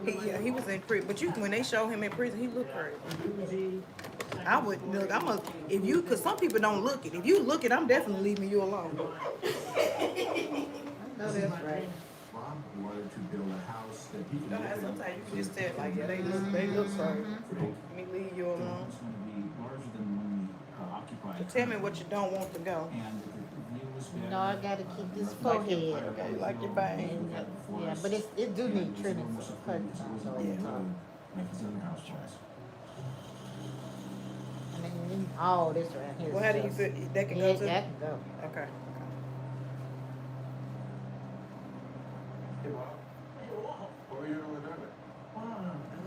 He was in prison, but when they show him in prison, he looked crazy. I would look. If you, cause some people don't look it. If you look it, I'm definitely leaving you alone. I know that's right. Bob wanted to build a house that he could live in. Sometimes you can just tell, like, yeah, they look crazy. Let me leave you The alone. home's going to be larger than the one we occupied. So tell me what you don't want to go. And the view was better. No, I gotta keep this forehead. Okay, like your bang. Yeah, but it do need trimming some cutting. Like his other house was. I mean, all this right here. Well, how do you feel? That can Yeah, go too? that can go. Okay. Hey, Bob. What were you doing with that?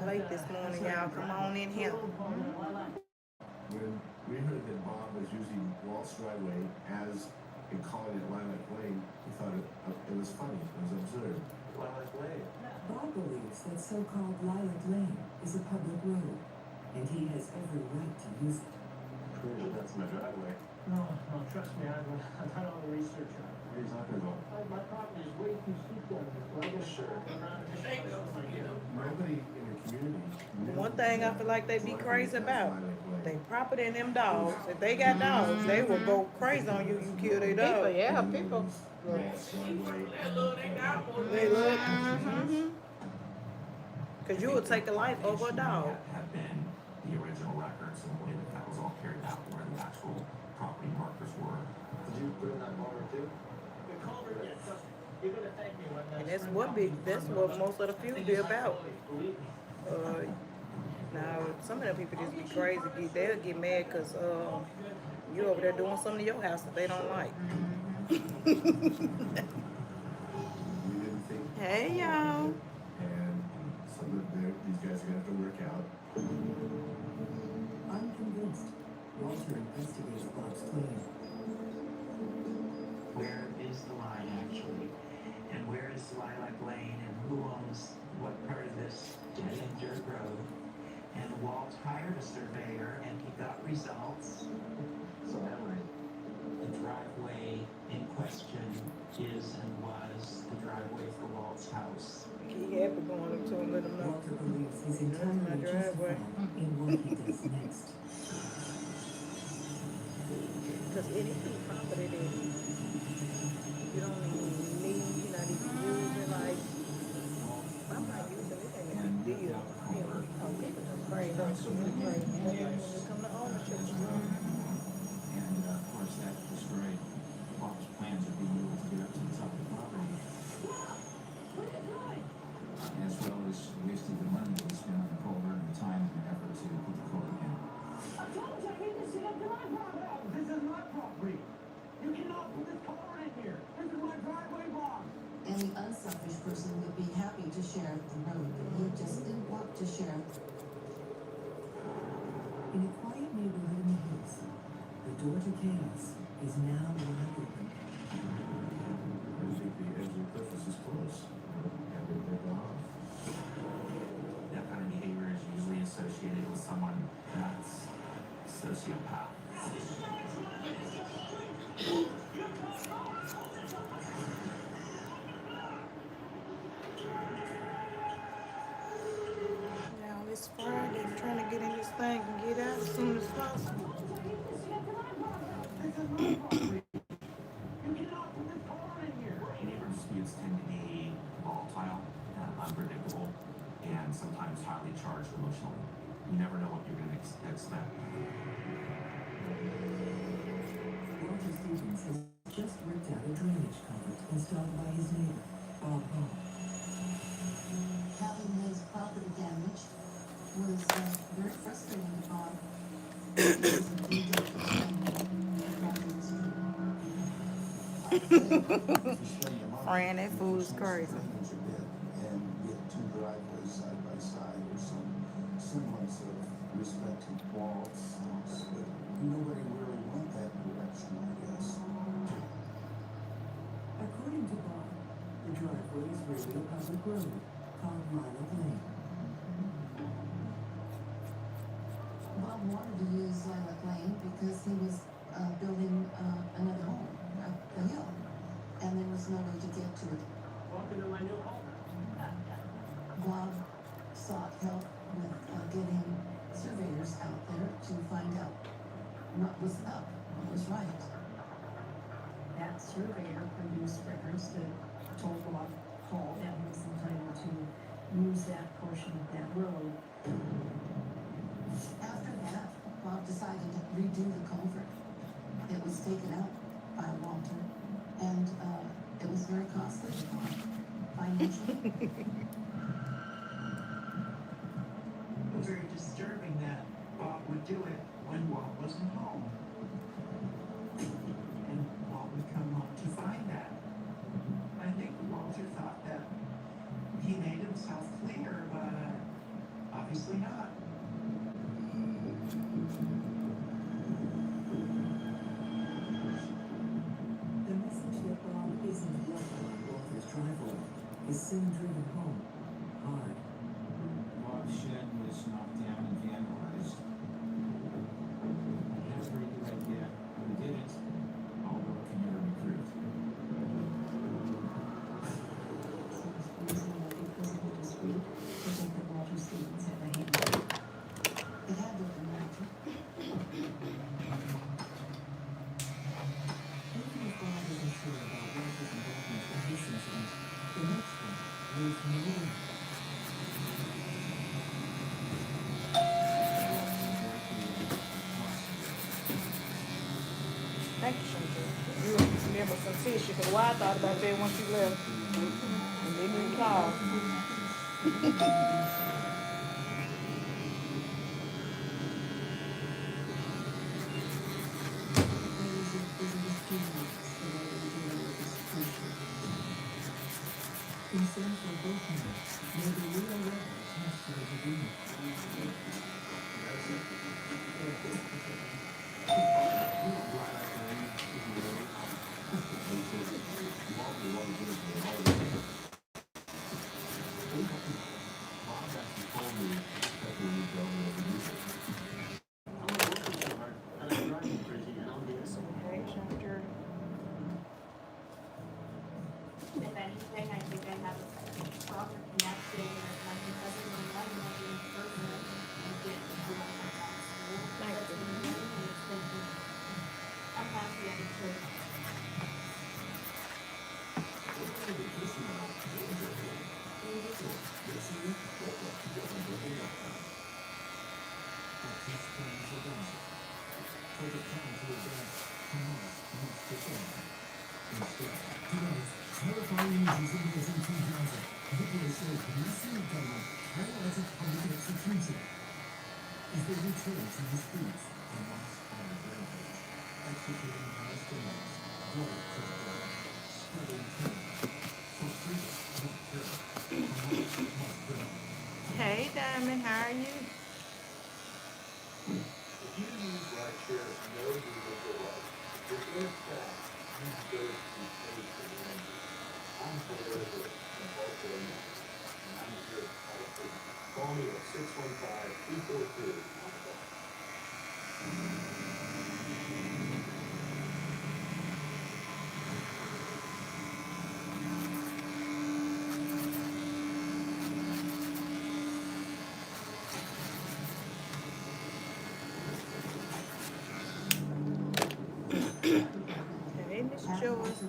I'm late this morning, y'all. Come on in here. When we heard that Bob was using Walt's driveway as and calling it Lilac Lane, we thought it was funny. It was absurd. Lilac Lane. Bob believes that so-called Lilac Lane is a public road, and he has every right to use it. Pretty sure that's my driveway. No, trust me, I've done all the research on it. What are you talking about? My property is way too steep down there. Well, I guess Sure. sure. Nobody in the community. One thing I feel like they be crazy about, they property and them dogs. If they got dogs, they will go crazy on you. You kill their People, dog. yeah, people. They look. Cause you would take a life over a dog. Have been the original records and the way that was all carried out, where the actual property markers were. Did you put in that culvert too? The culvert, yeah, trust me. You're gonna thank me when And that's what most of the feud be about. Believe me. Now some of them people just be crazy. They'll get mad because you over there doing something to your house that they don't like. We didn't think. Hey y'all. And some of these guys are gonna have to work out. Unconvinced, Walter investigates Bob's claim. Where is the line actually? And where is Lilac Lane? And who owns what part of this dead-end dirt road? And Walt hired a surveyor and he got results. So Emily, the driveway in question is and was the driveway for Walt's house. He happy going up to him, let him know. Walter believes he's That's my entirely driveway. justified in what he does next. Because any property that you don't even need, you're not even using, like, I'm not using it, ain't a big deal. People just crazy, don't shoot me crazy. When it come to ownership, And of course, that destroyed Bob's plans of being able to get up to the top of the property. As well as wasting the money that we spent on the culvert and the time and the effort to put the culvert in. I told you I need to see up to my property. This is my property. You cannot put this culvert in here. This is my driveway, Bob. Any unselfish person would be happy to share the road, but he just didn't want to share. In a quiet neighborhood in the hills, the door to chaos is now wide open. I think the edge of the cliff is as close. And they're gone. That kind of behavior is usually associated with someone that's a sociopath. now it's Friday, I'm trying to get in this thing and get out as soon as possible. Neighbor disputes tend to be volatile, unpredictable, and sometimes highly charged emotionally. You never know what you're going to expect. Walter Stevens has just ripped out a drainage culvert installed by his neighbor, Bob Hall. Having his property damaged was very frustrating to Bob. Fran, that fool is crazy. And get two driveways side by side with some semblance of respect and walls. But nobody really went that direction, I guess. According to Bob, the driveway is really a public road called Lilac Lane. Bob wanted to use Lilac Lane because he was building another home up the hill, and there was no way to get to it. Welcome to my new home. Bob sought help with getting surveyors out there to find out what was up, what was right. That surveyor produced records that told Bob Paul that he was entitled to use that portion of that road. After that, Bob decided to redo the culvert. It was taken out by Walter, and it was very costly for him financially. It was very disturbing that Bob would do it when Walt wasn't home. And Walt would come home to find that. I think Walter thought that he made himself clear, but obviously not. The message that Bob isn't welcome on Walter's driveway is soon driven home hard. Bob's shed was knocked down and vandalized. He had a pretty good idea who did it, although it can never be proved. Seems reasonable because of the dispute to think that Walter Stevens had a hand in it. It had to have been Walter. Even if Bob isn't sure about Walter's involvement in this incident, the next one was Maria. Thank you, Shante. You remember some tissue, because why I thought about that once you left. And then you called. Concern for both men made a real reference necessary to do. Hey, Shante. If anything, I think I have a stronger connection with my cousin and my mother in person and get to do my school. Thank That's you. been really nice. Thank you. I'm happy I could. Terrifying news is in the 18,000. Victory says massive government paralyzes public execution as they return to the streets. Executing Palestinians, blood to blood, spreading terror. For freedom, not terror. Hamas must burn. Hey, Diamond, how are you? If you use rideshare, know you will go right. If in fact you deserve to be paid for the energy. I'm Blair from Baltimore, and I'm here to California. Call me at 615-242. Hey, Miss Joyce.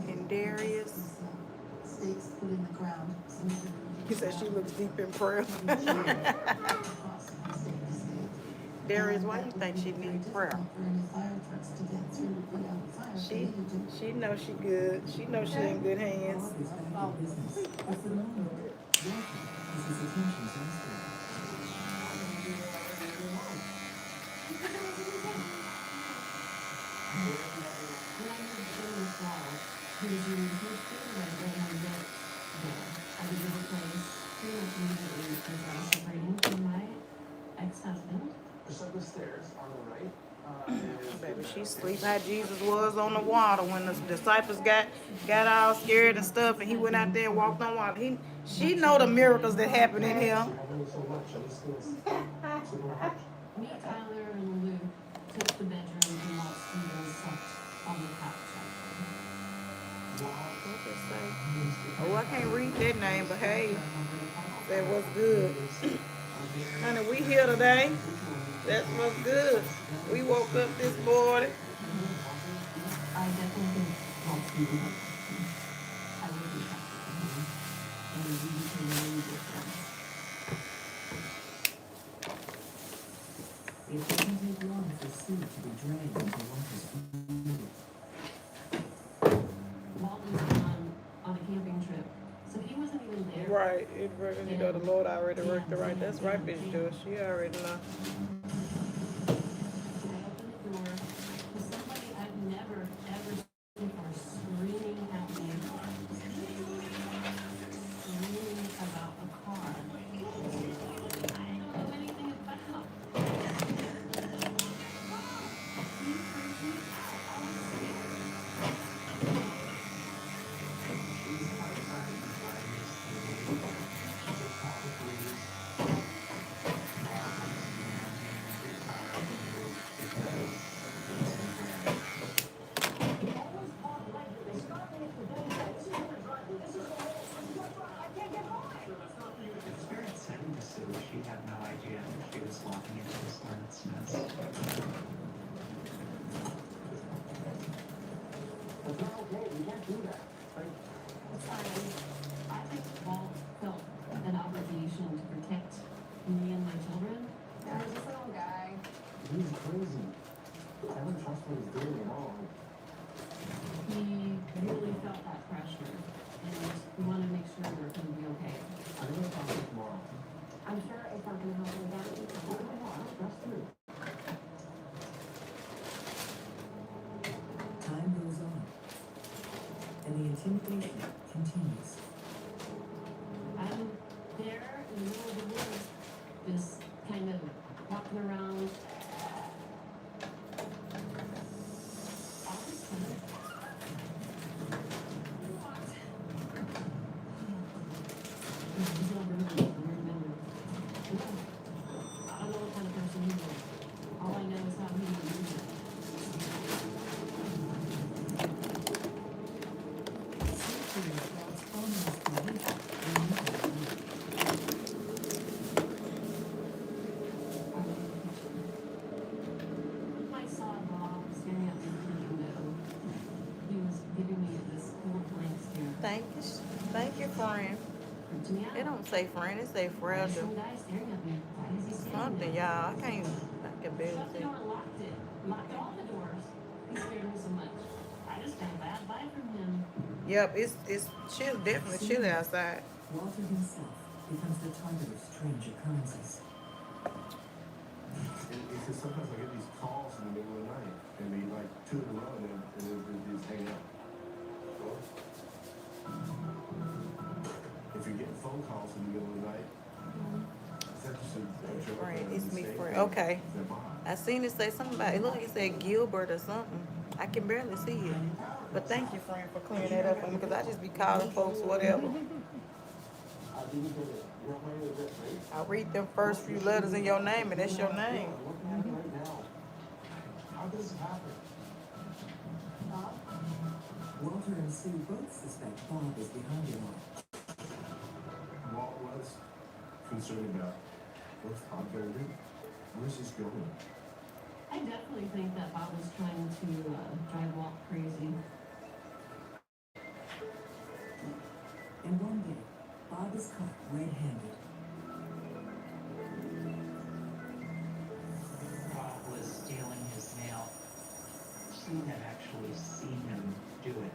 And Darius. Stakes put in the ground. He said she looks deep in prayer. Darius, why you think she needs prayer? She knows she good. She knows she in good hands. Bob is back in business. A phenomenal Walter is his attention center. He was doing his thing right when I got there. I was in a place pretty much immediately as I was separating from my ex-husband. Just up the stairs on the right. Baby, she sleep how Jesus was on the water when the disciples got all scared and stuff, and he went out there and walked on water. She know the miracles that happen in him. Me, Tyler, and Lou took the bedroom and Walt Stevens slept on the couch. Oh, I can't read that name, but hey. Say what's good. Honey, we here today. That's what's good. We woke up this morning. I definitely think Paul's people helped me. I wasn't comfortable. And we became really good friends. It doesn't take long for Sue to be drained into Walter's food. Walt was on a camping trip, so he wasn't even there. Right. It really, you know, the Lord already worked it right. That's right, bitch Joyce. She already know. I opened the door to somebody I've never, ever seen before screaming at me. Screaming about a car. I don't know anything about. He freaked me out. I was scared. She's outside the fire escape. She could call the police. Bob was demanding the car removed because he's in bed. The spirit said to Sue she had no idea that she was walking into this hornet's nest. It's not okay, you can't do that. Like, Sorry. I think Walt felt an obligation to protect me and my children. There's this little guy. he's crazy. I don't trust what he's doing at all. He really felt that pressure, and we want to make sure we're going to be okay. I'm gonna talk to him tomorrow. I'm sure it's not going to help with that. I don't trust you. Time goes on, and the intimidation continues. I'm there in the middle of the woods, just kind of walking around. All of a sudden, he's not really a weird member. I don't know what kind of person he was. All I know is how he was. I saw Bob staring at me through the window. He was giving me this cold blank stare. Thank you, friend. Freaked me out. It don't say friend, it say There's fragile. some guy staring at me. Why is he standing Something, there? y'all. I can barely Shut the see. door and locked it. Locked all the doors. He scared me so much. I just got a bad vibe from him. Yep, it's chill, definitely chilly outside. Walter himself becomes the target of strange occurrences. It's just sometimes I get these calls in the middle of the night, and they like two in a row, and they just hang up. If you're getting phone calls in the middle of the night, is that just a joke? Friend, or a it's me, mistake? friend. Okay. Is that Bob? I seen it say something about it. Look like it said Gilbert or something. I can barely see it. But thank you, friend, for clearing that up for me because I just be calling folks whatever. I didn't get it. You don't mind that, right? I read them first few letters in your name and that's your name. I'm looking at it right now. How does this happen? Bob? Walter and Sue both suspect Bob is behind it all. Walt was concerned about what's Bob gonna do? Where's this going? I definitely think that Bob was trying to drive Walt crazy. And one day, Bob is caught red-handed. Bob was stealing his mail. Sue had actually seen him do it.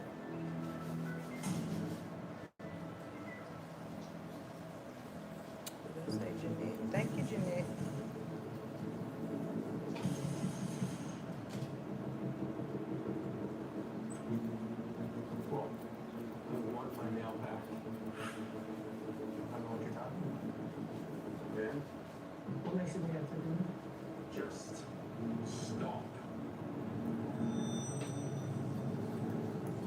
Say Jeanette. Thank you, Jeanette. Well, I want my mail back. I don't know what you're talking about. Yeah? What makes you think I took him? Just stop.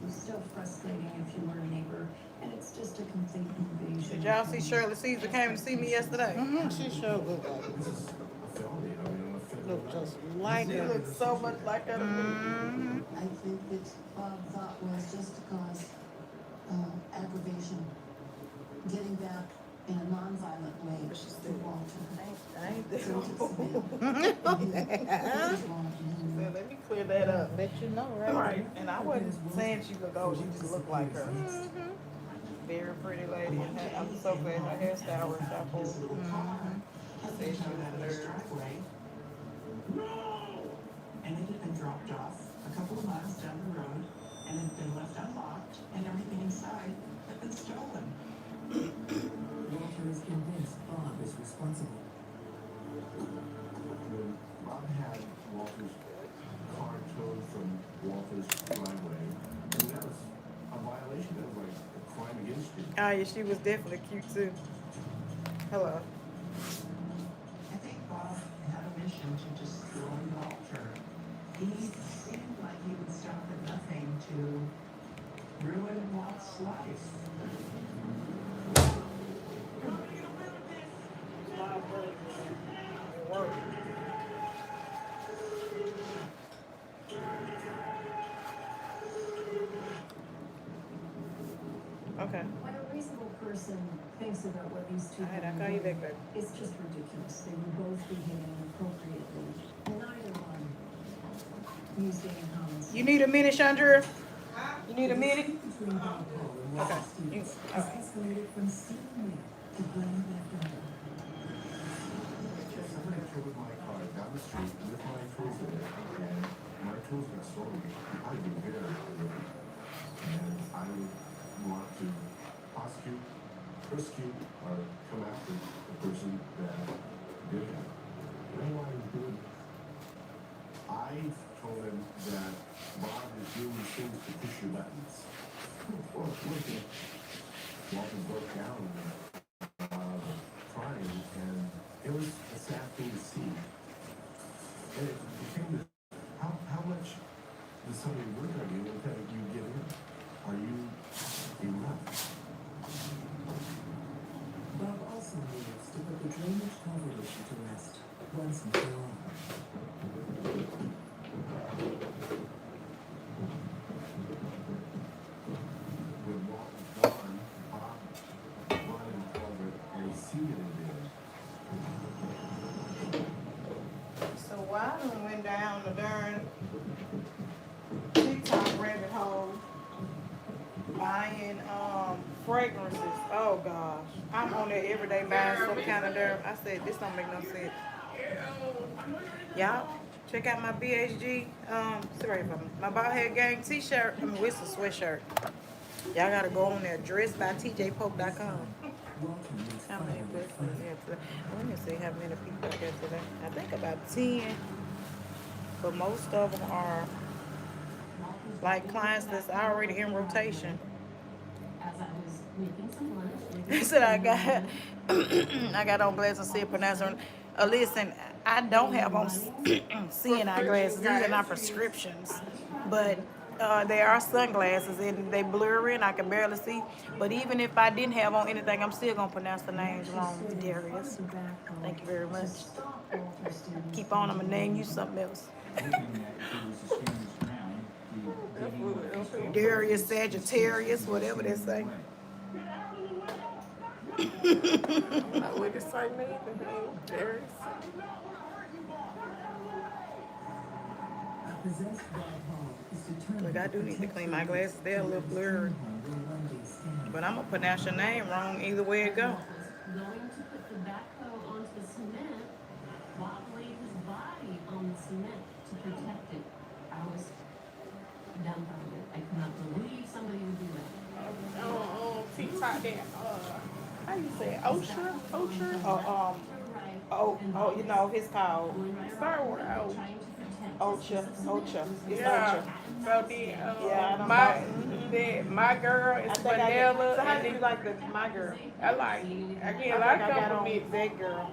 It's still frustrating if you were a neighbor, and it's just a complete invasion. Did y'all see Shirley Caesar came to see me yesterday? She sure looked like This is a felony. I mean, a felony. look just like She her. looks so much like her. Mm-hmm. I think that Bob thought was just to cause aggravation, getting back in a nonviolent way But she to said, Walter. I ain't there. So to Samantha. Said, let me clear that up. Bet you know, right? Right. And I wasn't saying she looked old. She just looked like her. Very pretty lady. And I'm so glad her hairstyle worked out for her. I said she was out of his driveway. No! And it had been dropped off a couple of miles down the road, and it had been left unlocked, and everything inside had been stolen. Walter is convinced Bob is responsible. When Bob had Walter's car towed from Walter's driveway, I mean, that was a violation. That was like a crime against you. Oh, yeah, she was definitely cute too. Hello. I think Bob had a mission to destroy Walter. He seemed like he would stop at nothing to ruin Walt's life. Okay. When a reasonable person thinks about what these two All right, I'll people call you did, back, babe. it's just ridiculous. They were both behaving inappropriately. Neither one used any common sense. You need a minute, Chandra? You need a minute? Between Bob Hall and Walter Stevens has escalated from stealing mail to blame left over. Somebody towed my car down the street with my tools in it, and my tools got stolen. I'd be very angry. And I would want to prosecute, persecute, or come after the person that did that. What do I do? I told him that Bob is doing these things to push your buttons. Well, look at Walter broke down crying, and it was a sad thing to see. And it became this, how much does somebody work on you until you give in? Are you enough? Bob also needs to put the drainage culvert issue to rest once and for all. When Walt was gone, Bob brought in the culvert and he seeded it in. So why done went down the darn TikTok rabbit hole buying fragrances? Oh gosh. I'm on there every day buying some kind of darn. I said this don't make no sense. Y'all check out my BHG sorry for me. My bald head gang t-shirt. I mean it's a sweatshirt. Y'all gotta go on there, dressbytjpolk.com. Walter needs How many fire people with we have today? Let me see how many people I got today. I think about 10. But most of them are like clients that's already in rotation. As I was making some lunch, He said I got I got on glasses and said pronounce on. Listen, I don't have on seeing eye glasses. These are not prescriptions. But they are sunglasses and they blur in. I can barely see. But even if I didn't have on anything, I'm still gonna pronounce the names wrong. Darius. Thank you very much. Keep on, I'm gonna name you something else. Looking at if it was the Spanish ground, the digging was Darius, Sagittarius, whatever they say. I would have said me, Darius. a possessed Bob Hall is determined Look, I do need to clean my glasses. They're a little blurry. But I'm gonna pronounce your name wrong either way it go. going to put the backhoe onto the cement, Bob laid his body on the cement to protect it. I was dumbfounded. I could not believe somebody would do that. TikTok that, how you say it? Osher? Osher? Oh, oh, you know, it's called Start with O. Ocha. It's Yeah. Ocha. So then, Yeah, I don't my, know. that my girl I is think I get, vanilla. so how And do you then like my girl? I like, I I get think a lot I of got on compliments. that girl.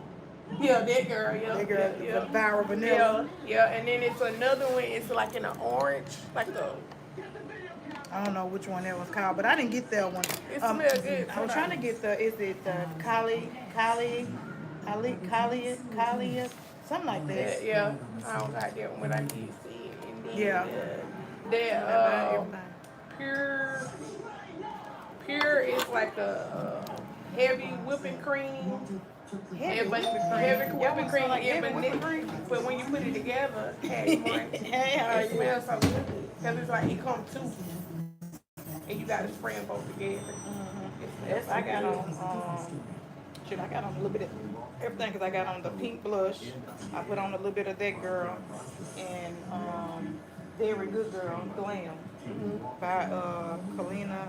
Yeah, that girl, yeah. That girl, yeah, the viral vanilla. yeah, and then it's another one, it's like in an orange, like a, I don't know which one that was called, but I didn't get that one. it smells good. I was trying to get the, is it the Kali, something like that. Yeah, I don't got that one, but I did see it. And then Yeah. that Everything. pure is like a heavy whipping cream. Heavy whipping cream. Heavy Y'all whipping want cream, some like yeah, heavy whipping cream? but when you put it together, hey, Mark, Hey, how are it you? smells so good. Because it's like it comes two, and you got to spray them both together. It smells Yes, so I got good. on. Shit, I got on a little bit of everything because I got on the pink blush. I put on a little bit of that girl and Very Good Girl, Glam by Kalina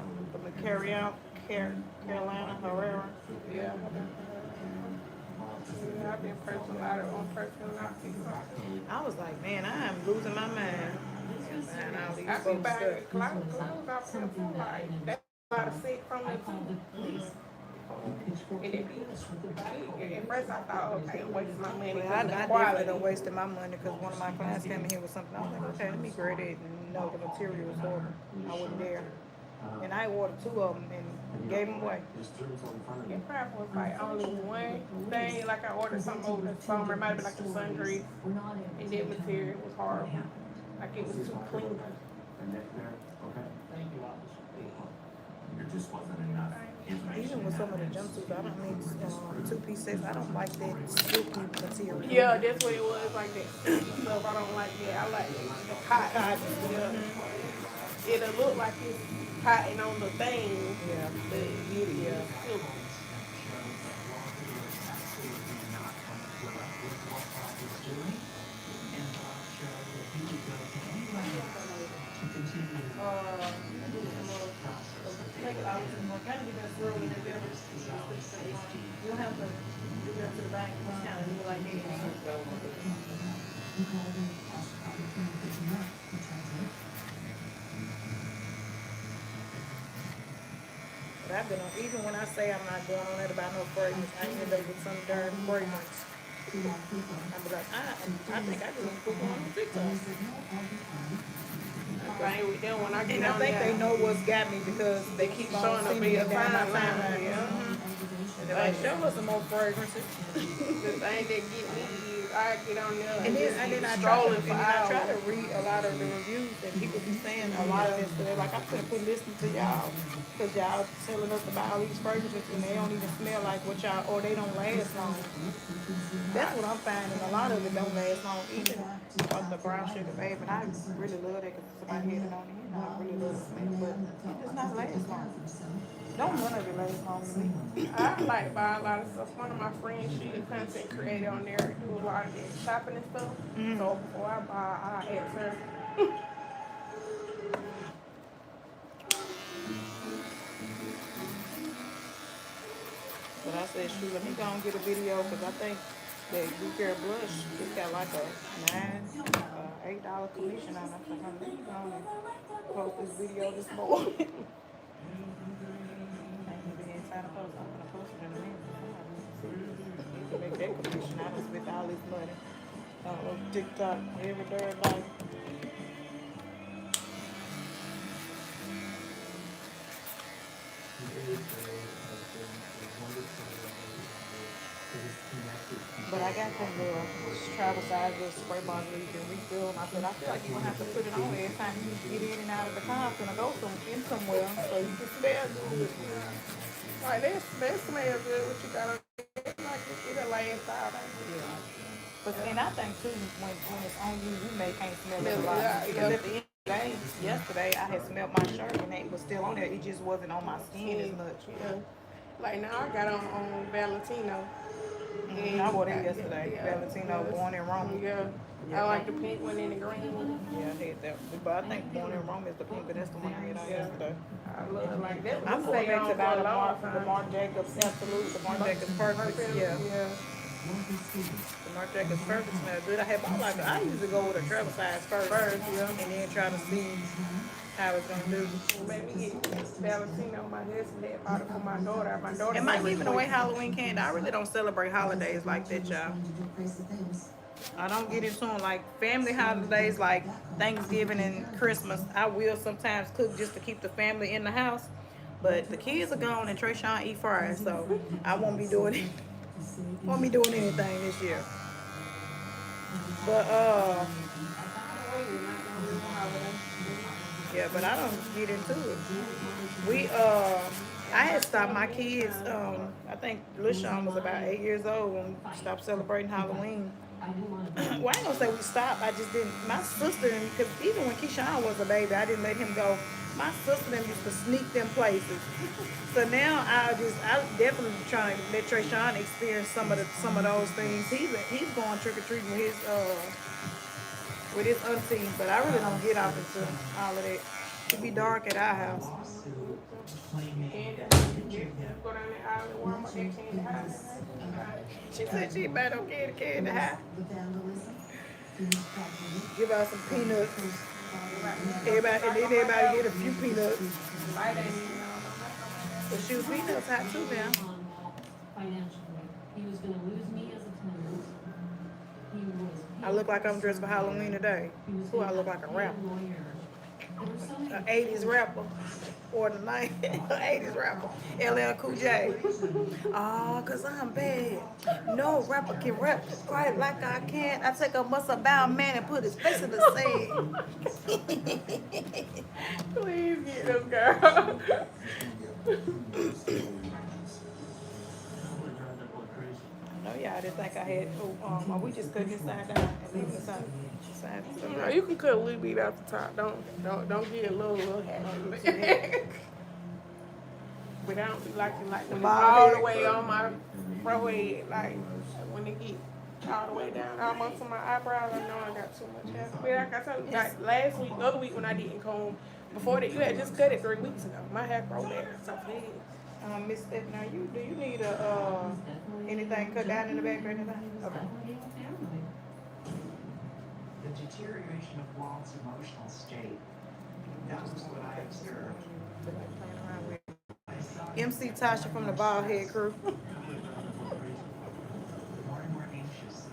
Carolina Herrera. Yeah. Yeah, I've been personalized on TikTok. I was like, man, I am losing my mind. Buying all these I be folks buying stuff. clothes off there for like that's a lot of sick from I it called too. the police. Pitchfork And it be at first I thought, okay, I'm wasting my money Well, because I of the definitely quality. done wasted my money because one of my clients came in here with something. I was like, okay, let me grade it and know the material was horrible. I wasn't there. And I ordered 2 of them and gave them away. It probably was like only one thing, like I ordered something over the summer, it might have been like a sundress, and that material was horrible. Like it was too clean. Thank you, officer. There just wasn't enough information. Even with some of the jumpsuits, I don't mean 2-piece sets. I don't like that silky material. Yeah, that's what it was, like that stuff. I don't like that. I like the cotton. Yeah. It'll look like it's cotton on the thing, Yeah. but Yeah. silk. You don't have to do that to the bank. It's kind of like But I've been on, even when I say I'm not going on it about no fragrance, I end up with some darn fragrance. I'll be like, I think I just put one on TikTok. I ain't with them when I get And I on think there. they know what's got me because they keep Showing on up sending in me your down my timeline, timeline. yeah. And they're like, show us some more fragrances. The thing that get me is I get on there And just then I be try strolling for I try hours. to read a lot of the reviews and people be saying a lot of this stuff. Like I could have put listening to y'all because y'all telling us about all these fragrances and they don't even smell like what y'all or they don't last long. That's what I'm finding. A lot of it don't last long. Even like the brown sugar babe, and I really love that because somebody had it on here. And I really love the smell, but it does not last long. Don't none of it last long to me. I like buy a lot of stuff. One of my friends, she a content creator on there, do a lot of that shopping and stuff. So before I buy, I ask her. But I said, shoot, let me go and get a video because I think that We Care Blush, it's got like a $8 commission on it. I said, honey, let me go and post this video this morning. I ain't even been inside to post. I'm gonna post it in a minute. You can make that commission. I done spent all this money on TikTok every day night. But I got them little travel size little spray bottles where you can refill. And I said, I feel like you're gonna have to put it on every time you get in and out of the car. I'm gonna go in somewhere so you can smell good. Like that smells good. What you got on there? Like it'll last all day. Yeah. But and I think too when it's on you, you can't smell it a lot. Yeah, Because at the end of the day, yesterday I had smelled my shirt and it was still on there. It just wasn't on my skin as much. Yeah. Like now I got on Valentino. And I wore that yesterday. Yeah. Valentino, Born in Rome. Yeah. I like the pink one and the green one. Yeah, I had that. But I think Born in Rome is the pink, but that's the one I had on yesterday. I love it like that. I'm going back to buy the Marc Jacobs Absolute, the Marc Jacobs Perfect. Yeah. The Marc Jacobs Perfect smell good. I usually go with a travel size first, and then try to see how it's gonna do. Made me get Valentino. My husband had bought it for my daughter. My daughter. Am I giving away Halloween candy? I really don't celebrate holidays like that, y'all. I don't get into them like family holidays like Thanksgiving and Christmas. I will sometimes cook just to keep the family in the house. But the kids are gone and Trayshawn eat fries, so I won't be doing anything this year. But yeah, but I don't get into it. I had stopped my kids. I think LaShawn was about 8 years old when we stopped celebrating Halloween. Well, I ain't gonna say we stopped. I just didn't. My sister, because even when Keyshawn was a baby, I didn't let him go. My sister them used to sneak them places. So now I definitely trying to let Trayshawn experience some of those things. He's going trick or treating with his auntie, but I really don't get off into all of that. It be dark at our house. Lawsuit claiming Candy, that you Richard had go down there aisle at Walmart, they candy high. She said she better don't get a kid to have. The vandalism, huge property. Give out some peanuts. First, Everybody, and then everybody get a few peanuts. Light ain't even on. But shoot, peanuts hot too now. Financially, he was gonna lose me as a tenant. He was. I look like I'm dressed for Halloween today. Who I look like a rapper? An 80s rapper. Or the 80s rapper. LL Cool J. Oh, cause I'm bad. No rapper can rap quite like I can. I take a muscle bound man and put his face in the sand. Please get this girl. I know y'all didn't think I had. Are we just cutting this side down and leaving the side? No, you can cut a little bit off the top. Don't get a little hat. But I don't be liking like when it's all the way on my forehead, like when it get all the way down almost to my eyebrows. I know I got too much hair. But like I told you, like last week, the other week when I didn't comb, before that you had just cut it 3 weeks ago. My hair grow back so fast. Miss Stephanie, now do you need anything cut down in the back or anything? Okay. the deterioration of Walt's emotional state. That was what I observed. I saw him MC Tarsha from the Bald Head Crew. more and more anxious,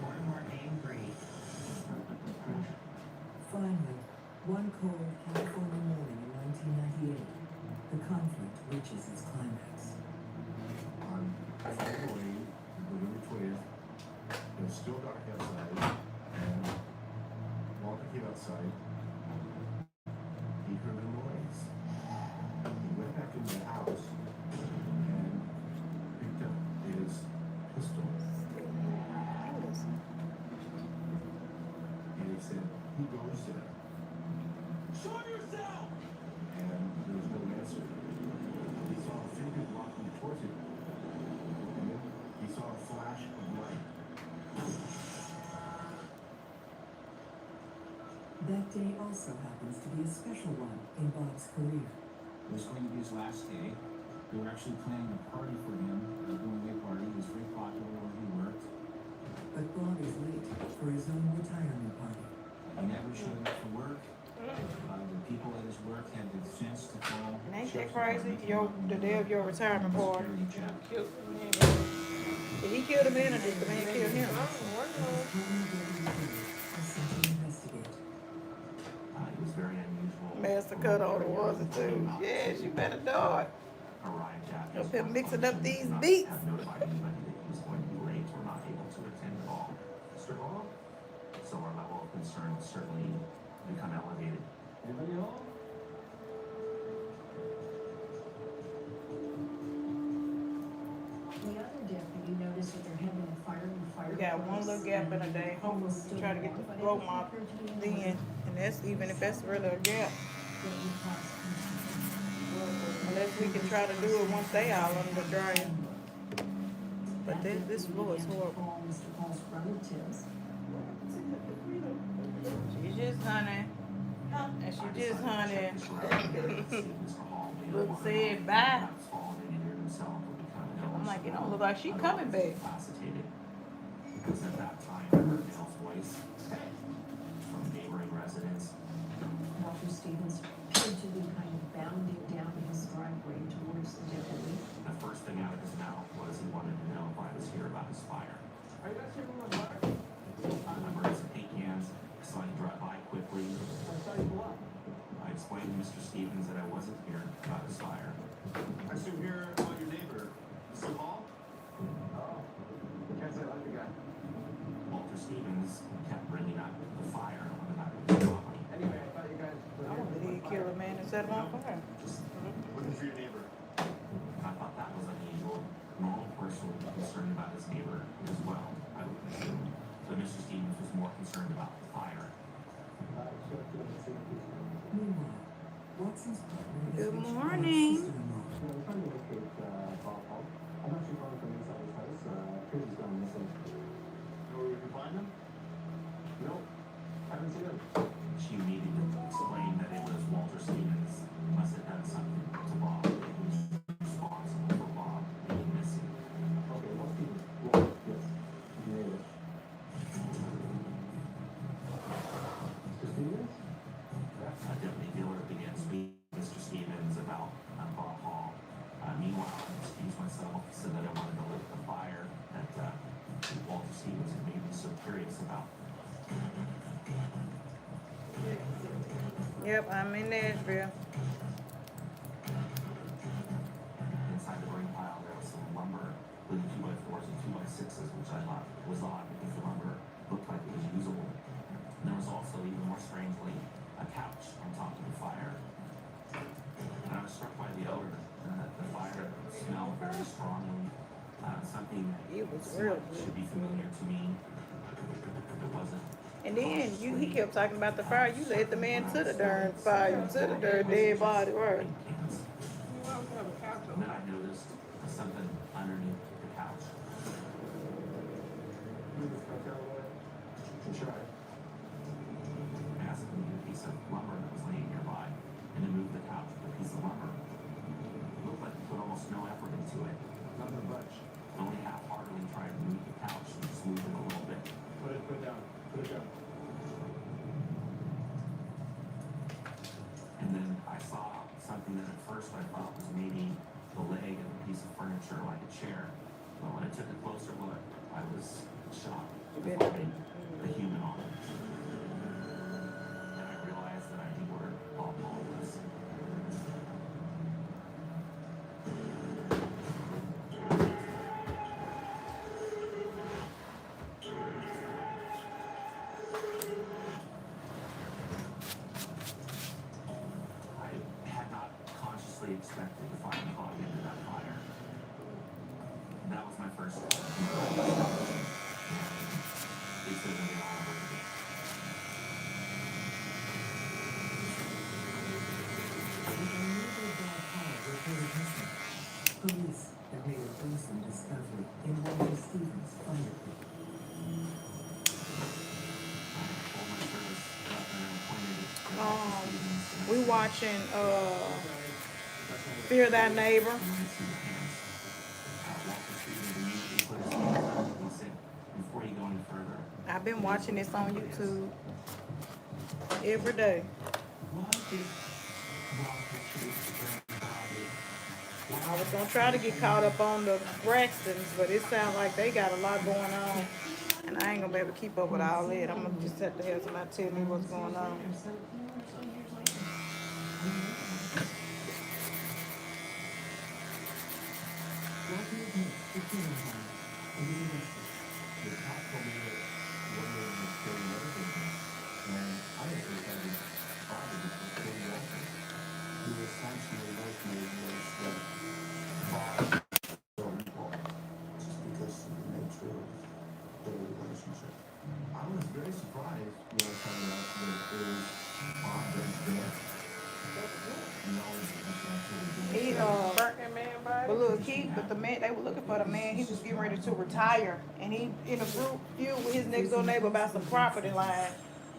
more and more angry. Finally, one cold California morning in 1998, the conflict reaches its climax. On February, November 20th, it was still dark outside, and Walter came outside. He heard a noise. He went back into the house and picked up his pistol. And he said, "Who goes there?" "Show yourself!" And there was no answer. He saw a figure walking towards him. And then he saw a flash of light. That day also happens to be a special one in Bob's career. It was going to be his last day. They were actually planning a party for him, a going-away party. He was very popular where he worked. But Bob is late for his own retirement party. He never showed up for work. The people at his work had the sense to call. And ain't that crazy? The day of your retirement party. Cute. Did he kill the man or did the man kill him? Attorney W. is sent to investigate. It was very unusual. Master cut all the water too. Yes, you better do it. Arrived at Up here mixing up these not beats. have notified anybody that he was going to be late or not able to attend at all. Mr. Hall? So our level of concern has certainly become elevated. Anybody home? The other deputy noticed that there had been a fire in the We fireplace. got one little gap in a day. Hopefully we try to get the flow mop then. And that's even if that's really a gap. Unless we can try to do it once they all under the dryer. But this floor is horrible. All Mr. Paul's relatives. She's just honey. And she just honey. Look said bye. I'm like, it don't look like she coming back. Because at that time, I heard Dale's voice from neighboring residents. Walter Stevens appeared to be kind of bounding down his driveway towards the deputy. The first thing out of his mouth was he wanted to know if I was here about his fire. Are you guys here from my water? I remember some paint cans, so I drive by quickly. I saw you go up. I explained to Mr. Stevens that I wasn't here about his fire. I assume here about your neighbor, Mr. Hall? Oh, can't say I like the guy. Walter Stevens kept bringing up the fire on the back of his property. Anyway, I thought you guys were I here wonder for did he my kill fire. a man and set him on fire. Just concerned about the fire. Meanwhile, Watson's partner is Good Richard morning. Polk's sister-in-law. I'm trying to locate Paul. I'm actually calling from inside his house. Kids gone missing. Know where we can find him? No. Haven't seen him. She needed to explain that it was Walter Stevens must have done something to Bob. He was responsible for Bob being missing. Okay, what's Stevens? Well, yes. You nailed it. Mr. Stevens? Deputy Dillard began speaking to Mr. Stevens about Bob Hall. Meanwhile, I excused myself, said that I wanted to lift the fire that Walter Stevens had made me so curious about. Yep, I'm in Nashville. Inside the burning pile, there was some lumber, including 2x4s and 2x6s, which I thought was odd because the lumber looked like it was usable. And there was also, even more strangely, a couch on top of the fire. And I was struck by the odor. The fire smelled very strongly. Something It was that real good. should be familiar to me. It wasn't. And then he kept talking about the fire. You led the man to the darn fire, to the darn dead body, right? You always have a couch And on. then I noticed something underneath the couch. Move this couch out of the way. And try. I asked him to get a piece of lumber that was laying nearby and to move the couch with a piece of lumber. It looked like he put almost no effort into it. Not a bunch. Only half-heartedly tried to move the couch and just move it a little bit. Put it down. Put it down. And then I saw something that at first I thought was maybe the leg of a piece of furniture like a chair. But when I took a closer look, I was shocked to find a human on it. And I realized that I knew where Bob Hall was. I had not consciously expected to find Bob into that fire. That was my first step. It took me all over again. With a nearby Bob Hall reported missing, police have made a gruesome discovery in Walter Stevens' fire pit. All my service weapon and pointed it at Walter Stevens. We watching Fear Thy Neighbor. Walter Stevens immediately put his hands up and he said, before you go any further, I've been watching this on YouTube every day. What if Walter Stevens' body? I was gonna try to get caught up on the Braxtons, but it sounds like they got a lot going on, and I ain't gonna be able to keep up with all that. I'm gonna just have to have somebody tell me what's going on. Walter admits to killing him and is arrested. The cop told me that one man was killing other victims, and I didn't think that his father was just killing Walter. The assumption we both made was that Bob killed Paul just because of the nature of their relationship. I was very surprised when I found out that it was Bob that was dead. No, that's actually He Burnt that man body. but look, but the man, they were looking for the man. He was getting ready to retire, and he in a group feud with his next door neighbor about some property line.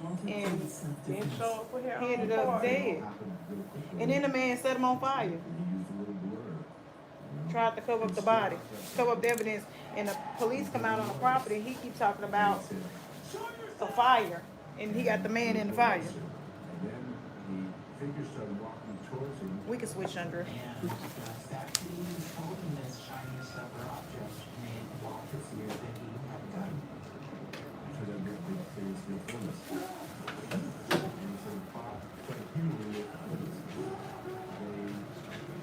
Walter And pleaded Didn't self-defense. show up for his He own ended up party. dead. And then the man set him on fire. He used a little blur. Tried to cover up the body, cover up the evidence, and the police come out on the property. He keeps talking about a fire, and he got the man in the fire. And then the figure started walking towards him. We can switch under. And just after he was holding this shiny silver object, made Walter fear that he had a gun. To the big things before us. And so Bob started hitting with others.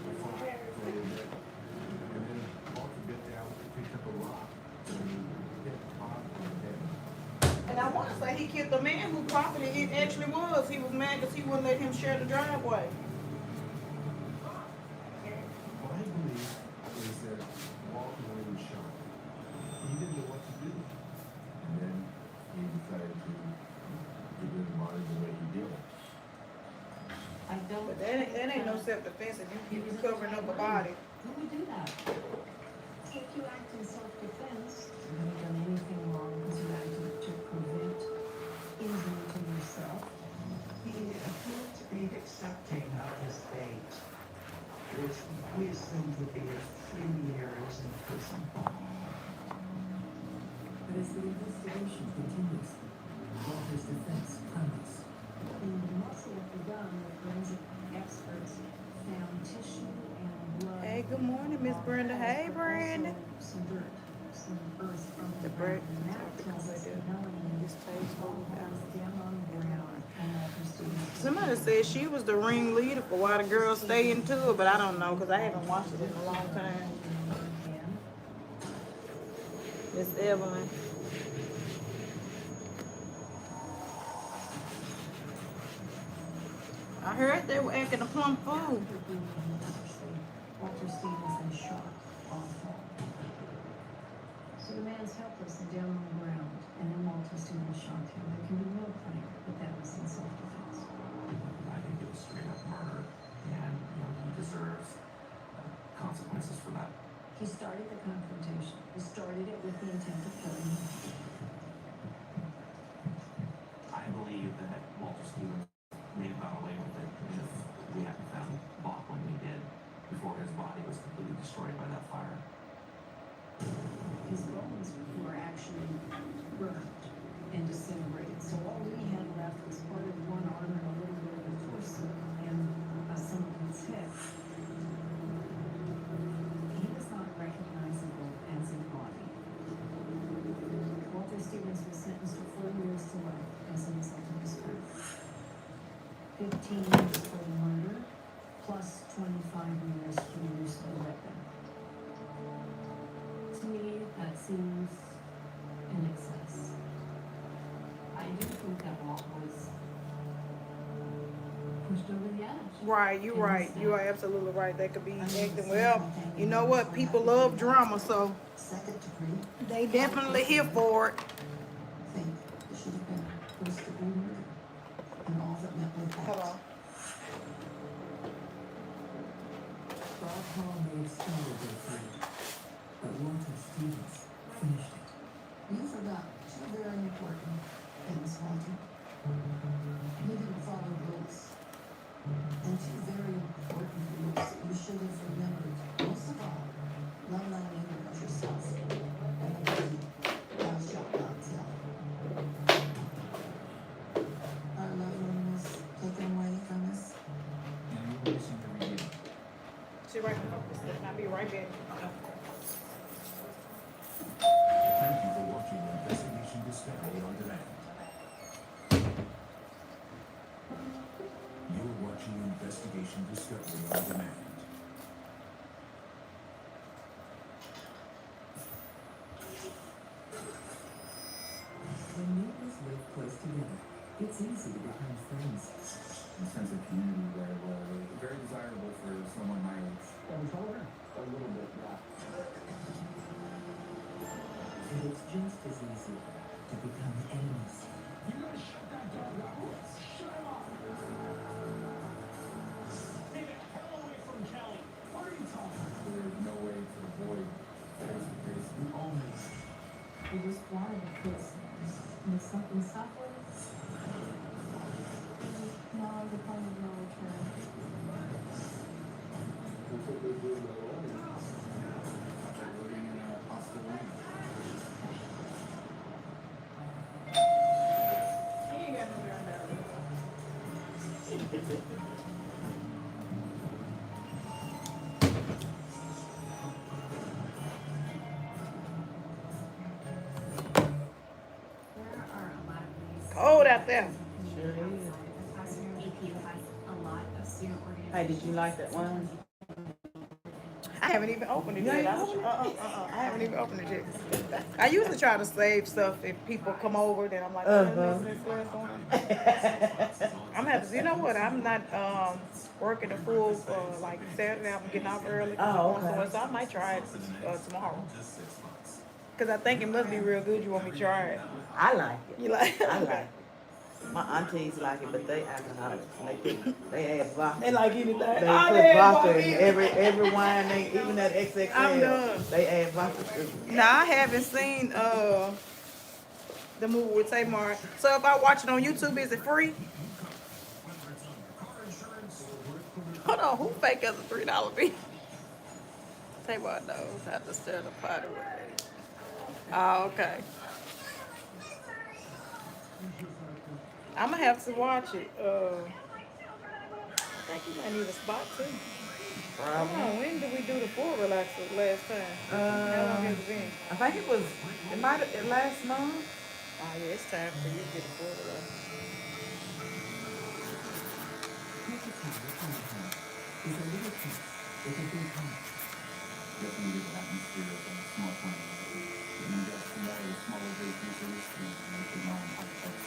They fought for a little bit. And then Walter bent down, picked up a rock, and hit Bob on the head. And I want to say he killed the man whose property it actually was. He was mad because he wouldn't let him share the driveway. What I believe is that Walter, when he was shot, he didn't know what to do. And then he decided to that ain't no self-defense if you covering up a body. Who would do that? If you act in self-defense, you haven't done anything wrong because you acted to prevent injury to yourself. He appeared to be accepting of his fate, which we assumed would be 3 years in prison. But as the investigation continues, Walter's defense crumbles. In the muscle of the gun, the forensic experts found tissue and blood. Hey, good morning, Miss Brenda. Hey, but Brenda. also some dirt, some earth from The the bread. ground. And that tells us that Melanie This tastes was down on the ground and Walter Stevens. Somebody said she was the ringleader for why the girls stay into it, but I don't know because I haven't watched it in a long time. Miss Evelyn. I heard they were acting a plum fool. Walter Stevenson shot awful. So the man's helpless and down on the ground, and then Walter Stevens shot him. There can be no claim that that was in self-defense. I think it was straight up murder, and he deserves consequences for that. He started the confrontation. He started it with the intent of killing him. I believe that Walter Stevens may have got away with it if we hadn't found Bach when we did, before his body was completely destroyed by that fire. His bones were actually burned and disintegrated. So all we had left was part of one arm and a little bit of the torso and some of his head. He was not recognizable as a body. Walter Stevens was sentenced to 4 years to life as a result of his crime. 15 years for the murder, plus 25 years for the use of the weapon. To me, that seems in excess. I do think that Walt was pushed over the edge. Right, you're right. You are absolutely right. They could be acting well. You know what? People love drama, so Second degree, they definitely here for it. I think it should have been first degree murder. And all that went with that. Hold on. Bob Hall may have started their fight, but Walter Stevens finished it. You forgot two very important things, Walter. You didn't follow rules. And two very important rules that you should have remembered. Most of all, love thy neighbor as yourself. And thou shalt not kill. Our loved one was taken away from us. And we were missing every day. She right. I'll be right back. Thank you for watching Investigation Discovery on Demand. You're watching Investigation Discovery on Demand. When neighbors live close together, it's easy to become friends. A sense of community where we're very desirable for someone my age. A little bit, yeah. And it's just as easy to become enemies. You gotta shut that dog up. Shut him up. Stay the hell away from Kelly. What are you talking about? There's no way to avoid face-to-face. We only We just wanted to put something softly. No, the point of no return. That's what they do in the line. after living in a hostile land. He ain't got no gun down there. There are a lot of ways. Cold out there. Sure is. AP has a lot of student organizations. Hey, did you like that one? I haven't even opened it yet. I haven't even opened it yet. I usually try to save stuff if people come over. Then I'm like, this last one. I'm gonna have to. You know what? I'm not working a full like Saturday. I'm getting off early. Oh, okay. So I might try it tomorrow. Cause I think it must be real good. You want me to try it? I like it. You like? I like it. My aunties like it, but they alcoholics. They add vodka. They like anything. They Oh, put they ain't vodka vodka in in it. every wine they even that XXL. I'm done. They add vodka to it. Now I haven't seen the movie with Tamar. So if I watch it on YouTube, is it free? Hold on, who fake us a $3 bill? Tamar knows how to stir the pot with it. Oh, okay. I'm gonna have to watch it. I think you might need a spot too. Hold on, when did we do the full relaxer last time? How long has it been? I think it might have last month. Oh yeah, it's time for you to get a full relaxer. Is a little place with a big heart. Definitely get the atmosphere of a small town. When you got smaller big pieces, and make your own hot shots.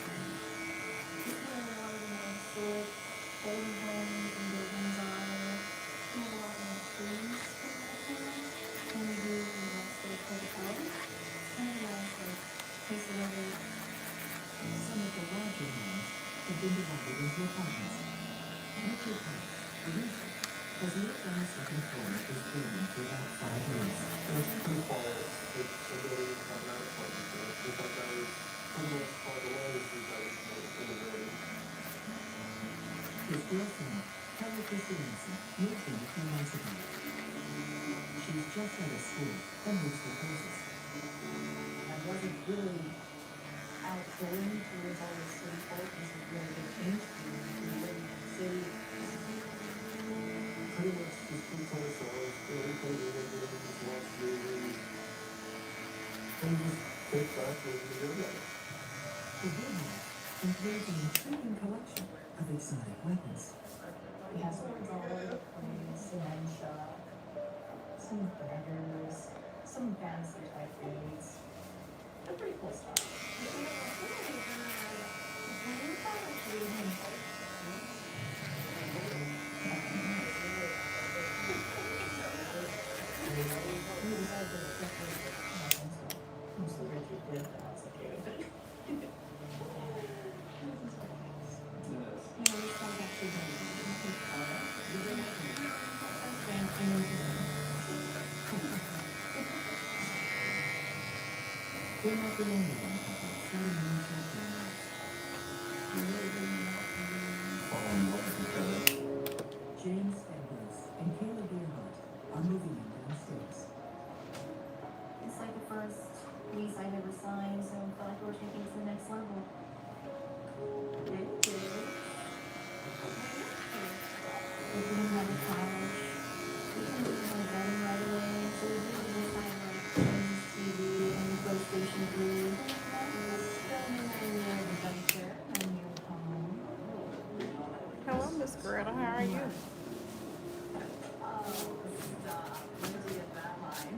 This is where a lot of the more historic old homes and buildings are. We have a lot more trees in that town. And we do, sort of public housing. It's kind of nice, like, places where they Some of the larger homes have been divided into apartments. Richard Park, a roofer, has lived on the second floor of this building for about 5 years. It's too far. It's somebody coming out of apartment. It's like I was pretty much part of the way since I was in the building. His girlfriend, Kelly Christiansen, moved in a few months ago. She's just out of school and moves with horses. I wasn't really outgoing towards all the city folk. This was really a big change for me. Living in the city. Pretty much just keep to ourselves. Everything we were doing just watch movies. And just take back what we did there. The big house includes an intriguing collection of exotic weapons. He has swords all over the place, and some daggers, some fancy type things. They're pretty cool stuff. Mostly Richard did, but that's okay with it. They're not the only one couple starting a new chapter in life. Following what with each other. James and Bruce and Kayla Gerhardt are moving in downstairs. It's like the first lease I've ever signed, so I felt like we were taking it to the next level. We didn't have a couch. We didn't even have a bedroom right away, so we usually just had like TV and the PlayStation 3. Then we were adventure and we were home. Hello, Miss Greta. How are you? Oh, stop. When did you get that line?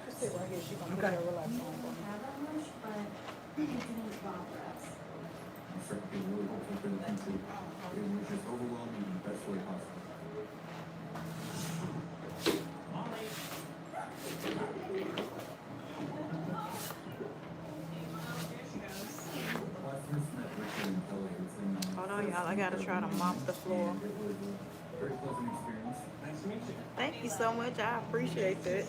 Just sit right here. She's gonna put her relaxer We on for didn't me. have that much, but it didn't bother us. I'm starting to feel really hopeful for the future. It was just overwhelming in the best way possible. When I first met Richard and Kelly, it was in, Hold on, y'all. I gotta try to mop the floor. it was a very pleasant experience. Nice to meet you. Thank you so much. I appreciate that.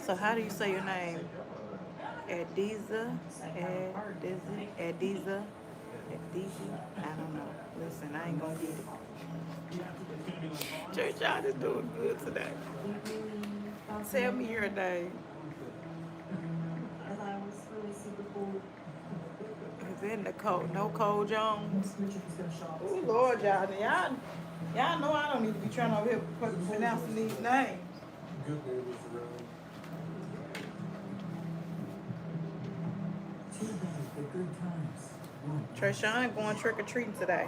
So how do you say your name? Adiza? Adiza? I don't know. Listen, I ain't gonna get it. Church, y'all is doing good today. Tell me your name. I thought it was really super cool. Is it Nicole Jones? Richard was gonna show off. Oh Lord, y'all know I don't need to be trying over here pronouncing these names. Good neighbors around. Too bad the good times won't Treshawn going trick or treating today.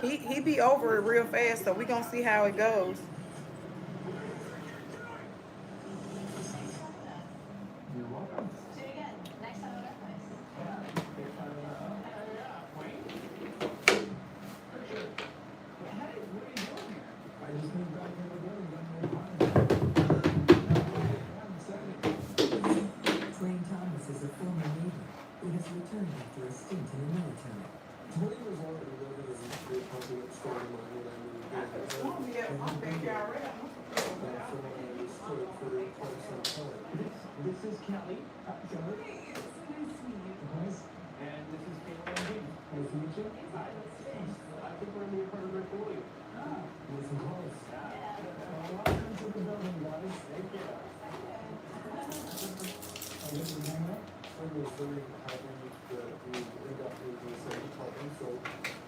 He be over it real fast, so we gonna see how it goes. You're welcome. Do it again. Next time at our place. I just moved back in the building, got no apartment. Twain Thomas is a my backyard right now. This is Kelly. Kelly. Nice. And this is Kayla and Dean. Nice to meet you. Hi. I think we're in the apartment for you. Ah, listen close. Welcome to the building, guys. Thank you. I guess we're hanging out. I'm very happy that we ended up with the same apartment, so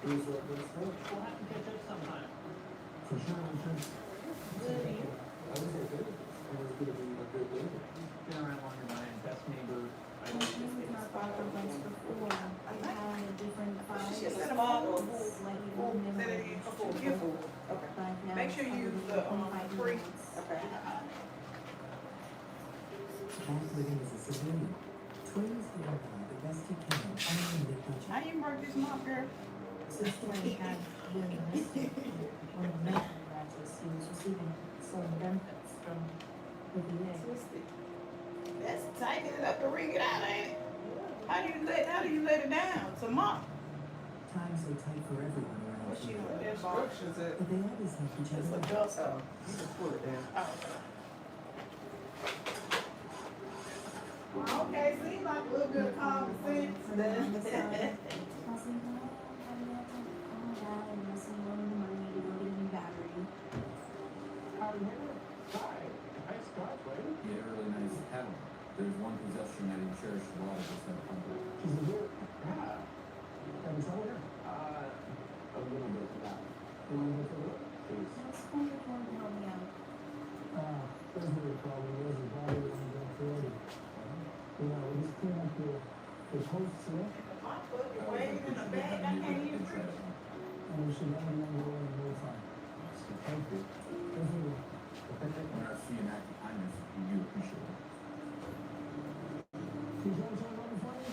please let us know. We'll have to catch up sometime. For sure, I'm sure. I was okay. It was gonna be a good day. Been around longer than I am. Best neighbor. I When she was in our father once before, I had a different vibe. She said them all or full? Slightly Full, more say that neighborhood. again, full, you full, okay. But now Make sure you use the, free. Okay. Polk living as a civilian. Twins live the best he can, unlimited budget. How you work this month, girl? Since Dwayne had been arrested, one of the medical graduates, he was receiving some benefits from the VA. Twisted. That's tighten it up to ring it out, ain't it? How do you let it down? It's a month. Times are tight for everyone around What's she here. on their instructions at? But they always help each It's a other. dust. You just pull it down. Okay, seems like a little bit of common sense. I was like, oh, how do you have to calm down and listen more in the money to go get a new battery? Howdy, neighbor. Hi. Nice Scotch, right? Yeah, really nice cattle. There's one possession that he cherished a lot of this at home. She's a good. Yeah. Have you trouble here? A little bit of that. A little bit of it? Please. What's going on to help me out? There's no problem. There's a body on the authority. Yeah, we just clean up the posts here. My foot is waving in the bag, I can't even breathe. And we should have it on the way in no time. Thank you. Thank you. When I see an act of kindness, you appreciate it. Can you tell us something for you?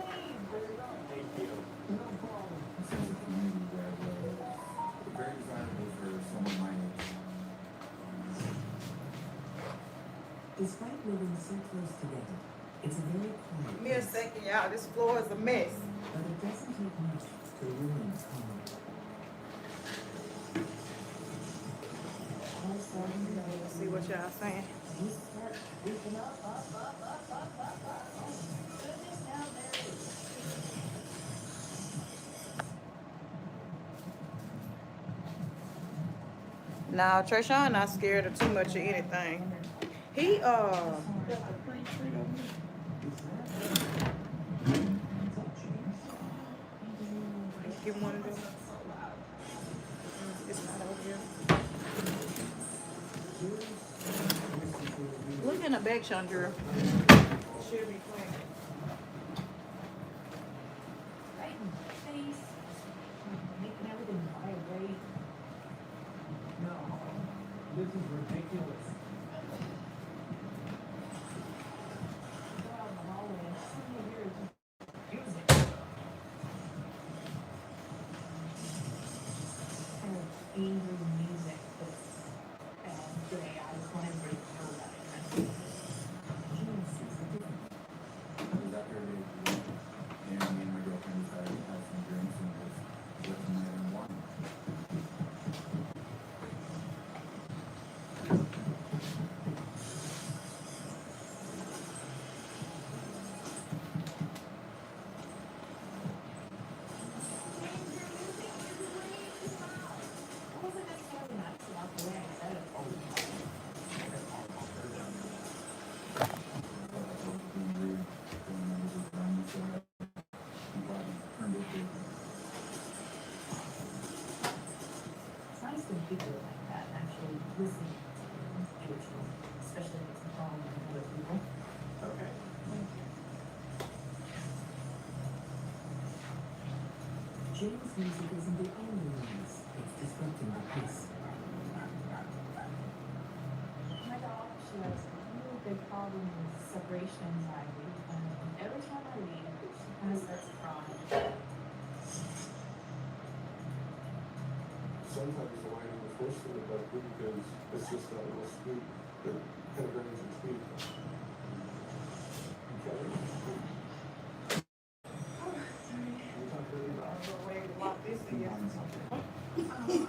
Thank you. No problem. It sounds like a community that very desirable for someone my age. Despite living so close together, it's a very quiet Give me a place. second, y'all. This floor is a mess. But it doesn't take much to ruin its home. Let's see what y'all saying. You start creeping up. Goodness, now there it is. Now, Treshawn not scared of too much of anything. He give one of them. It's not over here. Look in the back, Chandra. Should be clean. Right in the face. Making everything vibrate. No. This is ridiculous. Go out in the hallway and somebody here is just music. Kind of angry music that's bad today. I just want everybody to know that. June sees it differently. I was out there today, and me and my girlfriend decided to have some drinks and just let the night unwind. It wasn't necessarily nice to walk away. I said it. Being rude, going under the gun, so I'm glad you turned it to. It's nice when people are like that and actually listen to individuals, especially if it's a problem with other people. Okay. James' music isn't the only noise that's disrupting the peace. My dog, she has a really big problem with separation anxiety, and every time I leave, she kind of starts crying. Sometimes the lighting was worse than it got good because it's just that little squeak that kind of brings your speed. Okay. Oh, sorry. You talk really loud. here.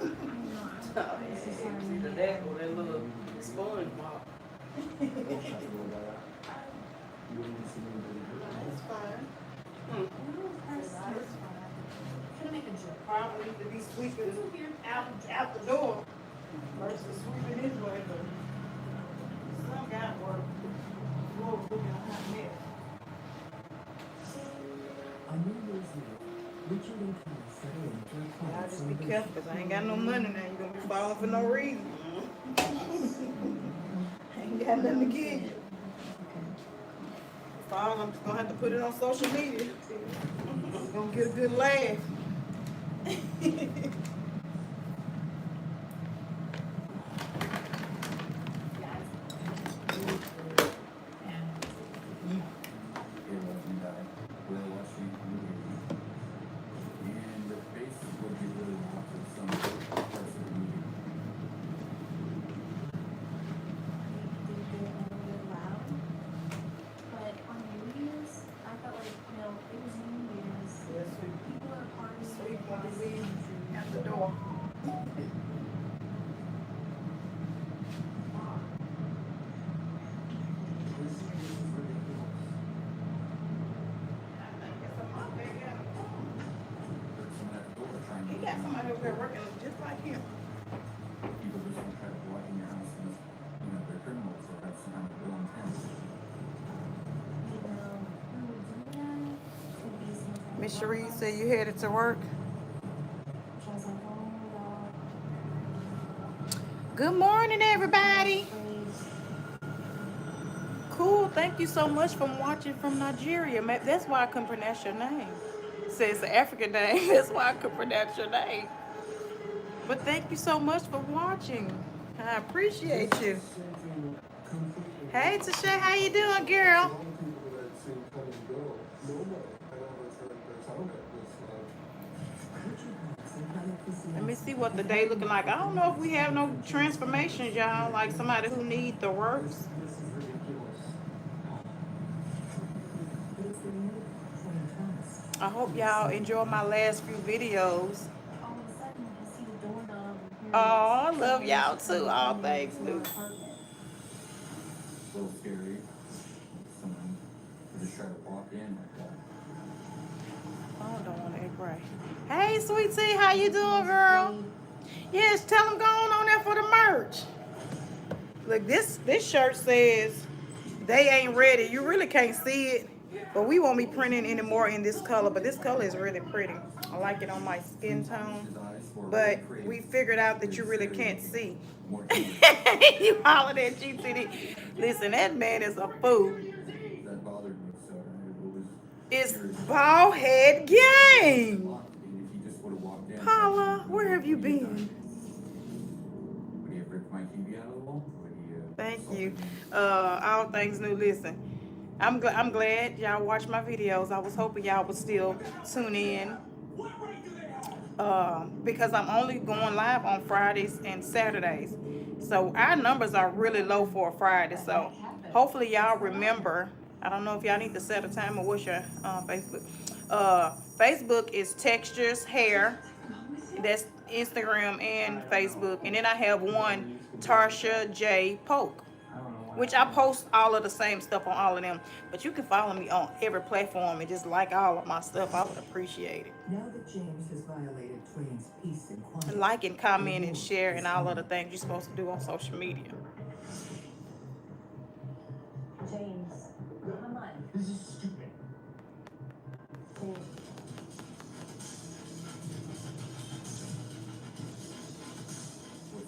Either that or that little sponge ball. That's fine. Probably need to be sweeping out the door versus sweeping this way, but some got work. Lord, look at how mess. On New Year's Eve, Richard and Kelly settle in for a I'll quiet just be celebration. careful because I ain't got no money now. You're going to be falling for no reason. I ain't got nothing to give you. Fall, I'm just going to have to put it on social media. I'm going to get a good laugh. At the door. He got somebody over there working just like him. People just don't try to walk in your house and, they're criminals or have some kind of ill intent. Miss Cherie said you headed to work. Good morning, everybody. Cool. Thank you so much for watching from Nigeria. That's why I couldn't pronounce your name. Say it's an African name. That's why I couldn't pronounce your name. But thank you so much for watching. I appreciate you. Hey, Tasha, how you doing, girl? Let me see what the day looking like. I don't know if we have no transformations, y'all. Like somebody who need the works. I hope y'all enjoy my last few videos. Oh, I love y'all too. All thanks, Lou. A little scary. Someone could just try to walk in like that. Oh, I don't want to act right. Hey, Sweet Tea, how you doing, girl? Yes, tell them go on there for the merch. Look, this shirt says they ain't ready. You really can't see it, but we won't be printing anymore in this color. But this color is really pretty. I like it on my skin tone. But we figured out that you really can't see. You hollered at GTD. Listen, that man is a fool. That bothered me, so it was. It's bald head game. If he just would have walked in. Paula, where have you been? Would he have ripped my TV out of the wall? Thank you. All things new. Listen, I'm glad y'all watch my videos. I was hoping y'all would still tune in. Because I'm only going live on Fridays and Saturdays. So our numbers are really low for a Friday. So hopefully y'all remember. I don't know if y'all need to set a time or what's your Facebook. Facebook is Textures Hair. That's Instagram and Facebook. And then I have one, Tarsha J Polk, which I post all of the same stuff on all of them. But you can follow me on every platform and just like all of my stuff. I would appreciate it. Now that James has violated Twain's peace and quiet, Like and comment and share and all of the things you're supposed to do on social media. James, come on. This is stupid. James.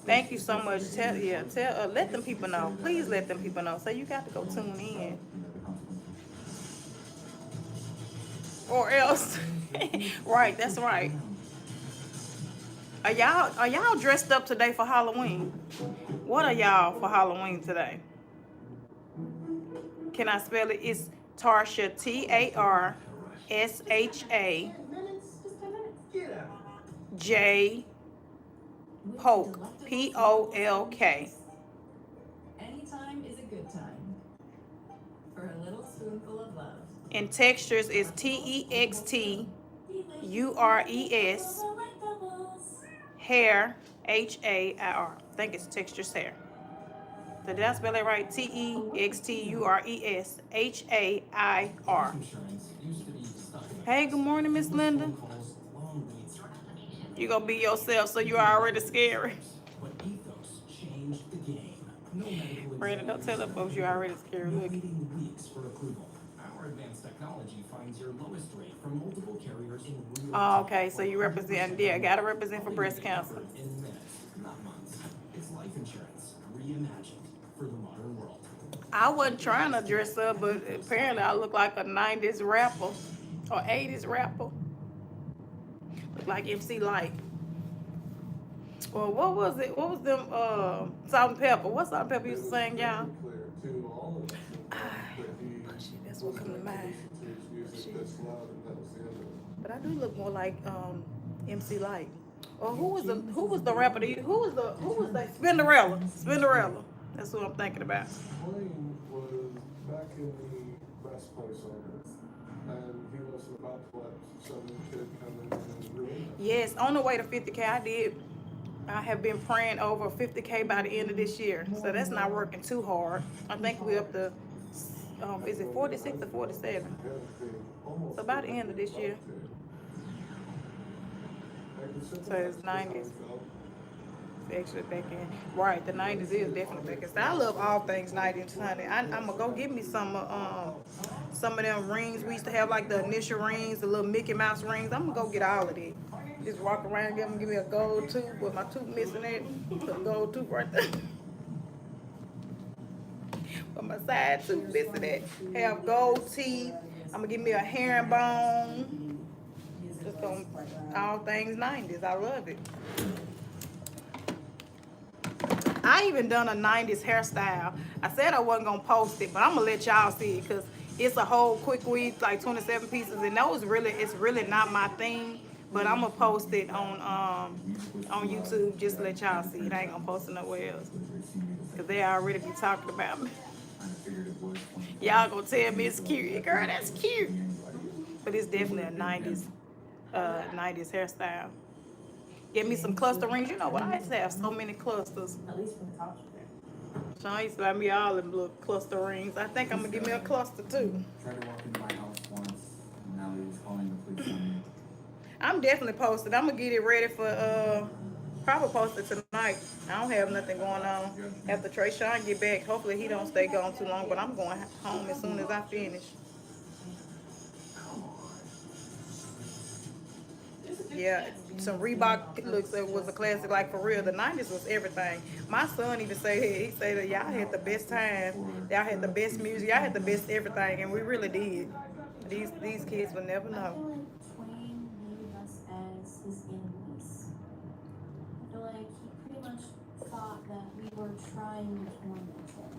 Thank you so much. Let them people know. Please let them people know. So you got to go tune in. Or else. Right, that's right. Are y'all dressed up today for Halloween? What are y'all for Halloween today? Can I spell it? It's Tarsha, Tarsha J Polk, Polk. anytime is a good time for a little spoonful of love. And Textures is TEXTURES Hair, H-A-I-R. I think it's Textures Hair. Did I spell it right? Textures H-A-I-R. Hey, good morning, Miss Linda. You gonna be yourself, so you already scary. But ethos changed the game. No medical Brandon, don't tell the folks you already scared. no Look. waiting weeks for approval. Our advanced technology finds your lowest rate from multiple carriers in real Oh, time. okay, so you represent, yeah, gotta represent for breast cancer. In minutes, not months. It's life insurance reimagined for the modern world. I wasn't trying to dress up, but apparently I look like a 90s rapper or 80s rapper. Look like MC Light. Well, what was it? What was them, Salt and Pepper? What Salt and Pepper used to sing, y'all? That's what come to mind. But I do look more like MC Light. Or who was the rapper? Who was the Spinderella. That's what I'm thinking about. Wayne was back in the best place on earth, and he was about to let some kid come in and ruin it. Yes, on the way to 50K, I have been praying over 50K by the end of this year. So that's not working too hard. I think we're up to, is it 46 or 47? So by the end of this year. So it's 90s. Actually back in. Right, the 90s is definitely back in. So I love all things 90s, honey. I'm gonna go get me some of them rings. We used to have like the initial rings, the little Mickey Mouse rings. I'm gonna go get all of it. Just walk around, give me a gold tooth with my tooth missing it. Put a gold tooth right there. With my side tooth missing it. Have gold teeth. I'm gonna give me a herringbone. Just on all things 90s. I love it. I even done a 90s hairstyle. I said I wasn't gonna post it, but I'm gonna let y'all see it because it's a whole quick weave, like 27 pieces, and it's really not my thing. But I'm gonna post it on YouTube just to let y'all see it. I ain't gonna post it nowhere else because they already be talking about me. Y'all gonna tell me it's cute, girl. That's cute. But it's definitely a 90s hairstyle. Get me some cluster rings. You know what? I used to have so many clusters. At least from Tarsha. Sean used to buy me all them little cluster rings. I think I'm gonna give me a cluster too. Tried to walk into my house once, and now he's calling the police on me. I'm definitely posted. I'm gonna get it ready for probably post it tonight. I don't have nothing going on. After Trey Sean get back, hopefully he don't stay gone too long. But I'm going home as soon as I finish. Yeah, some Reebok looks was a classic, like for real. The 90s was everything. My son even he said that y'all had the best time, y'all had the best music, y'all had the best everything, and we really did. These kids will never know. I feel like Twain viewed us as his enemies. I feel like he pretty much thought that we were trying to torment him.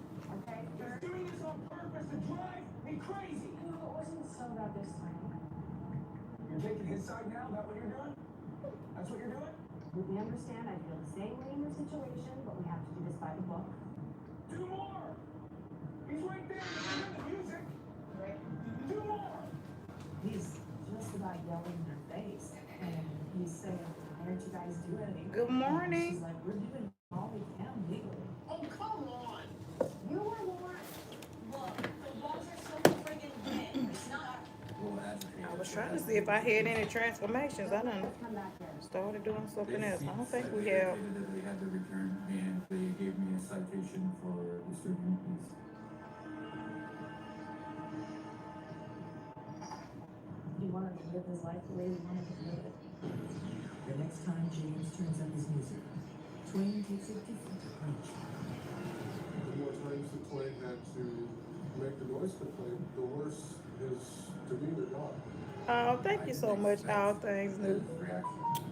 Okay? You're doing this on purpose to drive me crazy. You know, it wasn't so bad this time. You're taking his side now? Is that what you're doing? That's what you're doing? We understand, I feel the same way in your situation, but we have to do this by the book. Do more! He's right there. He's in the music. Right? Do more! He's just about yelling in her face, and he's saying, why don't you guys do anything? Good morning. She's like, we're doing all we can legally. Oh, come on! You were more. Look, the walls are so friggin' big. It's not. I was trying to see if I had any transformations. I done Come back here. started doing something else. I don't think we They have. stated that they had the return, and they gave me a citation for disturbing the peace. He wanted to live his life the way he wanted to live it. The next time James turns up his music, Twain takes a different approach. The more times that Twain had to make the noise complaint, the worse his demeanor got. Oh, thank you so much. All things new.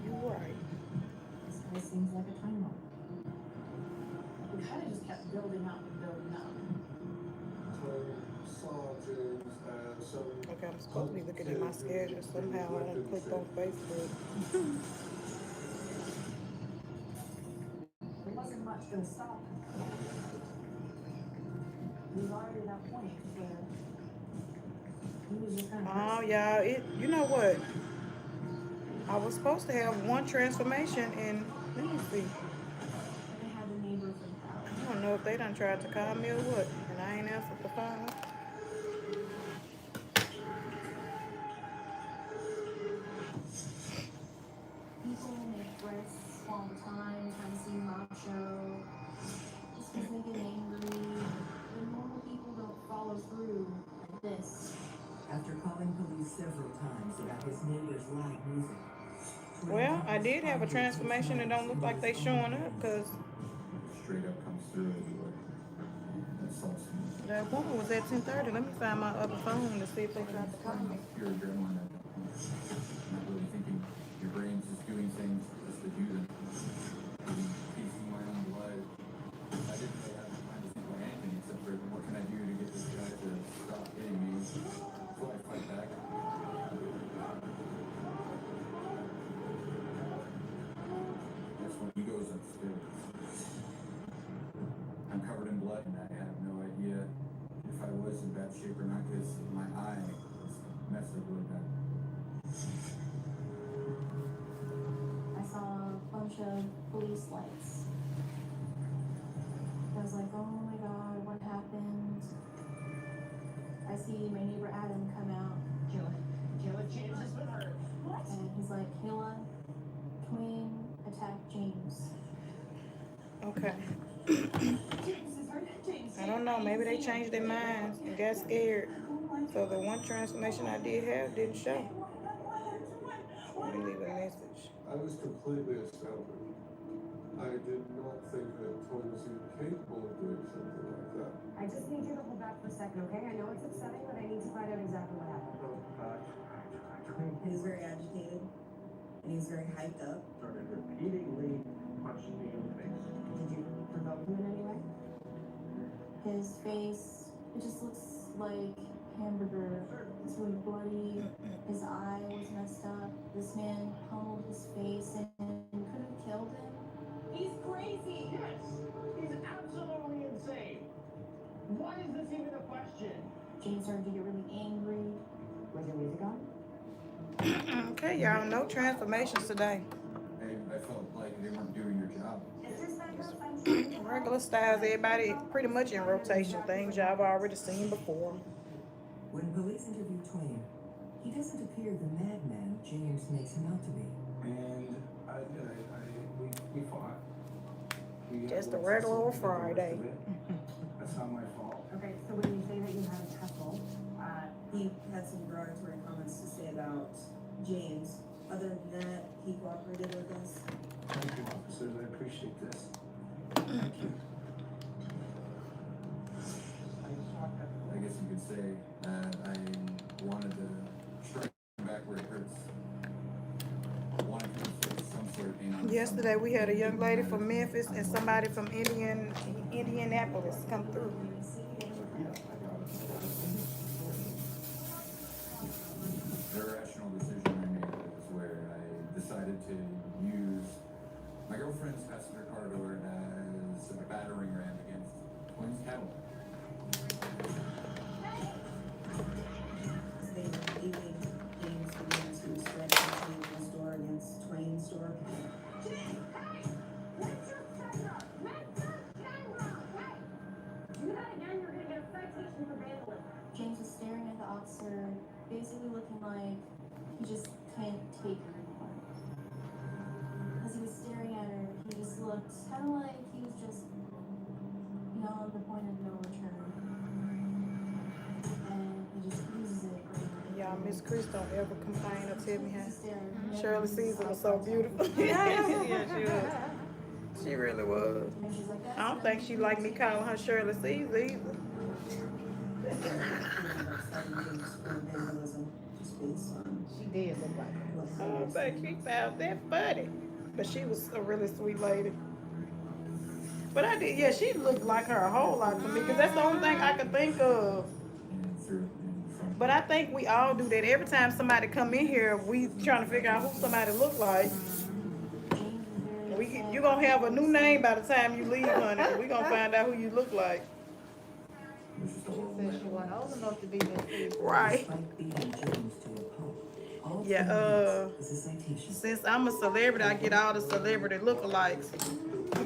You're right. This guy seems like a time bomb. We kind of just kept building up and building up. Twain saw James as some. Okay, I'm supposed to be looking at my schedule somehow. I done clicked on Facebook. There wasn't much going to stop him. He was already at that point where he was just kind of. Oh, y'all, you know what? I was supposed to have one transformation, and let me see. They had the neighbor freak out. I don't know if they done tried to call me or what, and I ain't answered the phone. People make threats all the time, trying to see you macho. Just because they get angry. But normal people don't follow through like this. After calling police several times about his neighbor's loud music. Well, I did have a transformation. It don't look like they showing up, because Straight up comes through everywhere. That sucks. that woman was at 10:30. Let me find my other phone to see if they tried to call me. Pure adrenaline at that point. Not really thinking. Your brain's just doing things just to do them. Tasting my own blood. I didn't really have the time to think about anything except for what can I do to get this guy to stop hitting me. So I fight back. That's when he goes upstairs. I'm covered in blood and I have no idea if I was in bad shape or not because my eye was messed up really bad. I saw a bunch of police lights. I was like, oh my god, what happened? I see my neighbor Adam come out. James has been hurt. What? And he's like, Kayla, Twain attacked James. Okay. I don't know. Maybe they changed their minds and got scared. So the one transformation I did have didn't show. Let me leave a message. I was completely astounded. I did not think that Toy was even capable of doing something like that. I just need you to hold back for a second, okay? I know it's upsetting, but I need to find out exactly what happened. He was very agitated, and he was very hyped up. Started repeatedly punching me in the face. Did you provoke him in any way? His face, it just looks like hamburger. It's really bloody. His eye was messed up. This man pummeled his face and could have killed him. He's crazy! Yes, he's absolutely insane. Why is this even a question? James started to get really angry. Was your music on? Okay, y'all. No transformations today. I felt like they weren't doing their job. Regular styles. Everybody pretty much in rotation. Things y'all have already seen before. When police interview Twain, he doesn't appear the madman James makes him out to be. And we fought. Just a regular old Friday. That's not my fault. Okay, so when you say that you had a tussle, He had some derogatory comments to say about James. Other than that, he cooperated with us. Thank you, officers. I appreciate this. Thank you. I guess you could say I wanted to strike back where it hurts. I wanted to inflict some sort of pain on Yesterday we had a young lady from Memphis and somebody from Indianapolis come through. The irrational decision I made was where I decided to use my girlfriend's passenger car door as a battering ram against Twain's cattle. They evening, James began to stretch Twain's door against Twain's door. do that again, you're gonna get a citation for vandalism. James was staring at the officer, basically looking like he just can't take her anymore. As he was staring at her, he just looked kind of like he was just beyond the point of no return. And he just loses it. Y'all, Miss Chris don't ever complain or tell me how He's staring. Shirley Caesar was so beautiful. Yeah, she was. She really was. And she's like, I don't think she liked me calling her Shirley Caesar either. Vandalism, just based on She did look like her. what I don't think she found that funny. But she was a really sweet lady. But I did, yeah, she looked like her a whole lot to me, because that's the only thing I could think of. But I think we all do that. Every time somebody come in here, we trying to figure out who somebody look like. You gonna have a new name by the time you leave, honey. We gonna find out who you look like. She said she wasn't old enough to be Right. Despite beating James to a pulp, all Yeah, is a citation. since I'm a celebrity, I get all the celebrity lookalikes.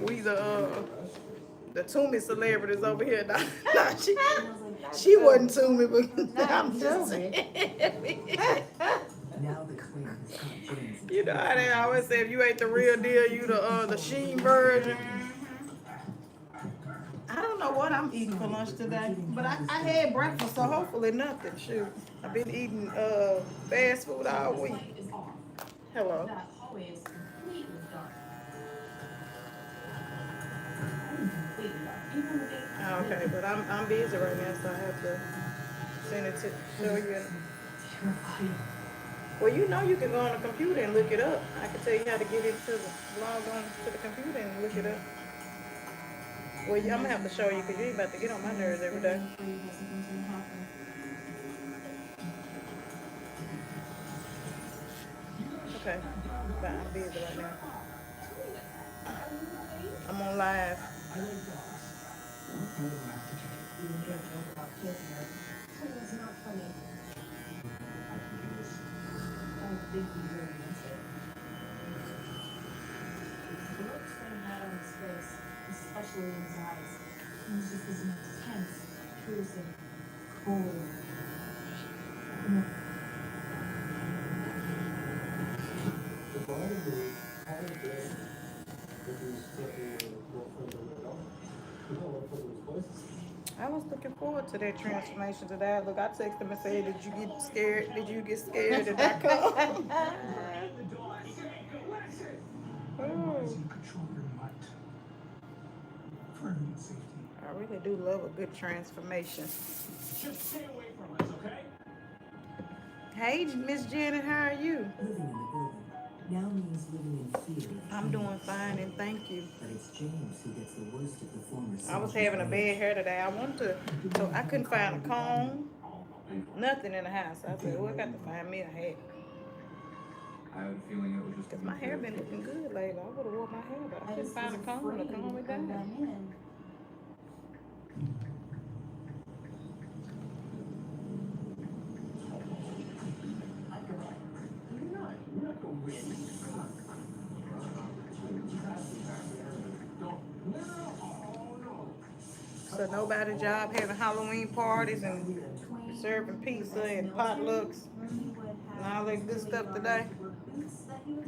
We the Toomey celebrities over here. Nah, she wasn't Toomey, but I'm just saying. Now the twin has caught James. You know how they always say if you ain't the real deal, you the Sheen version. I don't know what I'm eating for lunch today, but I had breakfast, so hopefully nothing. Shoot, I've been eating fast food all week. Hello. That hallway is completely dark. Completely dark. Even the day. Okay, but I'm busy right now, so I have to send it to show you. Terrifying. Well, you know you can go on the computer and look it up. I can tell you how to get into the log on to the computer and look it up. Well, I'm gonna have to show you because you ain't about to get on my nerves every day. Okay, but I'm busy right now. I'm on live. It's not funny. I think he really meant it. The looks that he had on his face, especially in his eyes, it was just this intense, piercing, cold. The body was part of this. If he's taking a girlfriend or whatever. You know what for those places. I was looking forward to that transformation today. Look, I texted him and said, "Did you get scared? Did you get scared? Did I come?" Control your mind. For everyone's safety. I really do love a good transformation. Just stay away from us, okay? Hey, Miss Janet, how are you? Living in the building now means living in fear. I'm doing fine, and thank you. But it's James who gets the worst of the former. I was having a bad hair today. I wanted to, so I couldn't find a comb, nothing in the house. I said, "Oh, I got to find me a hat." I had a feeling it was just. Cause my hair been looking good lately. I would have wore my hair, but I couldn't find a comb to comb it down. You're not going to win. So nobody job having Halloween parties and serving pizza and potlucks and all that good stuff today. You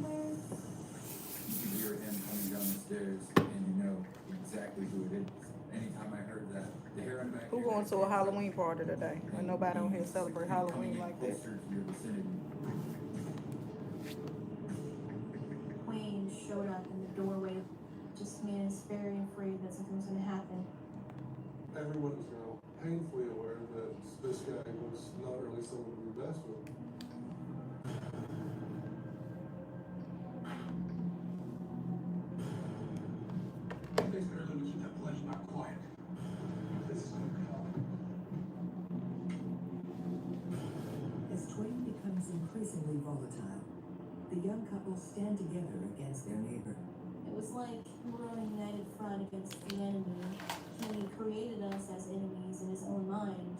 hear him coming down the stairs, and you know exactly who it is. Anytime I heard that, the hair on the back. Who going to a Halloween party today? When nobody on here celebrate Halloween like that. Closer to your vicinity. Wayne showed up in the doorway, just made us very afraid that something was going to happen. Everyone's now painfully aware that this guy was not really someone to be messed with. It's better than to keep that place not quiet. This is gonna come. As Twain becomes increasingly volatile, the young couple stand together against their neighbor. It was like we were on a united front against the enemy. He created us as enemies in his own mind.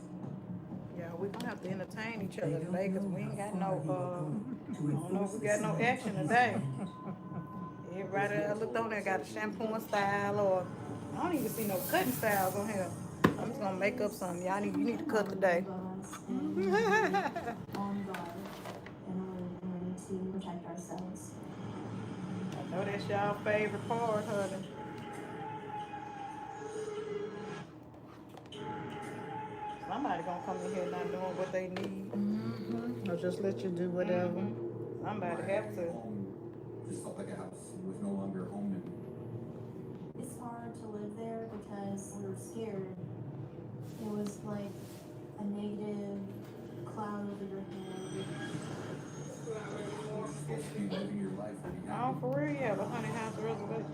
Yeah, we're gonna have to entertain each other today because we ain't got no, I don't know if we got no action today. Everybody I looked on there got a shampooing style or I don't even see no cutting styles on here. I'm just gonna make up something. You need to cut today. On guard in order to protect ourselves. I know that's y'all favorite part, honey. Somebody gonna come in here not knowing what they need. Or just let you do whatever. Somebody have to. Just felt like a house. It was no longer a home to me. It's hard to live there because we were scared. It was like a negative cloud over your head. You're supposed to be living your life and be Oh, happy. for real, yeah, the honey house reservation.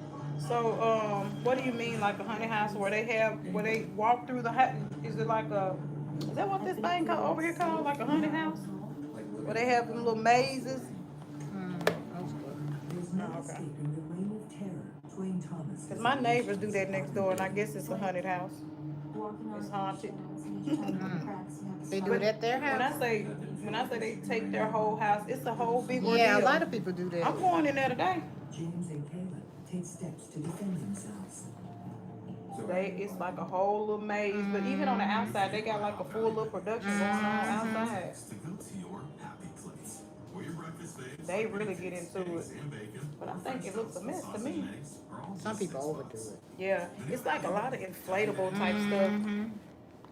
So, what do you mean, like a honey house where they walk through the house? Is it like is that what this thing called over here called, like a honey house? Where they have them little mazes? There's no escaping the reign of terror Twain Thomas. Cause my neighbors do that next door, and I guess it's a haunted house. walking on It's haunted. eggshells, and each time it cracks, you have to They stop. do it at their When I house. say they take their whole house, it's a whole big ordeal. Yeah, a lot of people do that. I'm going in there today. James and Caleb take steps to defend themselves. It's like a whole little maze, but even on the outside, they got like a full little production going on outside. To go to your happy place, where your breakfast faves, They really get into it, and bacon, but I think it looks a mess to me. Some people overdo it. Yeah, it's like a lot of inflatable type stuff.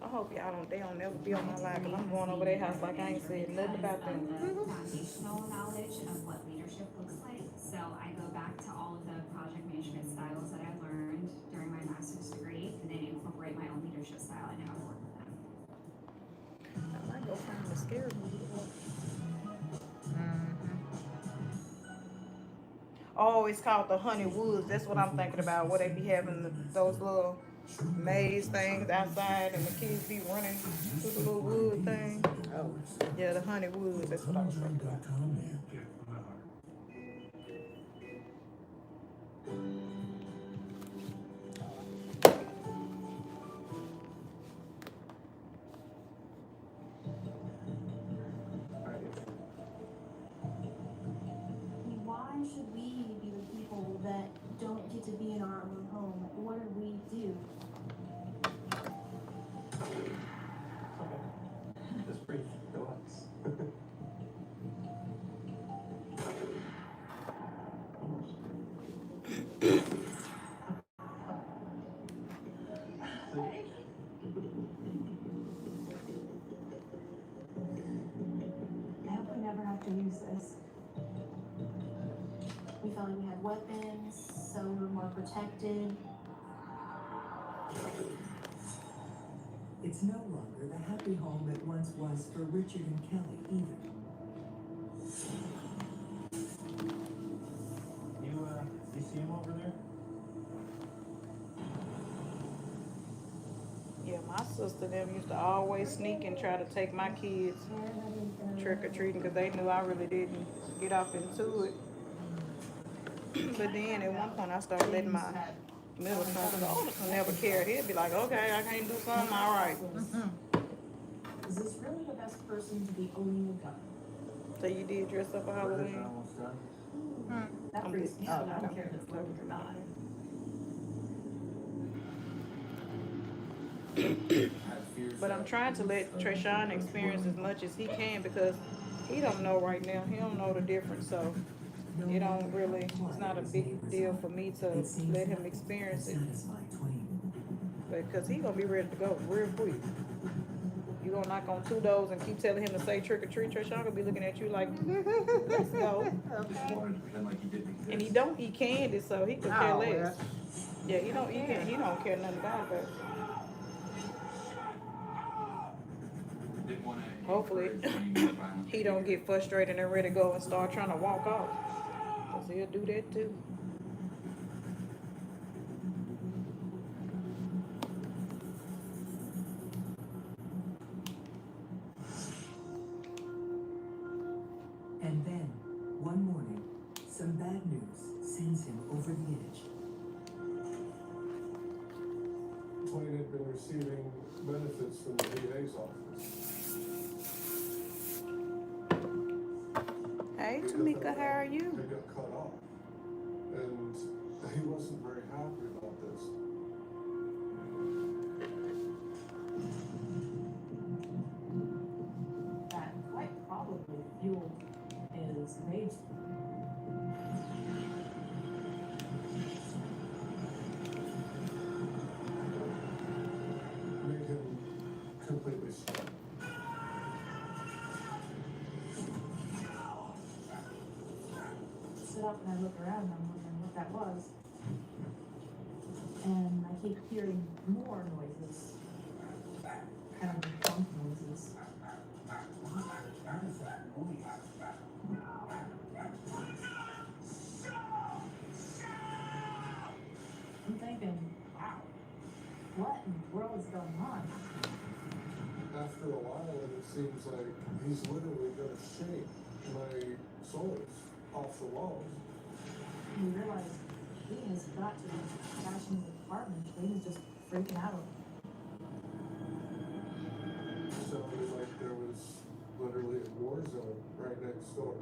I hope they don't never be on my life, cause I'm going over their house like I ain't said nothing about them. Foundational knowledge of what leadership looks like. So I go back to all of the project management styles that I learned during my master's degree, and then incorporate my own leadership style. I know how to work with them. I might go find a scary movie to watch. Oh, it's called the Honey Woods. That's what I'm thinking about. Where they be having those little maze things outside, and the kids be running through the little wood thing. Oh. Yeah, the Honey Woods. That's what I was thinking about. Why should we be the people that don't get to be in our own home? What do we do? Just breathe, relax. I hope we never have to use this. We felt like we had weapons, so we were more protected. It's no longer the happy home it once was for Richard and Kelly either. You see him over there? Yeah, my sister them used to always sneak and try to take my kids trick or treating because they knew I really didn't get off into it. But then at one point I started letting my middle son, because the older son never cared. He'd be like, okay, I can't do something, all right. Is this really the best person to be owning a gun? So you did dress up for Halloween? That I'm freaks just- me out. I don't care if it's legal or not. But I'm trying to let Treshawn experience as much as he can because he don't know right now. He don't know the difference, so it don't really, it's not a big deal for me to let him experience it. Because he gonna be ready to go real quick. You gonna knock on 2 doors and keep telling him to say trick or treat, Treshawn gonna be looking at you like, let's go. And he don't eat candy, so he could care less. Yeah, he don't care nothing about it. Hopefully, he don't get frustrated and ready to go and start trying to walk off. Cause he'll do that too. And then, one morning, some bad news sends him over the edge. Twain had been receiving benefits from the VA's office. Hey, Tamika, how are you? They got cut off. And he wasn't very happy about this. That quite probably fueled his rage. Made him completely stop. Sit up and I look around and I'm wondering what that was. And I keep hearing more noises. Kind of bump noises. What is that noise? I'm thinking, wow, what in the world is going on? After a while, it seems like he's literally gonna shake my souls off the walls. You realize he has got to be crashing the apartment. He was just freaking out. sounded like there was literally a war zone right next door.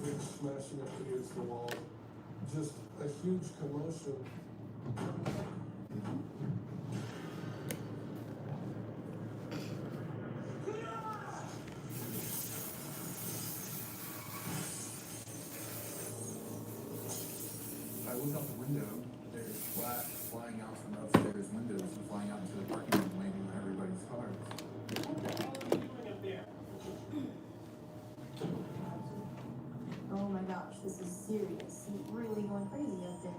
Things smashing up against the wall. Just a huge commotion. I look out the window, there's flat flying out from upstairs windows and flying out into the parking lot, landing on everybody's cars. Oh my gosh, this is serious. He's really going crazy out there.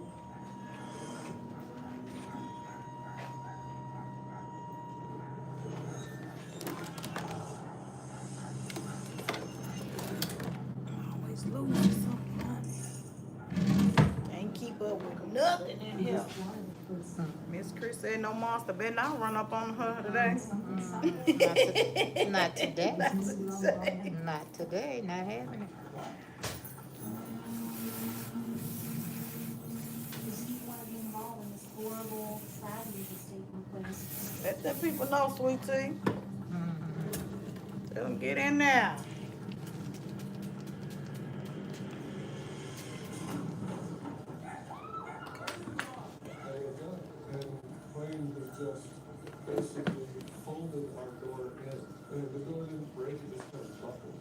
Always losing something. Can't keep up with nothing in here. Miss Chris said no monster better not run up on her today. Not today. Not today. Not today, not happening. Does he want to be involved in this horrible tragedy that's taking place? Let the people know, sweet tea. Tell them get in there. And Wayne has just basically folded our door in. And the door didn't break, it just kind of buckled.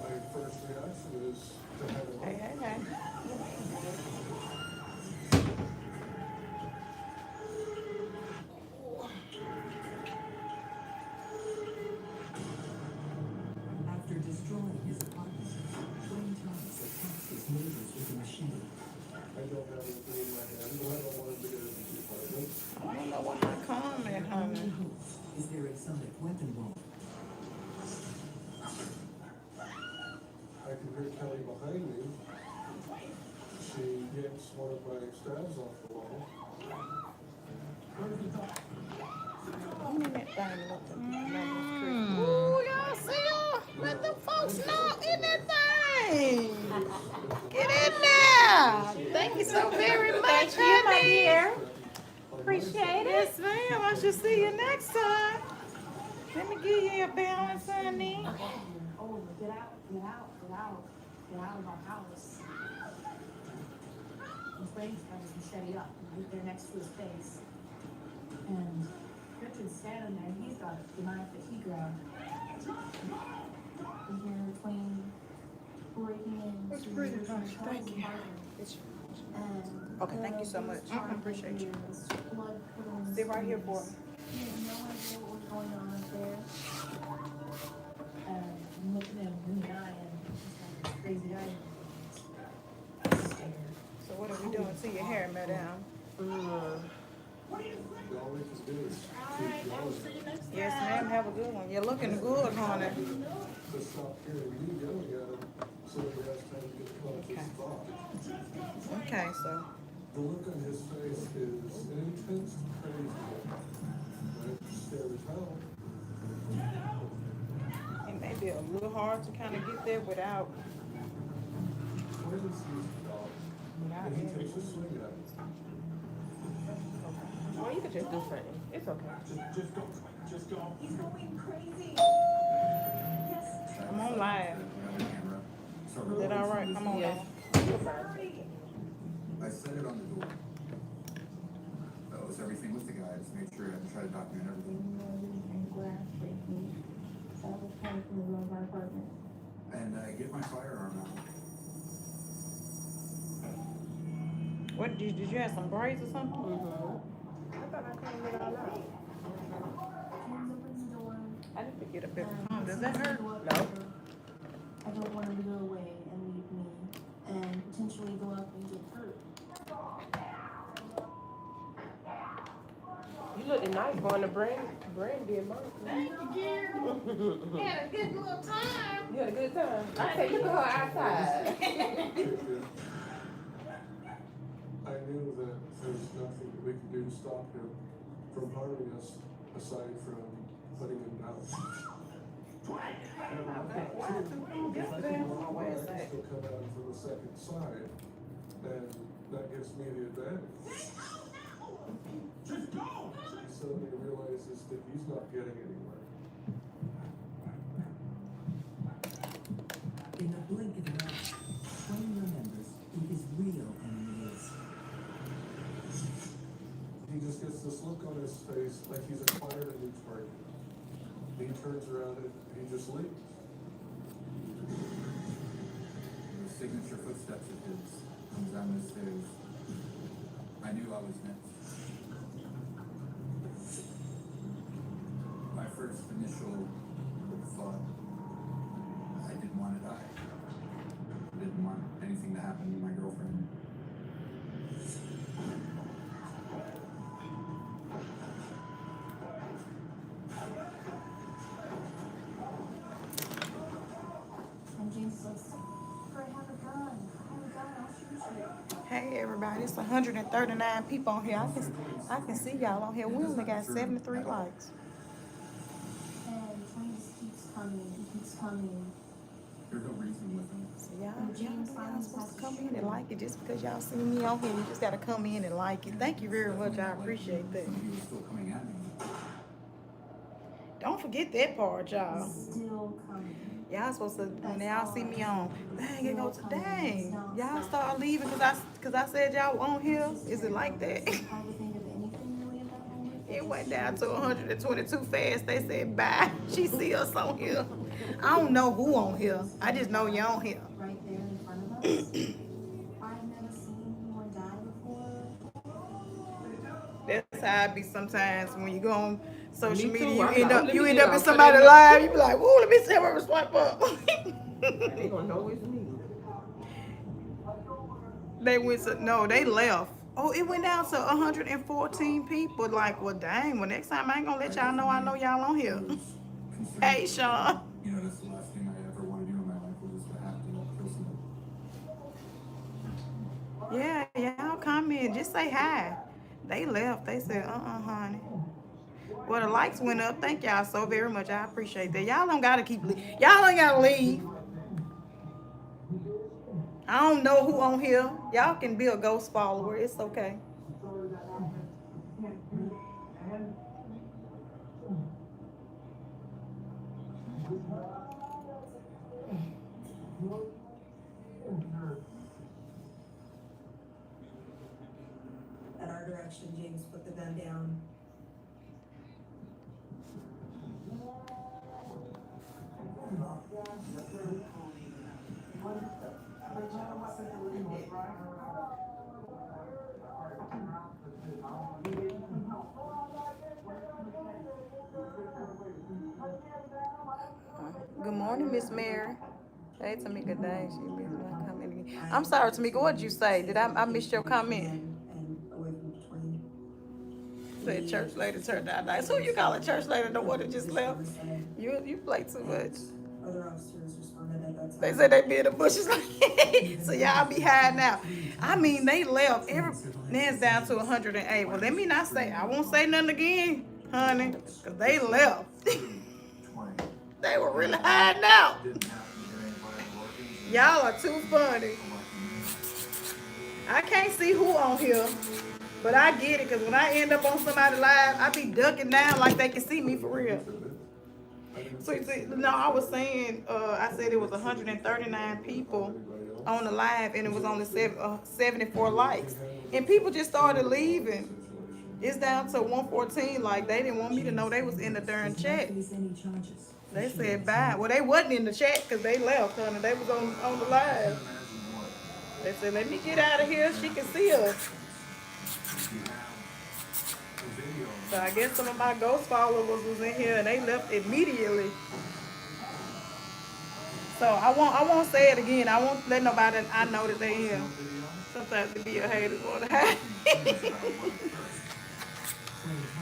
My first reaction is to have it Hey, hey, hey. After destroying his apartment, Wayne Thomas attacked his neighbors with a machete. I don't have anything in my hand, but I don't want him to get into the apartment. I don't know what my comment, honey. Is their exotic weapon vault? I can hear Kelly behind me. She yanks one of my stabs off the wall. Give me that thing looking. Ooh, y'all see her? Let the folks know in that thing. Get in there. Thank you so very much, honey. Appreciate it. Yes, ma'am. I should see you next time. Let me give you a balance, honey. Oh, get out, get out, get out, get out of our house. And Frank's got his machete up, right there next to his face. And Richard's standing there, he's got the knife that he grabbed. And here between breaking in. That's pretty nice, thank you. Okay, thank you so much. I appreciate you. Blood put on his Stay right here for me. He had no idea what was going on up there. I'm looking at him in the eye and he's got this crazy eye. So what are we doing to your hair, madam? All we can do is keep going. Yes, ma'am. Have a good one. You're looking good, honey. To stop hearing me yelling at him so he has time to get conscious thought. Okay, so. The look on his face is an intense crazy. Right? Scary as hell. It may be a little hard to kind of get there without. Where does he use the dog? And he takes a swing at it. Well, you could just do something. It's okay. Just go. Just go. He's going crazy. I'm on live. Is that all right? Come on, Yes. I set it on the door. That was everything with the guy. I just made sure I try to document everything. And I get my firearm out. What did you have some braids or something? I thought I came with all out. I didn't forget a bit. Does that hurt? No. I don't want him to go away and leave me and potentially go up and get hurt. You looking nice going to Brandy and Mark. Thank you, dear. Had a good little time. You had a good time. I said, look at her outside. I knew that there's nothing that we could do to stop him from harming us aside from putting him down. If I can walk away, I can still come out from the second side, and that gives me the advantage. Just go! He suddenly realizes that he's not getting anywhere. In a blink of an eye, Twain remembers who his real enemy is. He just gets this look on his face like he's acquired a new target. He turns around and he just leaves. The signature footsteps of his comes down the stairs. I knew I was next. My first initial thought, I didn't want to die. I didn't want anything to happen to my girlfriend. And James says, I have a gun. I'll shoot you. Hey everybody, it's 139 people on here. I can see y'all on here. We only got 73 likes. And Twain just keeps coming. There's no reason with him. So y'all supposed to come in and like it just because y'all see me on here. You just gotta come in and like it. Thank you very much. I appreciate that. He was still coming at me. Don't forget that part, y'all. Still coming. Y'all supposed to, when y'all see me on, dang, it goes to dang. Y'all start leaving because I said y'all on here. Is it like that? It went down to 122 fast. They said bye. She see us on here. I don't know who on here. I just know you on here. Right there in front of us. I've never seen anyone die before. That's how I be sometimes when you go on social Me too. media. I'm You like, end let up me in get somebody's off. live. You be like, whoa, let me see where I swipe up. They gonna know it's me. They went to, no, they left. Oh, it went down to 114 people. Like, well, dang. Well, next time I ain't gonna let y'all know I know y'all on here. Hey, Sean. You know, that's the last thing I ever want to do in my life was to have to kill somebody. Yeah, y'all comment. Just say hi. They left. They said, honey. Well, the likes went up. Thank y'all so very much. I appreciate that. Y'all don't gotta keep leave. Y'all ain't gotta leave. I don't know who on here. Y'all can be a ghost follower. It's okay. At our direction, James put the gun down. Good morning, Miss Mary. Hey, Tamika, dang, she missed my comment again. I'm sorry, Tamika, what did you say? Did I missed your comment? And away from Twain. Said church lady turned out nice. Who you call a church lady? The one that just left? You play too much. Other officers responded at that time. They said they be in the bushes. So y'all be hiding out. I mean, they left. Nan's down to 108. Well, let me not say, I won't say nothing again, honey, because they left. They were really hiding out. Y'all are too funny. I can't see who on here, but I get it, because when I end up on somebody's live, I be ducking down like they can see me for real. So, no, I was saying, I said it was 139 people on the live, and it was only 74 likes. And people just started leaving. It's down to 114. Like, they didn't want me to know they was in the darn chat. They said bye. Well, they wasn't in the chat because they left, honey. They was on the live. They said, let me get out of here. She can see us. So I guess some of my ghost followers was in here and they left immediately. So I won't say it again. I won't let nobody I know that they in here. Sometimes it be a hater for the hide.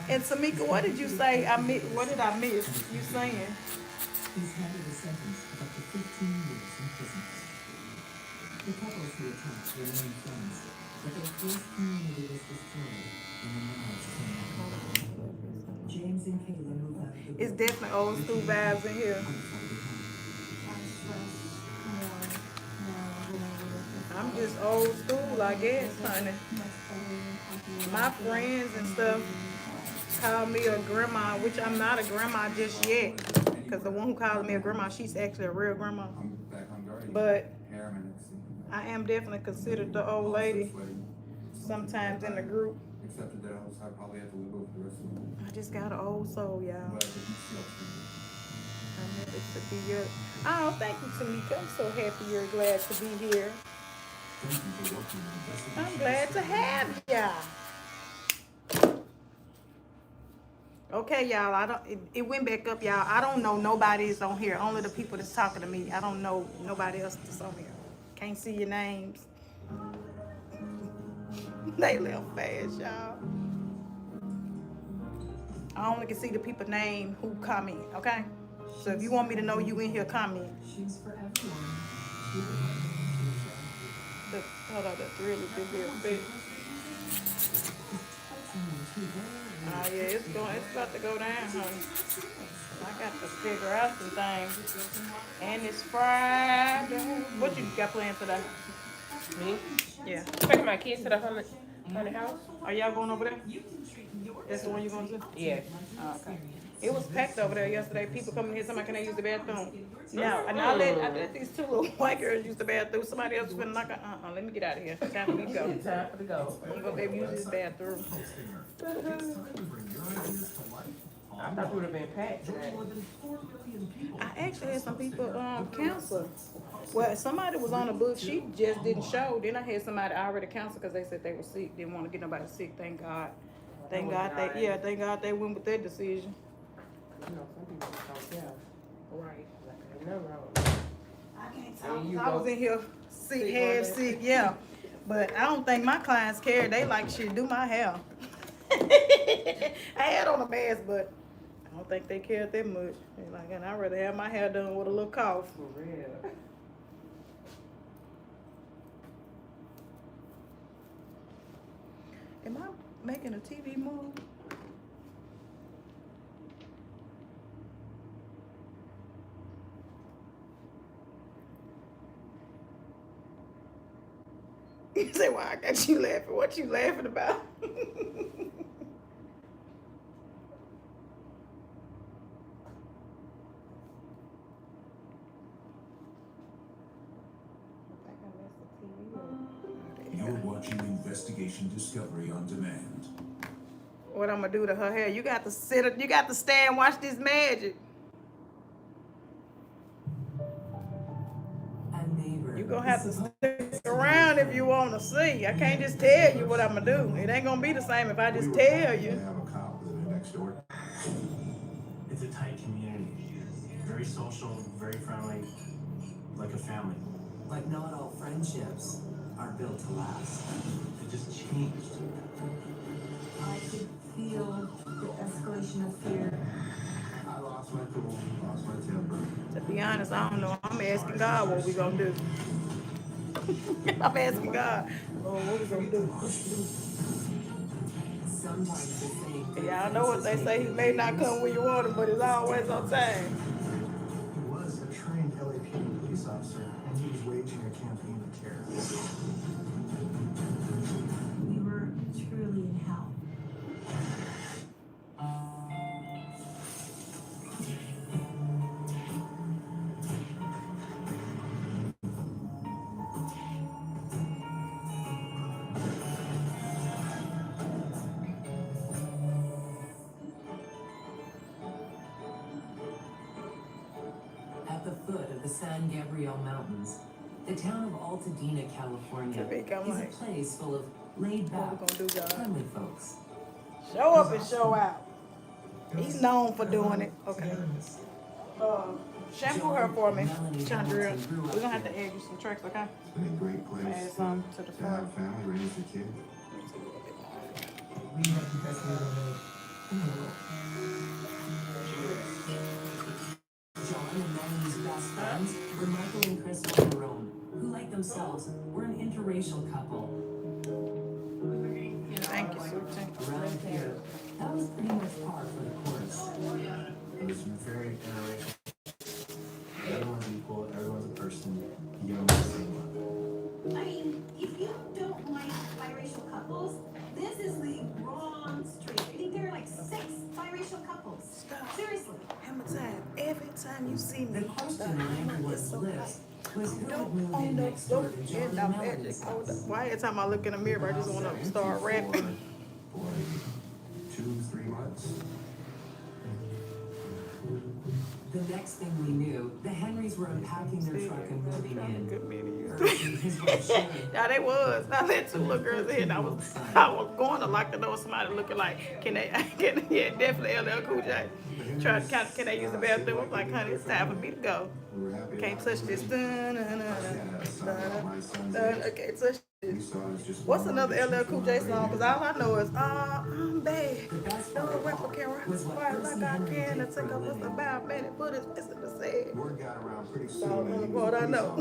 And Tamika, what did you say? What did I miss? You saying? He's handed a sentence of up to 15 years in prison. The couples who attacked remain friends, but their close community was destroyed and the memories came out. James and Kayla moved out of the It's definitely old school vibes in here. I'm just old school, I guess, honey. My friends and stuff call me a grandma, which I'm not a grandma just yet. Because the one who calls me a grandma, she's actually a real grandma. But I am definitely considered the old lady sometimes in the group. Accepted that I probably have to live over the rest of them. I just got an old soul, y'all. But I think you still I'm happy to be here. Oh, thank you, Tamika. I'm so happy you're glad to be here. I'm glad to have y'all. Okay, y'all. It went back up, y'all. I don't know nobody's on here. Only the people that's talking to me. I don't know nobody else that's on here. Can't see your names. They left fast, y'all. I only can see the people name who comment, okay? So if you want me to know you in here, comment. She's for everyone. Hold on, that's really big. Oh yeah, it's about to go down, honey. I got to figure out some things. And it's Friday. What you got planned today? Me? Yeah. Taking my kids to the haunted house. Are y'all going over there? That's the one you're going to? Yes. Oh, okay. It was packed over there yesterday. People coming here, somebody, can I use the bathroom? No, and I let these two little white girls use the bathroom. Somebody else was finna knock let me get out of here. Time for me to go. Time for the go. I'm gonna baby use this bathroom. I thought we would have been packed today. I actually had some people cancel. Well, somebody was on the book. She just didn't show. Then I had somebody already cancel because they said they were sick. Didn't want to get nobody sick. Thank God. Thank God they went with that decision. You know, some people just don't care. Right. Like, ain't nothing wrong. I can't talk. I was in here sick, yeah. But I don't think my clients care. They like shit, do my hair. I had on a mask, but I don't think they cared that much. They like, and I'd rather have my hair done with a little cough. For real. Am I making a TV move? You say, why I got you laughing? What you laughing about? You're watching Investigation Discovery on Demand. What I'm gonna do to her hair? You got to stay and watch this magic. You're gonna have to stick around if you want to see. I can't just tell you what I'm gonna do. It ain't gonna be the same if I just tell you. Have a cop living next door. It's a tight community. Very social, very friendly, like a family. But not all friendships are built to last. It just changed. I could feel the escalation of fear. I lost my cool, lost my temper. To be honest, I don't know. I'm asking God what we gonna do. I'm asking God, Lord, what we gonna do? Sometimes the saying, Y'all know what they say. He may not come when you want him, but he's always on time. He was a trained LAPD police officer, and he was waging a campaign of terror. We were truly in hell. at the foot of the San Gabriel Mountains, the town of Altadena, California, is a place full of laid-back, friendly folks. Show up and show out. He's known for doing it. Okay. Shampoo her for me, Chandra. We're gonna have to add you some tricks, okay? It's been a great place Add some to the to front. have family, raise a kid. We have the best meal in the world. John and Melanie's best friends were Michael and Chris Marone, who, like themselves, were an interracial couple. Thank you, Susan. Around here, that was pretty much par for the course. It was very interracial. Everyone's equal, everyone's a person. You give them the same love. time you see me, The question on everyone's lips was who would don't move on in the next door boat to in John the magic. Mellon's house. Why every time I look in the mirror, I just want to start rapping? For like 2-3 months. The next thing we knew, the Henrys were unpacking their truck and moving in. Good meeting His wife Sharon. Yeah, they was. I let two little girls in. I was going to lock the door. Somebody looking like, yeah, definitely LL Cool J. Try to can they use the bathroom? I'm like, honey, it's time for me to go. Can't touch this. Can't touch this. What's another LL Cool J song? Cause all I know is, I'm bad. No rapper can rap like I can. I think I was about man and put his fist in the sand. Word got around pretty That's soon. all the part I know.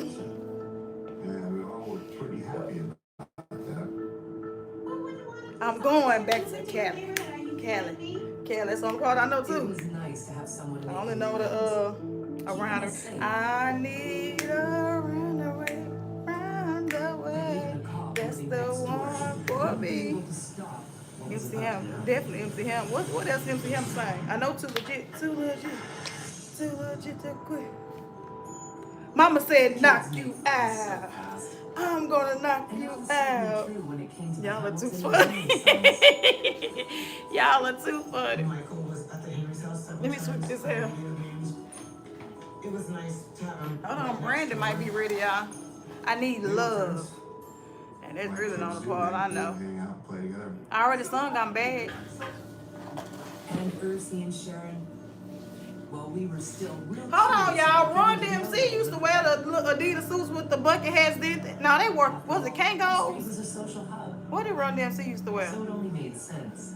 And we all were pretty happy about that. I'm going back to Cali. That's on the part I know It too. was nice to have someone I only know the around her. I need a runaway, round away. That's the one for me. MC Hammer, definitely MC Hammer. What else MC Hammer sang? I know too legit to quit. Mama said knock you out. I'm gonna knock you out. Y'all are too funny. Y'all are too funny. Michael was at the Henry's house. Let me switch this hair. It was nice to have him. Hold on, Brandon might be ready, y'all. I need love. And that's really on the part I know. Hang out, play together. I already sung I'm bad. And Ursi and Sharon. Well, we were still real. Hold on, y'all. Ron DMC used to wear the Adidas suits with the bucket hats, didn't they? No, they were, was it Kangol? It was a social hub. What did Ron DMC used to wear? So it only made sense.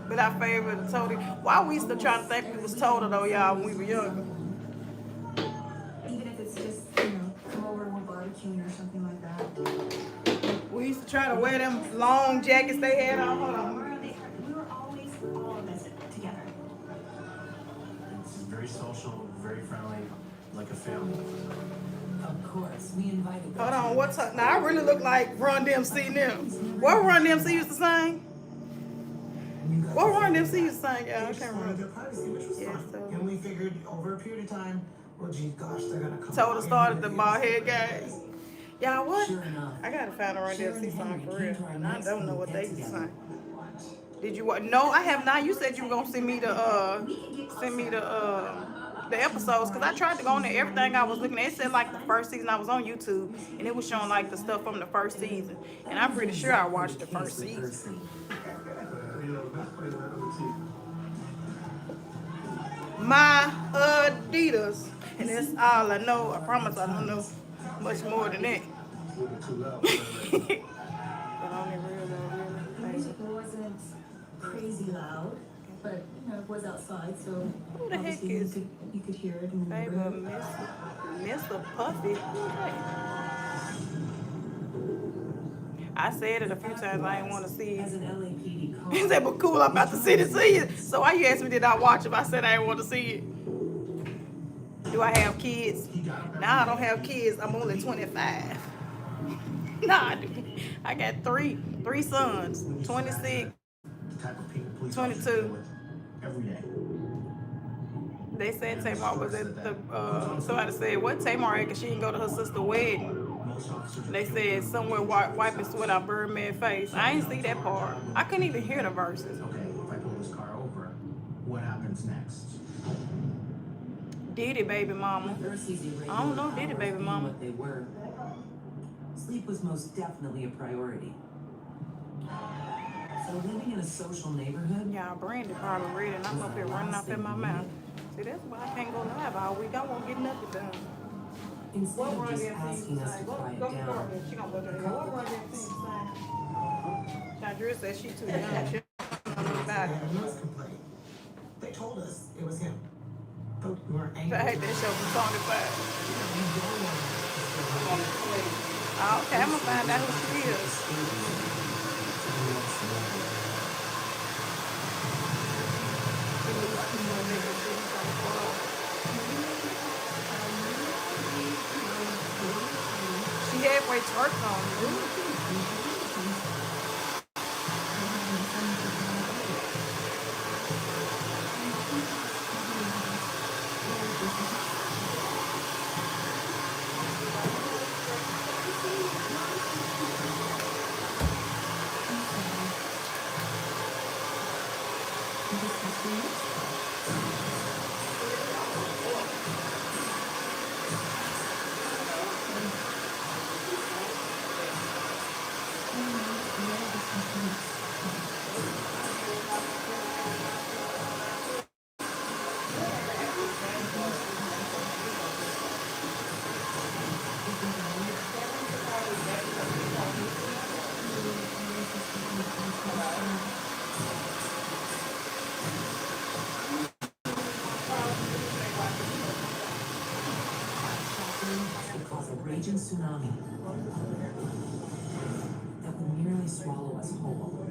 But our favorite Toady. Why we used to try to think we was Total though, y'all, when we were younger? Even if it's just, come over and we're barbecuing or something like that. We used to try to wear them long jackets they had on. Hold on. We were always all of us together. It's very social, very friendly, like a family. Of course, we invited. Hold on, what's up? Now I really look like Run DMC now. What Run DMC used to sing? What Run DMC used to sing, y'all? I can't remember. Privacy, which was Yes, fine. so- And we figured over a period of time, well, gee, gosh, they're gonna come. Total by started and the we're bald gonna head see guys. Y'all what? Sure enough. I gotta find a Run Sharon DMC and song Henry for came real. to our And I next don't know little what they used to get-together. sing. Did you what? No, I have not. You said you were gonna send me the episodes because I tried to go on there. Everything I was looking at, it said like the first season I was on YouTube and it was showing like the stuff from the first season. And I'm pretty sure I watched the first season. My Adidas. And that's all I know. I promise I don't know much more than that. The music wasn't crazy loud, but it was outside, so Who the heck obviously is you could hear it in the Baby, neighborhood. Mr. Puffy? I said it a few times. I didn't want to see As it. an LAPD call. He said, but cool, I'm about to see it. So why you asked me did I watch it? I said I didn't want to see it. Do I have kids? Nah, I don't have kids. I'm only 25. Nah, I do. I got three sons, 26, The type of people police 22. deal with every day. They said Tamar was at the, somebody said, what Tamar at? Because she didn't go to her sister's wedding. Most officers They said somewhere wiping sweat out Birdman's face. I ain't see that part. I couldn't even hear the verses. okay, if I pull this car over, what happens next? Did it, baby mama? I don't know, did it, baby mama? What they were. Sleep was most definitely a priority. So living in a social neighborhood. Y'all, Brandy probably read it, and I'm up here running off in my mouth. See, that's why I can't go live all week. I won't get nothing done. Instead of just asking us to quiet down. She gonna go to her. What Run DMC? Chandra said she too young. She don't know about it. noise complaint. They told us it was him. But we weren't angry. I hate that show from Sony 5. Okay, I'm gonna find out who she is. She halfway twerked on me. Could cause a raging tsunami that would nearly swallow us whole.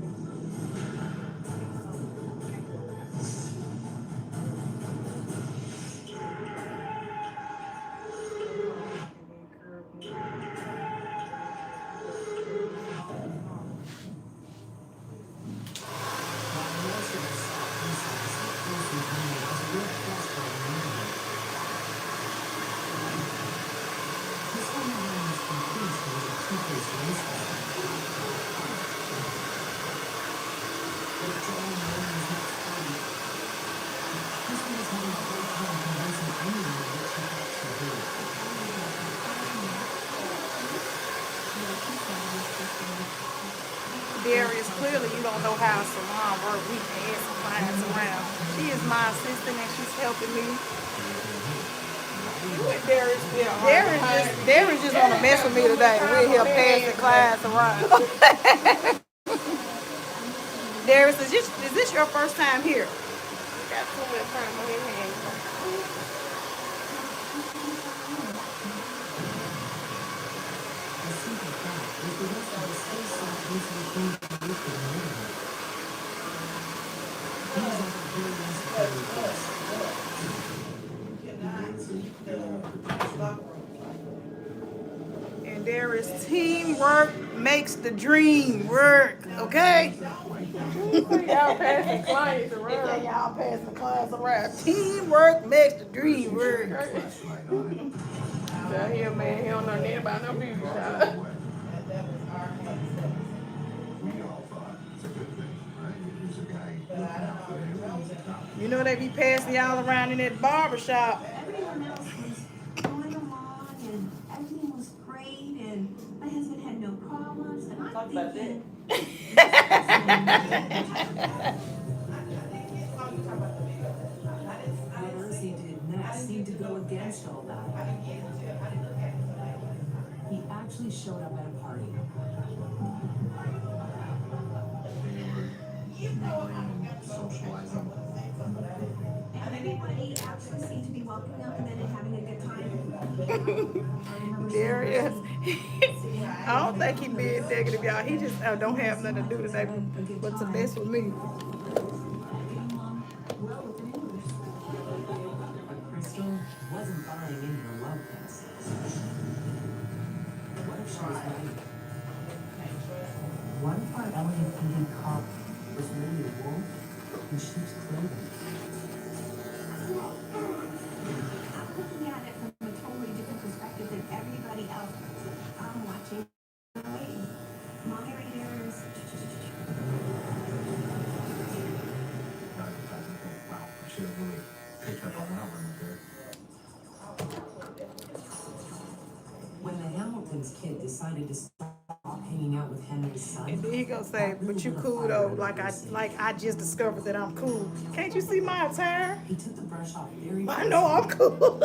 Darius, clearly you don't know how salon work. We can add some clients around. She is my assistant and she's helping me. You and Darius still hard. Darius just want to mess with me today. We're here passing clients around. Darius, is this your first time here? Got too much time on his hands. And there is teamwork makes the dream work, okay? Y'all passing clients around. Y'all passing the clients around. Teamwork makes the dream work. Tell him, man, he don't know nothing about no beauty shop. You know they be passing y'all around in that barber shop. Everyone else was going along and everything was great and my husband had no problems and I'm thinking. Mercy did not seem to go against all that. He actually showed up at a party. Socializing. And everybody actually seemed to be welcoming up and then having a good time. Darius. I don't think he being negative, y'all. He just don't have nothing to do today but to mess with me. But Crystal wasn't buying into the love test. What if she was right? What if our elegant Indian cop was really a wolf in sheep's clothing? I'm looking at it from a totally different perspective than everybody else. I'm watching. My radar is. Wow, I should have really picked up on that one there. When the Hamilton's kid decided to stop hanging out with Henry's son, And then he gonna say, but you cool though, like I just discovered that I'm cool. Can't you see my attire? he took the brush off very I know I'm cool.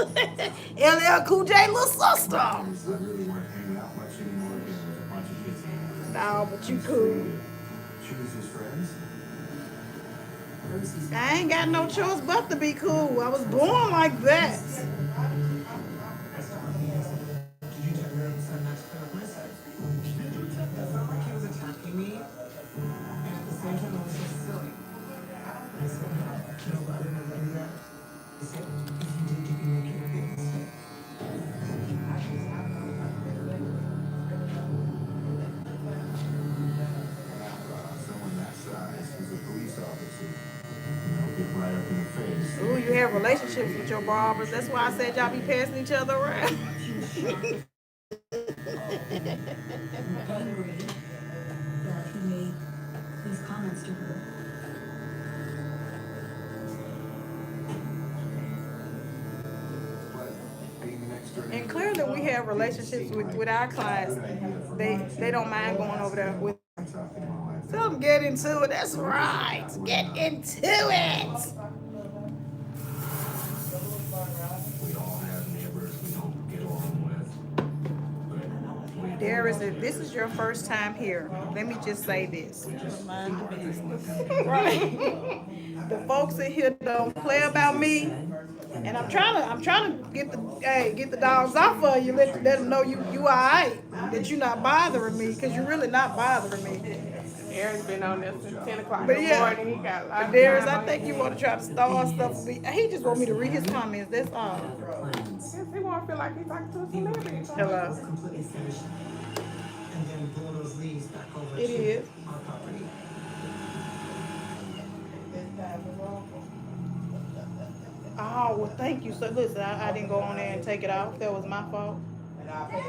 LL Cool J little sister. I really weren't hanging out much anymore. There was a bunch of kids hanging out. No, but you cool. Choose his friends. I ain't got no choice but to be cool. I was born like that. Someone that size who's a police officer. Get right up in the face. Ooh, you have relationships with your barbers. That's why I said y'all be passing each other around. Angry that he made these comments to her. And clearly we have relationships with our clients. They don't mind going over there with. So get into it. That's right. Get into it. We all have neighbors we don't get along with. But Darius, if this is your first time here, let me just say this. Mind your business. Right. The folks in here don't play about me. And I'm trying to get the dogs off of you, let them know you alright, that you're not bothering me, because you're really not bothering me. Aaron's been on this since 10 o'clock in But the yeah, morning. He got a lot but of Darius, time I on think his you hands. want to try to start stuff for me. He just want me to read his comments, that's all. Yes, he won't feel like he's talking to a celebrity. Hello. Completely finished. And then blow those leaves back over It to is. our property. Oh, well, thank you. So listen, I didn't go on there and take it off. That was my fault. Michael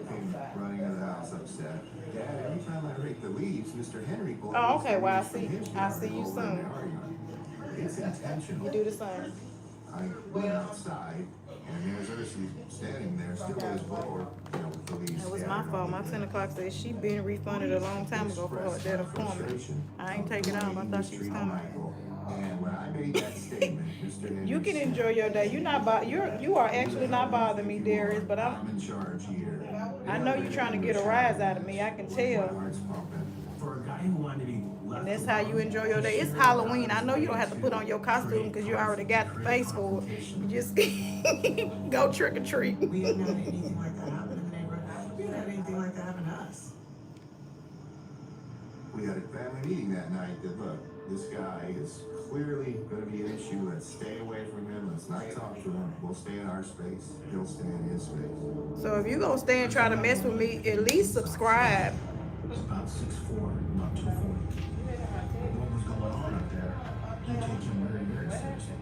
came running into the house upset. Dad, every time I rake the leaves, Mr. Henry blows Oh, okay. Well, the leaves from his I'll yard see you over in soon. our yard. It's intentional. You do the same. I went outside, and there's Ursula standing there, still with his blower, with the leaves. That was my fault. My 10 o'clock said she been refunded a long time ago for her that appointment. I ain't take it off. I thought she was coming. And when I made that statement, Mr. Henry You can enjoy your day. You are actually not bothering me, Darius, but I'm in charge here. I know you're trying to get a rise out of me. I can tell. For a guy who wanted to be left And that's how you enjoy your day. It's Halloween. I know you don't have to put on your costume because you already got the face for it. You just go trick or treat. We haven't had anything like that happen in the neighborhood. We haven't had anything like that happen to us. We had a family meeting that night that, look, this guy is clearly going to be an issue. Let's stay away from him. Let's not talk to him. We'll stay in our space. He'll stay in his space. So if you're going to stay and try to mess with me, at least subscribe. It was about 6'4", not 240. What was going on up there? You take him very, very seriously.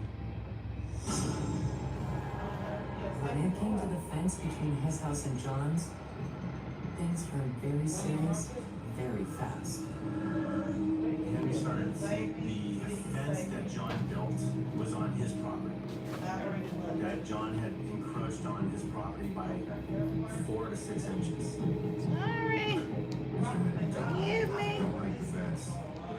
When it came to the fence between his house and John's, things turned very serious very fast. Henry started to think the fence that John built was on his property. That John had encroached on his property by 4 to 6 inches. Sorry. Forgive me. I don't like the fence.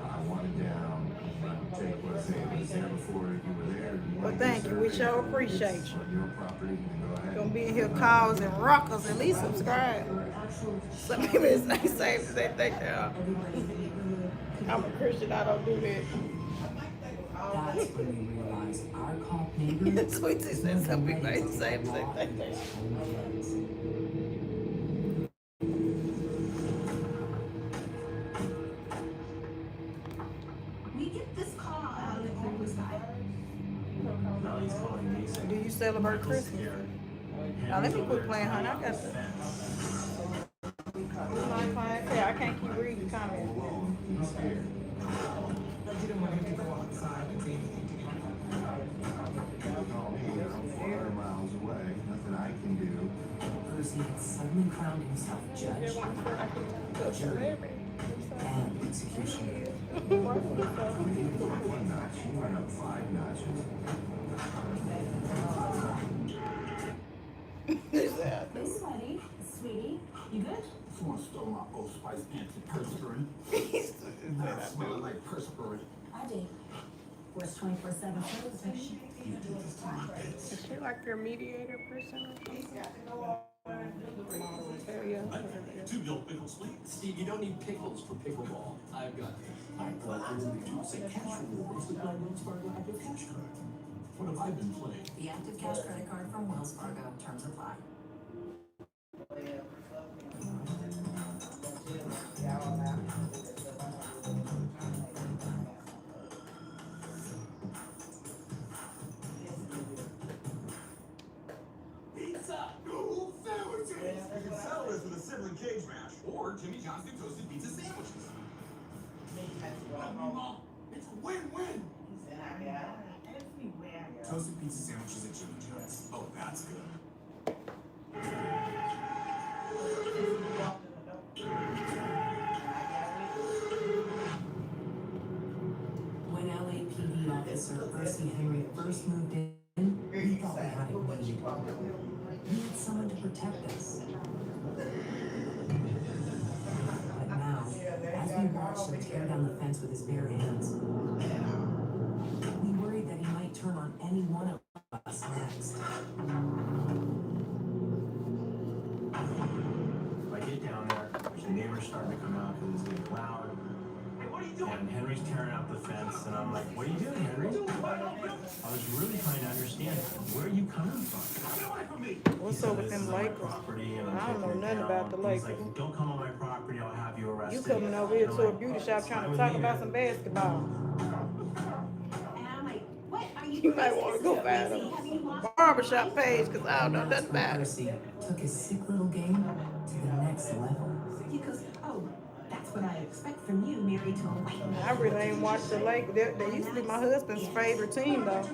I want it down. I take what's there. It was there before you were there. Well, thank you. We sure appreciate you. On your property, go ahead. Gonna be in here causing ruckus. At least subscribe. Some people is not safe to say thank you. I'm a Christian. I don't do that. That's when we realized our cop neighbor. Sweetie said some people ain't safe to say thank you. We get this call out of the blue sky. Now he's calling me saying, Do you celebrate Christmas? Now let me quit playing, honey. I got to. I can't keep reading comments. You don't want him to go outside and see anything together. I'm 400 miles away. Nothing I can do. Percy had suddenly crowned himself judge, jury, and executioner. One notch. You went up 5 notches. Hey, sweaty. Sweetie, you good? someone stole my Old Spice antiperspirant. That smelled like perspirant. I did. Where's 24/7 food protection? You did this to my face. Is she like your mediator person or something? Two young pickles, please. Steve, you don't need pickles for pickleball. I've got them. I thought I really do say cash rewards with my Wells Fargo Active Cash Card. What have I been playing? The Active Cash credit card from Wells Fargo. Terms apply. Pizza! Ooh, sandwiches! You can settle this with a sibling cage match or Jimmy John's new toasted pizza sandwiches. It's a win-win! Toasted pizza sandwiches at Jimmy John's. Oh, that's good. When LAPD officer Percy Henry first moved in, he thought we had it made. protect us. But now, as we watched him tear down the fence with his bare hands, we worried that he might turn on any one of us next. I get down there, the neighbors starting to come out because it's getting loud. Hey, what are you doing? And Henry's tearing out the fence, and I'm like, what are you doing, Henry? I was really trying to understand, where are you coming from? Get away from me! What's up with them Lakers? I I don't know nothing about the Lakers. Lakers. Like, don't come on my property, I'll have you arrested. You coming over here to a beauty shop trying to talk about some basketball. And I'm like, what are you You might want to go find a barbershop page because I don't know nothing about it. Percy took his sick little game to the next level. He goes, oh, that's what I expect from you, married to a white man. I really ain't watched the Lakers. They used to be my husband's favorite team, though.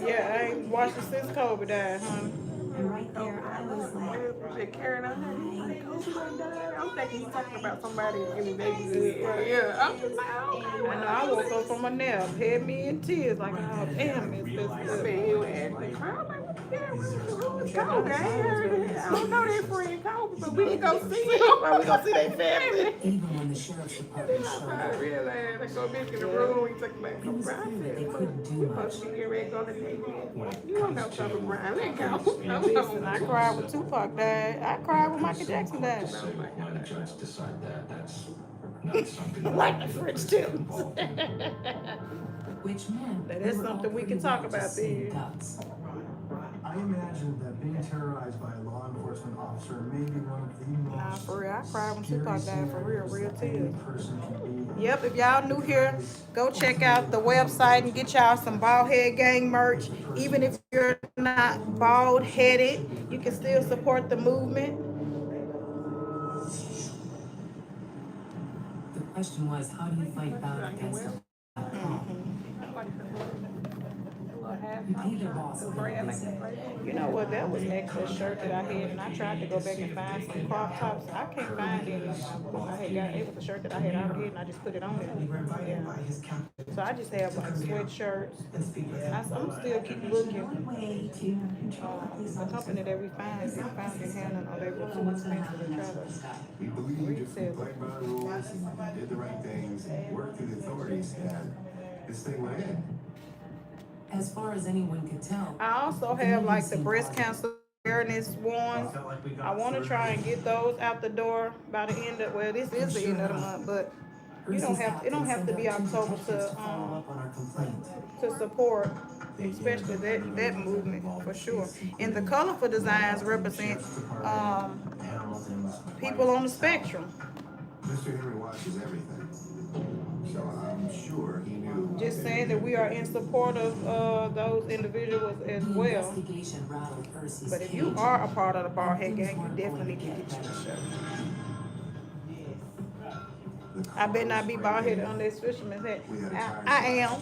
Yeah, I ain't watched it since Kobe died, honey. And right there, I was like, Carrying on I'm thinking he's talking about somebody in the neighborhood. Yeah, I'm just like, oh, I know. I woke up from a nap, had me in tears, like, oh, damn, it's this man. And the crowd, like, what the hell? Who is Kobe? I ain't heard it. I don't know their friend Kobe, but we can go see him. We go see their family. Even when the sheriff's department showed I up, realized, they go back in the room, he took back it from was clear that they Brian. couldn't do You much. must be getting ready to go to Navy. You don't know Kobe Bryant. Let go. Listen, I cried when Tupac died. I cried when Michael Jackson died. Why the judge decide that? That's not something Like the French Tips. Which meant That is we were all something we pretty can talk well to about same then. guts. I imagine that being terrorized by a law enforcement officer may be one of the most Nah, for real. I cried when Tupac died, for real, real tears. person can be. Yep, if y'all new here, go check out the website and get y'all some Bald Head Gang merch. Even if you're not bald headed, you can still support the movement. The question was, how do you fight back against a black cop? You pay their boss a visit. You know what? That was next to a shirt that I had, and I tried to go back and find some crop tops. I can't find any. I had got it was a shirt that I had already had, and I just put it on there. Yeah. So I just have like sweatshirts. I'm still keep looking. The company that we found in Hannah, they were too expensive to try to. We believe if we played by the rules and did the right things and worked with the authorities, and this thing went in. As far as anyone could tell, I also have like the breast cancer awareness ones. I want to try and get those out the door by the end of, well, this is the end of the month, but you don't have, it don't have to be October to support, especially that movement for sure. And the colorful designs represent people on the spectrum. Mr. Henry watches everything, so I'm sure he knew. Just saying that we are in support of those individuals as well. But if you are a part of the Bald Head Gang, you definitely need to get you a shirt. I better not be bald headed on this fisherman's hat. I am.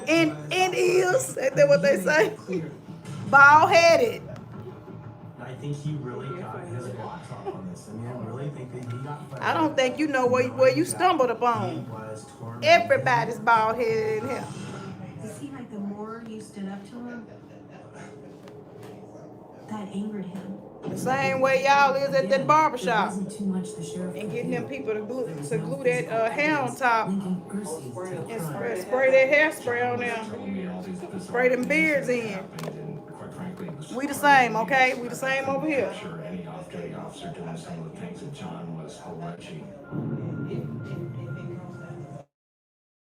And is. Ain't that what they say? Bald headed. I think he really got his blocks off on this. I mean, I really think that he got. I don't think you know where you stumbled upon. Everybody's bald headed in here. you see, like, the more you stood up to him, that angered him. The same way y'all is at that barbershop. Too much the sheriff And getting them people to glue that hair on top and spray that hairspray on there. Spray them beards in. We the same, okay? We the same over here. I'm sure any off-duty officer doing some of the things that John was alleging.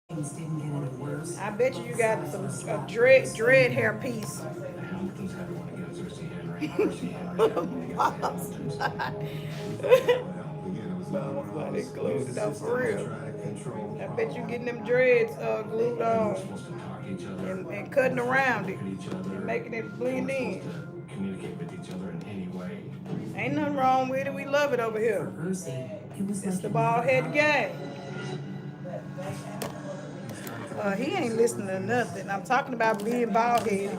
Things didn't get any worse. I bet you got some dread hair piece. The Hamiltons had to want to get us Percy Henry. Percy Henry had to want to get us the Hamiltons. Again, it was another one of those glued it up for real. trying to control. I bet you getting them dreads glued on Supposed to talk to each other. and cutting around it, Look at each other. and making it blend in. Supposed to communicate with each other in any way. Ain't nothing wrong with it. We love it over here. It's the Bald Head Gang. He ain't listening to nothing. I'm talking about being bald headed.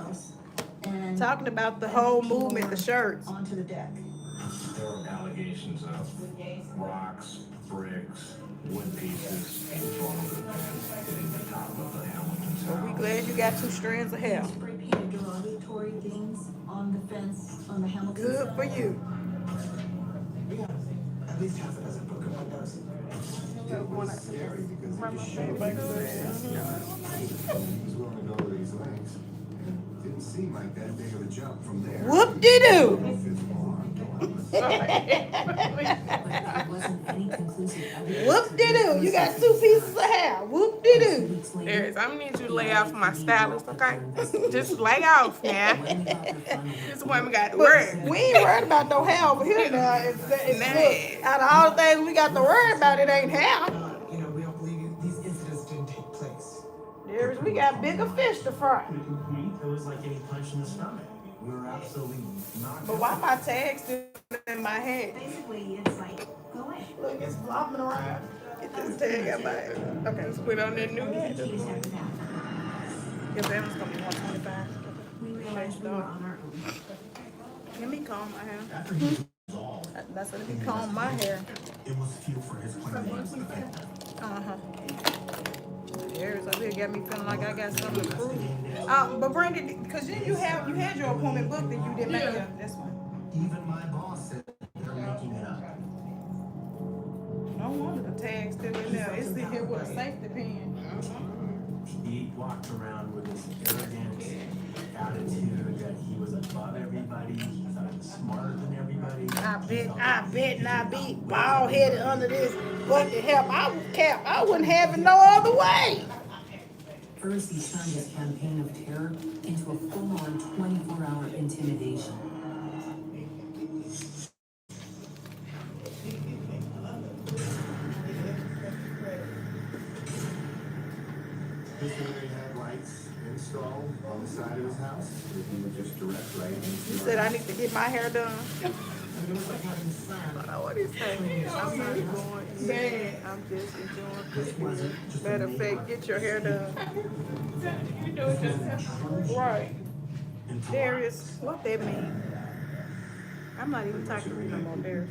Talking about the whole movement, the shirts. Onto the deck. There were allegations of rocks, bricks, wood pieces being thrown over the fence, hitting the top of the Hamilton's But we house. glad you got 2 strands of hair. Spray painted derogatory story things on the fence on the Hamilton Good side. for you. We got at least half a dozen broken windows. It was scary because Run it my just baby showed back me to that it. he was willing to go to these lengths. And it didn't seem like that big of a jump from there. Whoop-de-doo. There wasn't any conclusive evidence. Whoop-de-doo. You got 2 pieces of hair. Whoop-de-doo. Darius, I'm gonna need you to lay off my stylist, okay? Just lay off now. This woman got to worry. We ain't worried about no hair over here now. Look, out of all the things we got to worry about, it ain't hair. You know, we don't believe these incidents didn't take place. Darius, we got bigger fish to fry. It was like getting punched in the stomach. We were absolutely knocked But why my tag still in my head? Basically, it's like, go away. Look, it's flopping around. Get this tag out my head. Okay, Let's put on that new hat. Keys after that. your balance gonna be 125. We realized we were on our own. Let me comb my hair. After he was resolved, That's what let me comb my hair. it was fuel for his plan against the family. Darius up here got me feeling like I got something to prove. But Brandy, because you had your appointment booked and you didn't make it. This one. Even my boss said they're making it up. No wonder the tag's still in there. It's in here with a safety pin. He walked around with this arrogant attitude that he was above everybody, he thought he was smarter than everybody. I bet not be bald headed under this bucket help. I wouldn't have it no other way. First, he turned his campaign of terror into a full-on 24-hour intimidation. Mr. Mary had lights installed on the side of his house. If you would just direct light. You said I need to get my hair done. It was like having sun. I don't know what he's saying. I'm not going bad. I'm just enjoying This wasn't just Matter of fact, get your hair done. You do it yourself. Right. Darius, what that mean? I'm not even talking to you no more, Darius.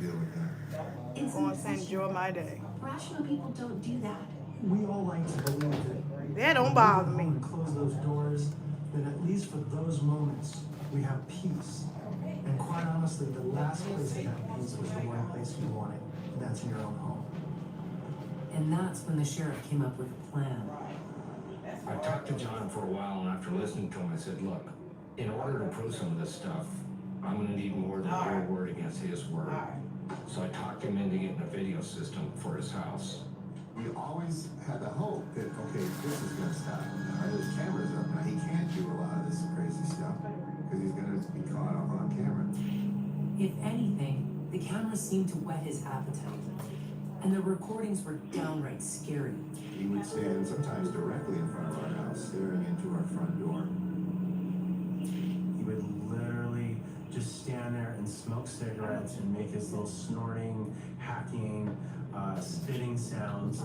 I'm going to enjoy my day. Rational people don't do that. We all like to believe that. That don't bother me. And close those doors, then at least for those moments, we have peace. And quite honestly, the last place to have peace was the one place you wanted, and that's in your own home. And that's when the sheriff came up with a plan. I talked to John for a while, and after listening to him, I said, look, in order to prove some of this stuff, I'm going to need more than your word against his word. So I talked him into getting a video system for his house. We always had the hope that, okay, this is going to stop. Now, there's cameras up now. He can't do a lot of this crazy stuff because he's going to be caught up on camera. If anything, the cameras seemed to whet his appetite. And the recordings were downright scary. He would stand sometimes directly in front of our house, staring into our front door. He would literally just stand there and smoke cigarettes and make his little snorting, hacking, spitting sounds.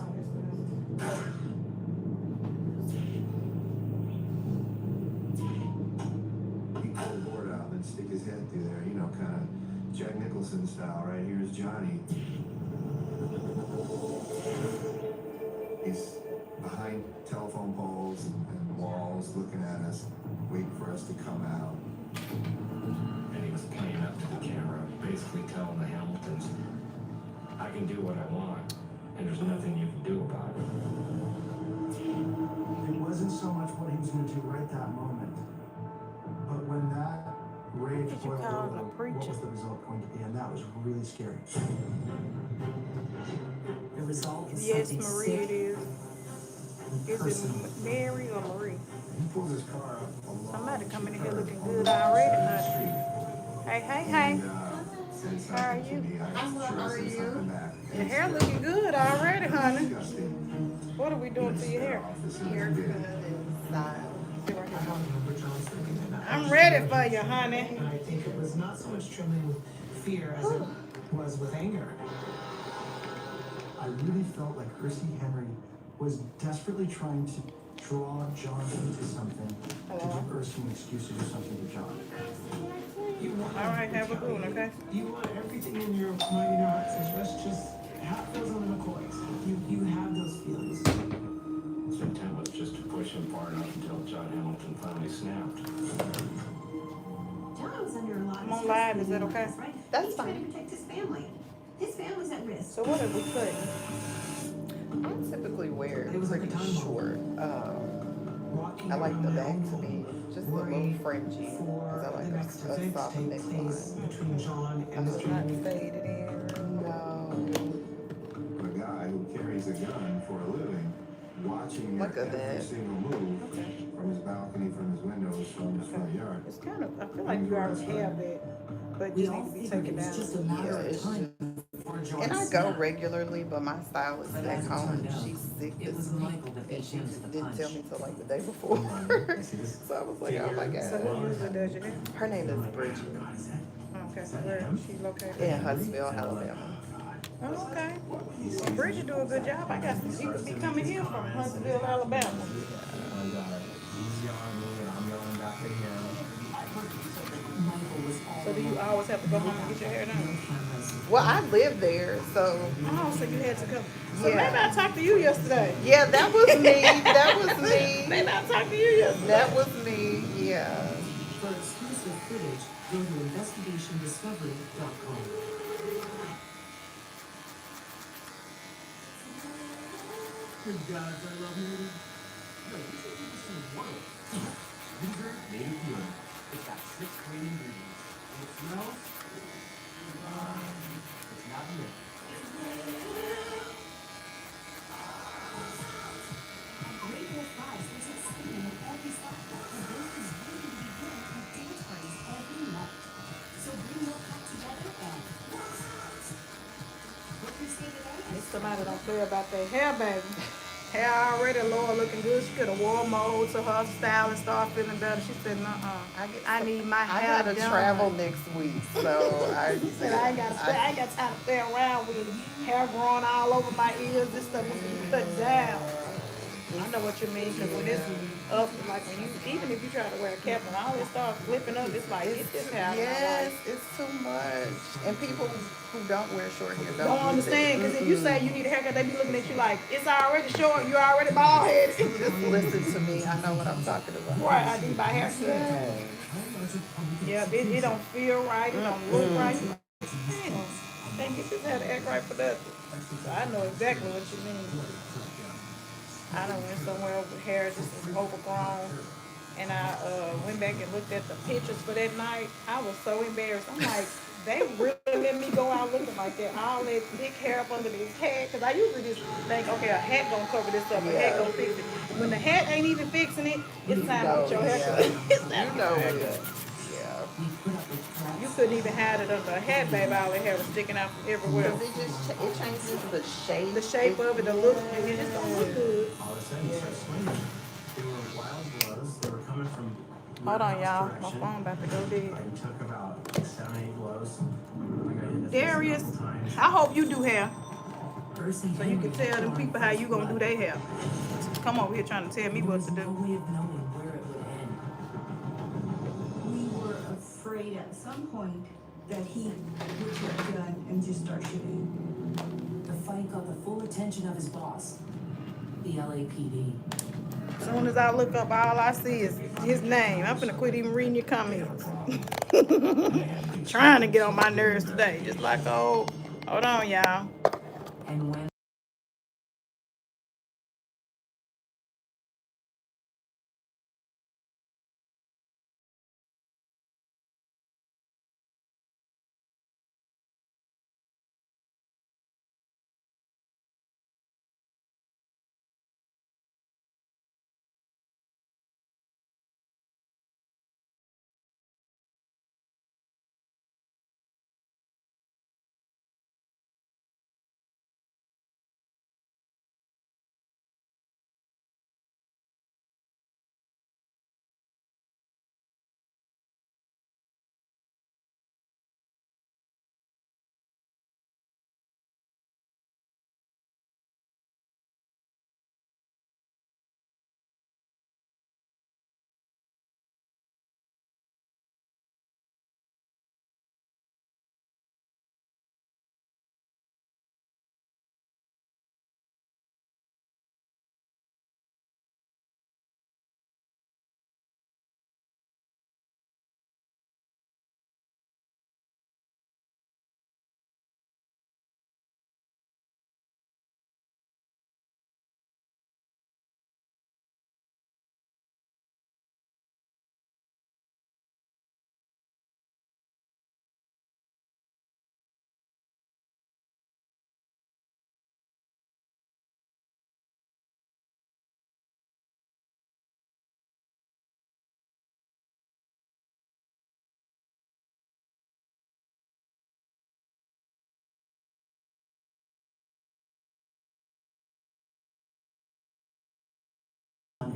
He'd pull the board out and stick his head through there, you know, kind of Jack Nicholson style. Right here's Johnny. He's behind telephone poles and walls looking at us, waiting for us to come out. And he was playing up to the camera, basically telling the Hamiltons, I can do what I want, and there's nothing you can do about it. It wasn't so much what he was going to do right that moment, but when that rage boiled over, what was the result going to be? And that was really scary. The result is Yes, something Marie, sick it is. and Is personal. it Mary or Marie? He pulls his car up a long Somebody coming in here curve looking on good the already, side of the huh? street. Hey, hey, And, hey. said How are something to you? me. I sure said something back. Your hair looking good already, honey. Disgusting. What are we doing to your hair? I'm ready for you, honey. And I think it was not so much trembling with fear as it was with anger. I really felt like Christy Henry was desperately trying to draw John into something to give her some excuse to do something to John. All right, have a good one, okay? You want everything in your mind and your heart says, let's just have those on the McCoys. You have those feelings. His intent was just to push him far enough until John Hamilton finally snapped. John's under a lot I'm of on stress. live. Is that okay? Right? That's He's trying fine. to protect his family. His family's at risk. So what are we putting? I typically wear It was like a pretty time bomb. short. Walking I like around the my back own to be home, just a little worried fringy because I for like the next a event to soft take place neckline. between John and Uh, Mr. Not faded in. no, A guy who carries a gun for a living, watching your look at every that. single move Okay. from his balcony, from his windows, from his front yard. It's kind of. I feel like you already have that, but We just all need to be figured taken it was down. just a Yeah, matter of it's time just. before John And I go snapped. regularly, but my stylist But back as it home, turned out, she's sick it this was week, Michael that and beat she him to just the didn't tell punch. me till like the day before. So I was like, oh my So god. who usually does your hair? Her name is Bridget Okay. Where is she located? in Huntsville, Alabama. Oh, okay. Well, Bridget do a good job. I got some people be coming here from Huntsville, Alabama. And he's yelling at me, and I'm yelling back at him. Michael was all So do you always have to go home and get your hair done? cameras. Well, I live there, so Oh, so you had to come. So Yeah. maybe I talked to you yesterday. yeah, that was me. That was me. Maybe I talked to you yesterday. That was me. Yeah. For exclusive footage, go to investigationdiscovery.com. Good guys, I love native. No, you should give us some water. Vinegar native healing. It's got 6 great ingredients. And it smells. It's not mint. Great Wolf Vibes is exciting in every spot. The booth is waiting to begin with dance parties every night. So bring your pack together and book your stay today. If somebody don't play about their hair, baby. Hair already low, looking good. She could have wore mold to her style and start feeling better. She said, I need my I hair gotta done. travel next week, so She said, I ain't got time to play around with hair growing all over my ears. This stuff needs to be cut down. I know what you mean, because when it's up, like when you, even if you try to wear a cap and all it starts flipping up, it's like, get this hair out of my yes, life. it's too much. And people who don't wear short hair Don't get understand, it. because if you say you need a haircut, they be looking at you like, it's already short, you're already bald headed. Just listen to me. I know what I'm talking about. Right, I need my haircut. Yeah, it don't feel right, it don't look right. Damn, I can't get this hair to act right for nothing. So I know exactly what you mean. I done went somewhere with hair just was overgrown, and I went back and looked at the pictures for that night. I was so embarrassed. I'm like, they really let me go out looking like that. All that thick hair up under this hat, because I usually just think, okay, a hat gonna cover this up, a hat gonna fix it. When the hat ain't even fixing it, it's time to get your haircut. It's time to get your haircut. You couldn't even hide it under a hat, baby. All the hair was sticking out from everywhere. Because it changes the shape. The shape of it, the look, it just don't look good. All of a sudden, he starts swinging. They were wild blows. They were coming from Hold on, your y'all. house My direction. phone about to go dead. I took about 7, 8 blows. I got hit in the face a Darius, couple times. I hope you do hair. So you can tell them people how you gonna do their hair. Come over here trying to tell me what to do. No way of knowing where it would end. We were afraid at some point that he would get a gun and just start shooting. The fight got the full attention of his boss, the LAPD. As soon as I look up, all I see is his name. I'm finna quit even reading your comments. Trying to get on my nerves today. Just like, oh, hold on, y'all. And when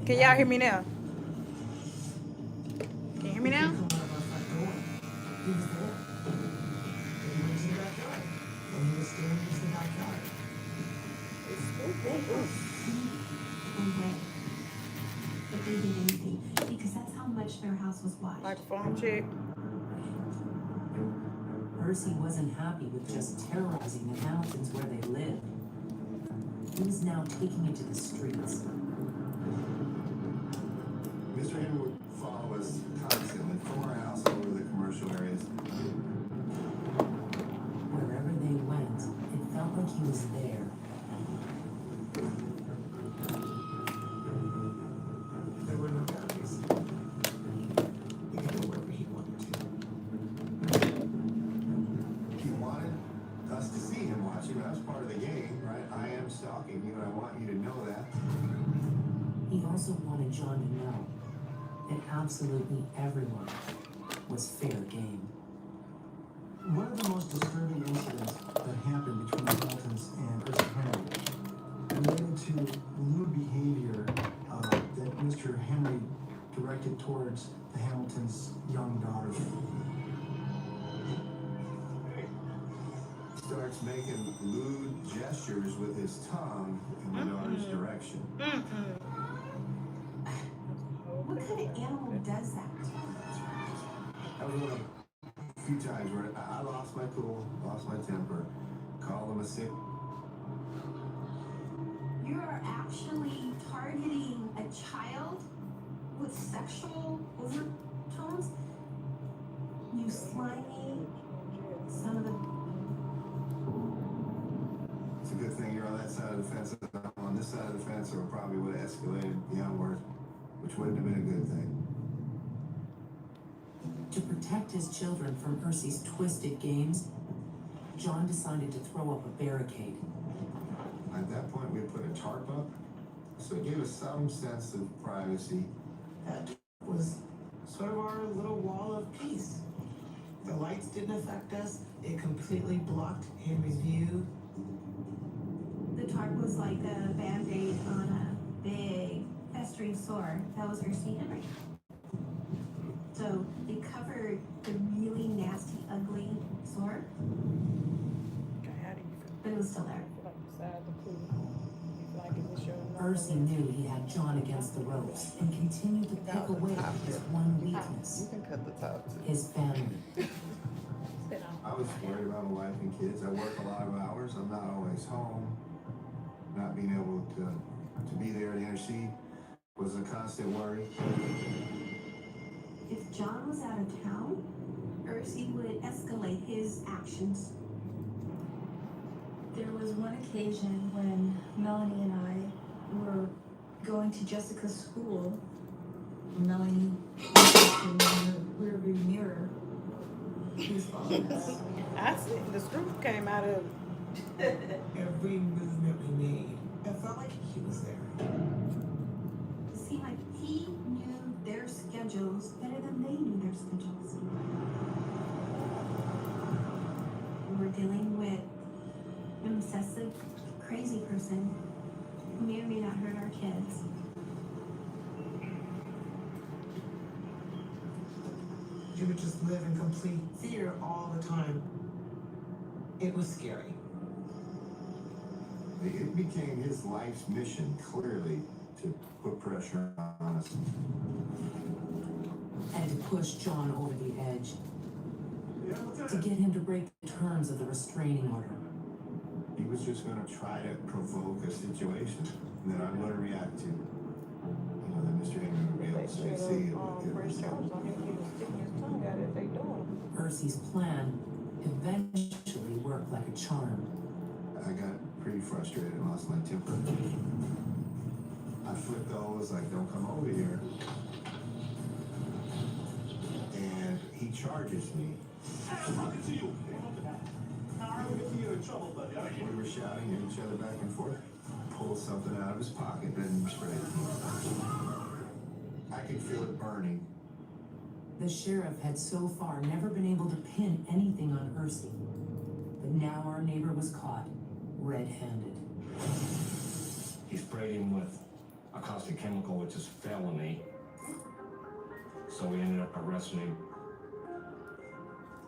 Can y'all hear me now? Can you hear me now? Come out of our front door. He was there. He went to the backyard. And he was staring into the backyard. They have seen away that they did anything because that's how much their house was watched. Microphone check. Percy wasn't happy with just terrorizing the Hamiltons where they lived. He was now taking it to the streets. Mr. Henry would follow us constantly from our house over the commercial areas. Wherever they went, it felt like he was there. There were no boundaries. He could go wherever he wanted to. He wanted us to see him watching. That was part of the game, right? I am stalking you, and I want you to know that. He also wanted John to know that absolutely everyone was fair game. One of the most disturbing incidents that happened between the Hamiltons and Percy Henry related to lewd behavior that Mr. Henry directed towards the Hamiltons' young daughter. Starts making lewd gestures with his tongue in the daughter's direction. What kind of animal does that? That was one of a few times where I lost my cool, lost my temper, called him a sick. You are actually targeting a child with sexual overtones? You slimy son of a... It's a good thing you're on that side of the fence. I'm on this side of the fence, or it probably would have escalated beyond words, which wouldn't have been a good thing. To protect his children from Percy's twisted games, John decided to throw up a barricade. At that point, we put a tarp up, so it gave us some sense of privacy. That was sort of our little wall of peace. The lights didn't affect us. It completely blocked Henry's view. The tarp was like a band-aid on a big festering sore. That was Percy Henry. So it covered the really nasty, ugly sore, but it was still there. Percy knew he had John against the ropes and continued to pick away at his one weakness. You can cut the top too. His family. I was worried about my wife and kids. I work a lot of hours. I'm not always home. Not being able to be there to intercede was a constant worry. If John was out of town, Percy would escalate his actions. There was one occasion when Melanie and I were going to Jessica's school. Melanie was in the rearview mirror. She was following us. I see the truth came out of Every movement we made, it felt like he was there. It seemed like he knew their schedules better than they knew their schedules. We were dealing with an obsessive, crazy person who may or may not hurt our kids. You would just live in complete fear all the time. It was scary. It became his life's mission, clearly, to put pressure on us. And to push John over the edge. To get him to break the terms of the restraining order. He was just going to try to provoke a situation that I'm going to react to. You know, that Mr. Henry would be able to say, see, it was Percy's plan eventually worked like a charm. I got pretty frustrated and lost my temper. I flipped those like, don't come over here. And he charges me. We were shouting at each other back and forth. Pulled something out of his pocket and sprayed it. I could feel it burning. The sheriff had so far never been able to pin anything on Percy. But now our neighbor was caught red-handed. He sprayed him with a caustic chemical, which is felony. So we ended up arresting him.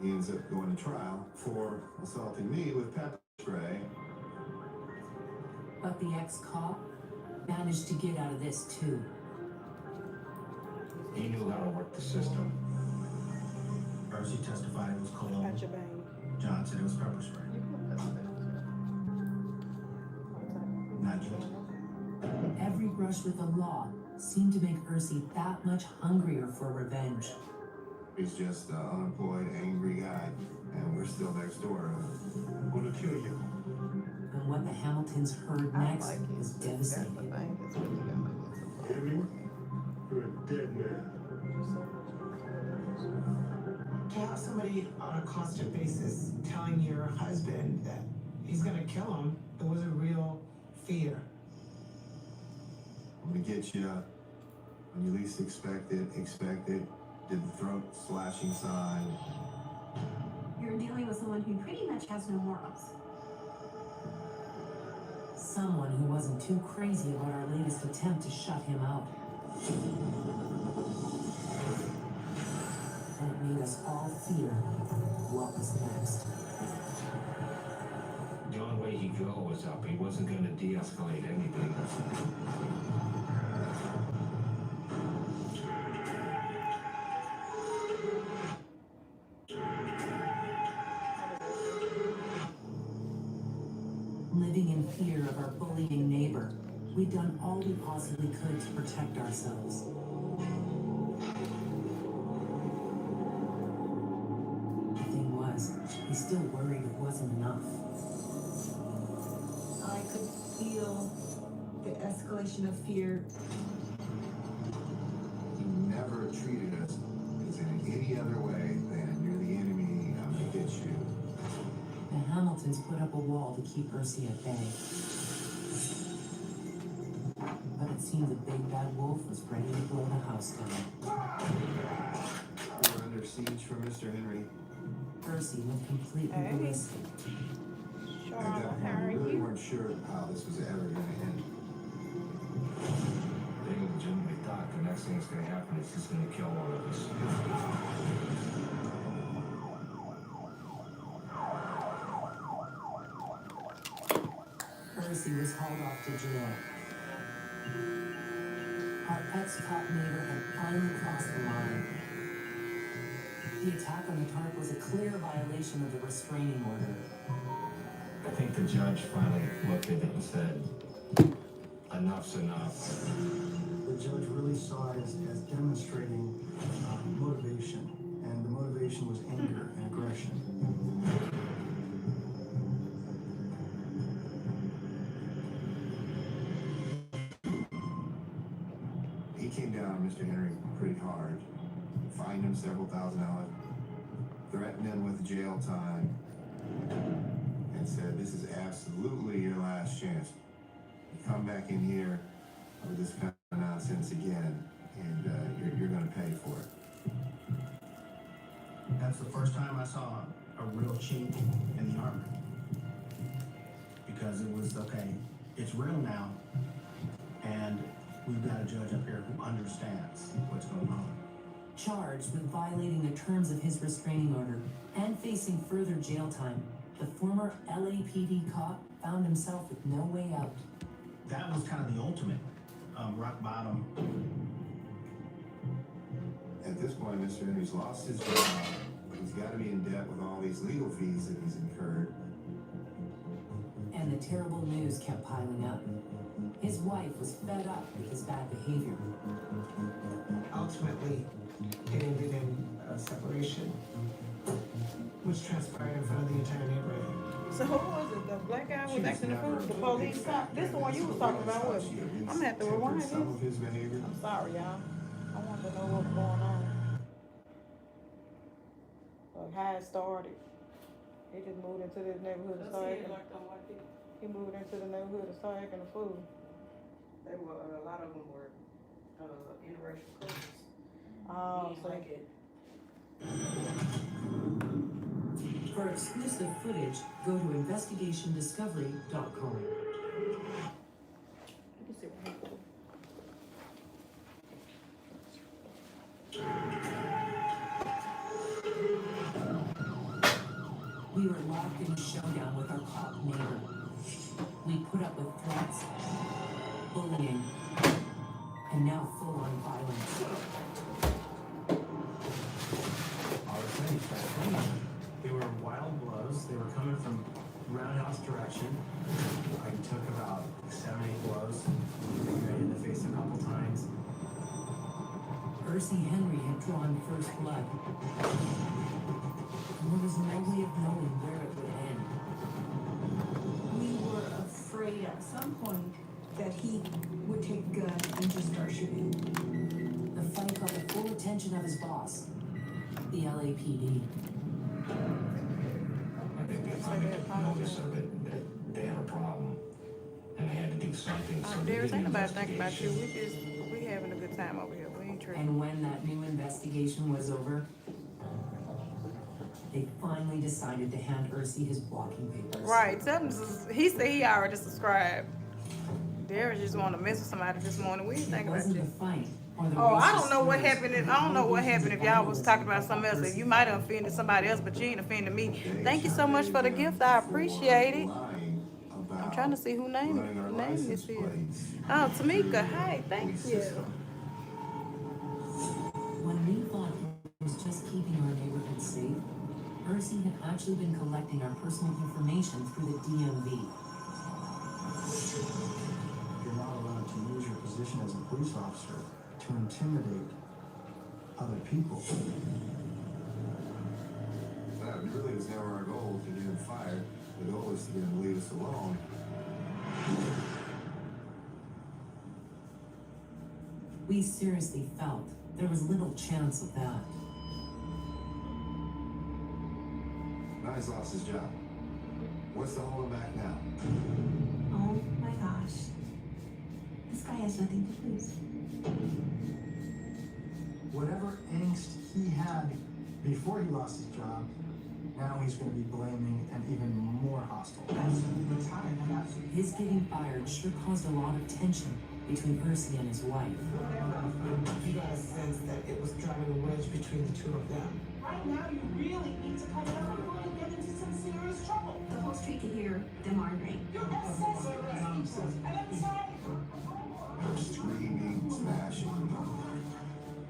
He ends up going to trial for assaulting me with pepper spray. But the ex-cop managed to get out of this too. He knew how to work the system. Percy testified it was cologne. At your bang. John said it was pepper spray. Not guilty. Every brush with the law seemed to make Ursi that much hungrier for revenge. He's just an unemployed, angry guy, and we're still next door. I'm gonna kill you. And what the Hamiltons heard next was devastating. Henry, you're a dead man. To have somebody on a constant basis telling your husband that he's gonna kill him, it was a real fear. I'm gonna get you when you least expect it. Did the throat slashing sign. You're dealing with someone who pretty much has no morals. Someone who wasn't too crazy about our latest attempt to shut him out. And it made us all fear what was next. The only way he'd go was up. He wasn't going to de-escalate anything. Living in fear of our bullying neighbor, we'd done all we possibly could to protect ourselves. The thing was, we still worried it wasn't enough. I could feel the escalation of fear. He never treated us as in any other way than you're the enemy, I'm gonna get you. The Hamiltons put up a wall to keep Ursi at bay. But it seemed the big bad wolf was ready to blow the house down. We're under siege from Mr. Henry. Ursi went completely ballistic. At that point, we really weren't sure how this was ever gonna end. They legitimately thought the next thing that's going to happen is he's going to kill one of us. Ursi was hauled off to jail. Our ex-cop neighbor had finally crossed the line. The attack on the tarp was a clear violation of the restraining order. I think the judge finally looked at it and said, enough's enough. The judge really saw it as demonstrating motivation, and the motivation was anger and aggression. He came down on Mr. Henry pretty hard, fined him several $1,000s, threatened him with jail time, and said, this is absolutely your last chance. You come back in here with this kind of nonsense again, and you're going to pay for it. That's the first time I saw a real chink in the armor. Because it was, okay, it's real now, and we've got a judge up here who understands what's going on. Charged with violating the terms of his restraining order and facing further jail time, the former LAPD cop found himself with no way out. That was kind of the ultimate rock bottom. At this point, Mr. Henry's lost his job. He's got to be in debt with all these legal fees that he's incurred. And the terrible news kept piling up. His wife was fed up with his bad behavior. Ultimately, it ended in a separation, which transpired in front of the entire neighborhood. So who was it? The black guy was acting the fool? The police cop? This the one you was talking about, wasn't it? I'm gonna have to rewind this. Some of his behavior. I'm sorry, y'all. I want to know what's going on. Like how it started. He just moved into this neighborhood and started acting. He moved into the neighborhood and started acting a fool. They were, a lot of them were interracial couples. Oh, so like it. For exclusive footage, go to investigationdiscovery.com. You can see what he did. We were locked in a showdown with our cop neighbor. We put up with threats, bullying, and now full-on violence. All the same, they were wild blows. They were coming from roundhouse direction. I took about 7, 8 blows. Right in the face a couple times. Percy Henry had drawn first blood. And there was no way of knowing where it would end. We were afraid at some point that he would take a gun and just start shooting. The fight got the full attention of his boss, the LAPD. I think they finally took notice of it, that they had a problem, and they had to do something. So they Darius, did ain't an nobody thinking about you. investigation. We having a good time over here. We ain't tripping. And when that new investigation was over, they finally decided to hand Ursi his blocking papers. Right. Tell him he said he already subscribed. Darius just want to mess with somebody this morning. We ain't thinking about wasn't you. the fight or the Oh, I racist don't know what slurs happened. or I don't know what happened if y'all was allegations talking of about something else. hypocrisy. You might have offended somebody else, but you ain't offended me. Thank you so much for the gift. I appreciate it. I'm trying to see who name this is. Oh, Tamika. Hi, thank you. When we thought he was just keeping our neighborhood safe, Ursi had actually been collecting our personal information through the DMV. You're not allowed to use your position as a police officer to intimidate other people. That really was never our goal to get him fired. The goal was to get him to leave us alone. We seriously felt there was little chance of that. Now he's lost his job. What's to hold him back now? Oh my gosh. This guy has nothing to lose. Whatever angst he had before he lost his job, now he's going to be blaming and even more hostile. His getting fired sure caused a lot of tension between Ursi and his wife. You got a sense that it was driving a wedge between the two of them. Right now, you really need to cut it out. We're going to get into some serious trouble. The whole street could hear them arguing. You're obsessed with these people, and I'm sorry. Screaming, smashing,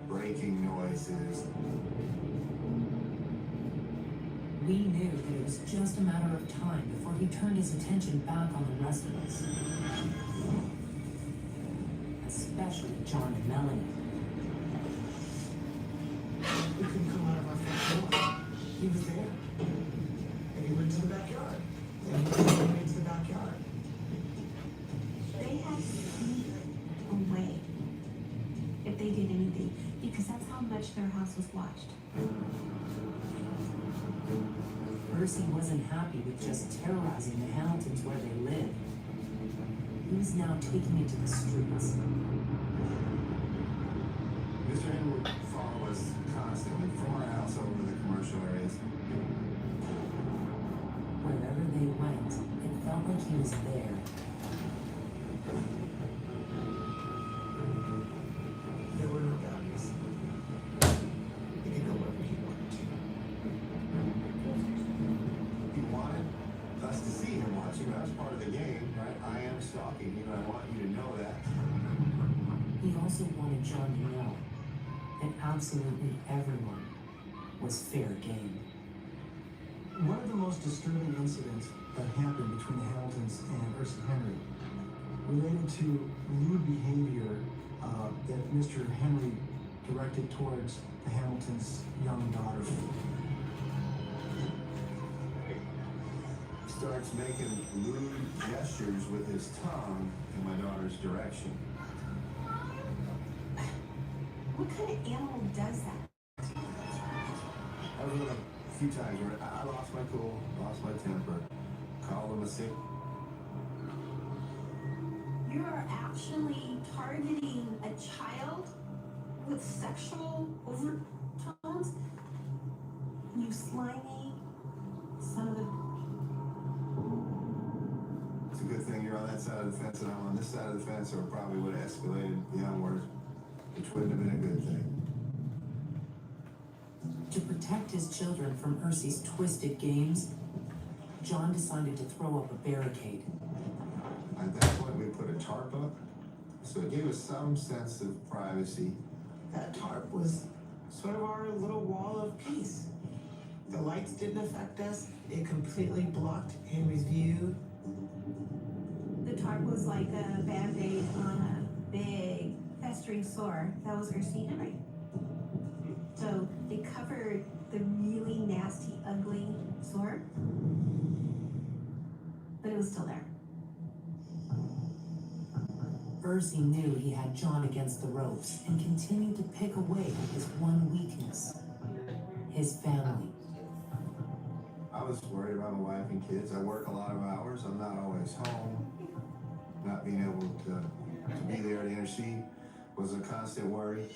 breaking noises. We knew that it was just a matter of time before he turned his attention back on the rest of us. Especially John and Melanie. We couldn't come out of our front door. He was there. And he went to the backyard. And he went into the backyard. They had to be away if they did anything, because that's how much their house was watched. Percy wasn't happy with just terrorizing the Hamiltons where they lived. He was now taking it to the streets. Mr. Henry would follow us constantly from our house over to the commercial areas. Wherever they went, it felt like he was there. There were no boundaries. He could go wherever he wanted to. He wanted us to see him watching. That was part of the game, right? I am stalking you, and I want you to know that. He also wanted John to know that absolutely everyone was fair game. One of the most disturbing incidents that happened between the Hamiltons and Ursi Henry related to lewd behavior that Mr. Henry directed towards the Hamiltons' young daughter. He starts making lewd gestures with his tongue in my daughter's direction. What kind of animal does that? I was with him a few times where I lost my cool, lost my temper, called him a sick. You're actually targeting a child with sexual overtones? You slimy son of a... It's a good thing you're on that side of the fence and I'm on this side of the fence, or it probably would have escalated beyond words, which wouldn't have been a good thing. To protect his children from Ursi's twisted games, John decided to throw up a barricade. At that point, we put a tarp up, so it gave us some sense of privacy. That tarp was sort of our little wall of peace. The lights didn't affect us. It completely blocked Henry's view. The tarp was like a band-aid on a big festering sore that was Ursi Henry. So they covered the really nasty, ugly sore, but it was still there. Ursi knew he had John against the ropes and continued to pick away at his one weakness, his family. I was worried about my wife and kids. I work a lot of hours. I'm not always home. Not being able to be there to intercede was a constant worry.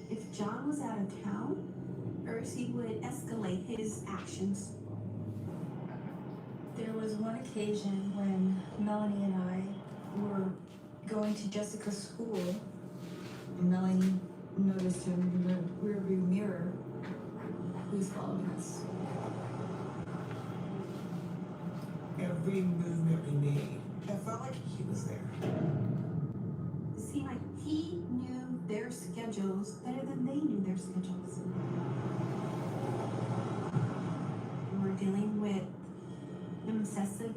If John was out of town, Ursi would escalate his actions. There was one occasion when Melanie and I were going to Jessica's school, and Melanie noticed him in the rearview mirror. He was following us. Every movement we made, it felt like he was there. It seemed like he knew their schedules better than they knew their schedules. We're dealing with an obsessive,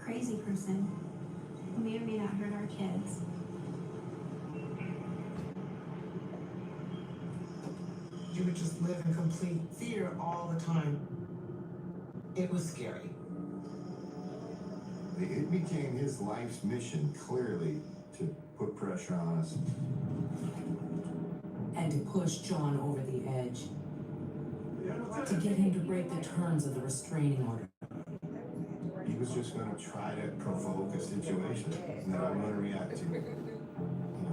crazy person who may or may not hurt our kids. You would just live in complete fear all the time. It was scary. It became his life's mission, clearly, to put pressure on us. And to push John over the edge. To get him to break the terms of the restraining order. He was just going to try to provoke a situation that I'm going to react to. You know,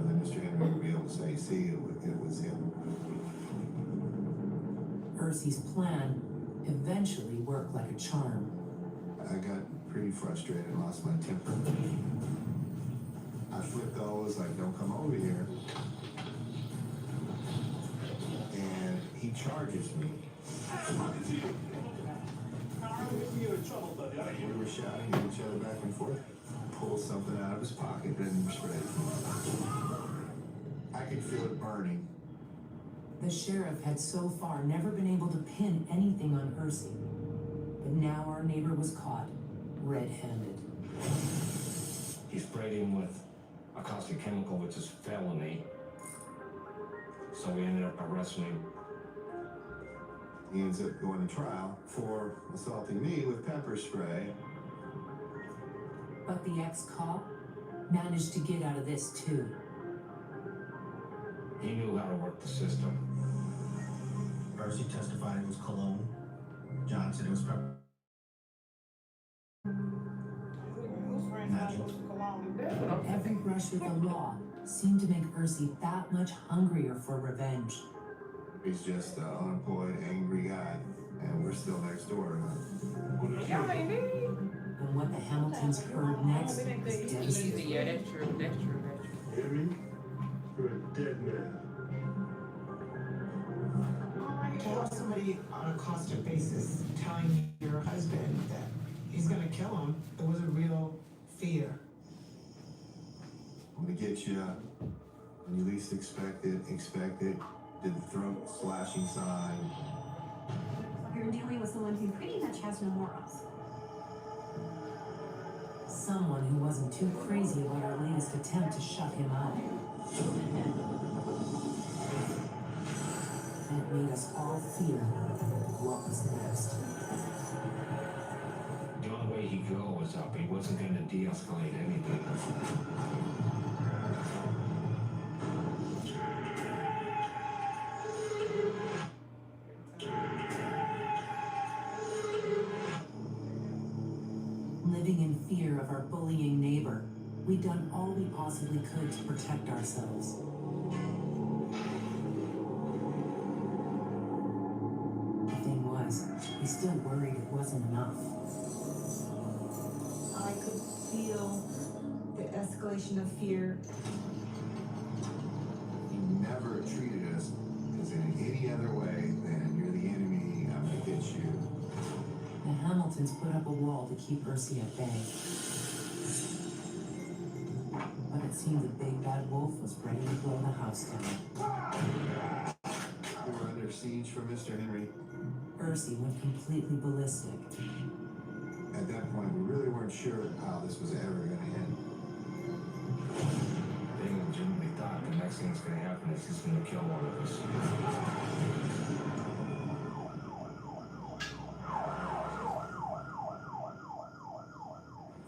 that Mr. Henry would be able to say, see, it was him. Ursi's plan eventually worked like a charm. I got pretty frustrated and lost my temper. I flipped those like, don't come over here. And he charges me. We were shouting at each other back and forth. Pulled something out of his pocket and sprayed it. I could feel it burning. The sheriff had so far never been able to pin anything on Ursi. But now our neighbor was caught red-handed. He sprayed him with a caustic chemical, which is felony. So we ended up arresting him. He ends up going to trial for assaulting me with pepper spray. But the ex-cop managed to get out of this too. He knew how to work the system. Ursi testified it was cologne. John said it was pepper. Every brush with the law seemed to make Ursi that much hungrier for revenge. He's just an unemployed, angry guy, and we're still next door. And what the Hamiltons heard next was devastating. Yeah, that's true. That's true. Henry, you're a dead man. To have somebody on a constant basis telling your husband that he's gonna kill him, it was a real fear. I'm gonna get you when you least expect it. Did the throat slashing sign. You're dealing with someone who pretty much has no morals. Someone who wasn't too crazy about our latest attempt to shut him up. And it made us all fear what was next. The only way he could go was up. He wasn't going to de-escalate anything. Living in fear of our bullying neighbor, we'd done all we possibly could to protect ourselves. The thing was, we still worried it wasn't enough. I could feel the escalation of fear. He never treated us as in any other way, then you're the enemy, I'm gonna get you. The Hamiltons put up a wall to keep Ursi at bay. But it seemed the big bad wolf was ready to blow the house down. We're under siege from Mr. Henry. Ursi went completely ballistic. At that point, we really weren't sure how this was ever gonna end. They legitimately thought the next thing that's gonna happen is he's gonna kill one of us.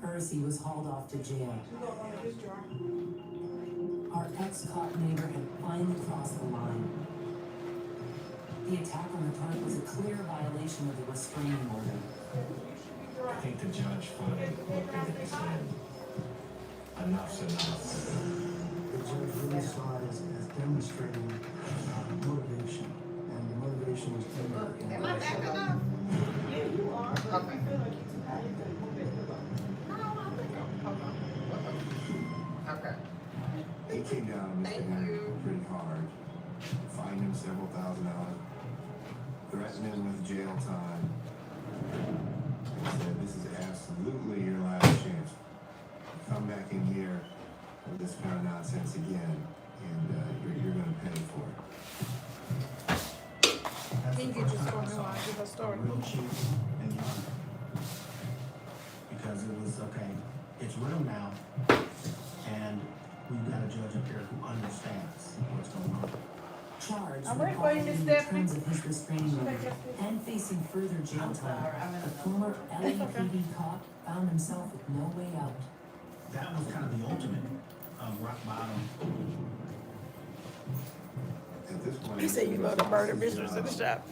Ursi was hauled off to jail. Our ex-cop neighbor had finally crossed the line. The attack on the target was a clear violation of the restraining order. I think the judge finally looked at it and said, enough's enough. The judge really saw it as demonstrating motivation, and the motivation was clear. Am I back enough? Yeah, you are. But Okay. if you feel like you're too high, you can move it a little. No, I think I'm okay. He came down on Mr. Thank Henry you. pretty hard, fined him several $1,000s, threatened him with jail time, and said, this is absolutely your last chance. Come back in here with this kind of nonsense again, and you're going to pay for it. Can you get your story while I give her story? Real cheap and young. Because it was, okay, it's real now, and we've got a judge up here who understands what's going on. Charged I'm with ready for you, Miss violating the Stephanie. terms of his restraining order and facing further jail time, the former LAPD cop found himself with no way out. That was kind of the ultimate of rock bottom. At this point, He said you love the murder mysteries in the shop.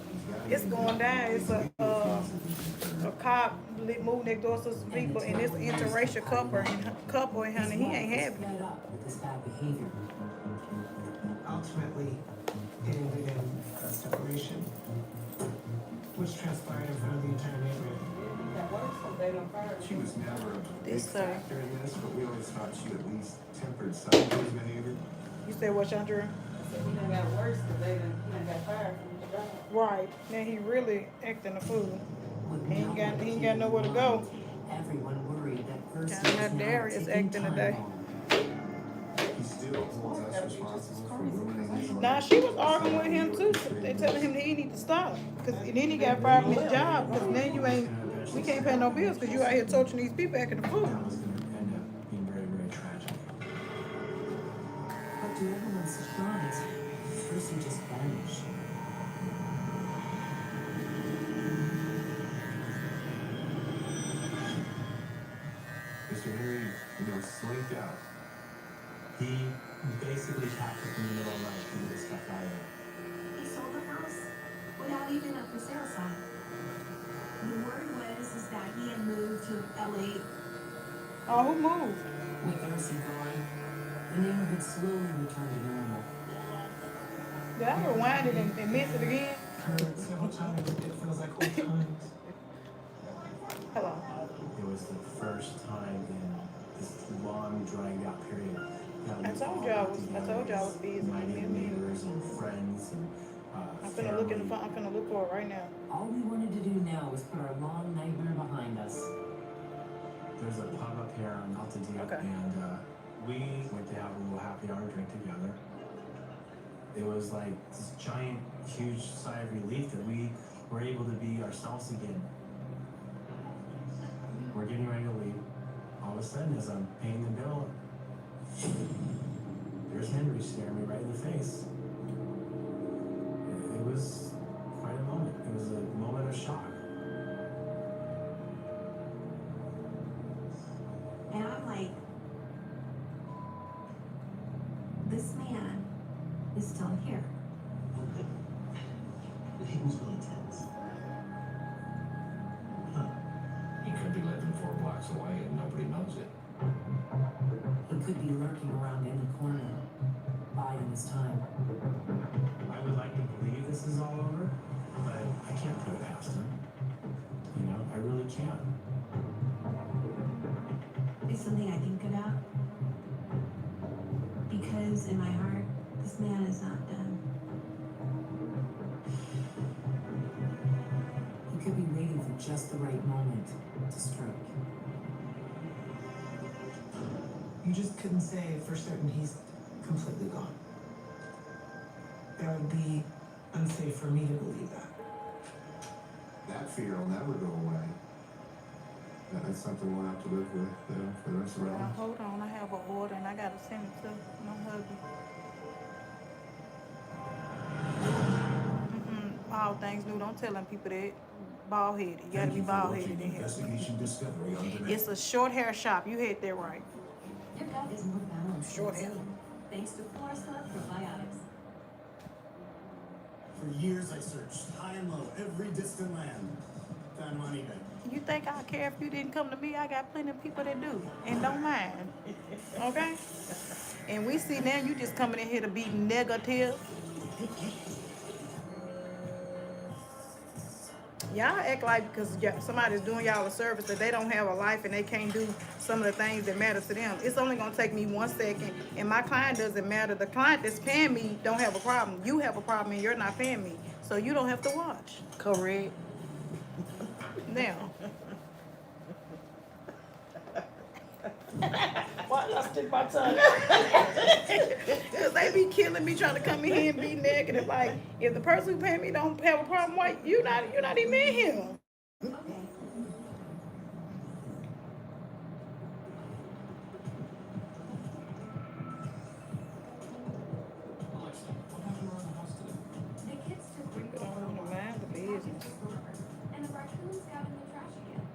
It's going down. It's a cop moved next door to some people, and it's an interracial couple, and honey, he ain't having it. Fed up with this bad behavior. Ultimately, it ended in a separation, which transpired in front of the entire neighborhood. That works, so they don't fire She was never a big This, factor in this, but we always thought she at least tempered some of his behavior. You said what, Chandra? So he done got worse because he done got fired from his job. Right. Now he really acting a fool. With He ain't no got hope nowhere to in go. mind, everyone worried that Ursi Kinda was like now Darius taking acting time today. bomb. He still holds us responsible for ruining his life. Nah, she was arguing with him too. They telling him that he need to stop. Cause then he got fired from his job. Cause then we can't pay no bills cause you out here torturing these people acting a fool. That was going to end up being very, very tragic. But to everyone's surprise, Ursi just vanished. Mr. Henry, slinked out. He basically tapped it in the middle of the night to get his stuff out of there. He sold the house without even a for sale sign. The word was that he had moved to LA. Oh, who moved? With Ursi gone, the neighborhood slowly returned to normal. Did I rewind it and miss it again? Heard several times, it feels like old times. Hello. It was the first time in this long, dragged out period that I we told all y'all got I together told y'all I was as busy. united neighbors and friends and I'm finna look in the family. phone. I'm finna look for it right now. All we wanted to do now was put our long nightmare behind us. There's a pub up here on Altadena, Okay. and we went to have a little happy hour drink together. It was like this giant, huge sigh of relief that we were able to be ourselves again. We're getting ready to leave. All of a sudden, as I'm paying the bill, there's Henry staring me right in the face. It was quite a moment. It was a moment of shock. And I'm like, this man is still here. He was really tense. He could be living 4 blocks away and nobody knows it. He could be lurking around any corner, biding his time. I would like to believe this is all over, but I can't put it past him. I really can't. It's something I think about. Because in my heart, this man is not done. at just the right moment to strike. You just couldn't say for certain he's completely gone. That would be unsafe for me to believe that. That fear will never go away. That's something we'll have to live with for the rest of our Now, lives. hold on, I have an order and I gotta send it to my hubby. All things new. Don't tell them people that. Bald headed. You gotta be bald headed in here. Investigation Discovery on Demand. It's a short hair shop. You had that right. Your gut is more balanced. Short hair. Thanks to Flora Probiotics. For years I searched high and low, every distant land. Found them on eBay. You think I care if you didn't come to me? I got plenty of people that do and don't mind. Okay? And we see now you just coming in here to be negative. Y'all act like because somebody's doing y'all a service that they don't have a life and they can't do some of the things that matter to them. It's only going to take me 1 second and my client doesn't matter. The client that's paying me don't have a problem. You have a problem and you're not paying me. So you don't have to watch. Correct. Now. Why I stick my tongue? Because they be killing me trying to come in here and be negative. Like, if the person who pay me don't have a problem, why you're not even in here. Okay. The kids took People don't want to mind the business. and the raccoons got in the trash again.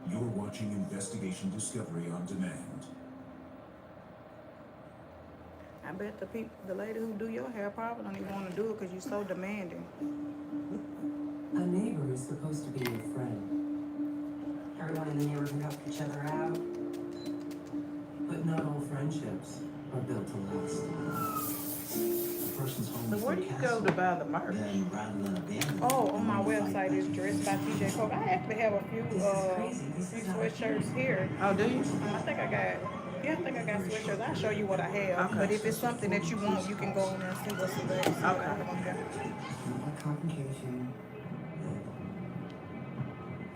You're watching Investigation Discovery on Demand. I bet the lady who do your hair probably don't even want to do it because you're so demanding. A neighbor is supposed to be your friend. Everyone in the neighborhood help each other out. But not all friendships are built to last. Person's home So is where do their you go castle. to buy the merch? Then rather than abandon Oh, it, on my you fight website back is to dressed by yourself. TJ Polk. I actually have a few This is crazy. This is not sweatshirts here. Oh, do you? I think I got sweatshirts. I'll show you what I have. Okay. But if it's something that you want, you can go on there and see what's available. See what I have on there. Not confrontation.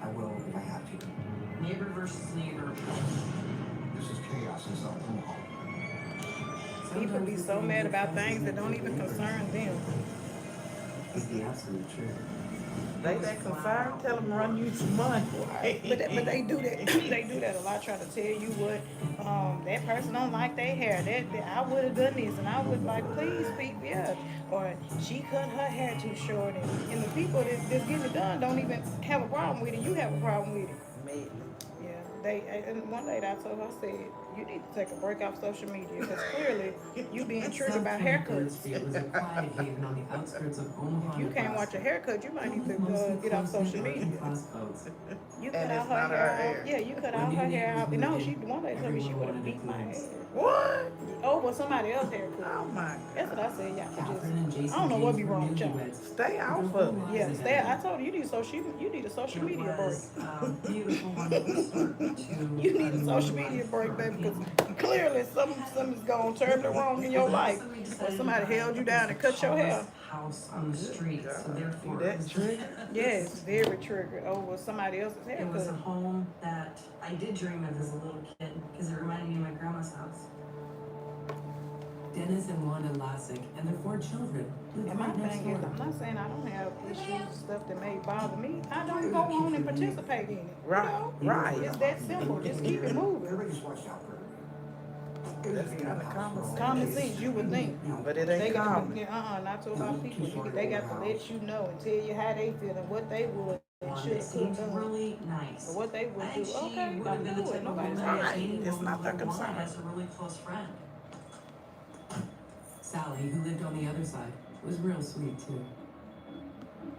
I will if I have to. Neighbor versus neighbor. This is chaos in South Omaha. People be so mad about things that don't even concern them. It's the absolute truth. They that concerned, tell them run you some money. But they do that. They do that a lot, trying to tell you what that person don't like their hair. That I would have done this, and I was like, please, people, yeah. Or she cut her hair too short, and the people that's getting it done don't even have a problem with it. You have a problem with it. Yeah, and one day I told her, I said, you need to take a break off social media because clearly you being triggered by haircuts. It was a quiet haven on the outskirts of Omaha. If you can't watch a haircut, you might need to get off social media. You cut And out it's her not her hair hair. out. Yeah, you cut out her hair out. No, one day told me she would have beat my ass. What? Oh, well, somebody else haircut. Oh my. That's what I said. Y'all Catherine and just, Jason I don't know what be James wrong with were y'all. newlyweds. Stay off of it. Yeah, stay. I told you, you need a social media break. Beautiful, wonderful start to You need a social media break, baby, because clearly something's gone terribly wrong in your life. Or somebody held you down and cut your hair. house on the street, so therefore You it that was triggered? Yes, very triggered over somebody else's It was a haircut. home that I did dream of as a little kid because it reminded me of my grandma's house. Dennis and Wanda Lassick and their 4 children lived And my right next thing is, door. I'm not saying I don't have issues, stuff that may bother me. I don't go on and participate in it. Right, You know? right. It's that simple. Just keep it moving. Everybody's watched out for her. That's kind of common. Common sense, you would think. But it They ain't got common. not to about people. They got to let you know and tell you how they feel and what they would and One should that have seems done. really nice. Or what they would I do. think she Okay, would have been the do type it. of Nobody's woman that saying. anyone It's not their would want concern. as a really close friend. Sally, who lived on the other side, was real sweet too.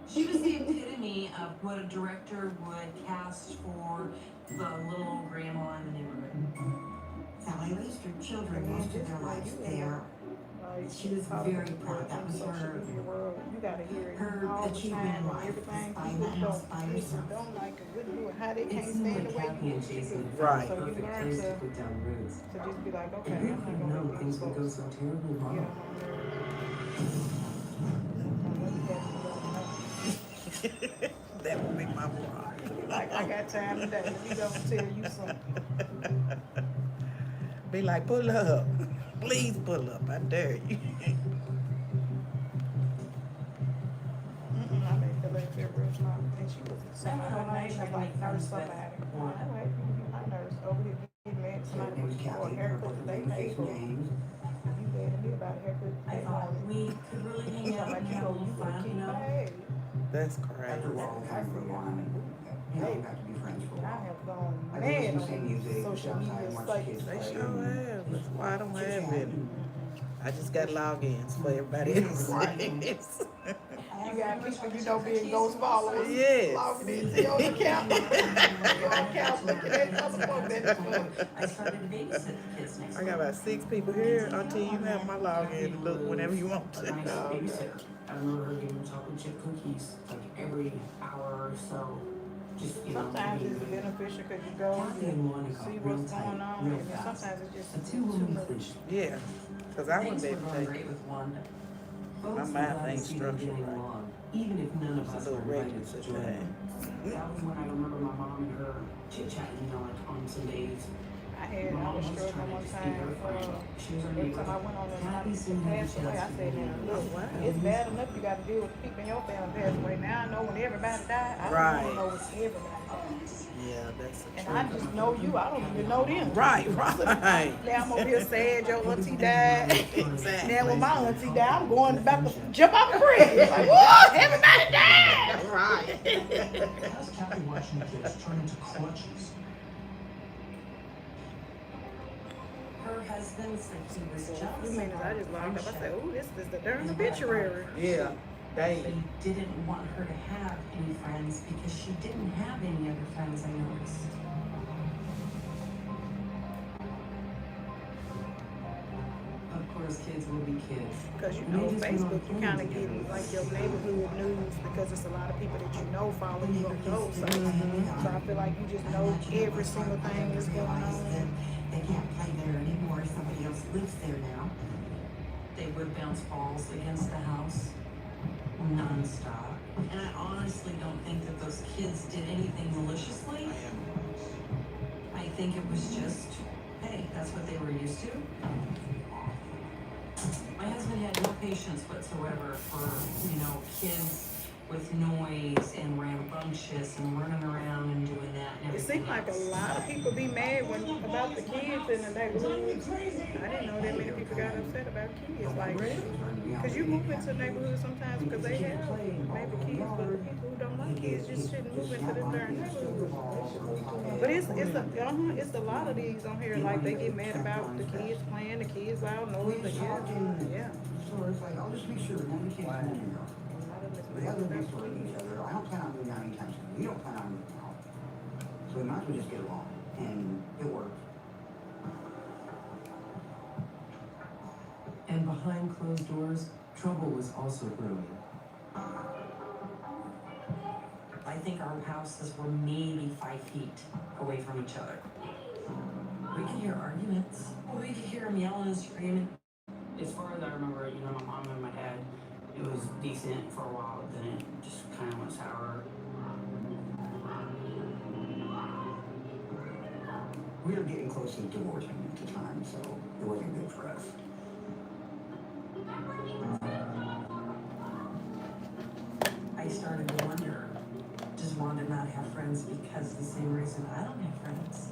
She was the epitome of what a director would cast for the little old grandma in the neighborhood. Sally raised her children most of their lives there. like She was how to very put proud. it That in was social her media world. You gotta hear it her all the achievement time in and life, everything. buying People that house don't by people herself. don't like it, wouldn't do it, how they It can't seemed stand like the way Kathy you and do Jason it. had found So the you perfect learn place to to put down roots. just be like, okay, And who I'm not could have gonna known let things these would go folks so terribly get wrong? on my nerves. Don't let me have to be like, no. That would be my problem. Like, I got time today. Let me go and tell you something. Be like, pull up. Please pull up. I dare you. I made the lady feel real smart. And she was, some of her name was like nurse somebody. I like you be my nurse over here getting mad at somebody for a haircut that they paid for. You mad at me about a haircut I they thought wanted. we could really hang out and have a little fun, you know? That's crazy. After a while, kind of grew on, and you know, got to be friends for a I while. have gone I mad think it's the on same these music, social outside, media watch the sites. kids They play, sure and have. That's why I don't have chit-chat, any. I just got logins for everybody else. You got people you know being ghost followers. Yes. Logging into your account. Your account looking at other folks. That's funny. I started to babysit the kids next I got about 6 people here until you have my login to look whenever you want a to. nice babysitter. I remember her giving chocolate chip cookies like every hour or so. Just, you know, Sometimes being it's good. beneficial because you go Kathy and and Monica see real what's tight, going on, real and then fast. sometimes it's just A too two-woman much. clique. Yeah, because I wouldn't Things be were able to going take great it. with Wanda. My Folks were math glad to ain't see them structured getting right. along, even if none of It's a us little were invited regular to join today. them. That was when I remember my mom and her chit-chatting, you know, like on some days. I was struggling one time. She was Every time I went on this Kathy to seemed to have a pass away, I chance to said, be now in look, wow. it's bad enough you got to deal with people in your family pass away. Now I know when everybody died, I don't Right. want to know it's everybody. Yeah, that's the And truth. I just know you. I don't even know them. Right, right. Now I'm over here sad your auntie died. Exactly. Now when my auntie died, I'm going about to jump off the bridge. Like, what? Everybody died. Right. How's Kathy watching the kids turn into crutches? Her husband said he was A jealous few of minutes, I our just logged up. I said, friendship. oh, this is the darn obituary. Yeah, He daily. didn't want her to have any friends because she didn't have any other friends, I noticed. Of course, kids will be kids. Because you And know, they just went on Facebook, you film kind of together. get like your neighborhood news because it's a lot of people that you know follow you on those sites. So I feel like you just know every single thing that's going on. They can't play there anymore. Somebody else lives there now. They would bounce balls against the house nonstop. And I honestly don't think that those kids did anything maliciously. I think it was just, hey, that's what they were used to. My husband had no patience whatsoever for, you know, kids with noise and rambunctious and running around and doing that and It everything seems like a else. lot of people be mad about the kids in the neighborhood. I didn't know that many people got upset about kids. Like, because you move into neighborhoods sometimes because they have maybe kids, but the people who don't like kids just shouldn't move into them darn neighborhoods. But it's a lot of these on here. Like they get mad about the kids playing, the kids loud noise. Yeah. So it's like, I'll just make sure none of the kids come in here. We have to be sort of each other. I don't plan on moving out anytime soon. We don't plan on moving out. So we might as well just get along. And it worked. And behind closed doors, trouble was also brewing. I think our houses were maybe 5 feet away from each other. We could hear arguments. We could hear them yelling and screaming. As far as I remember, you know, my mom and my dad, it was decent for a while, but then it just kind of went sour. We were getting close to divorcing at the time, so it wasn't good for us. I started to wonder, does Wanda not have friends because the same reason I don't have friends?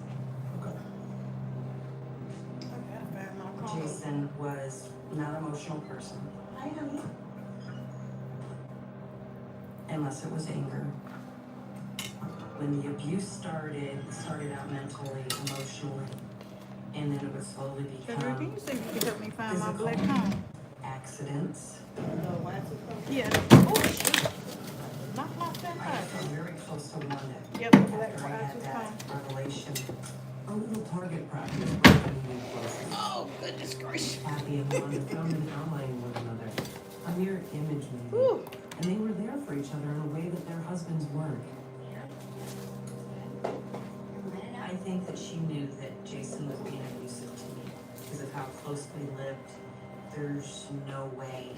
Jason was not an emotional person. Unless it was anger. When the abuse started, it started out mentally, emotionally, and then it would slowly Can become you see if you can help me find my physical. black comb? Accidents. Yeah. Oh, shoot. Knock that I out. got very close to Wanda. Yep, the black After I had Y2 that comb. revelation. Our little Target property is broken in places. Oh, goodness gracious. Kathy and Wanda found an ally in one another, a mirror image maybe, and they were there for each other in a way that their husbands weren't. I think that she knew that Jason was being abusive to me because of how close we lived. There's no way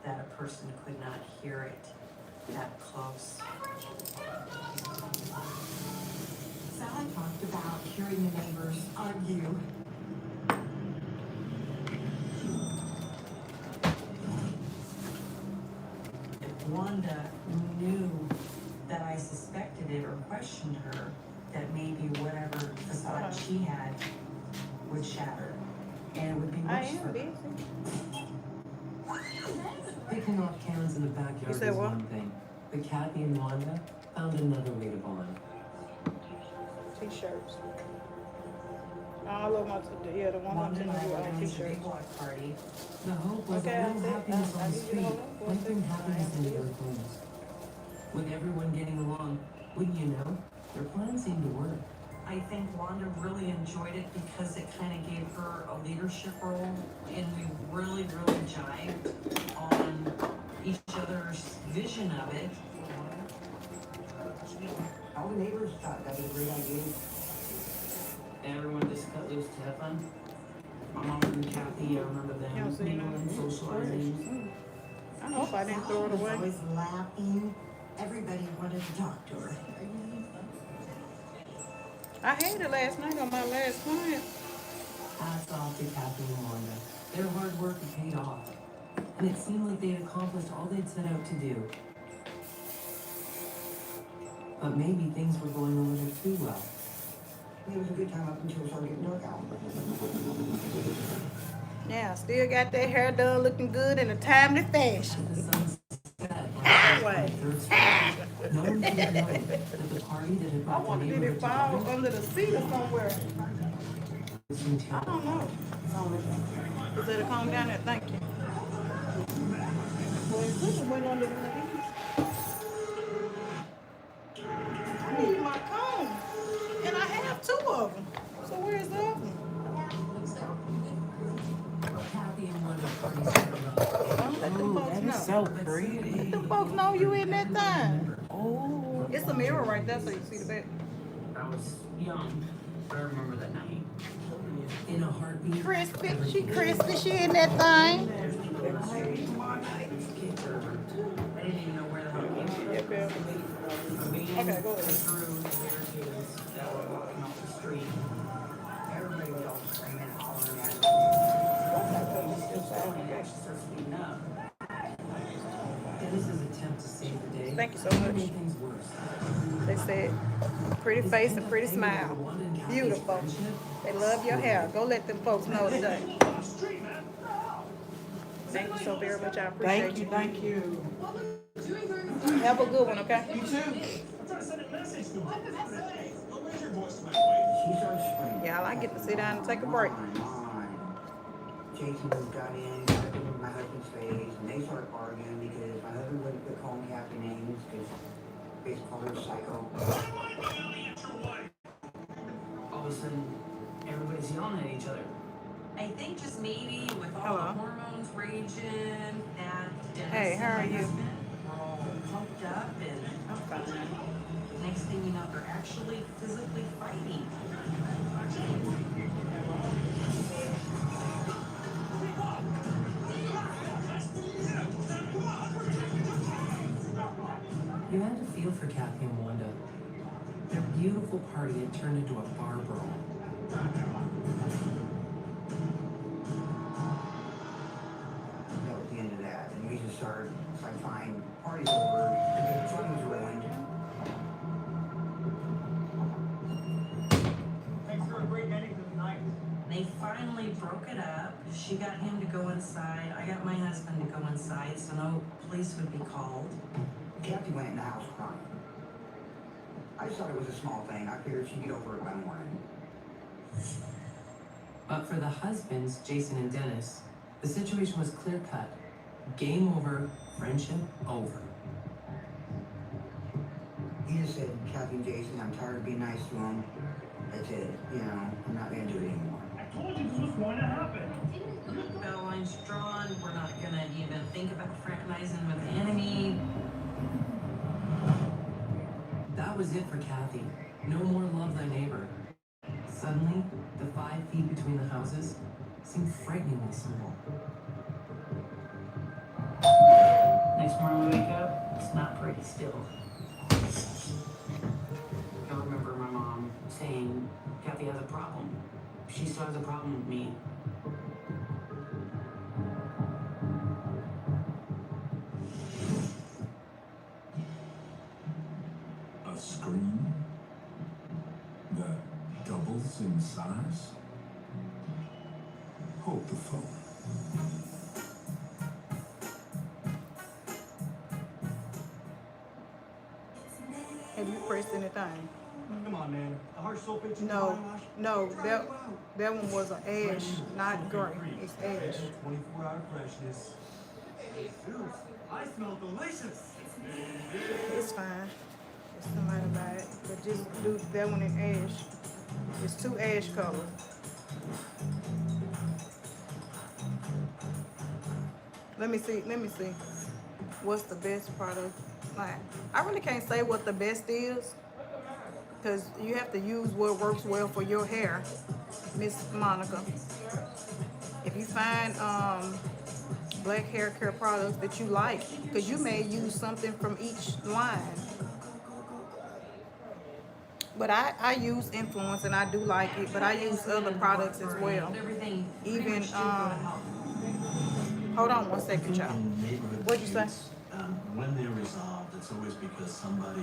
that a person could not hear it that close. Sally talked about hearing the neighbors argue. If Wanda knew that I suspected it or questioned her, that maybe whatever facade she had would shatter. And it would be I worse am for her. busy. Picking off cans in the backyard You said is what? one thing, but Kathy and Wanda found another way to bond. T-shirts. All of my, yeah, the one I'm Wanda and telling I you were are going to a T-shirts. big block party. The hope was Okay, that I little see. happiness I on the need you to street hold on for a might bring second. happiness I into am their busy. homes. With everyone getting along, wouldn't you know, their plan seemed to work. I think Wanda really enjoyed it because it kind of gave her a leadership role, and we really, really jived on each other's vision of it. All the neighbors thought that was a great idea. Everyone just cut loose to have fun. My mom and Kathy, I remember them You don't see mingling, nothing? socializing. I know if I didn't throw it Sally was away. always laughing. Everybody wanted to talk to her. I had it last night on my last client. Hats off to Kathy and Wanda. Their hard work had paid off, and it seemed like they had accomplished all they'd set out to do. But maybe things were going a little too well. It was a good time up until it started getting dark out. Yeah, still got that hair done looking good in a timely fashion. The sun set Way. no one could have known that the party that had I brought the wonder did neighborhood it fall together under the seat or somewhere? was I intense. don't know. Is that a calm down there? Thank you. Well, this went under the seat. I need my comb. And I have two of them. So where's the other one? Kathy and Wanda parties started off. Let them folks That know. is so pretty. Let them folks know you in that thing. Oh. It's a mirror right there so you see the back. I was young, but I remember that night. In a heartbeat, Crispy. She crispy. She in that thing. I didn't even know where the hell it came from. Yeah, Bill. A van Okay, go ahead. through the barricades that were blocking off the street. Everybody was all screaming and hollering at me. Still going, and actually started speeding up. Dennis's attempt to save the day Thank you so made much. things worse. They said, pretty His face and end-up pretty thing smile. over Wanda and Kathy's Beautiful. friendship They love your hair. Go let them folks know today. Thank you so very much. I appreciate Thank you, thank you. Have a good one, okay? You too. She started screaming. Y'all, I get to sit down and take a break. Jason got in, got up in my husband's face, and they started arguing because my husband wouldn't quit calling Kathy names because basically called her a psycho. All of a sudden, everybody's yelling at each other. I think just maybe with all Hello. the hormones raging, that Dennis Hey, how are and my you? husband were all pumped up, and I'm fine. next thing you know, they're actually physically fighting. You had to feel for Kathy and Wanda. Their beautiful party had turned into a bar brawl. That was the end of that. And we just started, it's like, fine, party's over, and the fun was ruined. Thanks for a great ending to the night. They finally broke it up. She got him to go inside. I got my husband to go inside, so no police would be called. Kathy went in the house crying. I just thought it was a small thing. I figured she'd get over it by morning. But for the husbands, Jason and Dennis, the situation was clear-cut. Game over, friendship over. He just said, Kathy and Jason, I'm tired of being nice to them. That's it. You know, I'm not going to do it anymore. told you this was going to happen. Battle lines drawn. We're not gonna even think about fraternizing with the enemy. That was it for Kathy. No more love thy neighbor. Suddenly, the 5 feet between the houses seemed frighteningly small. Next morning we wake up, it's not pretty still. I remember my mom saying, Kathy has a problem. She still has a problem with me. A screen that doubles in size? Hold the phone. Have you pressed anything? Come on, man. The harsh sulfate. No, that one was an ash, not gray. It's ash. 24-hour freshness. I smell delicious. It's fine. If somebody buy it, but just do that one in ash. It's 2 ash colors. Let me see. What's the best product? Like, I really can't say what the best is, because you have to use what works well for your hair, Miss Monica. If you find black hair care products that you like, because you may use something from each line. But I use Influence and I do like it, but I use other products as well. Even hold on one second, y'all. What'd you say? When they're resolved, it's always because somebody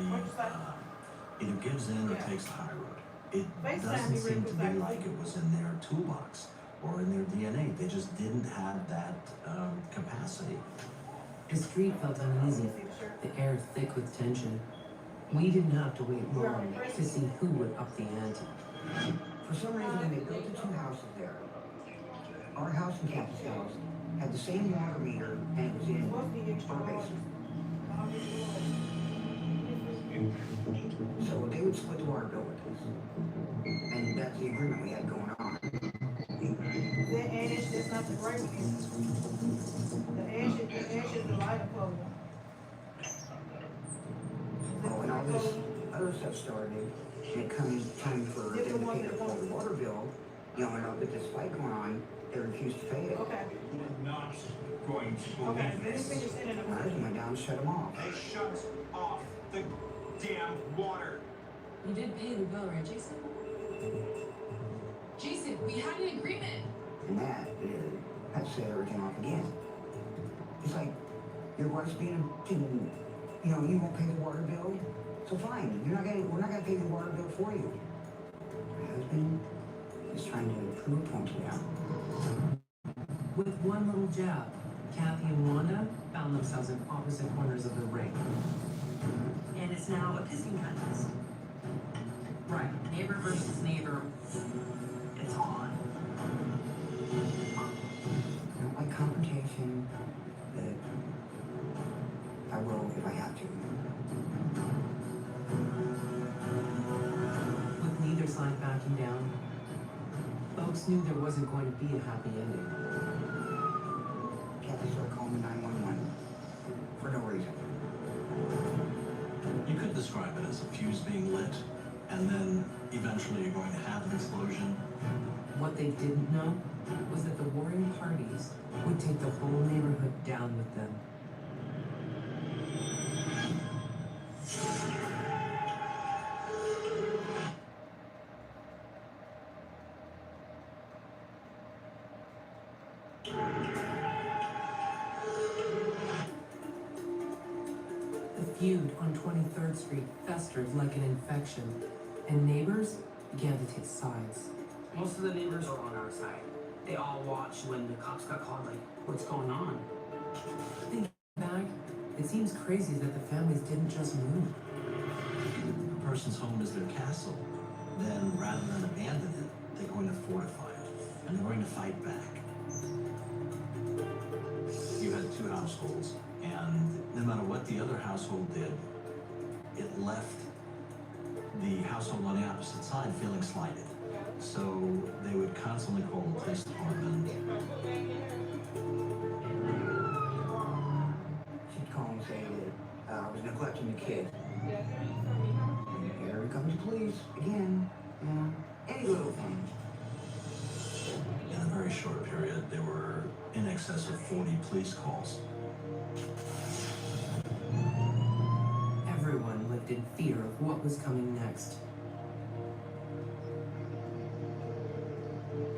either gives in or takes the high road. It doesn't seem to be like it was in their toolbox or in their DNA. They just didn't have that capacity. The street felt uneasy, the air thick with tension. We didn't have to wait long to see who would up the ante. For some reason, when they built the 2 houses there, our house and Kathy's house had the same water meter and it was in our basement. So they would split the water bill with us. And that's the agreement we had going on. That ash, that's not the gray one. The ash is the lighter color. Oh, and all this other stuff started, and it comes time for them to pay their full water bill, you know, and I'll get this fight going on, they refused to pay it. Okay. We're not going to believe this. And I just went down and shut them off. They shut off the damn water. You did pay the bill, right, Jason? Jason, we had an agreement. And that set everything off again. It's like, your wife's being, you know, you won't pay the water bill, so fine, we're not gonna pay the water bill for you. My husband is trying to prove a point to them. With one little jab, Kathy and Wanda found themselves in opposite corners of the ring. And it's now a pissing contest. Right, neighbor versus neighbor. It's on. I don't like confrontation, but I will if I have to. With neither side backing down, folks knew there wasn't going to be a happy ending. Kathy started calling 911 for no reason. You could describe it as a fuse being lit, and then eventually you're going to have an explosion. What they didn't know was that the warring parties would take the whole neighborhood down with them. The feud on 23rd Street festered like an infection, and neighbors began to take sides. Most of the neighbors are on our side. They all watched when the cops got called, like, what's going on? Thinking back, it seems crazy that the families didn't just move. A person's home is their castle. Then, rather than abandon it, they're going to fortify it, and they're going to fight back. You had 2 households, and no matter what the other household did, it left the household on the opposite side feeling slighted. So they would constantly call the police department. She'd call and say that I was neglecting the kid. Here comes the police again. Any little thing. In a very short period, there were in excess of 40 police calls. Everyone lived in fear of what was coming next.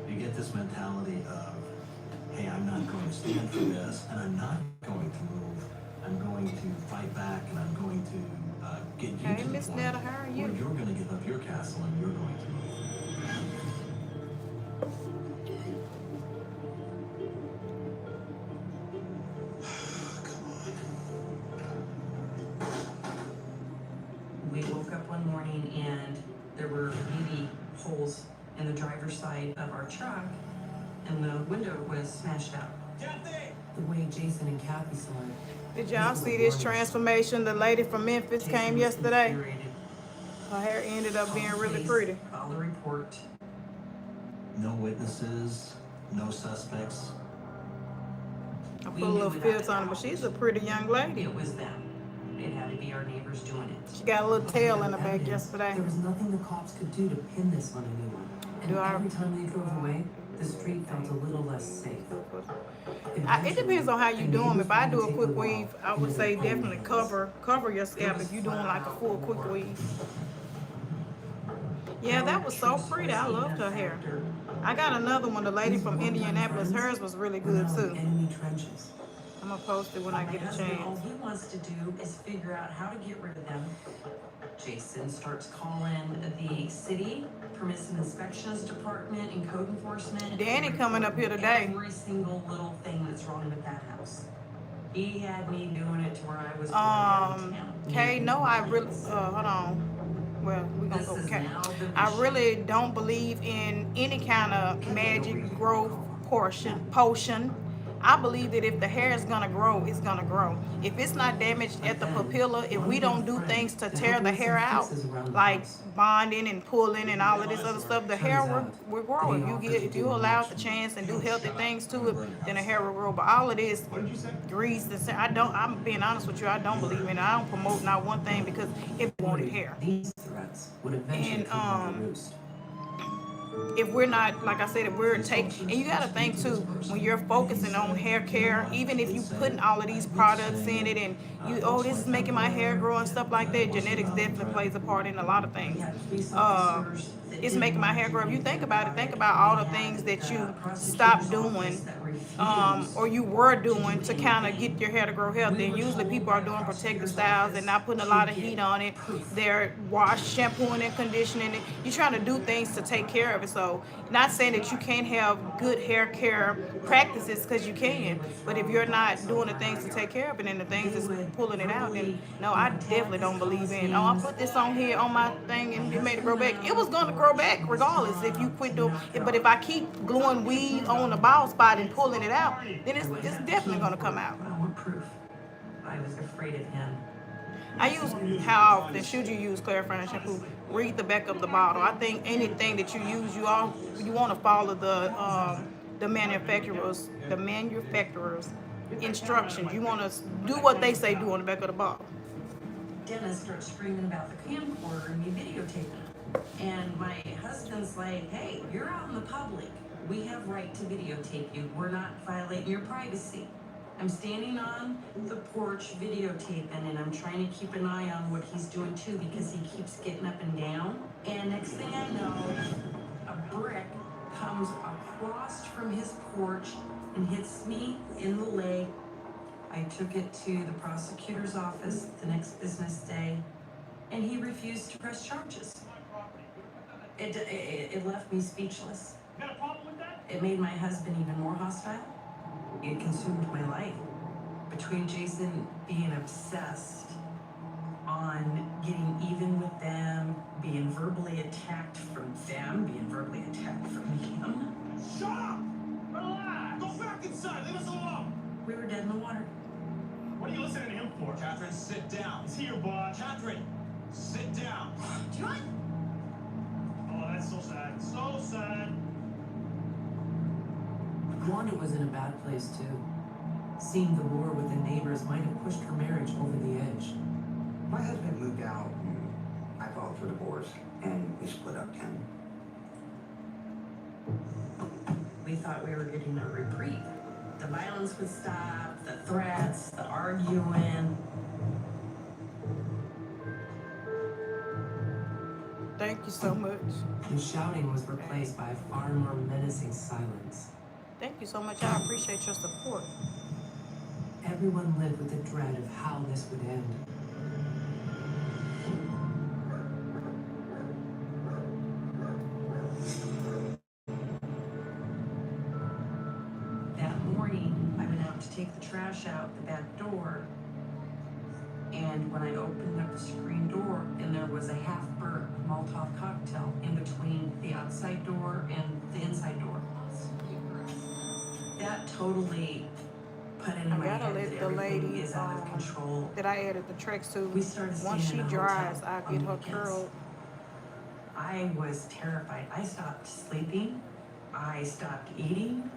You get this mentality of, hey, I'm not going to stand for this, and I'm not going to move. I'm going to fight back, and I'm going to get you Hey, to the Miss point Netta, how are you? where you're going to give up your castle and you're going to move. We woke up one morning and there were maybe holes in the driver's side of our truck, and the window was smashed out. The way Jason and Kathy saw it. Did y'all see this transformation? The lady from Memphis came yesterday. Her hair ended up being really pretty. File the report. No witnesses, no suspects. I put a little filter on her, but she's a pretty young lady. It was them. It had to be our neighbors doing it. She got a little tail in the back yesterday. There was nothing the cops could do to pin this on anyone. And every time they drove away, the street felt a little less safe. It depends on how you do them. If I do a quick weave, I would say definitely cover your scalp if you're doing like a full quick weave. Yeah, that was so pretty. I loved her hair. I got another one, the lady from Indianapolis. Hers was really good too. Enemy trenches. I'm gonna post it when I get a chance. All he wants to do is figure out how to get rid of them. Jason starts calling the city, permissive inspections department, and code enforcement. Danny coming up here today. Every single little thing that's wrong with that house. He had me doing it to where I was going out of town. Kay, no, I really, hold on. Well, we're gonna go with Kay. I really don't believe in any kind of magic growth potion. I believe that if the hair is gonna grow, it's gonna grow. If it's not damaged at the papilla, if we don't do things to tear the hair out, like bonding and pulling and all of this other stuff, the hair will grow. If you allow it the chance and do healthy things to it, then the hair will grow. But all of this grease, I'm being honest with you, I don't believe in it. I don't promote not one thing because it wanted hair. These threats would eventually come to roost. If we're not, like I said, if we're taking, and you got to think too, when you're focusing on hair care, even if you putting all of these products in it and you, oh, this is making my hair grow and stuff like that, genetics definitely plays a part in a lot of things. It's making my hair grow. If you think about it, think about all the things that you stopped doing or you were doing to kind of get your hair to grow healthy. And usually people are doing protective styles and not putting a lot of heat on it. They're shampooing and conditioning it. You're trying to do things to take care of it. So not saying that you can't have good hair care practices, because you can, but if you're not doing the things to take care of it and the things that's pulling it out, then no, I definitely don't believe in, oh, I put this on here on my thing and it made it grow back. It was going to grow back regardless if you quit doing it. But if I keep gluing weave on the bald spot and pulling it out, then it's definitely going to come out. I want proof. I was afraid of him. I use, how often should you use clarifying shampoo? Read the back of the bottle. I think anything that you use, you want to follow the manufacturer's instructions. You want to do what they say do on the back of the bottle. Dennis starts screaming about the camcorder and me videotaping it. And my husband's like, hey, you're out in the public. We have right to videotape you. We're not violating your privacy. I'm standing on the porch videotaping, and I'm trying to keep an eye on what he's doing too, because he keeps getting up and down. And next thing I know, a brick comes across from his porch and hits me in the leg. I took it to the prosecutor's office the next business day, and he refused to press charges. It left me speechless. You got a problem with that? It made my husband even more hostile. It consumed my life. Between Jason being obsessed on getting even with them, being verbally attacked from them, being verbally attacked from him. Shut up! Relax! Go back inside, leave us alone! We were dead in the water. What are you listening to him for? Catherine, sit down. Is he your boss? Catherine, sit down. John? Oh, That's so sad. So sad. Wanda was in a bad place too. Seeing the war with the neighbors might have pushed her marriage over the edge. My husband moved out, and I filed for divorce, and we split up then. We thought we were getting a reprieve. The violence would stop, the threats, the arguing. Thank you so much. The shouting was replaced by a far more menacing silence. Thank you so much. I appreciate your support. Everyone lived with the dread of how this would end. That morning, I went out to take the trash out the back door. And when I opened up the screen door, and there was a half-burnt Molotov cocktail in between the outside door and the inside door. That totally put into my head that everything is out of control. That I added the tracks to. We started Once she staying in a dries, hotel I get on her weekends. curled. I was terrified. I stopped sleeping. I stopped eating.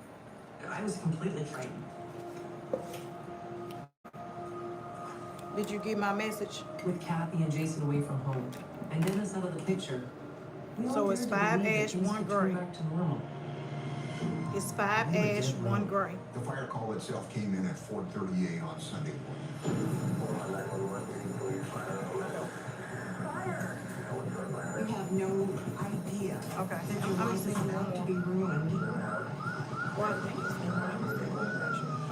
I was completely frightened. Did you get my message? With Kathy and Jason away from home, and Dennis out of the picture. So it's 5 ash, 1 gray. Back to normal. It's 5 ash, 1 gray. The fire call itself came in at 4:38 on Sunday morning. You have no idea Okay. that your life is about to be ruined. Well, I think it's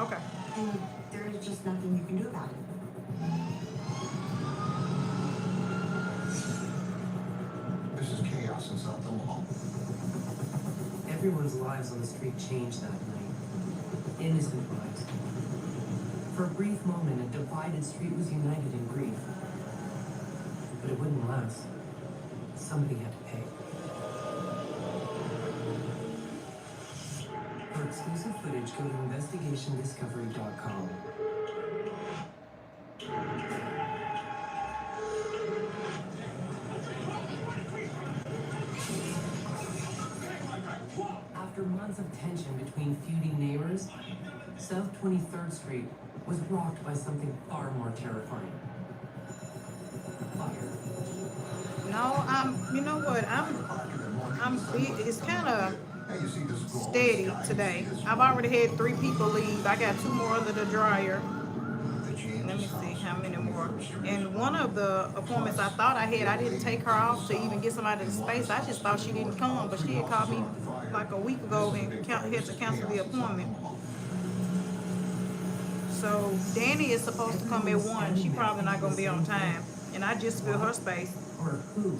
okay. And there is just nothing you can do about it. This is chaos in South Omaha. Everyone's lives on the street changed that night. Innocent lives. For a brief moment, a divided street was united in grief. But it wouldn't last. Somebody had to pay. For exclusive footage, go to investigationdiscovery.com. After months of tension between feuding neighbors, South 23rd Street was rocked by something far more terrifying. Fire. No, you know what? It's kind of steady today. I've already had 3 people leave. I got 2 more under the dryer. Let me see how many more. And one of the appointments I thought I had, I didn't take her off to even get somebody to space. I just thought she didn't come, but she had called me like a week ago and had to cancel the appointment. So Danny is supposed to come at 1. She probably not gonna be on time, and I just filled her space.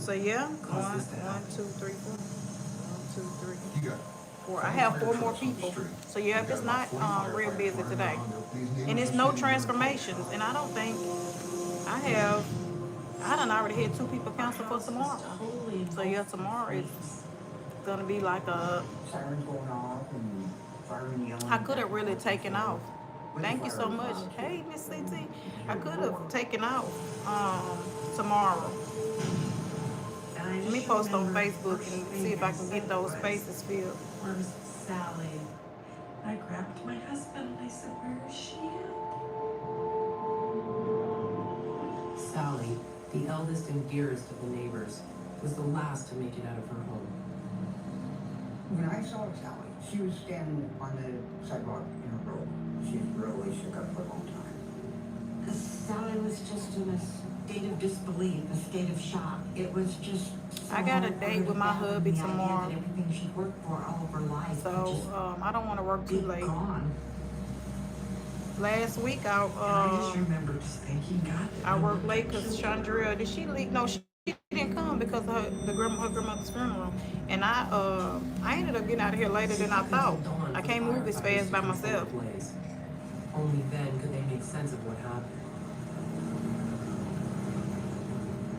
So yeah, 1, 2, 3, 4. 1, 2, 3, 4. I have 4 more people. So yeah, if it's not real busy today, and it's no transformations, and I don't think I done already had 2 people cancel for tomorrow. So yeah, tomorrow is gonna be like a. Sirens going off and firemen yelling. I could have really taken off. Thank you so much. Hey, Miss CT. I could have taken off tomorrow. Let me post on Facebook and see if I can get those spaces filled. Where's Sally? I grabbed my husband and I said, where is she at? Sally, the eldest and dearest of the neighbors, was the last to make it out of her home. When I saw Sally, she was standing on the sidewalk in her robe. She really shook up for a long time. Sally was just in a state of disbelief, a state of shock. It was just. I got a date with my hubby tomorrow. Everything she worked for all of her life. So I don't want to work too late. Gone. Last week I just remember just thinking, God. I worked late because Chandra, did she leave? No, she didn't come because of her grandmother's funeral. And I ended up getting out of here later than I thought. I can't move as fast by myself. Only then could they make sense of what happened.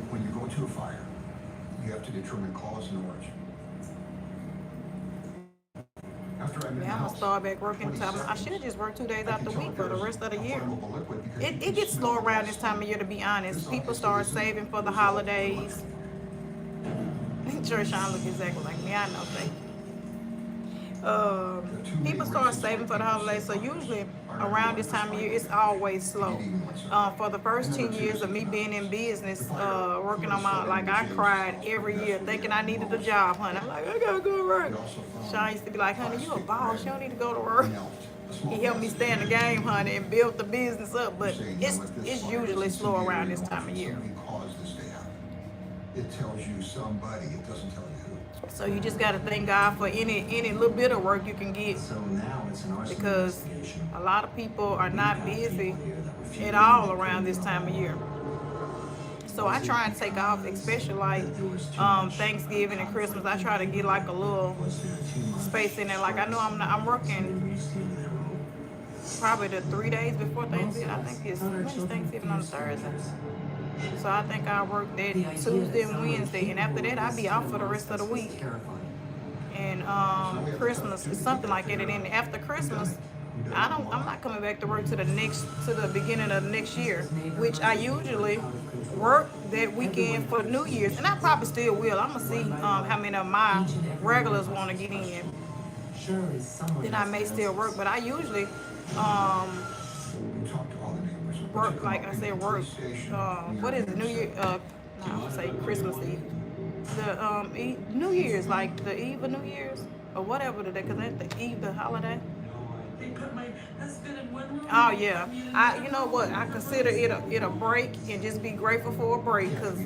When you go to a fire, you have to determine cause and origin. After I'm in the Yeah, I'm house, gonna start back working time. I should have just worked 2 days out the week for the rest of the year. It gets slow around this time of year, to be honest. People start saving for the holidays. Trishawn look exactly like me. I know, thank you. People start saving for the holidays, so usually around this time of year, it's always slow. For the first 10 years of me being in business, working on my, like, I cried every year thinking I needed a job, honey. I'm like, I gotta go to work. Sean used to be like, honey, you a boss, you don't need to go to work. He helped me stay in the game, honey, and build the business up, but it's usually slow around this time of year. It tells you somebody, it doesn't tell you who. So you just got to thank God for any little bit of work you can get, because a lot of people are not busy at all around this time of year. So I try and take off, especially like Thanksgiving and Christmas. I try to get like a little space in there. Like I know I'm working probably the 3 days before Thanksgiving. I think it's Thanksgiving on Thursday. So I think I work that Tuesday and Wednesday, and after that I'll be off for the rest of the week. And Christmas is something like that. And then after Christmas, I'm not coming back to work to the beginning of next year, which I usually work that weekend for New Year's, and I probably still will. I'm gonna see how many of my regulars want to get in. Then I may still work, but I usually work, like I said, work. What is it? New Year? No, I'm gonna say Christmas Eve. The New Year's, like the Eve of New Year's or whatever the day, cause that's the Eve, the holiday. They put my husband in one room. Oh yeah, you know what? I consider it a break, and just be grateful for a break, cause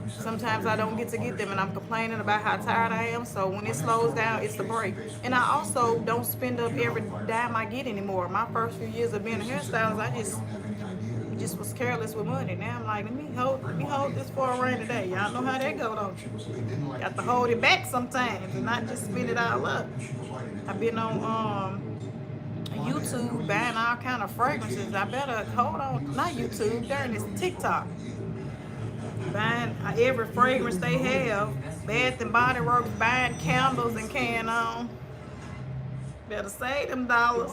sometimes I don't get to get them, and I'm complaining about how tired I am. So when it slows down, it's the break. And I also don't spend up every dime I get anymore. My first few years of being a hairstylist, I just was careless with money. Now I'm like, let me hold this for a rainy day. Y'all know how that go, don't you? Got to hold it back sometimes and not just spend it all up. I've been on YouTube buying all kind of fragrances. I better hold on. Not YouTube, darn, it's TikTok. Buying every fragrance they have. Bath and Body Works, buying candles and carrying on. Better save them dollars.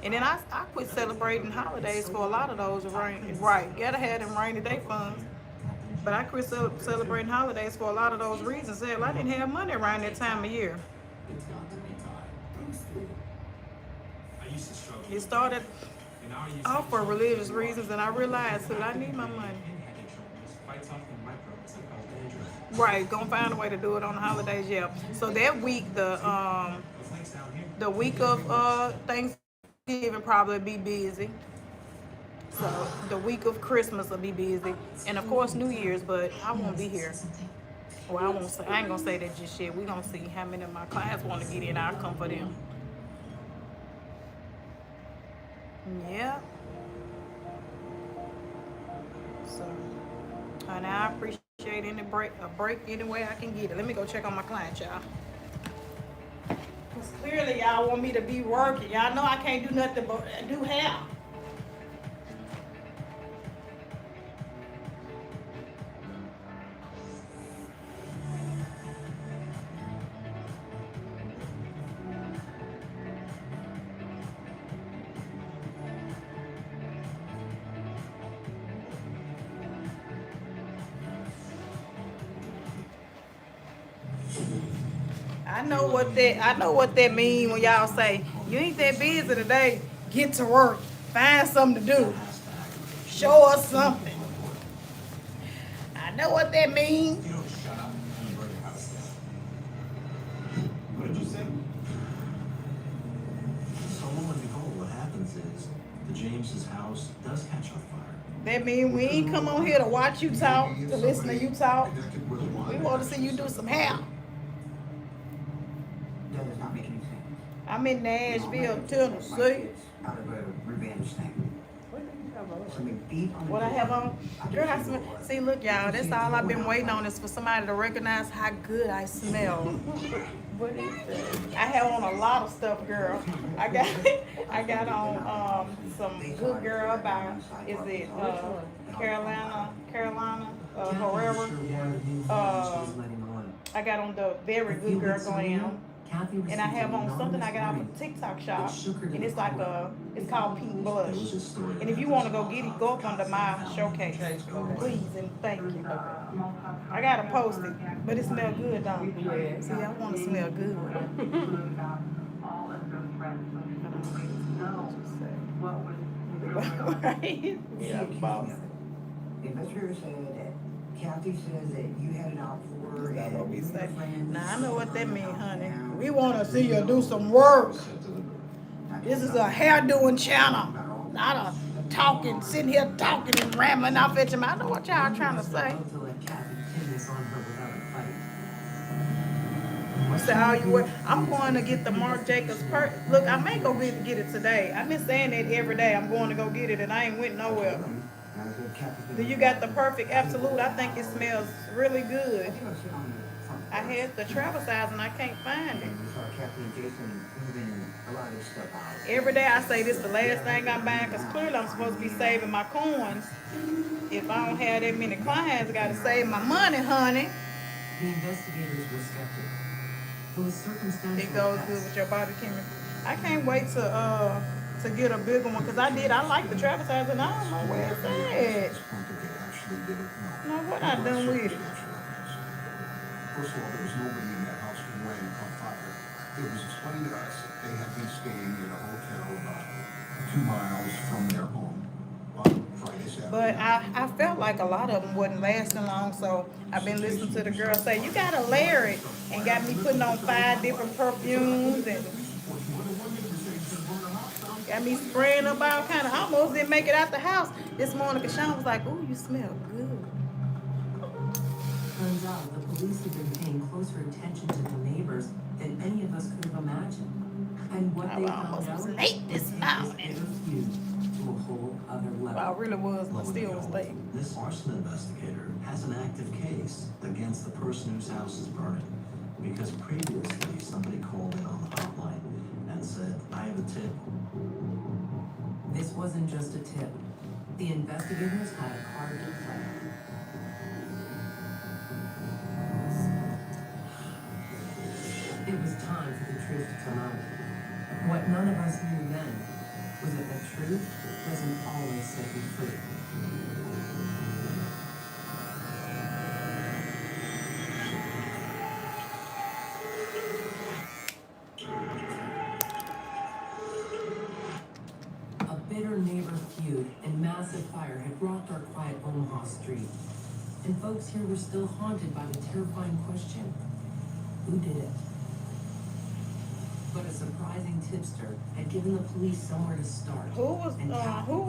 And then I quit celebrating holidays for a lot of those. Right, gotta have them rainy day funds. But I quit celebrating holidays for a lot of those reasons. Hell, I didn't have money around that time of year. It started off for religious reasons, and I realized that I need my money. Right, gonna find a way to do it on the holidays, yeah. So that week, the week of Thanksgiving probably be busy. So the week of Christmas will be busy, and of course New Year's, but I won't be here. Well, I ain't gonna say that just yet. We gonna see how many of my clients want to get in. I'll come for them. Yeah. So, and I appreciate a break any way I can get it. Let me go check on my client, y'all. Because clearly y'all want me to be working. Y'all know I can't do nothing but do hair. I know what that mean when y'all say, you ain't that busy today, get to work, find something to do, show us something. I know what that means. What did you say? So lo and behold, what happens is the James's house does catch on fire. That mean we ain't come on here to watch you talk, to listen to you talk. We want to see you do some hair. That does not make any sense. I'm in Nashville, Tennessee. Out of a revenge thing. What I have on? Girl, I smell. See, look, y'all, that's all I've been waiting on is for somebody to recognize how good I smell. What is that? I have on a lot of stuff, girl. I got on some Good Girl by, is it Carolina, Herrera? I got on the Very Good Girl Glam. Kathy And I received have an on something I anonymous got off warning of TikTok that shop, shook her to and the it's like core. it's called Pink Blush. There was a story And if you want to go get it, go up under my showcase, please and thank you. I gotta post it, but it smells good, don't it? Yeah. See, I want to smell good. Right? Yeah, boss. The investigator said that Kathy says that you had it out for her That's what and we you and say. your friends. Now I know what that means, honey. down. We want to see you do some work. This is a hair doing channel, not a talking, sitting here talking and rambling off at you. I know what y'all trying to say. To let Kathy pin this on her without a fight. You say, "Oh, you work." I'm going to get the Marc Jacobs perk. Look, I may go get it today. I've been saying that every day. I'm going to go get it, and I ain't went nowhere. Do you got the Perfect Absolute? I think it smells really good. I had the travel size and I can't find it. Every day I say this the last thing I'm buying because clearly I'm supposed to be saving my coins. If I don't have that many clients, I got to save my money, honey. The investigators were skeptical. It was circumstantial. It goes good with your body chemistry. I can't wait to get a bigger one because I like the travel size and I don't know where it's at. No, what I done with it? First of all, there was nobody in that house when on fire. It was explained to us that they had been staying in a hotel about 2 miles from their home on Friday, Saturday. But I felt like a lot of them wasn't lasting long, so I've been listening to the girl say, you gotta layer it, and got me putting on 5 different perfumes and got me spraying up all kind of, I almost didn't make it out the house this morning because Sean was like, ooh, you smell good. Turns out the police had been paying closer attention to the neighbors than any of us could have imagined. And what they found out was late this morning. To a whole other level. Well, I really was, but still was late. This arson investigator has an active case against the person whose house is burning because previously somebody called in on the hotline and said, I have a tip. This wasn't just a tip. The investigators had a card to play. It was time for the truth to come out. What none of us knew then was that the truth doesn't always set you free. A bitter neighbor feud and massive fire had rocked our quiet Omaha street. And folks here were still haunted by the terrifying question, who did it? But a surprising tipster had given the police somewhere to start. Who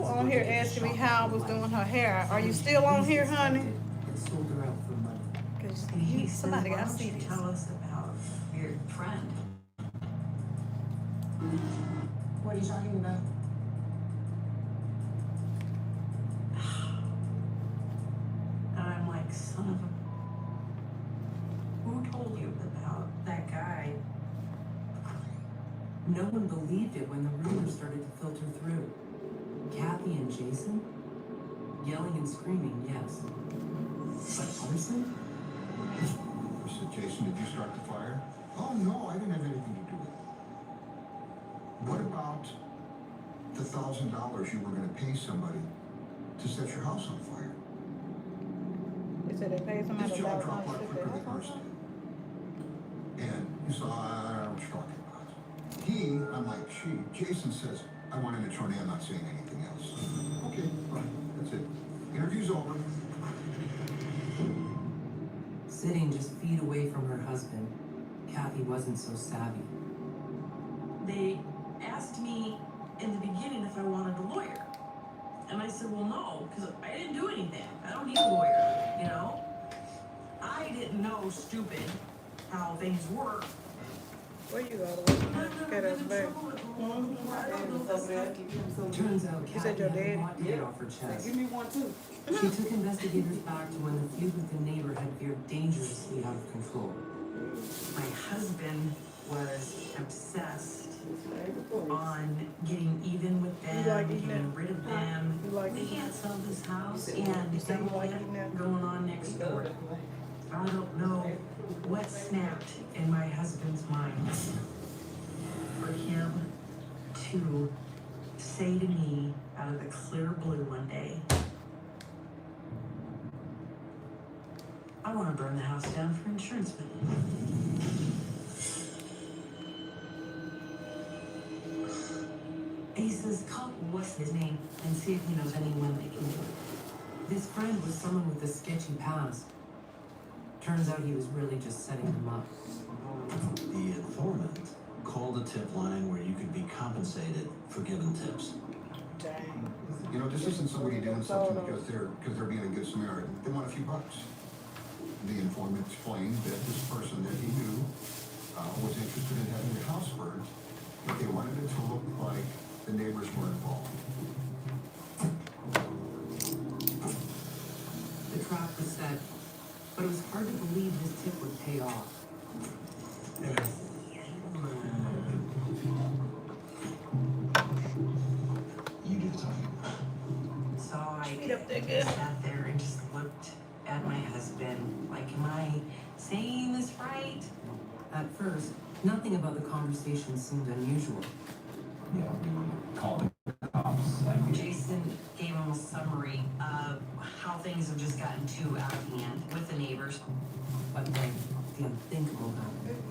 on here asking me how I was doing her hair? Are you still on here, honey? And sold her out for money. Because He somebody said, got to why see don't you this. tell us about your friend? What are you talking about? And I'm like, son of a... Who told you about that guy? No one believed it when the rumors started to filter through. Kathy and Jason? Yelling and screaming, yes. But arson? I said, Jason, did you start the fire? Oh, no, I didn't have anything to do with it. What about the $1,000 you were going to pay somebody to set your house on fire? They said they paid somebody This job dropped a lot $1,000 quicker than hers did. And you saw, I don't know what you're talking about. He, unlike she, Jason says, I want an attorney, I'm not saying anything else. Okay, fine, that's it. Interview's over. Sitting just feet away from her husband, Kathy wasn't so savvy. They asked me in the beginning if I wanted a lawyer. And I said, well, no, because I didn't do anything. I don't need a lawyer, you know? I didn't know, stupid, how things work. Where you go? Get us back. Turns out You said Kathy your had a dad? lot to get off her chest. Give me one too. She took investigators back to when the feud with the neighbor had veered dangerously out of control. My husband was obsessed on getting even with them, getting rid of them. We can't sell this house, and there's something going on next door. I don't know what snapped in my husband's mind for him to say to me out of the clear blue one day, I want to burn the house down for insurance money. He says, call what's his name and see if he knows anyone that can do it. This friend was someone with a sketchy past. Turns out he was really just setting them up. The informant called a tip line where you could be compensated for giving tips. Dang. You know, this isn't somebody doing something because they're being a good Samaritan. They want a few bucks. The informant explained that this person that he knew was interested in having the house burned, but they wanted it to look like the neighbors were involved. The trap was set, but it was hard to believe his tip would pay off. You do the talking. So I sat there and just looked at my husband like, am I saying this right? At first, nothing about the conversation seemed unusual. Yeah, we called the cops. Jason gave him a summary of how things have just gotten too out of hand with the neighbors. But then the unthinkable happened.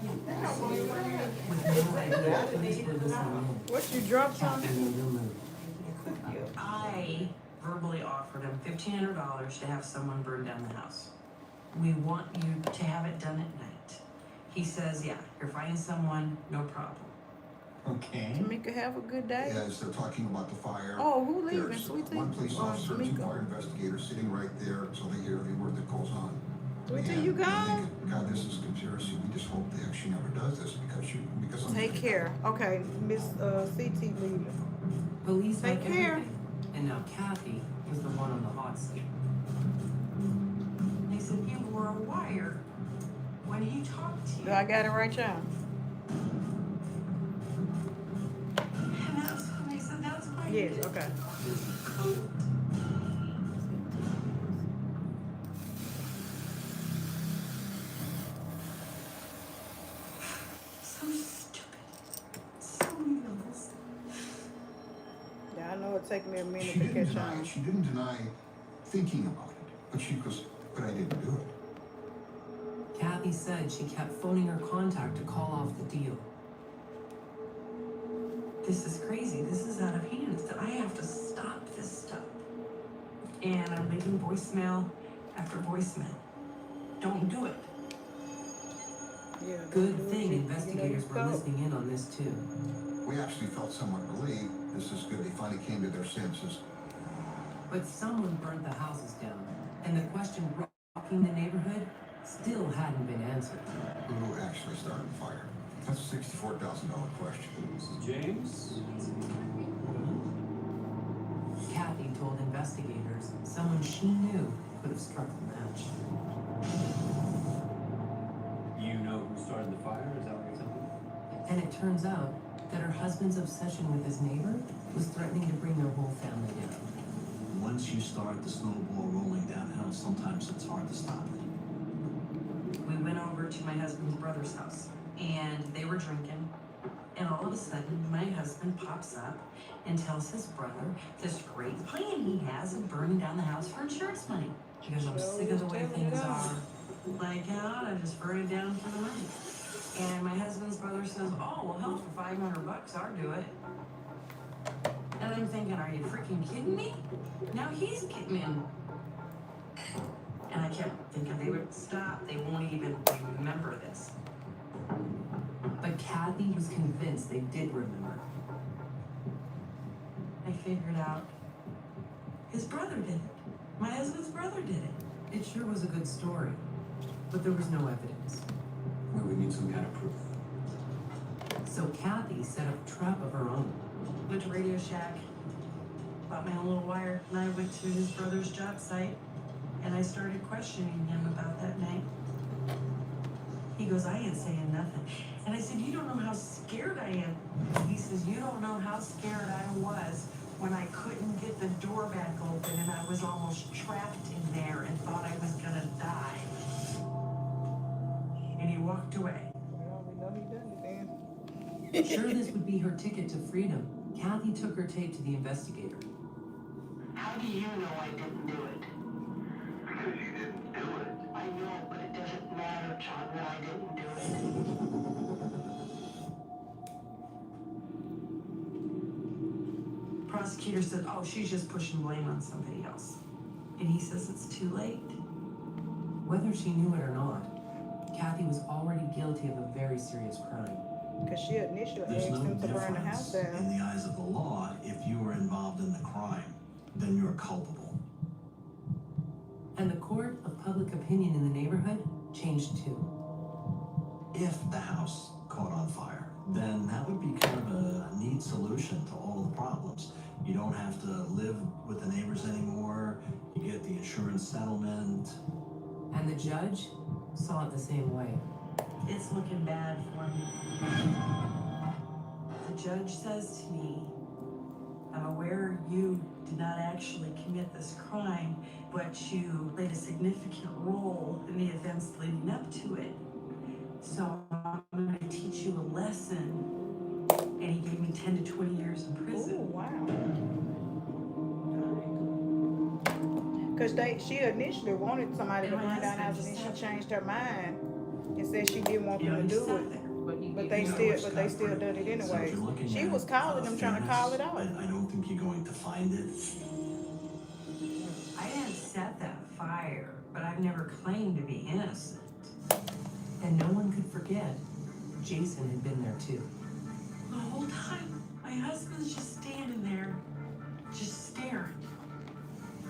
With no idea police were listening in. What, you dropped Captain something? made no move. I verbally offered him $1,500 to have someone burn down the house. We want you to have it done at night. He says, yeah, you're finding someone, no problem. Okay. Tamika, have a good day. As they're talking about the fire, Oh, who leaving, there's sweetie? one police officer and two Tamika. fire investigators sitting right there, so they hear every word that goes on. Sweetie, And you they're gone? thinking, God, this is conspiracy. We just hope that she never does this because I'm Take care. Okay, Miss CT leaving. Police Take like care. everything. And now Kathy was the one on the hot seat. They said you were a wire when he talked to you. Do I got it right, y'all? And that's when they said that's why you Yes, did it. okay. So stupid. So meaningless. Yeah, I know it take me a minute She to didn't catch deny on. it. She didn't deny thinking about it, but she goes, but I didn't do it. Kathy said she kept phoning her contact to call off the deal. This is crazy. This is out of hand. I have to stop this stuff. And I'm leaving voicemail after voicemail. Don't do it. Yeah, Good thing investigators were listening in on this too. We actually felt somewhat relieved. This is good. They finally came to their senses. But someone burnt the houses down, and the question rocking the neighborhood still hadn't been answered. Who actually started the fire? That's a $64,000 question. James? Kathy told investigators someone she knew could have struck the match. You know who started the fire? Is that what you're telling me? And it turns out that her husband's obsession with his neighbor was threatening to bring their whole family down. Once you start the snowball rolling downhill, sometimes it's hard to stop it. We went over to my husband's brother's house, and they were drinking. And all of a sudden, my husband pops up and tells his brother this great plan he has of burning down the house for insurance money. He goes, I'm sick of the way things are. Like, I just burn it down for the money. And my husband's brother says, oh, well, hell, for $500, I'll do it. And I'm thinking, are you freaking kidding me? Now he's getting in. And I kept thinking they would stop. They won't even remember this. But Kathy was convinced they did remember. I figured out his brother did it. My husband's brother did it. It sure was a good story, but there was no evidence. We would need some kind of proof. So Kathy set up a trap of her own. Went to Radio Shack, bought my own little wire, and I went to his brother's job site, and I started questioning him about that night. He goes, I ain't saying nothing. And I said, you don't know how scared I am. He says, you don't know how scared I was when I couldn't get the door back open and I was almost trapped in there and thought I was gonna die. and he walked away. Well, we know he done it then. Sure this would be her ticket to freedom, Kathy took her tape to the investigator. How do you know I didn't do it? Because you didn't do it. I know, but it doesn't matter, John, that I didn't do it. Prosecutor said, oh, she's just pushing blame on somebody else. And he says it's too late. Whether she knew it or not, Kathy was already guilty of a very serious crime. Because she initially There's asked no him to burn the house difference down. in the eyes of the law. If you were involved in the crime, then you're culpable. And the court of public opinion in the neighborhood changed too. If the house caught on fire, then that would be kind of a neat solution to all the problems. You don't have to live with the neighbors anymore. You get the insurance settlement. And the judge saw it the same way. It's looking bad for me. The judge says to me, I'm aware you did not actually commit this crime, but you played a significant role in the events leading up to it. So I'm going to teach you a lesson. And he gave me 10 to 20 years in prison. Oh, wow. Because she initially wanted somebody to burn down the house, and then she changed her mind and said she didn't want them to do it. But they still done it anyway. She was calling them, trying to call it out. I don't think you're going to find it. I didn't set that fire, but I've never claimed to be innocent. And no one could forget, Jason had been there too. The whole time, my husband's just standing there, just staring,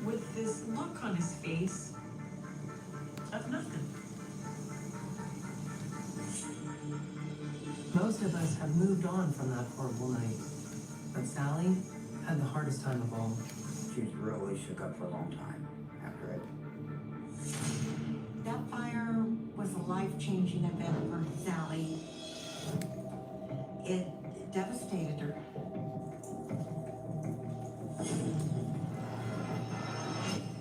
with this look on his face of nothing. Most of us have moved on from that horrible night. But Sally had the hardest time of all. She's really shook up for a long time after it. That fire was a life-changing event for Sally. It devastated her.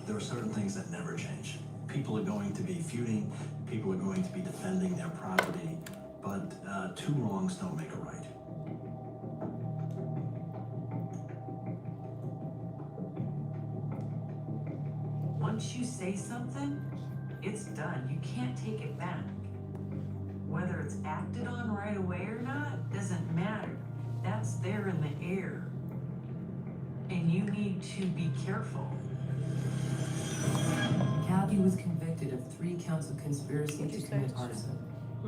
There are certain things that never change. People are going to be feuding, people are going to be defending their property, but two wrongs don't make a right. Once you say something, it's done. You can't take it back. Whether it's acted on right away or not, doesn't matter. That's there in the air. And you need to be careful. Kathy was convicted of 3 counts of conspiracy to commit arson.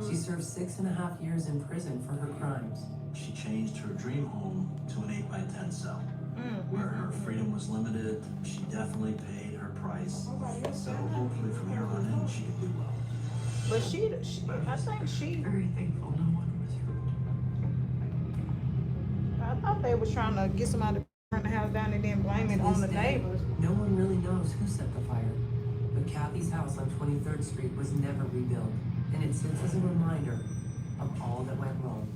She served 6.5 years in prison for her crimes. She changed her dream home to an 8x10 cell. Where her freedom was limited, she definitely paid her price. So hopefully from here on in, she can do well. But I think she, Very thankful no one was hurt. I thought they was trying to get somebody to burn the house down and then blame it on the neighbors. No one really knows who set the fire. But Kathy's house on 23rd Street was never rebuilt. And it sits as a reminder of all that went wrong.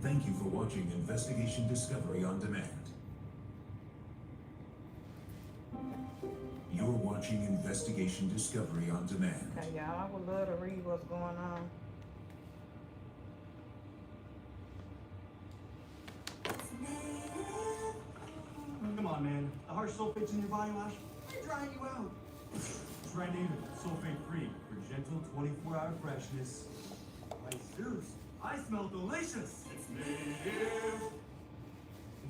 Thank you for watching Investigation Discovery on Demand. You're watching Investigation Discovery on Demand. Okay, y'all, I would love to read what's going on. Come on, man. The harsh sulfates in your body wash, they're drying you out. Try Native, sulfate-free, for gentle 24-hour freshness. My Zeus, I smell delicious. It's Native.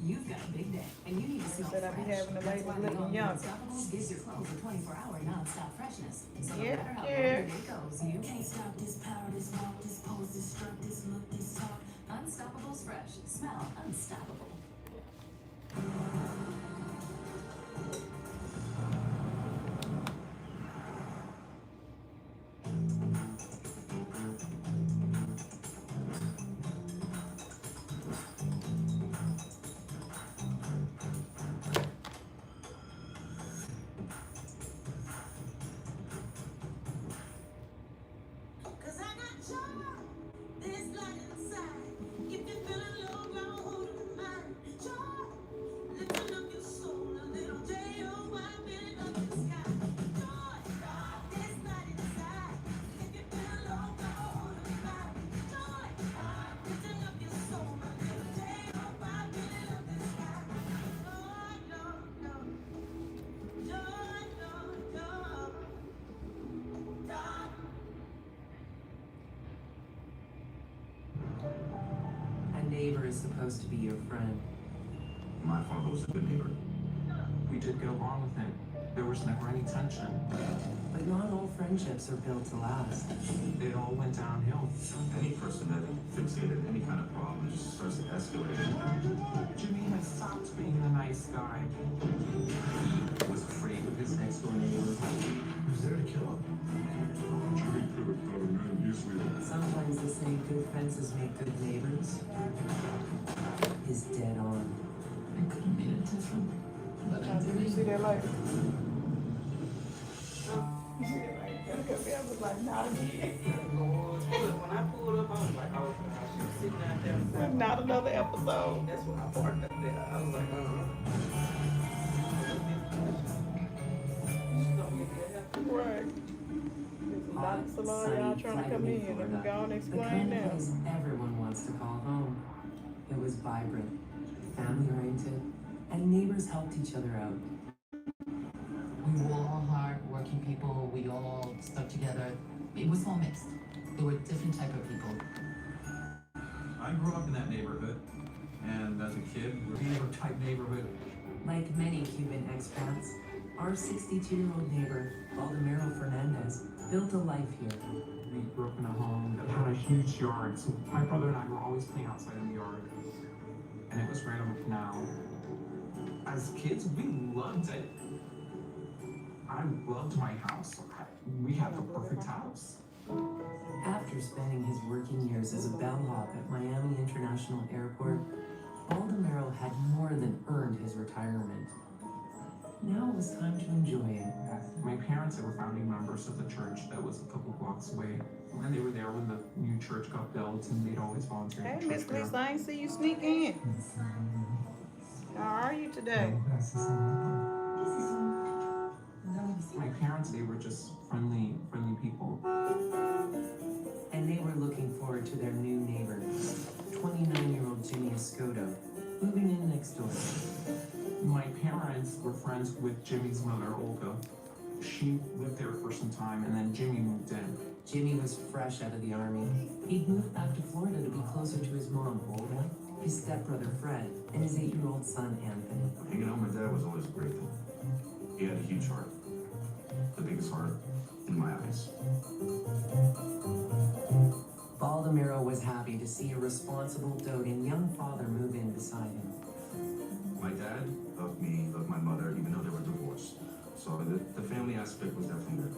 You've got a big day, and you need to smell said I'd be fresh. having a That's lady why looking Leon young. Unstoppables gives your clothes a 24-hour non-stop freshness. So no Yeah, matter how yeah. long your day goes, you Can't stop this power, this walk, this pose, this strut, this look, this talk. Unstoppables fresh. Smell unstoppable. Cause I got joy, there's light inside. If you're feeling low, grab a hold of mine. was supposed to be your friend. My father was a good neighbor. We did get along with him. There was never any tension. But not all friendships are built to last. It all went downhill. Any person that fixated any kind of problem just starts to escalate. Jimmy had stopped being the nice guy. He was afraid of his next door neighbor. He was there to kill him. Jimmy could have cut him in easily. Sometimes the same good fences make good neighbors. Is dead on. I could have made it different. But I Did you didn't. see that light? You see that light? I was like, not again. Lord, when I pulled up, I was like, oh, she was sitting out there. Not another episode. That's when I parked up there. I was like, Right. Hot, Salon, sunny, y'all trying to come in. Let me go and the explain kind of that. place everyone wants to call home. It was vibrant, family-oriented, and neighbors helped each other out. We were all hard-working people. We all stuck together. It was all mixed. There were different type of people. I grew up in that neighborhood, and as a kid, theater-type neighborhood. Like many Cuban expats, our 62-year-old neighbor, Valdemiro Fernandez, built a life here. We grew up in a home that had a huge yard, so my brother and I were always playing outside in the yard. And it was right on the canal. As kids, we loved it. I loved my house. We had the perfect house. After spending his working years as a bellhop at Miami International Airport, Valdemiro had more than earned his retirement. Now it was time to enjoy it. My parents were founding members of the church that was a couple blocks away. And they were there when the new church got built, and they'd always volunteer. Hey, Miss Lisa, I ain't see you sneak in. How are you today? My parents, they were just friendly people. And they were looking forward to their new neighbor, 29-year-old Jimmy Escoto, moving in next door. My parents were friends with Jimmy's mother, Olga. She lived there for some time, and then Jimmy moved in. Jimmy was fresh out of the army. He'd moved back to Florida to be closer to his mom, Olga, his stepbrother Fred, and his 8-year-old son, Anthony. Hanging out with my dad was always a great thing. He had a huge heart. The biggest heart in my eyes. Valdemiro was happy to see a responsible, doting young father move in beside him. My dad loved me, loved my mother, even though they were divorced. So the family aspect was definitely there.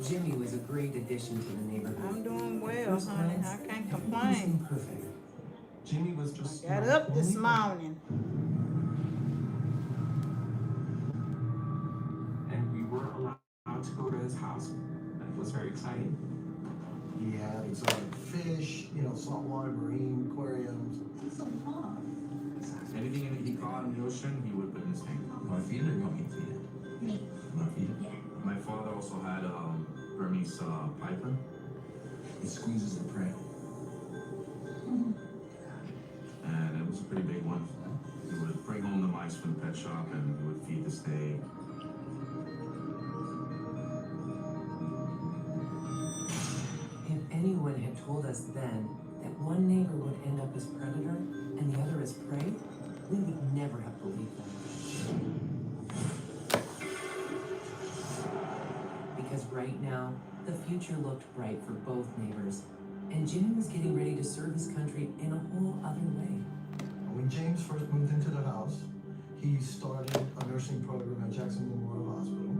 Jimmy was a great addition to the neighborhood. I'm doing well, honey. I can't complain. Perfect. Jimmy was just... Got up this morning. And we were allowed to go to his house. It was very exciting. He had exotic fish, saltwater, marine aquariums. Anything that he caught in the ocean, he would put in his tank. My feet or you want me to feed it? Me. My feet? My father also had a Burmese python. He squeezes the prey. And it was a pretty big one. He would bring home the mice from the pet shop and he would feed the steak. If anyone had told us then that one neighbor would end up as predator and the other as prey, we would never have believed them. Because right now, the future looked bright for both neighbors, and Jimmy was getting ready to serve his country in a whole other way. When James first moved into the house, he started a nursing program at Jackson Memorial Hospital.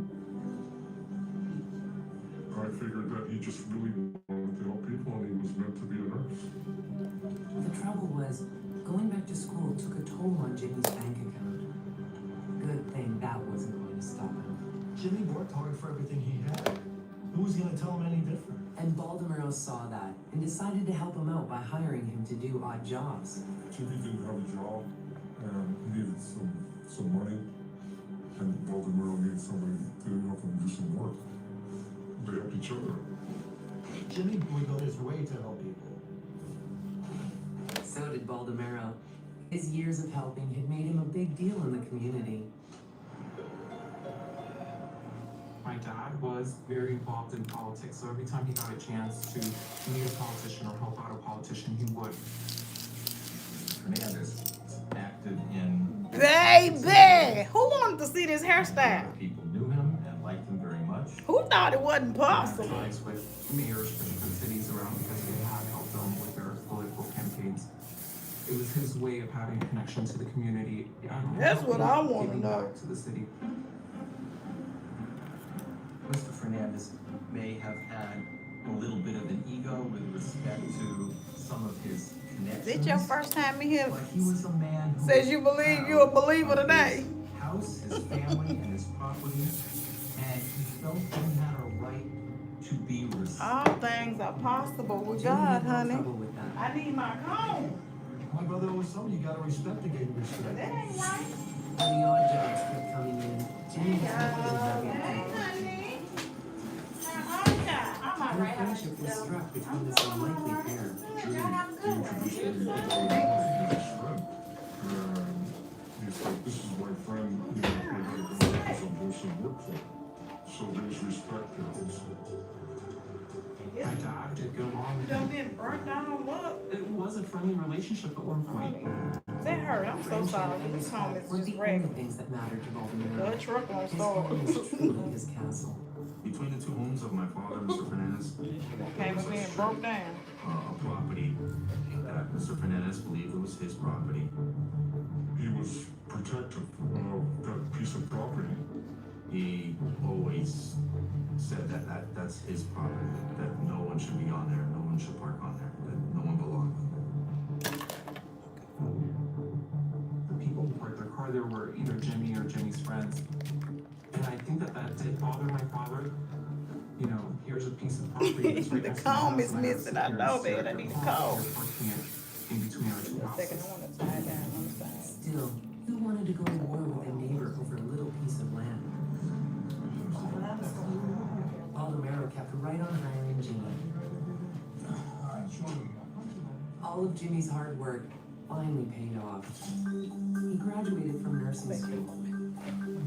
I figured that he just really wanted to help people and he was meant to be a nurse. The trouble was, going back to school took a toll on Jimmy's bank account. Good thing that wasn't going to stop him. Jimmy worked hard for everything he had. Who was going to tell him any different? And Valdemiro saw that and decided to help him out by hiring him to do odd jobs. Jimmy didn't have a job and he needed some money, and Valdemiro needed somebody to help him do some work. They helped each other. Jimmy would go his way to help people. So did Valdemiro. His years of helping had made him a big deal in the community. My dad was very involved in politics, so every time he got a chance to meet a politician or help out a politician, he would. Fernandez acted in... Baby! Who wanted to see this hairstyle? People knew him and liked him very much. Who thought it wasn't possible? Advertised with mayors from different cities around because they had helped them with their political campaigns. It was his way of having a connection to the community. That's what I want to giving know. back to the city. Mr. Fernandez may have had a little bit of an ego with respect to some of his connections. This your first time in here? But he was a man who Says you believe you're a believer today. his house, his family, and his property, and he felt he had a right to be respected. All things are possible with God, honey. I need my comb. My brother always told me you gotta respect to gain respect. That ain't right. The odd jobs kept coming in. Jimmy was happy to Hey, have honey. How are ya? I'm all Their right. friendship was struck between this unlikely pair. Y'all have a good one. He said, this is my friend, you know, we're gonna go do some work for him. So there's respect there. My dad did go along with Don't it. get burnt down. What? It was a friendly relationship at one point. That hurt. I'm so sorry. This home is Were just the regular. only things that mattered to Baltimore. The truck won't His start. home was truly his castle. Between the two homes of my father, Mr. Fernandez, Came up here and broke down. a property that Mr. Fernandez believed it was his property. He was protective of that piece of property. He always said that that's his property, that no one should be on there, no one should park on there, that no one belonged on there. The people who parked their car there were either Jimmy or Jimmy's friends. And I think that did bother my father. You know, here's a piece of property that's right The next to my comb house, is and I have to missing. sit I here know, and stare man. I at need the a car comb. they're parking it in between our two The second houses. one is tied down on the side. Still, who wanted to go to war with a neighbor over a little piece of land? Baltimore kept right on hiring Jimmy. All of Jimmy's hard work finally paid off. He graduated from nursing school.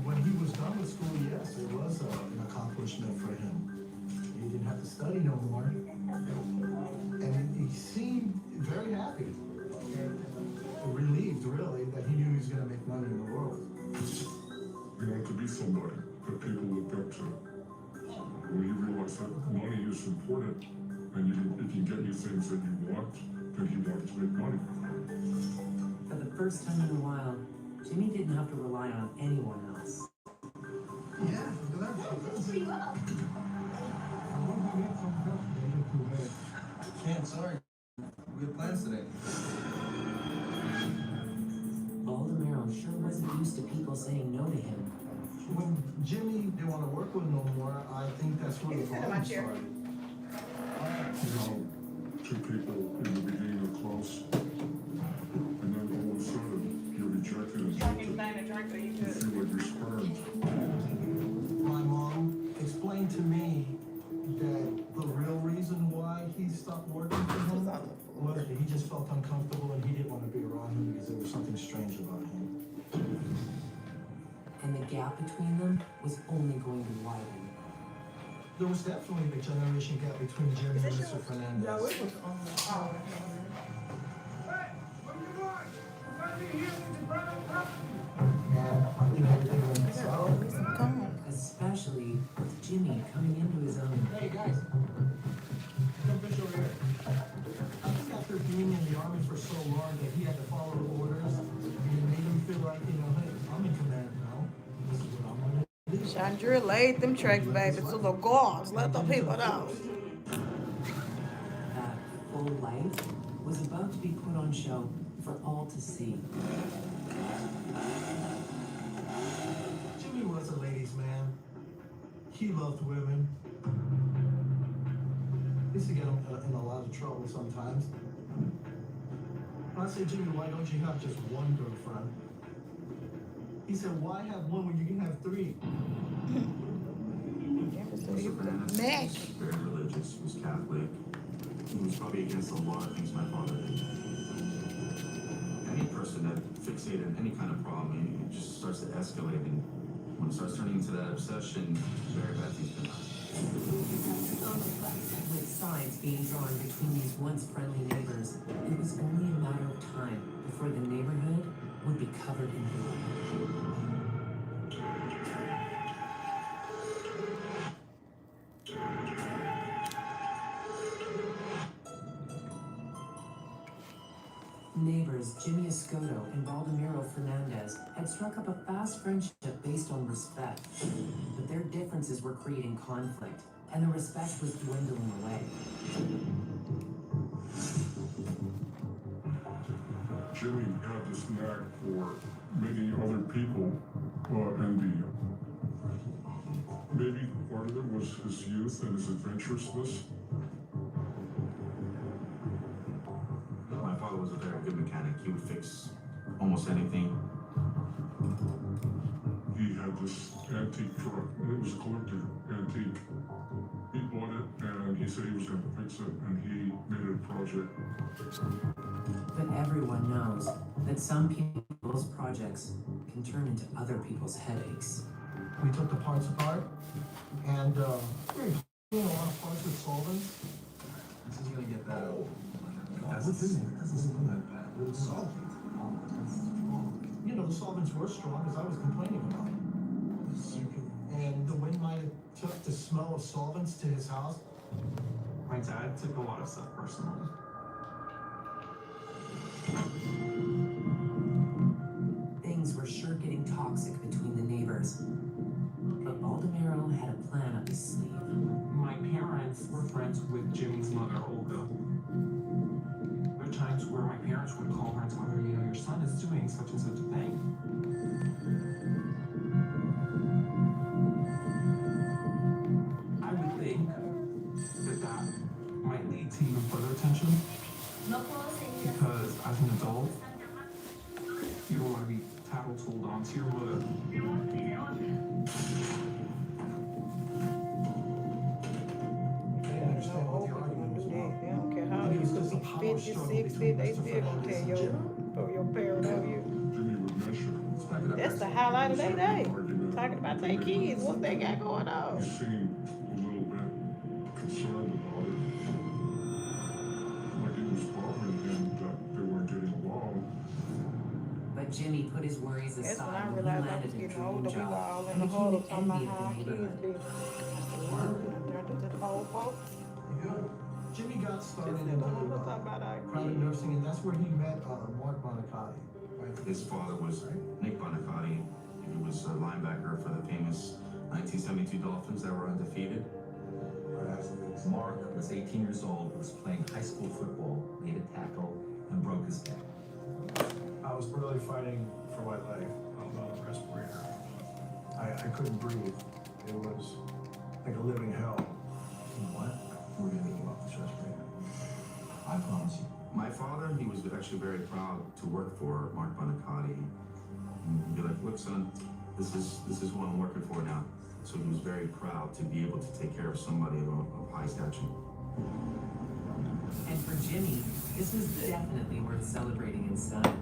When he was done with school, yes, it was an accomplishment for him. He didn't have to study no more. And he seemed very happy. Relieved, really, that he knew he was going to make money in the world. You want to be somebody that people look up to. When you realize that money is important, and it can get you things that you want, then you want to make money. For the first time in a while, Jimmy didn't have to rely on anyone else. Yeah, Can't, sorry. We have plans today. Baltimore sure wasn't used to people saying no to him. When Jimmy didn't want to work with no more, I think that's where the problem started. You know, two people in the beginning are close, and then all of a sudden, you're rejected and Anything rejected. to drink or you You good? feel like you're spurned. My mom explained to me that the real reason why he stopped working for him was that he just felt uncomfortable and he didn't want to be around him because there was something strange about him. And the gap between them was only going to widen. There was definitely the generation gap between Jimmy and Mr. Fernandez. No, it was on the phone. I think everything went south. Especially with Jimmy coming into his own. Hey guys, come fish over here. I think after being in the army for so long that he had to follow orders, and it made him feel like, you know, hey, I'm in command now. This is what I'm gonna do. Chandra laid them tracks, baby, to the guards. Let the people know. That full life was about to be put on show for all to see. Jimmy was a ladies' man. He loved women. Used to get him in a lot of trouble sometimes. I said, Jimmy, why don't you have just one girlfriend? He said, why have one when you can have three? Mr. Fernandez Neck. was very religious, was Catholic. He was probably against a lot of things my father did. Any person that fixated on any kind of problem, it just starts to escalate, and When it starts turning into that obsession, very bad things can happen. With sides being drawn between these once friendly neighbors, it was only a matter of time before the neighborhood would be covered in blood. Neighbors Jimmy Escoto and Baldemiro Fernandez had struck up a fast friendship based on respect. But their differences were creating conflict, and the respect was dwindling away. Jimmy had this knack for making other people envy him. Maybe part of it was his youth and his adventurousness. My father was a very good mechanic. He would fix almost anything. He had this antique truck. It was a collector antique. He bought it and he said he was going to fix it, and he made it a project. But everyone knows that some people's projects can turn into other people's headaches. We took the parts apart, and we were cleaning a lot of parts with solvents. This is gonna get bad. This isn't that bad. It's solvent. You know, the solvents were strong, as I was complaining about. And the wind might have took the smell of solvents to his house. My dad took a lot of stuff personally. Things were sure getting toxic between the neighbors. But Baldemiro had a plan up his sleeve. My parents were friends with Jimmy's mother, Olga. There were times where my parents would call her and tell her, you know, your son is doing such and such a thing. I would think that might lead to even further tension. Because as an adult, you don't want to be tattle-told onto your mother. They don't care how you could be 50, 60, they still gonna tell your parent of you. Jimmy would mention. That's the highlight of their day. Talking about their kids, what they got going on. He seemed a little bit concerned about it. Like it was bothering him that they weren't getting along. But Jimmy put his worries That's when I aside when he realized I landed was a getting dream older. We were job all in and the became huddle an talking about envy of how our the kids neighborhood. be. I turned into the whole folks. Jimmy got started Just into talking about our private kids. nursing, and that's where he met Mark Monicati. His father was Nick Bonicati. He was a linebacker for the famous 1972 Dolphins that were undefeated. Mark was 18 years old, was playing high school football, made a tackle, and broke his neck. I was really fighting for my life. I'm on a respirator. I couldn't breathe. It was like a living hell. You know what? We're gonna get you off this respirator. I promise you. My father, he was actually very proud to work for Mark Bonicati. He'd be like, look, son, this is who I'm working for now. So he was very proud to be able to take care of somebody of high stature. And for Jimmy, this was definitely worth celebrating inside.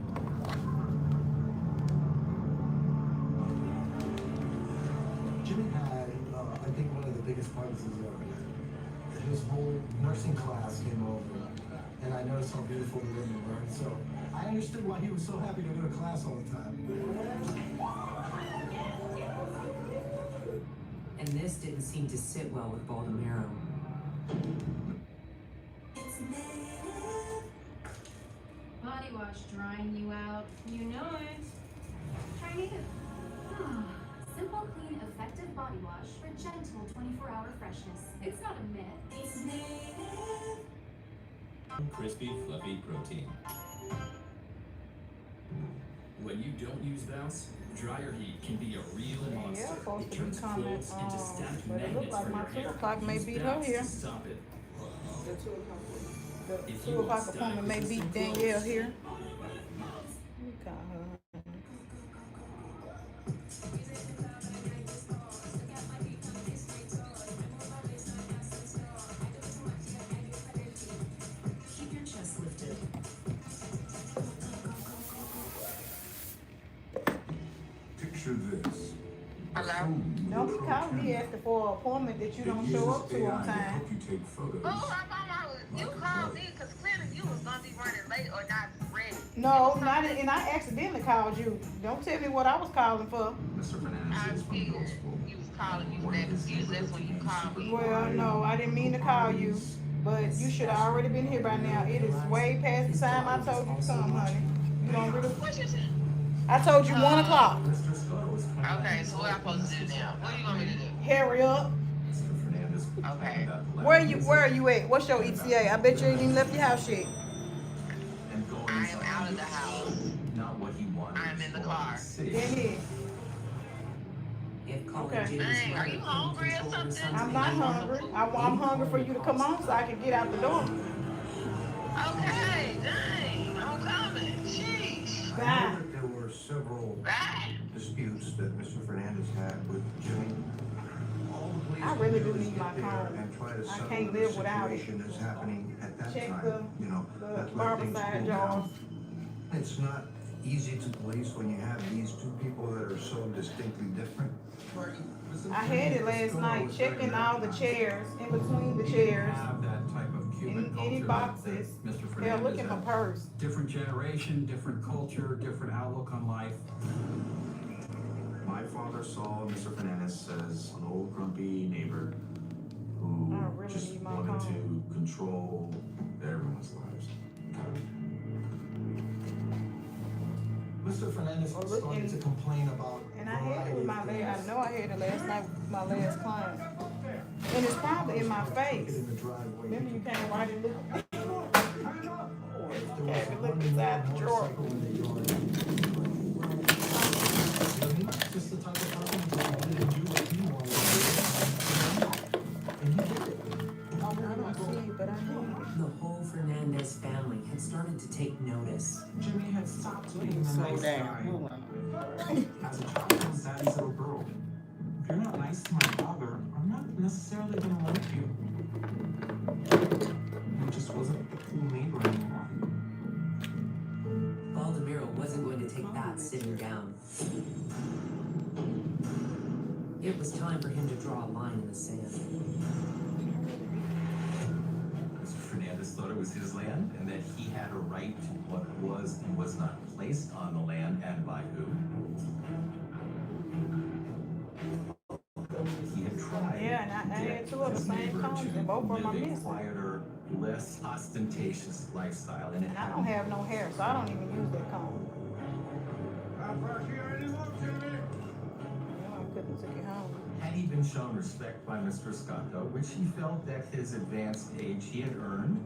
Jimmy had, I think, one of the biggest parties he's ever had. His whole nursing class came over, and I noticed how beautiful the women were. So I understood why he was so happy to go to class all the time. And this didn't seem to sit well with Baldemiro. Body wash drying you out. You know it. Try Native. Simple, clean, effective body wash for gentle 24-hour freshness. It's not a myth. It's Native. Crispy, fluffy protein. When you don't use Bounce, dryer heat can be a real monster. Yeah, supposed It to be turns coming, clothes into static but it look magnets like for my your 2 hair. o'clock may Use be her Bounce here. to stop it. The 2 o'clock. The If 2 you want o'clock appointment may be style-resistant Danielle clothes, here. Let me call her. Keep your chest lifted. Picture this. Don't be calling me asking for an appointment that you don't show up to on time. You take photos. You called me because clearly you was gonna be running late or not ready. No, not and I accidentally called you. Don't tell me what I was calling for. Mr. Fernandez is from Goldspool. You was calling me for that excuse. That's when you called me. Well, no, I didn't mean to call you, but you should have already been here by now. It is way past the time I told you to come, honey. You don't really. What you said? I told you 1 o'clock. Okay, so what I'm supposed to do now? What do you want me to do? Hurry up. Okay. Where are you at? What's your ETA? I bet you ain't even left your house yet. I am out of the house. Not what he wanted. I am in the car. Okay. Dang, are you hungry or something? I'm not hungry. I'm hungry for you to come on so I can get out the door. Okay, dang, I'm coming. Sheesh. Bye. I know that there were several disputes that Mr. Fernandez had with Jimmy. All the police I really can do do is need my get there phone. and try to I settle can't the live without it. situation that's happening at that Check time. You know, the let barber things side cool jars. down. It's not easy to police when you have these two people that are so distinctly different. I had it last night, checking all the chairs, in between the chairs, Have that type of Cuban in culture any that boxes. Mr. Yeah, Fernandez look at my had. purse. Different generation, different culture, different outlook on life. My father saw Mr. Fernandez as an old grumpy neighbor who I really just need my wanted phone. to control everyone's lives. Mr. Fernandez started to complain about. And I had it with my last, I know I had it last night with my last client. And it's probably in my face. Remember you came right and looked. Came and looked inside the drawer. Just the type of person who didn't do what he wanted. And he did it. I don't see it, but I know it. The whole Fernandez family had started to take notice. Jimmy had stopped being a nice guy. As a child, I was daddy's little girl. If you're not nice to my father, I'm not necessarily gonna like you. He just wasn't the cool neighbor anymore. Baldemiro wasn't going to take that sitting down. It was time for him to draw a line in the sand. Mr. Fernandez thought it was his land and that he had a right to what was and was not placed on the land and by who. He had tried. Yeah, and I had two of the same cones, and both of them are missing. Quieter, less ostentatious lifestyle, and And I don't have no hair, so I don't even use that comb. I couldn't take it home. had he been shown respect by Mr. Scotto, which he felt at his advanced age he had earned,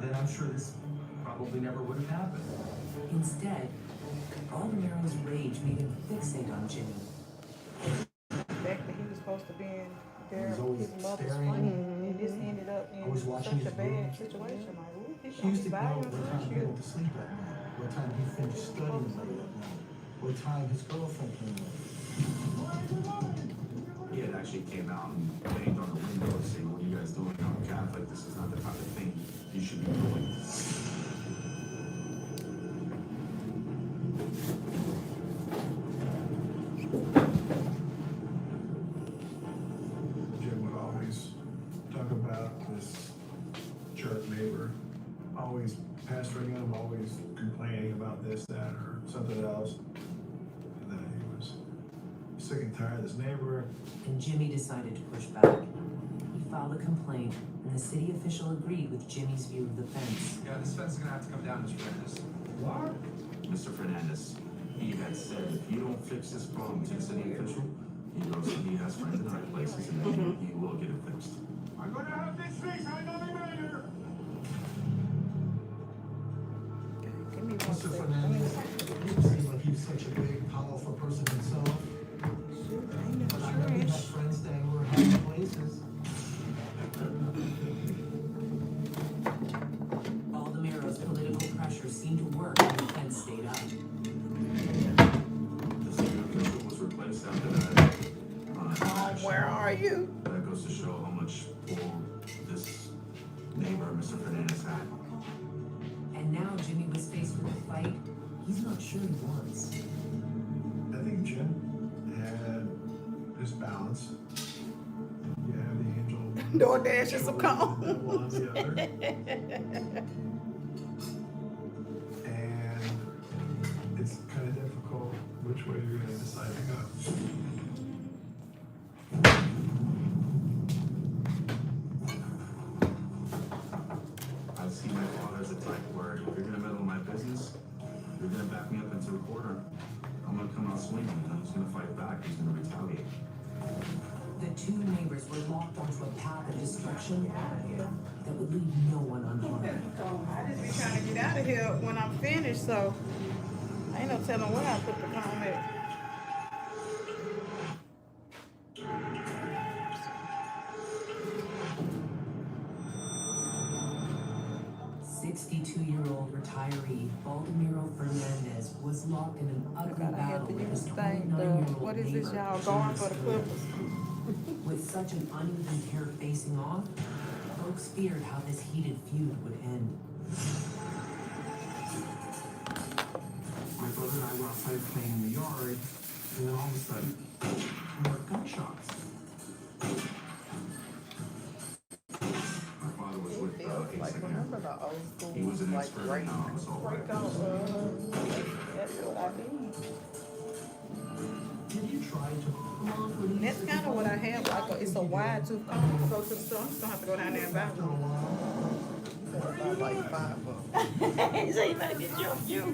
then I'm sure this probably never would have happened. Instead, Baldemiro's rage made him fixate on Jimmy. The fact that he was supposed to be in their, He was always his mother's staring. friend, and this ended up in Always watching such a his bad room. situation. Like, ooh, he's He gonna used be to know buying what time he you. went to sleep at night, what time he finished studying late at night, what time his girlfriend came in. He had actually came out and banged on the window and saying, "What are you guys doing? I'm Catholic. This is not the type of thing you should be doing." Jim would always talk about this jerk neighbor, always pestering him, always complaining about this, that, or something else. And then he was sick and tired of this neighbor. And Jimmy decided to push back. He filed a complaint, and the city official agreed with Jimmy's view of the fence. Yeah, this fence is gonna have to come down, Mr. Fernandez. What? Mr. Fernandez, he had said, if you don't fix this problem to the city official, he has friends in high places and then he will get it fixed. I'm gonna have this fixed, I know the mayor! Give me one Mr. second. Fernandez, he seemed like he was such a big, powerful person himself. But I know he had friends that were high places. Baldemiro's political pressure seemed to work, and the fence stayed up. The city official was replaced after that. Where are you? That goes to show how much pull this neighbor, Mr. Fernandez, had. And now Jimmy was faced with a fight he's not sure he wants. I think Jim had once. You have the angel. DoorDash and some devil on the cones. other. And it's kind of difficult which way you're going to decide to go. I see my father as a type where if you're gonna meddle in my business, you're gonna back me up into a corner. I'm gonna come out swinging, and I'm just gonna fight back. He's gonna retaliate. The two neighbors were locked onto a path of destruction that would leave no one unharmed. I just be trying to get out of here when I'm finished, so I ain't no telling where I put the comb at. 62-year-old retiree Baldemiro Fernandez was locked in an ugly battle with his 29-year-old What is this, neighbor, y'all going for the Clippers? With such an uneven pair facing off, folks feared how this heated feud would end. My brother and I were outside playing in the yard, and then all of a sudden, we heard gunshots. My father was with Like, remember the old school, He was an like, expert break in assault out, rifles. that's what I need. Did you try to? That's kind of what I have, like, it's a wide tooth comb. Go to the store, I'm just gonna have to go down there and buy one. About like 5 of them. So you better get you.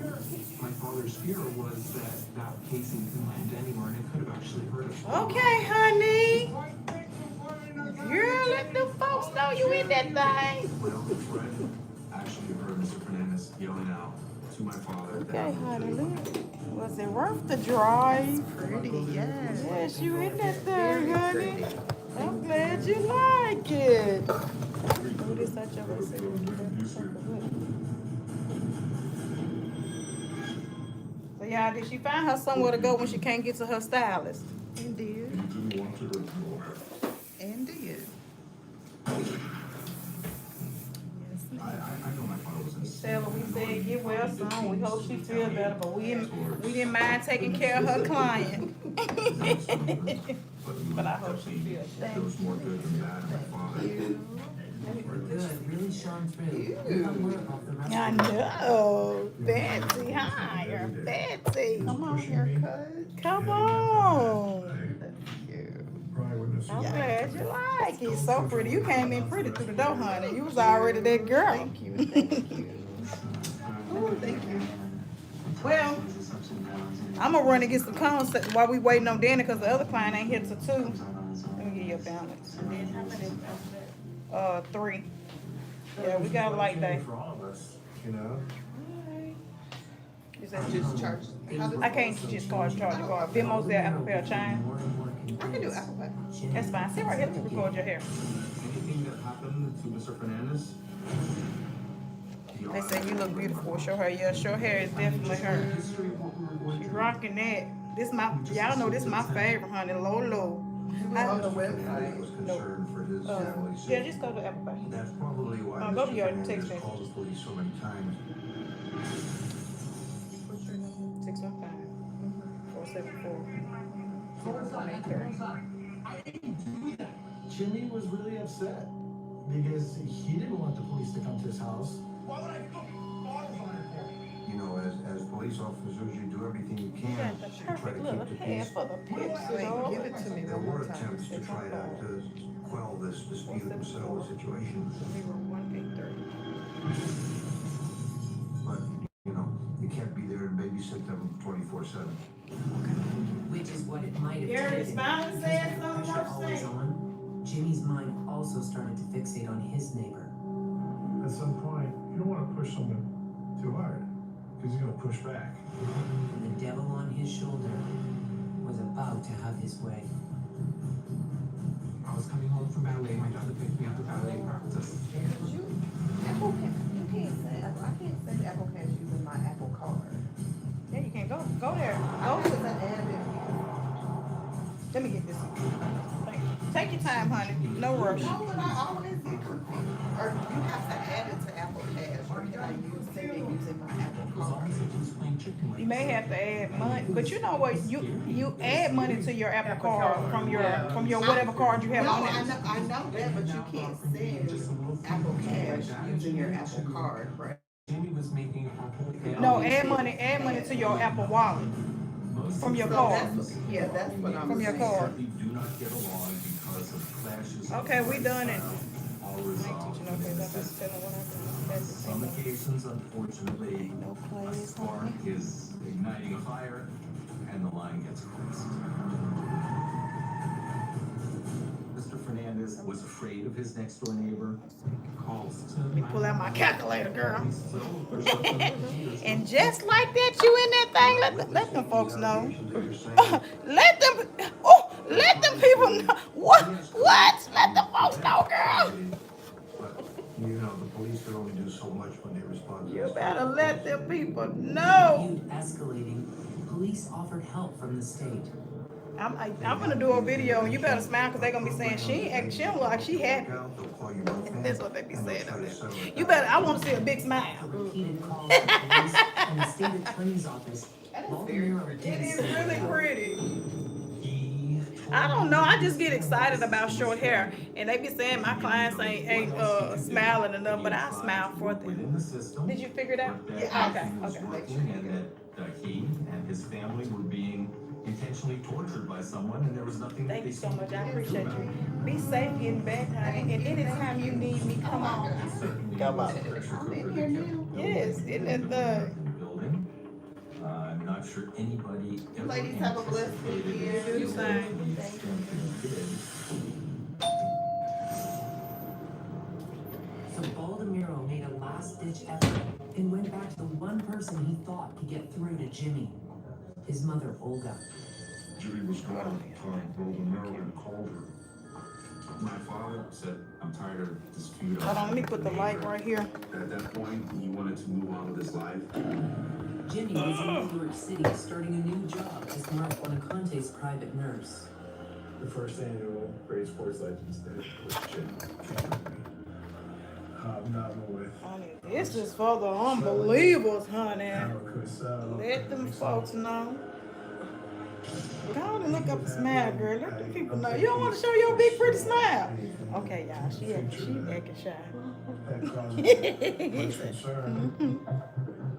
My father's fear was that that casing couldn't land anywhere, and it could have actually hurt us. Okay, honey. Girl, let the folks know you in that thing. Well, Fred actually heard Mr. Fernandez yelling out to my father. Okay, honey, look. Was it worth the drive? Pretty, yes. Yes, you in that thing, honey. I'm glad you like it. Oh, this such a So, y'all, did she find her somewhere to go when she can't get to her stylist? Indeed. You didn't want to ignore. Indeed. I know my father was in Tell her we said get well soon. We hope she feel better, but we didn't mind taking care of her client. But I hope she feels better. There was more good than bad in my father. Good, really shone through. Don't worry about the rest I of it. know. Fancy, hi, you're fancy. Come on here, cuz. Come on. Probably wouldn't have I'm seen glad you like it. So pretty. You came in pretty through the door, honey. You was already that girl. Thank you, thank you. Oh, thank you. Well, I'm gonna run and get some cones while we waiting on Danny because the other client ain't here till 2. Let me get your balance. And then how many after that? 3. Yeah, we got a light day. For all of us, you know? Is that Just charge. How does I can't just charge your card. Venmo's there, Apple Pay or Chime. I can do Apple Pay. That's fine. Sit right here. Let me record your hair. Anything that happened to Mr. Fernandez? They say you look beautiful with short hair. Yeah, short hair is definitely her. She's rocking that. This my, y'all know this my favorite, honey. Lolo. On the website. Was concerned for his family's Yeah, safety. just go to Apple Pay. That's probably why Go to Mr. your Fernandez text message. called the police so many times. 615 474. Jimmy was really upset because he didn't want the police to come to his house. You know, as police officers, you do everything you You can got the to try perfect to little keep the hair peace. for the pips, you Wait, know. give it to me There one were more time. attempts to try to quell this dispute and settle the situation. 183. But, you know, you can't be there and babysit them 24/7. Which is what it might have Gary, taken. Smiley Because said with something pressure worth always saying. on, Jimmy's mind also started to fixate on his neighbor. At some point, you don't want to push someone too hard, because he's going to push back. And the devil on his shoulder was about to have his way. I was coming home from ballet. My daughter picked me up at ballet practice. Apple Pay. You can't send Apple. I can't send Apple Cash using my Apple card. Yeah, you can go there. I Go have to to add it. Let me get this. Take your time, honey. No rush. How would I always get confused? Or you have to add it to Apple Cash, or can I use say they're using my Apple It was Card. almost like he was playing chicken with You may have to add money, but you know what? You add money to your Apple Card from your whatever card you have No, on I it. know that, but you can't send Apple Cash using your Apple Card, right? Jamie was making a whole No, add money to your Apple Wallet from your So card. that's what I'm From your saying. card. Do not get along because of clashes. Okay, we done it. All I ain't resolved. teaching no kids. I'm just telling what I Some can. occasions, unfortunately, No a plays, spark honey. is igniting a fire and the line gets crossed. Mr. Fernandez was afraid of his next door neighbor. Calls to Let me pull out my calculator, girl. And just like that, you in that thing. Let them folks know. let them people know. What? Let them folks know, girl. You know, the police can only do so much when they respond to You this. better let them people know. Viewed escalating, police offered help from the state. I'm gonna do a video, and you better smile, because they're gonna be saying she don't look like she happy. That's what they be saying up there. You better, I want to see a big smile. Repeated calls to police and the state attorney's office. Baltimore It is really pretty. I don't know. I just get excited about short hair, and they be saying my clients ain't smiling enough, but I smile for them. Did you figure it out? Yeah. Okay. He was working and that he and his family were being intentionally tortured by someone, and there was nothing that Thank they you so seemed much. to I do appreciate about you. it. Be safe getting back, honey. And anytime you need me, come on. Come on. I'm in here now. Yes, in that thing. Building. I'm not sure anybody ever Ladies, have a blessed anticipated weekend. it Do the same. to the extent that it did. So Baldomero made a last-ditch effort and went back to the one person he thought could get through to Jimmy, his mother, Olga. Jimmy was gone at the time. Baldomero had called her. My father said, I'm tired of this feud. Hold on, let me put the light right here. At that point, he wanted to move on with his life. Jimmy was in New York City starting a new job as Mark Bonaconte's private nurse. The first annual Great Sports Legends Day with Jimmy. Hobnobbing with Honey, this is for the unbelievers, honey. Cosell. Let them folks know. Go on and look up the smile, girl. Let the people know. You don't want to show your big pretty smile. Okay, y'all. She acting shy.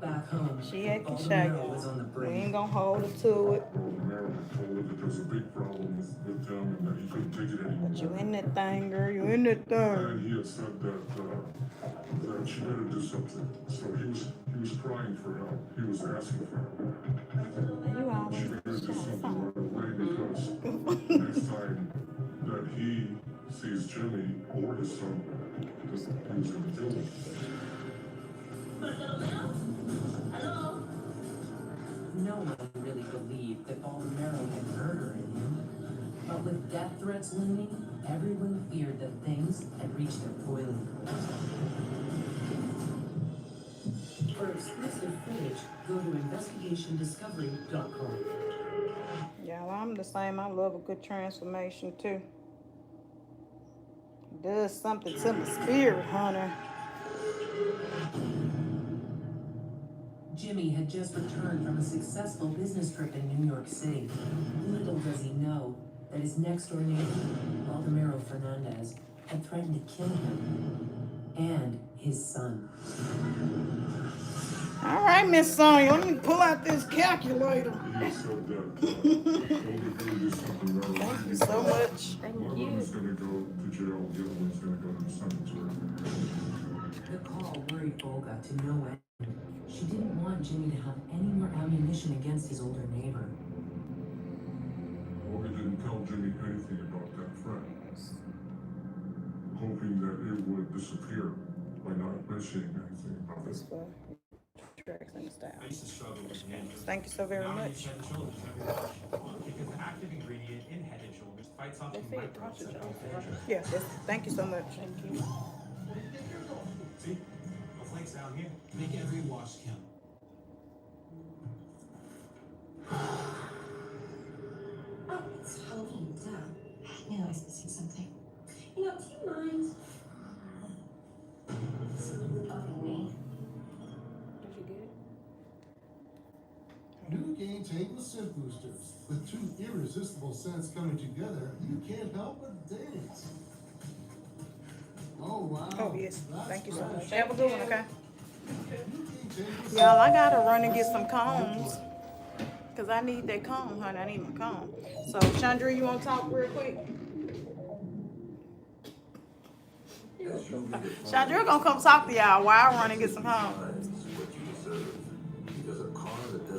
Back home, She acting shy, Baldomero was on the y'all. We brink. ain't gonna hold her to it. Baldomero told her that there was a big problem with him and that he couldn't take it anymore. But you in that thing, girl. You in that thing. And he had said that she better do something. So he was crying for help. He was asking for help. You always She better do shy. something right away because next time that he sees Jimmy or his son, because he was in the building. No one really believed that Baldomero had murder in him. But with death threats looming, everyone feared that things had reached their boiling point. For exclusive footage, go to investigationdiscovery.com. Yeah, well, I'm the same. I love a good transformation too. Does something to my spirit, honey. Jimmy had just returned from a successful business trip in New York City. Little does he know that his next-door neighbor, Baldomero Fernandez, had threatened to kill him and his son. All right, Miss Sonya, let me pull out this calculator. He said that Baldomero did something right away. Thank you so much. One of them is going to go to jail, the other one's going to go to the cemetery. The call worried Olga to no end. She didn't want Jimmy to have any more ammunition against his older neighbor. Olga didn't tell Jimmy anything about that threat, hoping that it would disappear by not mentioning anything about it. I used to struggle with head. Thank you so very Now I much. use Head and Shoulders every day. Because the active ingredient in Head and Shoulders fights off the microbes that can infect. Yeah, thank you so much. Thank you. See? No flakes out here. Make every wash count. Oh, it's Halloween, duh. I knew I was missing something. You know, do you mind? Someone loving me. gain tango scent boosters. With two irresistible scents coming together, you can't help but dance. Oh, wow. Oh, yes. That's Thank you so fresh. much. Have a good one, okay? You gain tango scent Y'all, I gotta run and get some combs. Because I need that comb, honey. I need my comb. So, Chandra, you want to talk real quick? Chandra gonna come talk to y'all while I run and get some combs.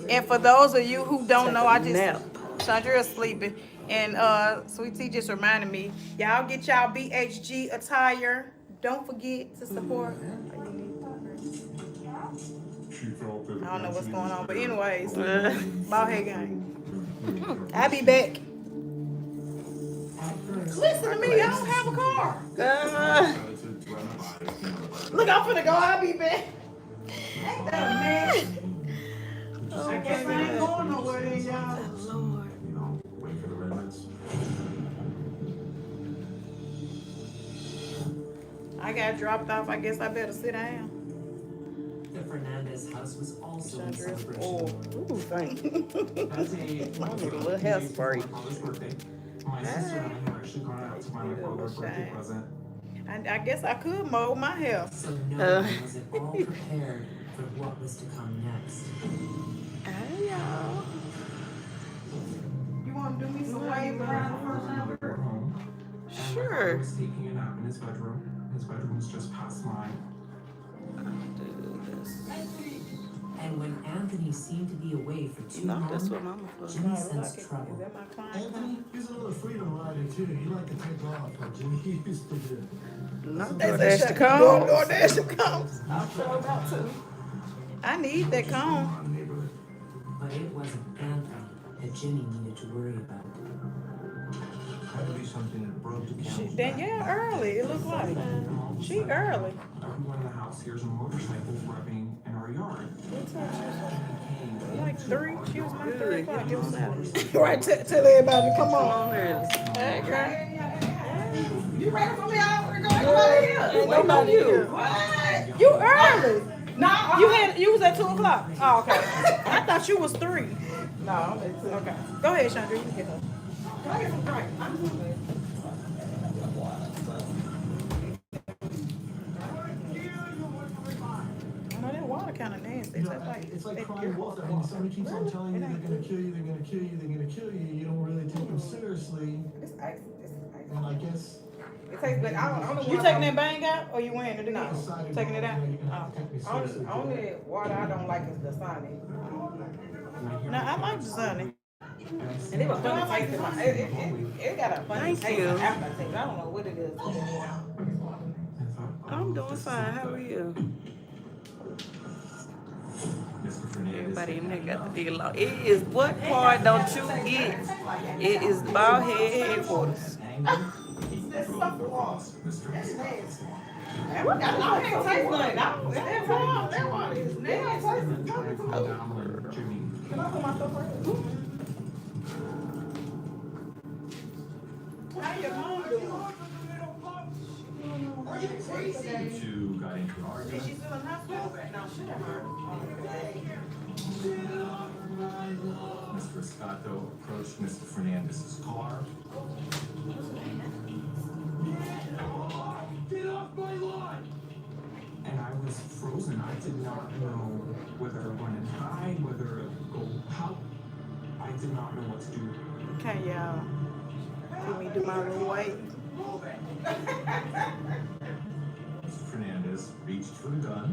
And for those of you who don't know, I just Chandra's sleeping, and Sweet Tea just reminded me, y'all get y'all BHG attire. Don't forget to support. I don't know what's going on, but anyways, ball head game. I'll be back. Listen to me, I don't have a car. Look, I'm finna go. I'll be back. Ain't that a mess? I guess I ain't going nowhere then, y'all. Lord. Wait for the red lights. I got dropped off. I guess I better sit down. The Fernandez house was also in Chandra's celebration. Ooh, thank you. That's I need a little hairspray. My sister and I have actually gone out to buy my father a birthday present. I guess I could mow my hair. So no one was at all prepared for what was to come next. Hey, y'all. You want to do me some wave around the first time? Sure. My father was taking a nap in his bedroom. His bedroom was just past mine. And when Anthony seemed to be away for too long, Jimmy sensed trouble. Anthony, he's a little freedom rider too. He like to take off, like Jimmy used to do. Not DoorDash to come. DoorDash to come. I'm sure about to. I need that comb. But it wasn't Anthony that Jimmy needed to worry about. Had to be something that broke the camel's back. Danielle early, it looked like. She early. Everyone in the house hears a motorcycle revving in our yard. Like 3. She was like 3 o'clock. It was Saturday. Right, tell everybody to come on. Hey, girl. You ready for me? I already go. Nobody here. Wait on you. What? You early. No. You was at 2 o'clock. Oh, okay. I thought you was 3. No, I'm at 2. Okay. Go ahead, Chandra. You can get her. Go ahead. Right. I'm good. That water kind of nasty. You know, it's like crying wolf. I mean, somebody keeps on telling you they're gonna kill you, they're gonna kill you, they're gonna kill you. You don't really take them seriously. This ice. And I guess. It tastes like I don't. You taking that bang out or you wearing it again? No. Taking it out. Only water I don't like is the Sonic. No, I like the Sonic. And it was funny tasting. It got a funny taste aftertaste. I don't know what it is. I'm doing fine. How are you? Everybody in there got the deal on. It is what part don't you get? It is bald head headquarters. That's stuff wrong. That's nasty. I can't taste nothing. That one is nasty. Can I put my stuff right here? How your mom doing? The two got into an argument. Is she still in hospital? No, she didn't hurt. Mr. Escato approached Mr. Fernandez's car. Get off my lawn! And I was frozen. I did not know whether to run and hide, whether to go how. I did not know what to do. Okay, y'all. Let me do my little wait. Mr. Fernandez reached for the gun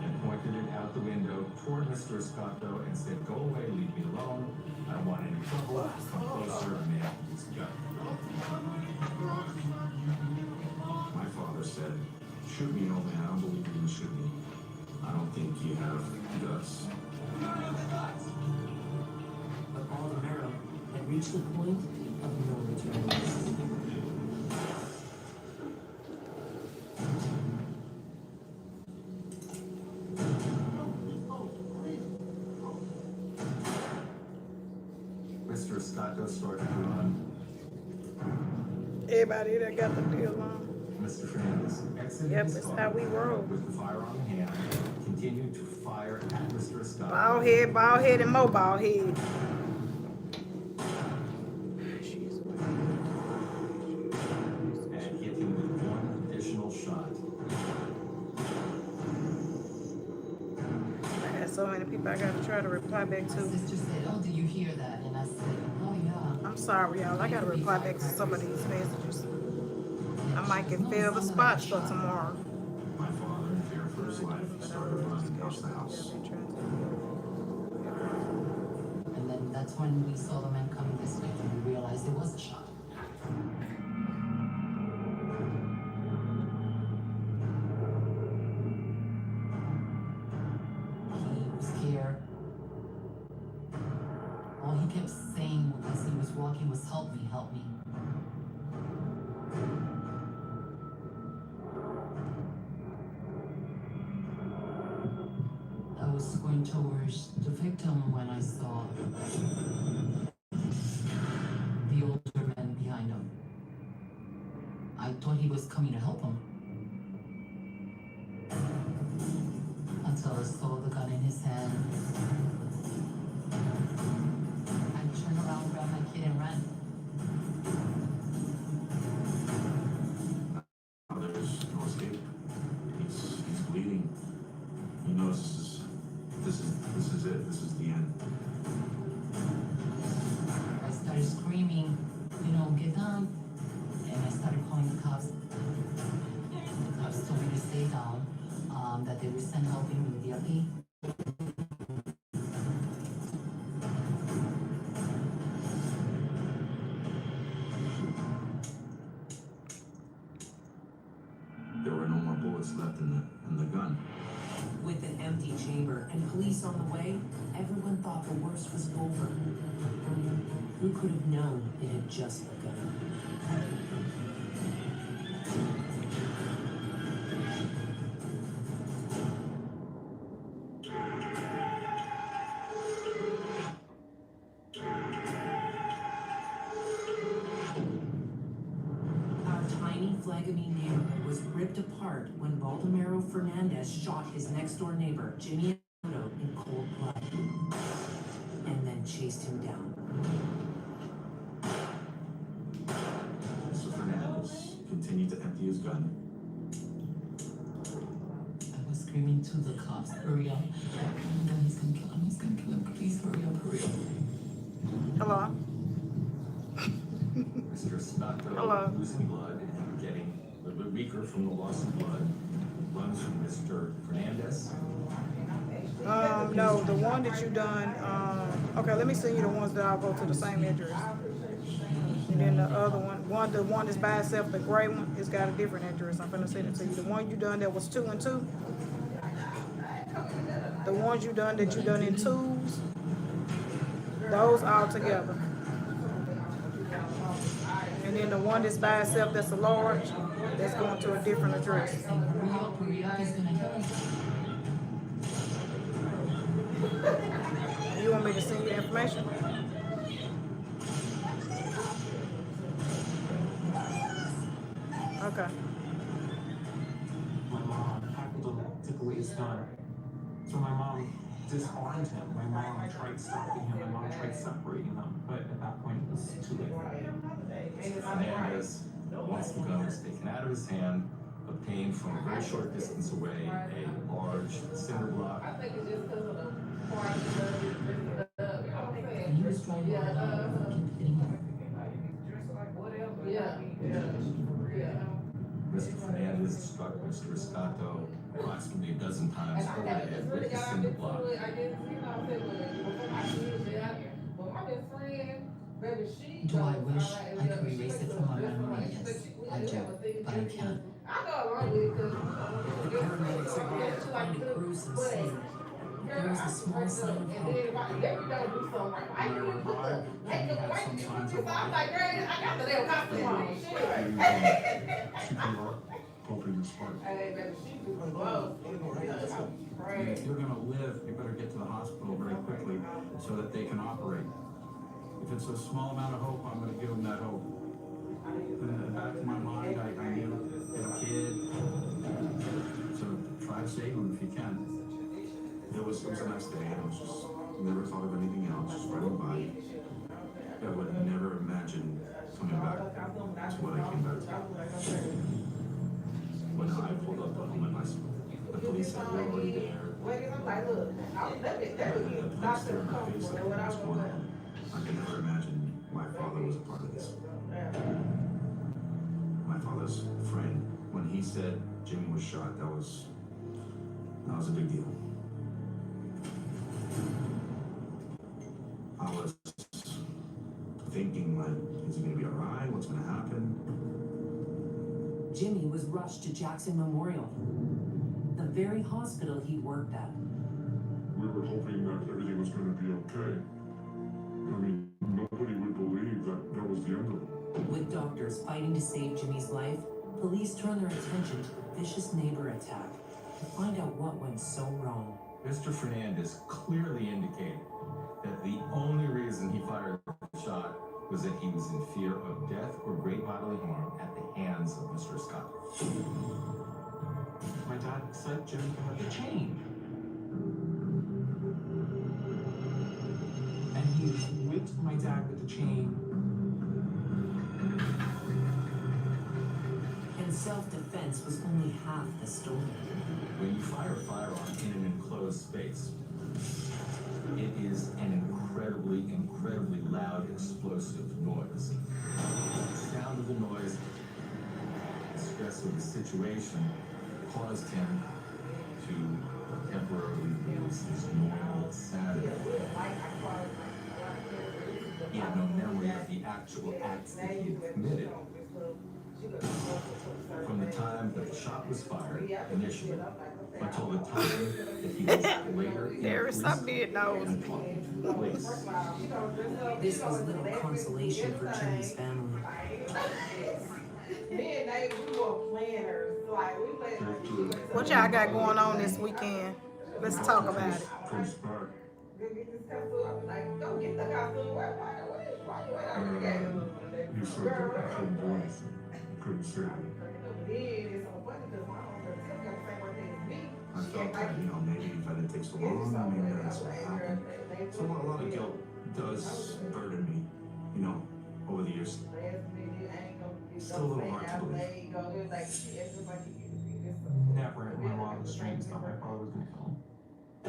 and pointed it out the window toward Mr. Escato and said, "Go away, leave me alone. I don't want any trouble. Come closer, and may I have this gun." My father said, "Shoot me, old man. I don't believe you can shoot me. I don't think you have guts." But Baldomero had reached the point of no return. Mr. Escato started to run. Everybody that got the deal on. Mr. Fernandez exited Yep, his that's car how we roll. with the firearm in hand, continued to fire at Mr. Escato. Bald head, and more bald head. And hit him with one additional shot. I got so many people I gotta try to reply back to. My sister said, "Oh, did you hear that?" And I said, "Oh yeah." I'm sorry, y'all. I gotta reply back to some of these messages. I might get fill the spots for tomorrow. My father, in fear for his life, started running house to house. And then that's when we saw the man coming this way, and we realized it was a shot. He was scared. All he kept saying as he was walking was, "Help me, help me." I was going towards the victim when I saw the older man behind him. I thought he was coming to help him. Until I saw the gun in his hand. I turned around, grabbed my kid, and ran. Now there's no escape. He's bleeding. He knows this is it. This is the end. I started screaming, "Get down." And I started calling the cops. The cops told me to stay down, that they would send help immediately. There were no more bullets left in the gun. With an empty chamber and police on the way, everyone thought the worst was over. Who could have known it had just begun? Our tiny Flagamy neighborhood was ripped apart when Baldomero Fernandez shot his next-door neighbor, Jimmy Escato, in cold blood, and then chased him down. Mr. Fernandez continued to empty his gun. I was screaming to the cops, "Hurry up. No, he's gonna kill him. He's gonna kill him. Please hurry up, hurry up." Hello. Mr. Escato, Hello. losing blood and getting a little bit weaker from the loss of blood, runs from Mr. Fernandez. No, the one that you done, okay, let me send you the ones that I'll go to the same address. And then the other the one that's by itself, the gray one, it's got a different address. I'm gonna send it to you. The one you done that was 2 and 2. The ones you done that you done in 2s, those all together. And then the one that's by itself, that's a large, that's going to a different address. Hurry up, he's gonna kill him. You want me to send you the information? Okay. My mom tackled him, took away his gun. So my mom disarmed him. My mom tried stopping him. My mom tried separating them. But at that point, it was too late. Mr. Fernandez, once the gun was taken out of his hand, obtained from a very short distance away a large cinder block. And he was trying to keep hitting him. Mr. Fernandez struck Mr. Escato approximately a dozen times over the head with the cinder block. Do I wish I could erase it from my memory? Yes, I do, but I can't. The paramedics arrived to find a gruesome scene. There was a small sign of hope. When I arrived, he had some signs of life. Hoping to spark. If you're gonna live, you better get to the hospital very quickly so that they can operate. If it's a small amount of hope, I'm gonna give them that hope. In the back of my mind, I knew as a kid, so try to save him if you can. It was a nice day. I was just never thought of anything else. Just riding by. I would never imagine coming back to what I came back to. When I pulled up on my bicycle, the police said we're already there. I'm like, look, The police stared in my face like, what's going on? I could never imagine my father was a part of this. My father's friend, when he said Jimmy was shot, that was a big deal. I was thinking, like, is he gonna be alright? What's gonna happen? Jimmy was rushed to Jackson Memorial, the very hospital he worked at. We were hoping that everything was going to be okay. I mean, nobody would believe that that was the end of it. With doctors fighting to save Jimmy's life, police turned their attention to a vicious neighbor attack to find out what went so wrong. Mr. Fernandez clearly indicated that the only reason he fired the shot was that he was in fear of death or great bodily harm at the hands of Mr. Scott. My dad said Jimmy had the chain. And he whipped my dad with the chain. And self-defense was only half the story. When you fire a firearm in an enclosed space, it is an incredibly loud, explosive noise. The sound of the noise, the stress of the situation, caused him to temporarily lose his normal sanity. He had no memory of the actual acts that he had committed. From the time that the shot was fired initially until the time that he was later in There's some big nose. police. This was little consolation for Jimmy's family. What y'all got going on this weekend? Let's talk about it. Comes back. He said that I couldn't do anything. Couldn't say it. I felt that, maybe if I didn't take so long, maybe that's what happened. So a lot of guilt does burden me, over the years. Still a little hard to believe. Never in my wildest dreams thought my father was gonna kill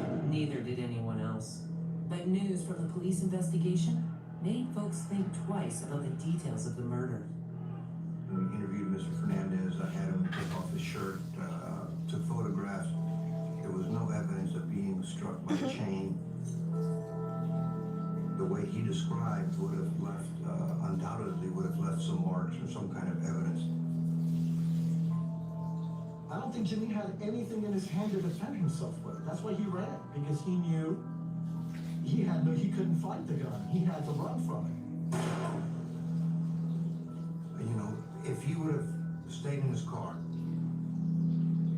him. Neither did anyone else. But news from the police investigation made folks think twice about the details of the murder. When we interviewed Mr. Fernandez, I had him take off his shirt, took photographs. There was no evidence of being struck by a chain. The way he described would have left, undoubtedly would have left some marks or some kind of evidence. I don't think Jimmy had anything in his hand to defend himself with. That's why he ran, because he knew he couldn't fight the gun. He had to run from it. If he would have stayed in his car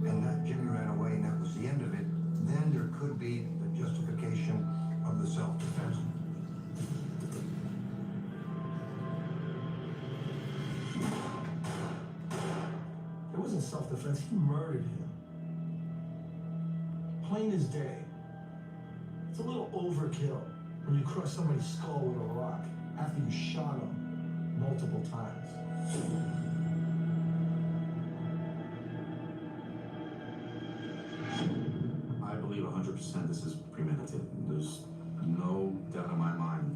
and that Jimmy ran away and that was the end of it, then there could be a justification of the self-defense. It wasn't self-defense, he murdered him. Plain as day. It's a little overkill when you crush somebody's skull with a rock after you shot him multiple times. I believe 100% this is premeditated. There's no doubt in my mind.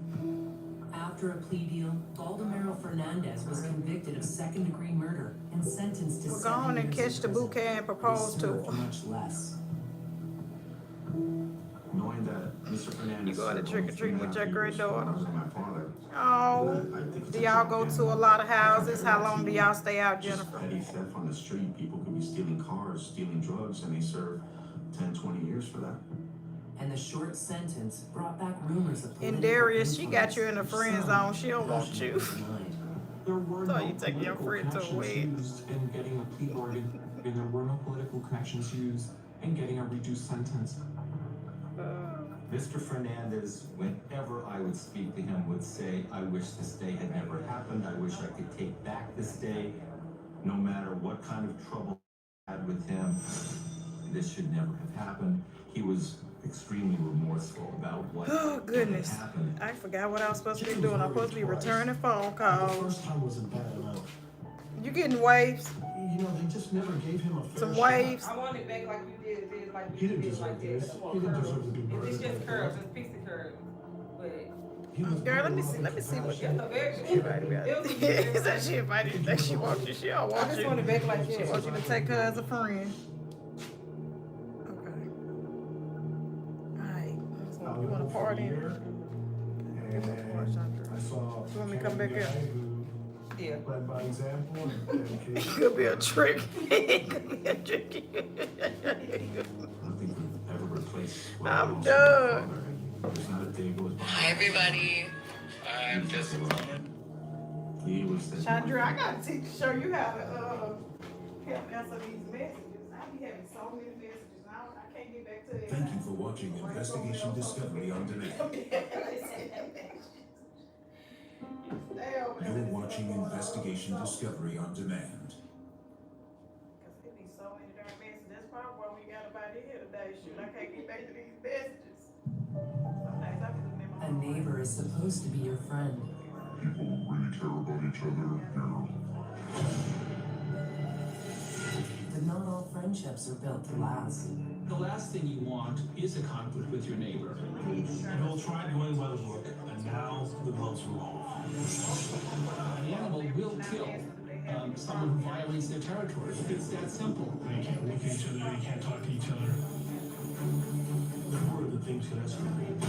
After a plea deal, Baldomero Fernandez was convicted of second-degree murder and sentenced to 7 Go on and years catch the in prison. bouquet and propose He to served her. much less. Knowing that Mr. Fernandez. You going to trick or treat with your granddaughter? My father. Oh, do y'all go to a lot of houses? How long do y'all stay out, Just Jennifer? petty theft on the street. People could be stealing cars, stealing drugs, and they serve 10, 20 years for that. And the short sentence brought back rumors of And political Darius, she got you in the influence, friend which zone. some She don't want you. denied. There were So no you take your political friend to a connections wedding. used in getting a plea bargain, and there were no political connections used in getting a reduced sentence. Mr. Fernandez, whenever I would speak to him, would say, I wish this day had never happened. I wish I could take back this day. No matter what kind of trouble I had with him, this should never have happened. He was extremely remorseful about what goodness. happened. I forgot what I was supposed to be doing. I'm supposed to be returning phone calls. The first time wasn't bad enough. You getting waves? You know, they just never gave him a fair Some shot. waves? I want it back like you did like He you didn't did deserve like this. this. He didn't deserve to be It's murdered just like curves, that. it's pixie curves. But Girl, let me see what it's a very she invited me. He said she invited you. That she wants you. She don't want I just you. want it back like She this. wants you to take her as a friend. Okay. Alright. You want to party? And I saw You want me to come back a guy here? who Yeah. led by example and dedicated. It could be a trick. It could be a trick. I don't think we've ever replaced I'm done. There's not a day goes by. Hi, everybody. I'm just calling. He was the Chandra, I gotta show you how to help answer these messages. I be having so many messages now. I can't get back to it. Thank you for watching Investigation Discovery on Demand. You're watching Investigation Discovery on Demand. Cause it be so many darn messages. That's probably why we got about it here today. Shoot, I can't get back to these messages. Sometimes I be looking at my A neighbor is supposed to be your friend. People really care about each other here. But not all friendships are built to last. The last thing you want is a conflict with your neighbor. Bill tried going by the book, and now the gloves are off. An animal will kill someone who violates their territory. It's that simple. They can't look at each other, they can't talk to each other. They're worried that things could escalate. I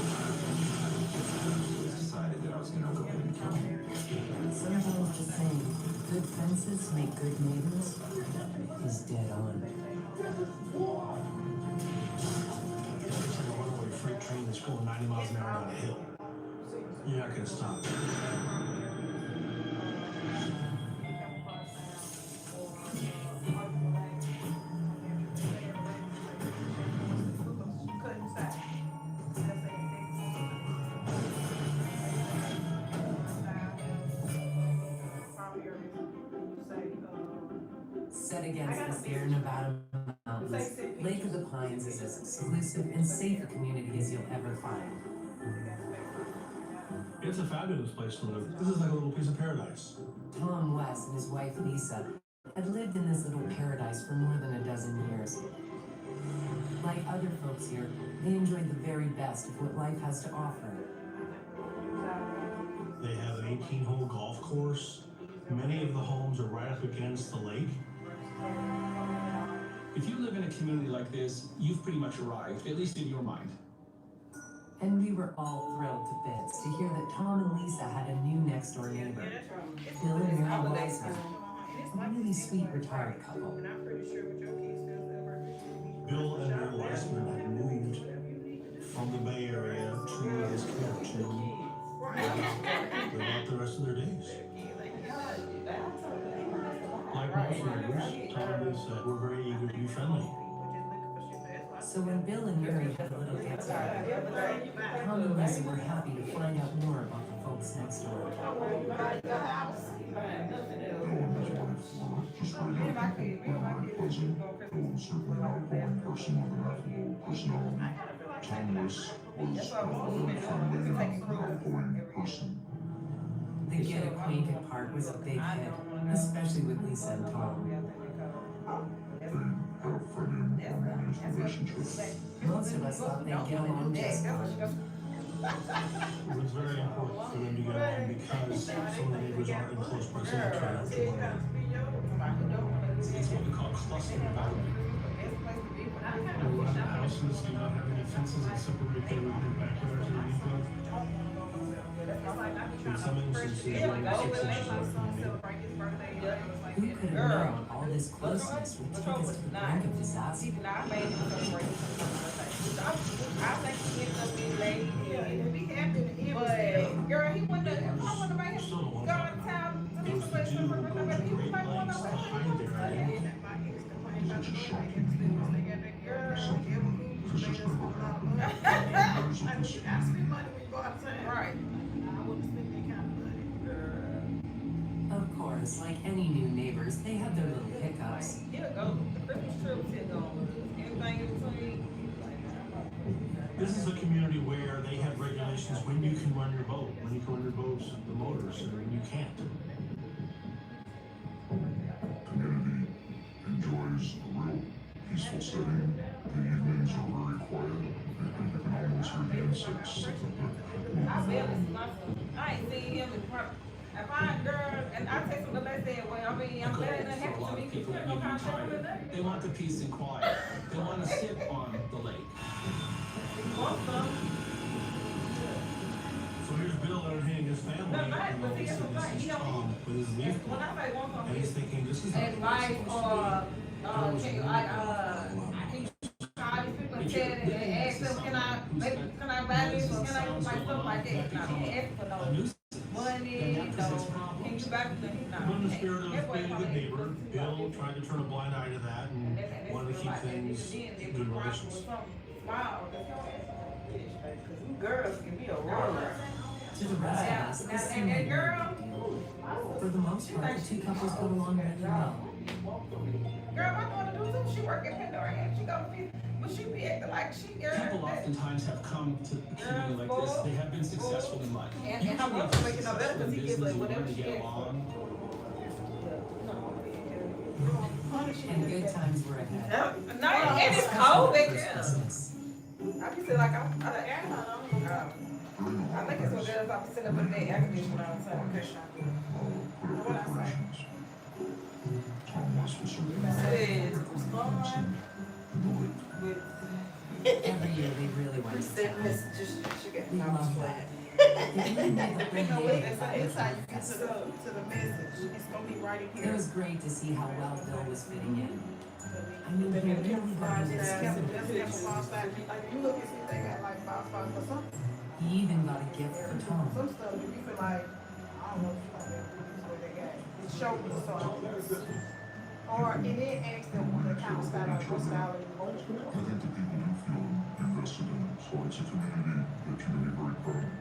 decided that I was going to go and kill him. Sometimes the saying, good fences make good neighbors, is dead on. It's like a runaway freight train that's going 90 miles an hour down a hill. You're not gonna stop. Set against the Sierra Nevada mountains, Lake of the Pines is as exclusive and safe a community as you'll ever find. It's a fabulous place to live. This is like a little piece of paradise. Tom West and his wife Lisa had lived in this little paradise for more than a dozen years. Like other folks here, they enjoyed the very best of what life has to offer. They have an 18-hole golf course. Many of the homes are right up against the lake. If you live in a community like this, you've pretty much arrived, at least in your mind. And we were all thrilled to bits to hear that Tom and Lisa had a new next-door neighbor, Bill and Mary Weissman, a really sweet retired couple. Bill and Mary Weissman had moved from the Bay Area to this camp to live out the rest of their days. Like most neighbors, Tom and Lisa were very eager to be friendly. So when Bill and Mary had a little get together, Tom and Lisa were happy to find out more about the folks next door. Just very young people, very pleasant. Bill was certainly an outgoing person with an affable personality. Tom was a very friendly and outgoing person. The get acquainted part was a big hit, especially with Lisa and Tom. They had a friendly and harmonious relationship. Most of us thought they'd get along just fine. It was very important for them to get along because some of the neighbors aren't in close proximity to one another. It's what we call cluster development. A lot of houses do not have any fences that separate their backyards or anything. In some instances, they're only 6 inches away from the neighbor. Who could have known all this closeness would take us to the brink of disaster? I think he ended up being late. But girl, he went to make him go out of town. Those that do go to great lengths to hide their identity. It's such a shocking thing. Something that has just never happened. There's a course, like any new neighbors, they have their little hiccups. He'll go. The Christmas trips, he'll go. Anything in between. This is a community where they have regulations when you can run your boat, when you can run your boats, the motors, and when you can't. Community enjoys a real peaceful setting. The evenings are very quiet. You can almost hear the insects. I feel this. I ain't seen him in front. If I girl and I take some of the less than well, I mean, I'm glad that happened to me. People No kind of trouble with that. they want the peace and quiet. They want to sit on the lake. So here's Bill entertaining his family, No, not, and but all see, of a that's sudden what I'm this is saying. Tom with his leaf When I say one blower. song, And he's thinking, this is not the way advice it's supposed or to be. can you I think call these people and tell them and ask them, can I buy this or can I like stuff like that? Now he ain't asking for no money, no. Can you buy this? No. In the spirit of being a good neighbor, Bill tried to turn a blind eye to that and wanted to keep things in good relations. Wow, because girls can be a roller. To the rest of us, this seemed like a big deal. For the most part, the two couples got along really well. Girl, my daughter do too. She work at Pandora and she go to feed, but she be acting like she girl. People oftentimes have come to a community like this. They have been successful in life. And I'm also making her better because he gets like whatever she get gets. along. And good times were ahead. No, and it's cold back there. Christmas. I be sitting like I think it's what girls I'm sitting up with the air conditioner on Sunday Christian. What I say? Every year they really went to town. We love that. They really made the whole day about It's how you the get to the message. It's gonna be right in It here. was great to see how well Bill was fitting in. I mean, he really got into his You look and see if they got like bounce spots or something. He even got a gift for Tom. Some stuff you feel like, I don't know what they got. It's shoulders or something. Or, and then ask them what the kind of style, what style they want. I think the people do feel invested in it, so it's a community that can be very proud.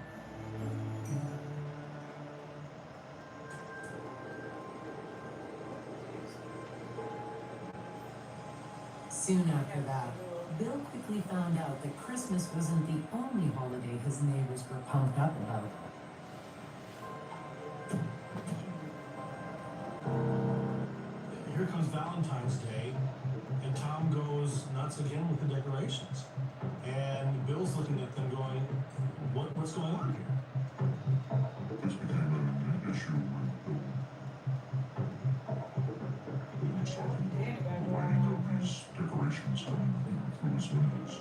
Soon after that, Bill quickly found out that Christmas wasn't the only holiday his neighbors were pumped up about. Here comes Valentine's Day, and Tom goes nuts again with the decorations. And Bill's looking at them going, what's going on here? This became an issue with Bill. He was talking about why he got these decorations coming through his windows.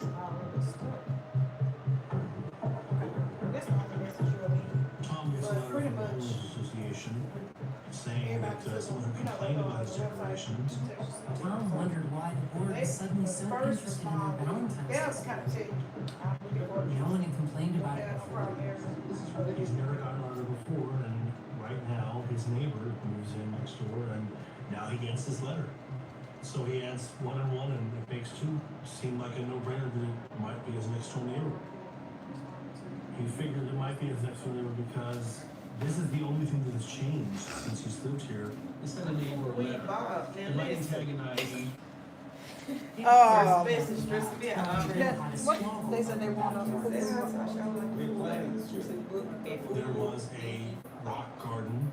Tom gets a letter from the Homeowners Association saying that someone who complained about his decorations. Tom wondered why the board was suddenly so interested in their Valentine's Day. No one had complained about it before. He's never gotten on it before, and right now his neighbor moves in next door, and now he gets this letter. So he adds one and one, and it makes two. Seemed like a no-brainer that it might be his next door neighbor. He figured it might be his next door neighbor because this is the only thing that has changed since he's lived here. It's not a neighbor letter. It might antagonize him. Oh. What? They said they want us to There was a rock garden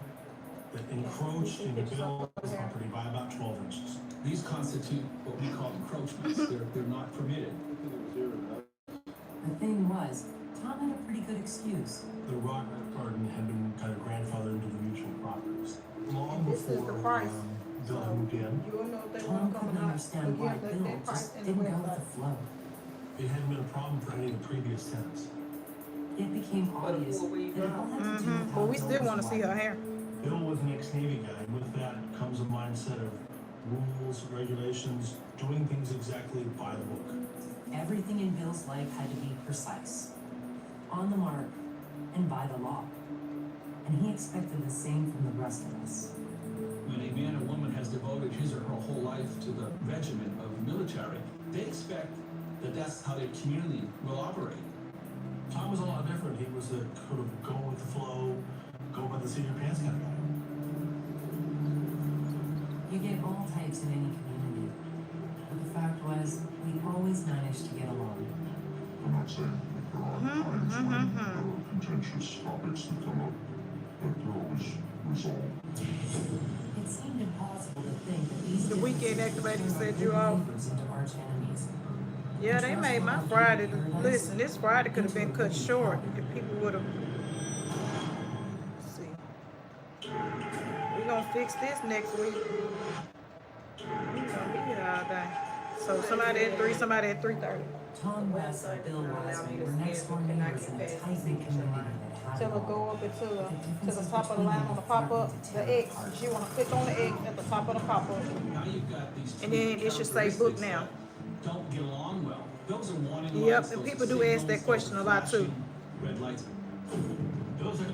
that encroached into Bill's property by about 12 inches. These constitute what we call encroachments. They're not permitted. The thing was, Tom had a pretty good excuse. The rock garden had been kind of grandfathered into the mutual properties. Long This is the before price. Bill moved in, You'll know if they Tom want to come couldn't or not. understand why Bill just didn't go with the flow. it hadn't been a problem for any of the previous tenants. It became obvious that it all had to do with how But we Bill still was want to see her wired. hair. Bill was an ex-Navy guy, and with that comes a mindset of rules, regulations, doing things exactly by the book. Everything in Bill's life had to be precise, on the mark, and by the law. And he expected the same from the rest of us. When a man or woman has devoted his or her whole life to the regimen of military, they expect that that's how their community will operate. Tom was a lot different. He was a kind of go with the flow, go by the seat of your pants kind of guy. You get all types in any community. But the fact was, we always managed to get along. I'm not saying that there aren't times when there are contentious topics that come up, but they're always resolved. It seemed impossible to think that these The weekend activation said you off. into arch enemies. Yeah, they made my Friday. Listen, this Friday could have been cut short if people would have. See, we gonna fix this next week. We gonna be here all day. So somebody at 3, somebody at 3:30. Tom West and Bill Wiseman were next door neighbors in a tight-knit community that had Tell her go up into to the top of the line on the pop-up, the X. She wanna click on the X at the top of the pop-up. Now you've got these And then it should say book now. don't get along well. Those are warning Yep, lights, and those people are do ask signals, that question a lot too. red lights.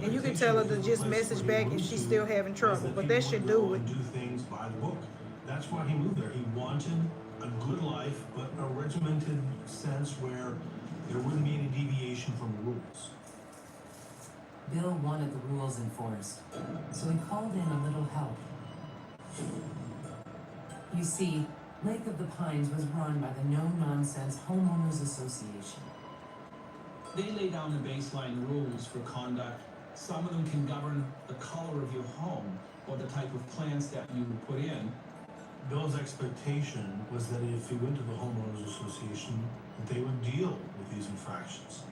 And you can tell her to just message back if she's still having trouble, but that should do it. Do things by the book. That's why he moved there. He wanted a good life, but a regimented sense where there wouldn't be any deviation from the rules. Bill wanted the rules enforced, so he called in a little help. You see, Lake of the Pines was run by the No-Nonsense Homeowners Association. They lay down the baseline rules for conduct. Some of them can govern the color of your home or the type of plants that you put in. Bill's expectation was that if he went to the homeowners association, that they would deal with these infractions.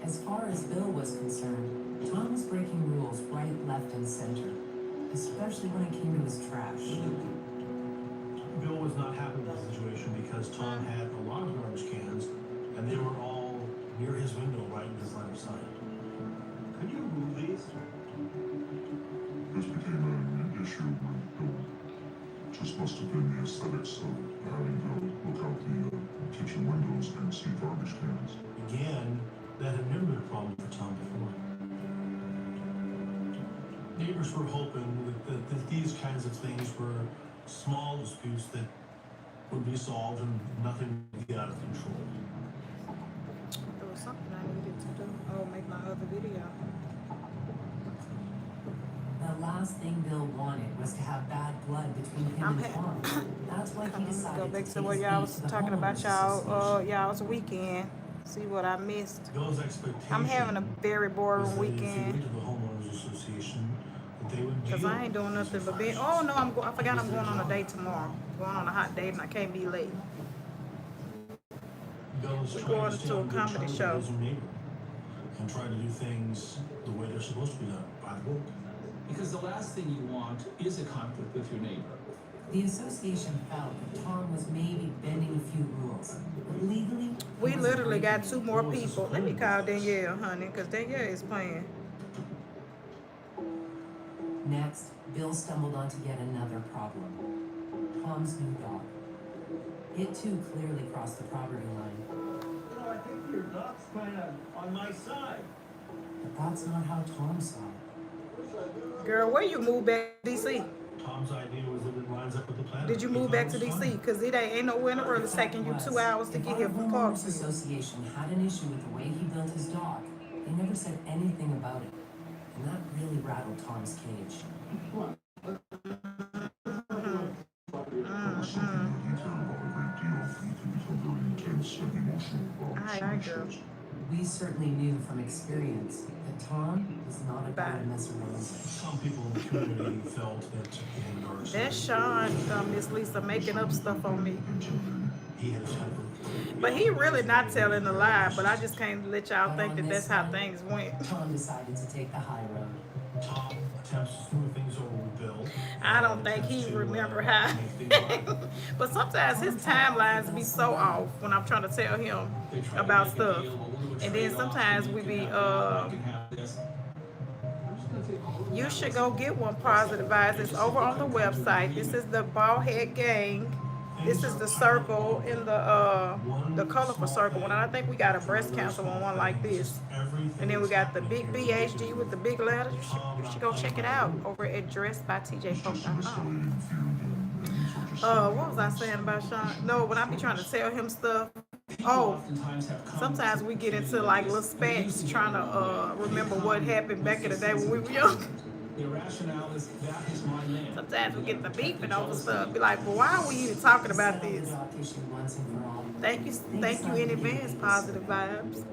As far as Bill was concerned, Tom was breaking rules right, left, and center, especially when it came to his trash. Bill was not happy with the situation because Tom had a lot of garbage cans, and they were all near his window right in his line of sight. Could you move these? This became an issue with Bill. Just must have been the aesthetics of having to look out the kitchen windows and see garbage cans. Again, that had never been a problem for Tom before. Neighbors were hoping that these kinds of things were small disputes that would be solved and nothing would get out of control. There was something I needed to do. Oh, make my other video. The last thing Bill wanted was to have bad blood between him and Tom. That's why he decided Go back to to take what his y'all beat was to the talking about homeowners y'all's weekend. See what I missed. Bill's expectation I'm having a very boring was that if he weekend. went to the homeowners association, that they would Cause deal I ain't doing nothing but being. Oh no, I forgot I'm going on a date tomorrow. Going on a hot date and I can't be late. Bill is We're trying going to stay to a on good comedy terms show. with his neighbor and try to do things the way they're supposed to be done, by the book. Because the last thing you want is a conflict with your neighbor. The association felt that Tom was maybe bending a few rules, but legally, We literally got 2 more people. Let me call Danielle, honey, cause Danielle is playing. Next, Bill stumbled onto yet another problem. Tom's new dog. It too clearly crossed the property line. You know, I think your dog's kind of on my side. But that's not how Tom saw it. Girl, where you moved back to DC? Tom's idea was that it lines up with the plan. Did you move back to DC? Cause it ain't nowhere in the world it's taking you 2 hours to If get here our from homeowners Parksville. association had an issue with the way he built his dog, they never said anything about it. And that really rattled Tom's cage. We certainly knew from experience that Tom was not a guy to mess around with. Some people in the community felt that in regards to That's Sean, Miss Lisa, making up stuff on me. he had a temper. But he really not telling a lie, but I just can't let y'all think that that's how things went. Tom decided to take the high road. Tom attempts to smooth things over with Bill. I don't think he remember how. But sometimes his timelines be so off when I'm trying to tell him about stuff. And then sometimes we be, you should go get one, Positive Vibes. It's over on the website. This is the Ballhead Gang. This is the circle in the colorful circle one. And I think we got a breast cancer one like this. And then we got the big BHD with the big letters. You should go check it out over at dressedbytjfolk.com. What was I saying about Sean? No, when I be trying to tell him stuff, sometimes we get into like little spats trying to remember what happened back in the day when we were young. Their rationale is that is my land. Sometimes we get the beefing over stuff. Be like, well, why are we even talking about this? Thank you in advance, positive vibes.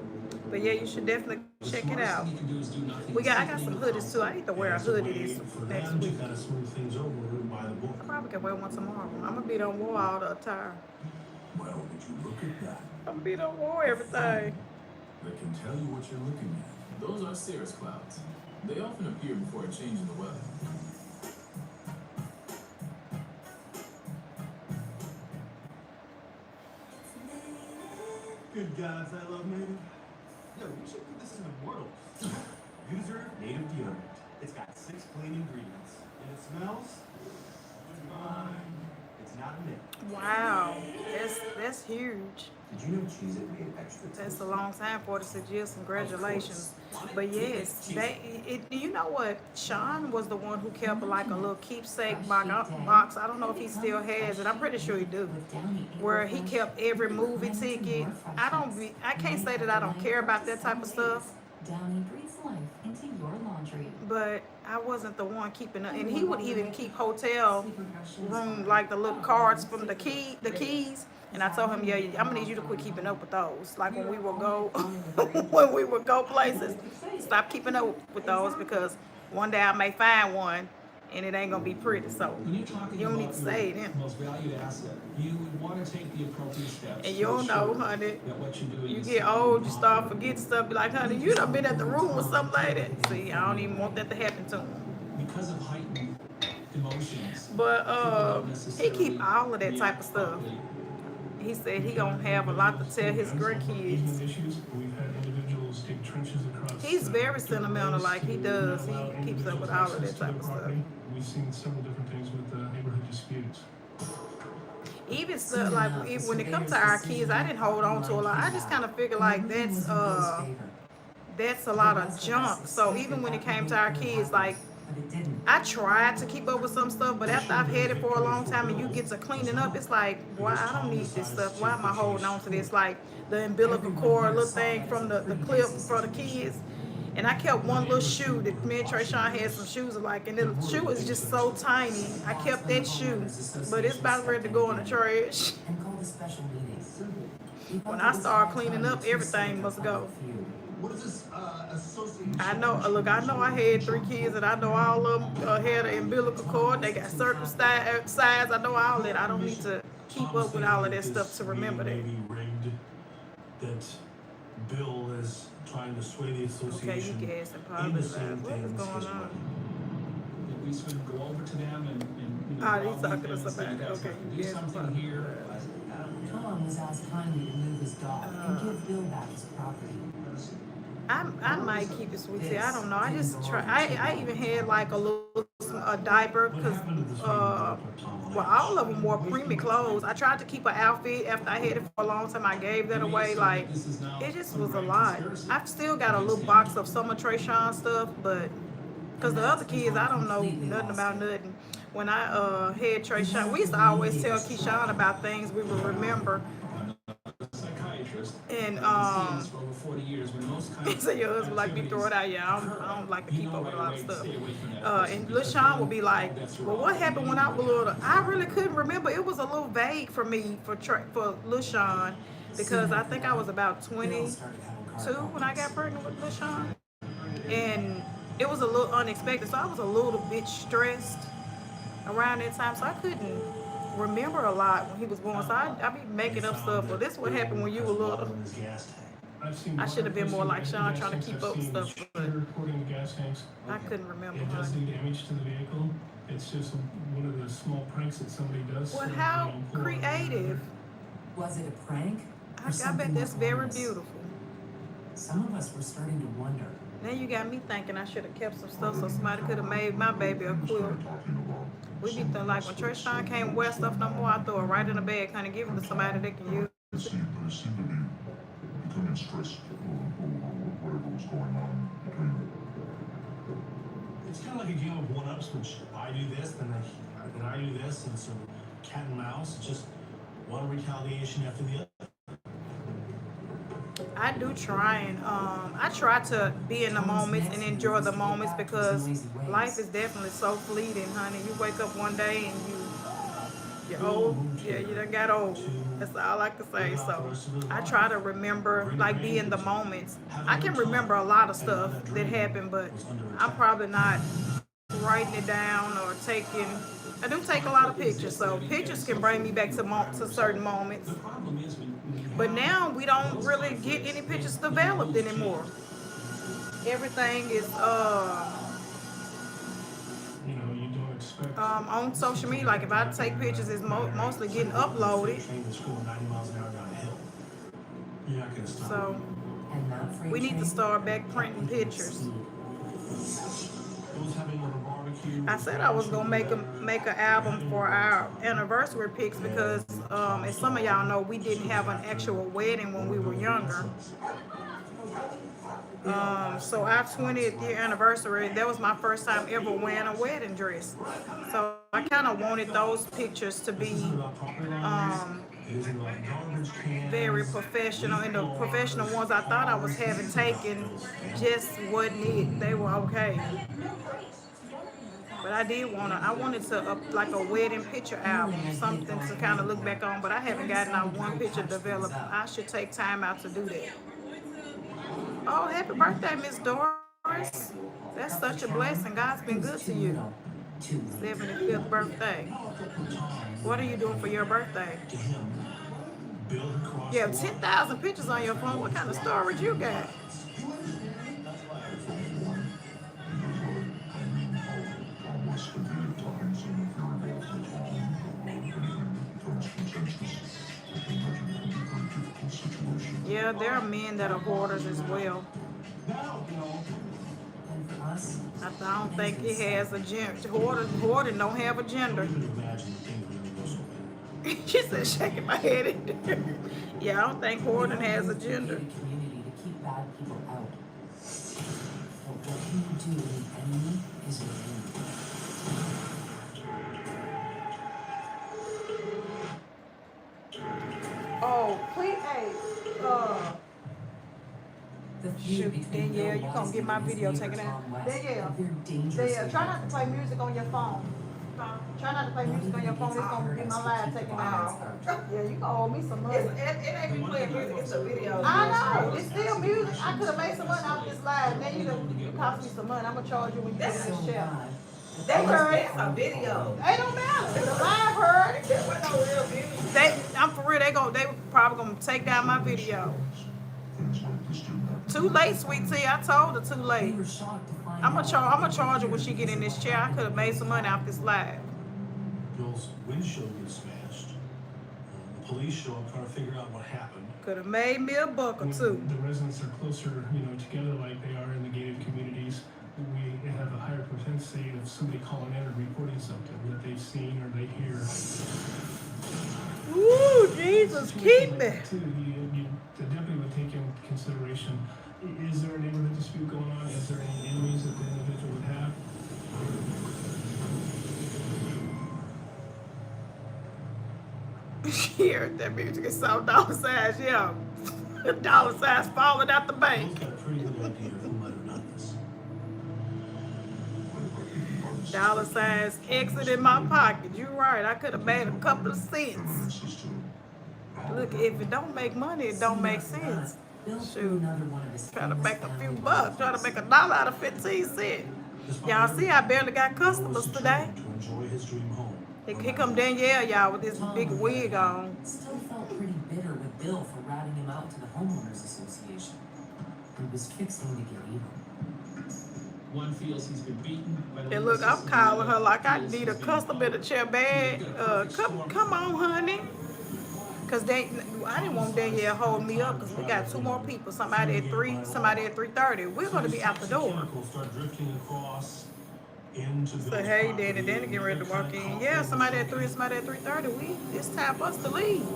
But yeah, you should definitely check it out. I got some hoodies too. I need to wear a hoodie this next week. I probably can wear one tomorrow. I'm gonna be on war all the attire. Well, would you look at that? I'm gonna be on war everything. That can tell you what you're looking at. Those are cirrus clouds. They often appear before a change in the weather. Good gods, I love native. Yo, you should put this in Immortal. You deserve native deodorant. It's got 6 clean ingredients. And it smells divine. It's not a myth. Wow, that's huge. Did you know Cheez-It made extra taste? That's a long time, 46 years. Congratulations. But yes, you know what? Sean was the one who kept like a little keepsake box. I don't know if he still has it. I'm pretty sure he do. Where he kept every movie ticket. I can't say that I don't care about that type of stuff. Downy breathes life into your laundry. But I wasn't the one keeping it. And he would even keep hotel room, like the little cards from the keys. And I told him, yeah, I'm gonna need you to quit keeping up with those. Like when we would go, places, stop keeping up with those because one day I may find one and it ain't gonna be pretty. So you don't need to say it. Most valued asset. You would want to take the appropriate steps. And you don't know, honey. You get old, you start forgetting stuff. Be like, honey, you done been at the room with something like that. See, I don't even want that to happen to him. Because of heightened emotions. But he keep all of that type of stuff. He said he gonna have a lot to tell his grandkids. He's very sentimental, like he does. He keeps up with all of that type of stuff. We've seen several different things with neighborhood disputes. Even stuff like when it comes to our kids, I didn't hold on to a lot. I just kind of figured like that's a lot of junk. So even when it came to our kids, like I tried to keep up with some stuff, but after I've had it for a long time and you get to cleaning up, it's like, why I don't need this stuff. Why am I holding on to this? Like the umbilical cord little thing from the clip for the kids. And I kept one little shoe that me and Tarsha had some shoes alike, and the shoe is just so tiny. I kept that shoe, but it's about ready to go in the trash. When I start cleaning up, everything must go. What is this association? I know I had 3 kids, and I know all of them had an umbilical cord. They got certain size. I know all that. I don't need to keep up with all of that stuff to remember that. That Bill is trying to sway the association. Okay, you can ask some positive. What is going on? We should go over to them and he's talking to somebody. Okay, do something here. Tom was asked kindly to move his dog and give Bill back his property. I might keep it sweet tea. I don't know. I just try. I even had like a diaper because all of them wore preemie clothes. I tried to keep an outfit after I had it for a long time. I gave that away. Like it just was a lot. I've still got a little box of some of Trayshawn stuff, but because the other kids, I don't know nothing about nothing. When I had Trayshawn, we used to always tell Keyshawn about things we would remember. And he said your husband like me throw it out. Yeah, I don't like to keep up with a lot of stuff. And Lil Sean would be like, well, what happened when I was little? I really couldn't remember. It was a little vague for me for Lil Sean because I think I was about 22 when I got pregnant with Lil Sean. And it was a little unexpected, so I was a little bit stressed around that time, so I couldn't remember a lot when he was born. So I be making up stuff. Well, this is what happened when you were little. I should have been more like Sean, trying to keep up with stuff, but I couldn't remember. It does do damage to the vehicle. It's just one of the small pranks that somebody does. Well, how creative. Was it a prank? I bet that's very beautiful. Some of us were starting to wonder. Now you got me thinking I should have kept some stuff so somebody could have made my baby a quilt. We be thinking like when Tarsha can't wear stuff no more, I throw it right in the bag, kind of give it to somebody that can use it. But it seemed to be becoming stressed over whatever was going on between them. It's kind of like a game of one-upsmanship. I do this, then I do this, and so cat and mouse. It's just one retaliation after the other. I do try and I try to be in the moments and enjoy the moments because life is definitely so fleeting, honey. You wake up one day and you're old. Yeah, you done got old. That's all I can say. So I try to remember, like, be in the moments. I can remember a lot of stuff that happened, but I'm probably not writing it down or taking. I do take a lot of pictures, so pictures can bring me back to certain moments. But now we don't really get any pictures developed anymore. Everything is You don't expect on social media. Like if I take pictures, it's mostly getting uploaded. You're not gonna stop. So we need to start back printing pictures. I said I was gonna make an album for our anniversary pics because, as some of y'all know, we didn't have an actual wedding when we were younger. So our 20th year anniversary, that was my first time ever wearing a wedding dress. So I kind of wanted those pictures to be very professional, and the professional ones I thought I was having taken just wasn't it. They were okay. But I wanted to like a wedding picture album, something to kind of look back on, but I haven't gotten out one picture developed. I should take time out to do that. Oh, happy birthday, Miss Doris. That's such a blessing. God's been good to you. 75th birthday. What are you doing for your birthday? You have 10,000 pictures on your phone. What kind of storage you got? Yeah, there are men that are hoarders as well. I don't think it has a gender. Hoarding don't have a gender. She said, shaking my head. Yeah, I don't think hoarding has a gender. Community to keep bad people out. But what can you do when the enemy is within? Oh, please, hey, shoot, Danielle, you gonna get my video taken out. Danielle, try not to play music on your phone. Try not to play music on your phone. It's gonna get my live taken out. Yeah, you gonna owe me some money. It ain't me playing music, it's a video. I know, it's still music. I could have made some money off this live. Then you cost me some money. I'm gonna charge you when you get in this chair. They heard it. That's a video. They don't matter. The live heard it. There was no real music. I'm for real. They probably gonna take down my video. Too late, sweet tea. I told her too late. I'm gonna charge her when she get in this chair. I could have made some money off this live. Bill's windshield gets smashed. The police show up trying to figure out what happened. Could have made me a buck or two. The residents are closer, together like they are in the gated communities. We have a higher propensity of somebody calling in or reporting something that they've seen or they hear. Ooh, Jesus, keep me. The deputy would take into consideration, is there a neighborhood dispute going on? Is there any enemies that the individual would have? She heard that music. It's so dollar signs, yeah. Dollar signs falling out the bank. We've got a pretty good idea of who might have done this. Dollar signs exit in my pocket. You're right. I could have made a couple of cents. Look, if it don't make money, it don't make sense. Shoot. Trying to make a few bucks. Trying to make $1 out of 15 cents. Y'all see I barely got customers today. Here come Danielle, y'all, with this big wig on. Still felt pretty bitter with Bill for ratting him out to the homeowners association. He was fixing to get even. One feels he's been beaten. And look, I'm calling her like I need a custom in the chair bag. Come on, honey. Cause I didn't want Danielle hold me up because we got 2 more people. Somebody at 3, somebody at 3:30. We're gonna be out the door. So hey, Danny getting ready to walk in. Yeah, somebody at 3, somebody at 3:30. It's time for us to leave.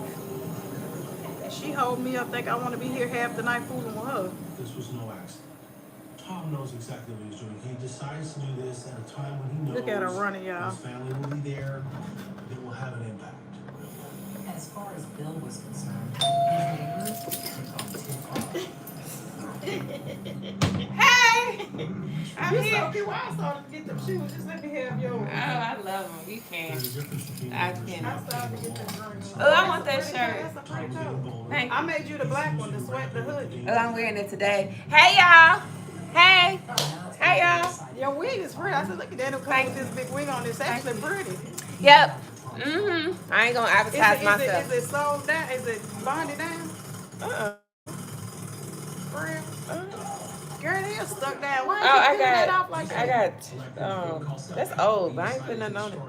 And she hold me up, think I want to be here half the night fooling with her. This was no accident. Tom knows exactly what he's doing. He decides to do this at a time when he knows Look at her running, y'all. his family will be there. It will have an impact. As far as Bill was concerned, his neighbors had gone too far. Hey! I'm You here. so cute. Why I started to get them shoes? Just let me have yours. Oh, I love them. You can. I can. I started to get them drinks. Oh, I want that shirt. That's a pretty coat. Thank I you. made you the black one, the sweat, the hoodie. Oh, I'm wearing it today. Hey, y'all. Hey. Hey, y'all. Your wig is pretty. I said, look at that. It'll come with this big wig on. It's actually pretty. Yep. Mm-hmm. I ain't gonna advertise myself. Is it sold down? Is it bonded down? For real? Girl, they are stuck down. Why Oh, you I peel that off like that? That's old, but I ain't putting nothing on it.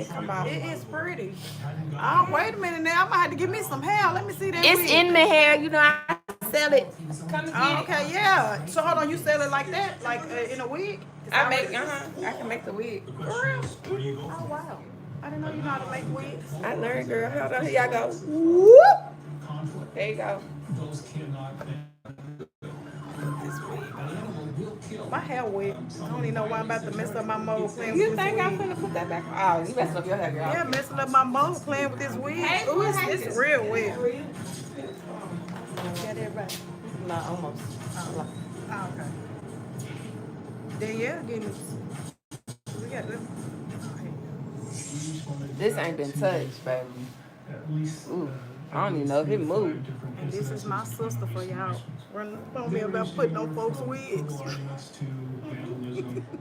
It come off. It is pretty. Oh, wait a minute now. I might have to give me some hair. Let me see that It's wig. in the hair. You know, I sell it. Come and get it. Okay, yeah. So hold on, you sell it like that? Like in a wig? I can make the wig. For real? Oh, wow. I didn't know you know how to make wigs. I learned, girl. Hold on. Here y'all go. Whoop. There you go. Those cannot My hair wig. I don't even know why I'm about to mess up my mode playing with You this think wig. I'm finna put that back? Oh, you messing up your hair, girl. Yeah, messing up my mode playing with this wig. Hey, Ooh, it's real wig. Got everybody. No, almost. Oh, okay. Then yeah, give me. We got this. This ain't been touched, baby. Ooh, I don't even know if it moved. And this is my sister for y'all. Run on me about putting on folks' wigs.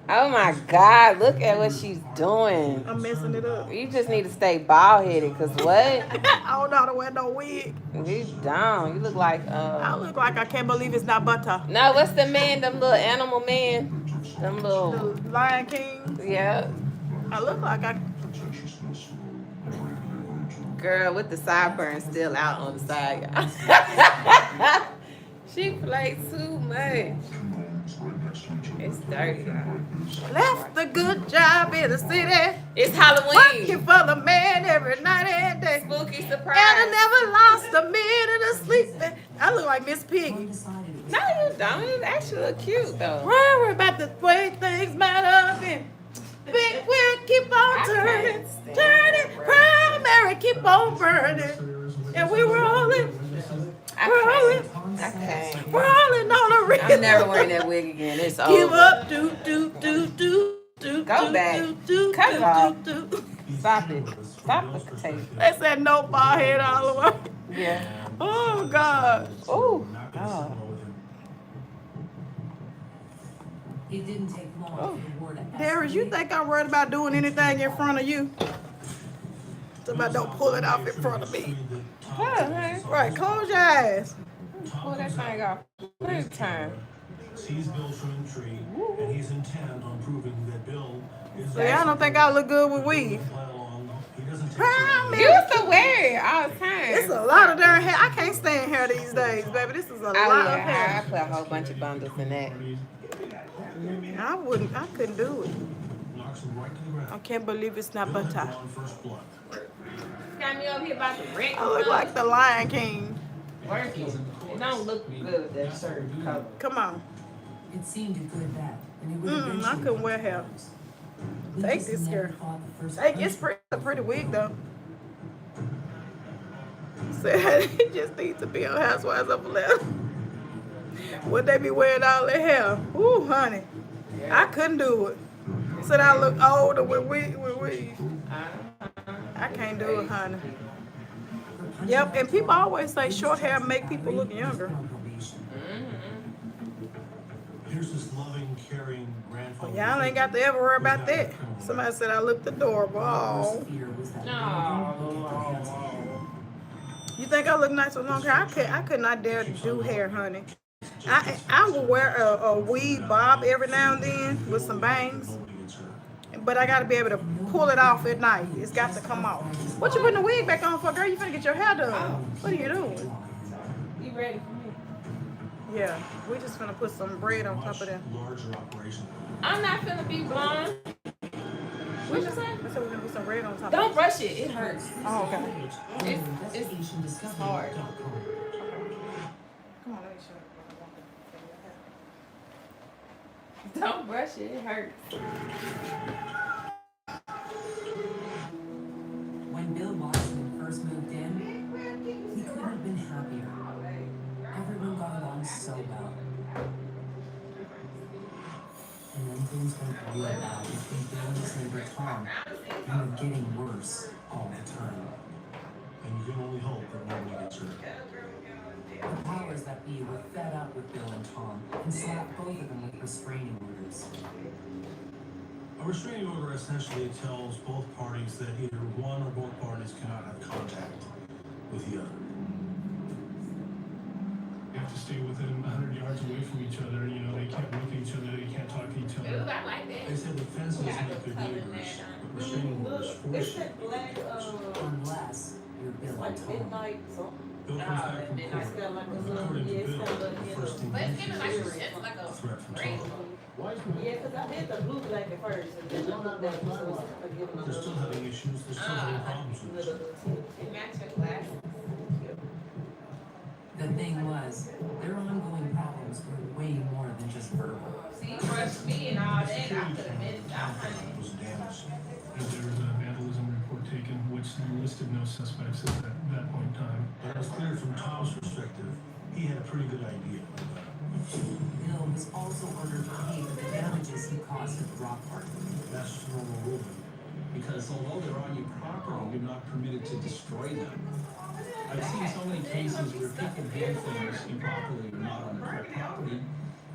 Oh my God, look at what she's doing. I'm messing it up. You just need to stay bald headed, cause what? I don't know how to wear no wig. You don't. You look like I look like I can't believe it's not butter. No, what's the man? Them little animal men. Them little. The Lion King. Yeah. I look like I. Girl with the sideburns still out on the side, y'all. She played too much. It's dirty, y'all. Left a good job in the city. It's Halloween. Working for the man every night and day. Spooky surprise. And I never lost a minute of sleep. I look like Miss Piggy. No, you don't. You actually look cute, though. Worry about the way things matter. Big wheel keep on turning. Primary keep on burning. And we rolling. Rolling. Rolling on the rhythm. I'm never wearing that wig again. It's over. Give up. Do. Go back. Cut it off. Stop it. Stop the tape. They said no bald head all the way. Yeah. Oh, God. Oh, God. It didn't take long for the war to Darius, you think I'm worried about doing anything in front of you? Somebody don't pull it off in front of me. Right, close your eyes. Pull that thing off. One time. Sees Bill from the tree, and he's intent on proving that Bill is. See, I don't think I look good with weave. You used to wear it all the time. It's a lot of darn hair. I can't stand hair these days, baby. This is a lot of hair. I put a whole bunch of bundles in that. I couldn't do it. I can't believe it's not butter. Got me over here about the wreck. I look like the Lion King. Work it. It don't look good with that shirt color. Come on. It seemed a good bet, and it would have I couldn't wear hair. Take this, girl. Take it's a pretty wig though. Said it just needs to be on Housewives of Atlanta. Would they be wearing all their hair? Ooh, honey. I couldn't do it. Said I look older with weave. I can't do it, honey. Yep, and people always say short hair make people look younger. Here's this loving, caring grandfather. Y'all ain't got to ever worry about that. Somebody said I looked adorable. Oh. You think I look nice with long hair? I could not dare to do hair, honey. I will wear a weave bob every now and then with some bangs. But I gotta be able to pull it off at night. It's got to come off. What you putting the wig back on for, girl? You finna get your hair done. What are you doing? You ready for me? Yeah, we just finna put some bread on top of that. I'm not finna be blonde. What you say? I said we're gonna put some bread on top. Don't brush it. It hurts. Oh, okay. It's hard. Come on, let me show you. Don't brush it. It hurts. When Bill Washington first moved in, happier. Everyone got along so well. And then things went really bad between Bill and his neighbor Tom, and were getting worse all the time. And you can only hope that nobody gets hurt. The powers that be were fed up with Bill and Tom and slapped both of them with restraining orders. A restraining order essentially tells both parties that either one or both parties cannot have contact with the other. You have to stay within 100 yards away from each other. You know, they can't look at each other, they can't talk to each other. I like that. They said the fences make good neighbors, but restraining orders force you. Unless you're Bill and Tom. Bill comes back from court, and according to Bill, the first thing he hears is a threat from Tom. Yeah, because I did the blue black at first, and then the blue black was They're still having issues, they're still having problems with this. The thing was, their ongoing problems were way more than just verbal. See, trust me and all that. I could have been Was damaged. There was a vandalism report taken, which listed no suspects at that point in time. But it was clear from Tom's perspective, he had a pretty good idea of that. Bill was also ordered to pay for the damages he caused at the rock party. That's normal ruling. Because although they're on your property, you're not permitted to destroy them. I've seen so many cases where people build things improperly or not on their property,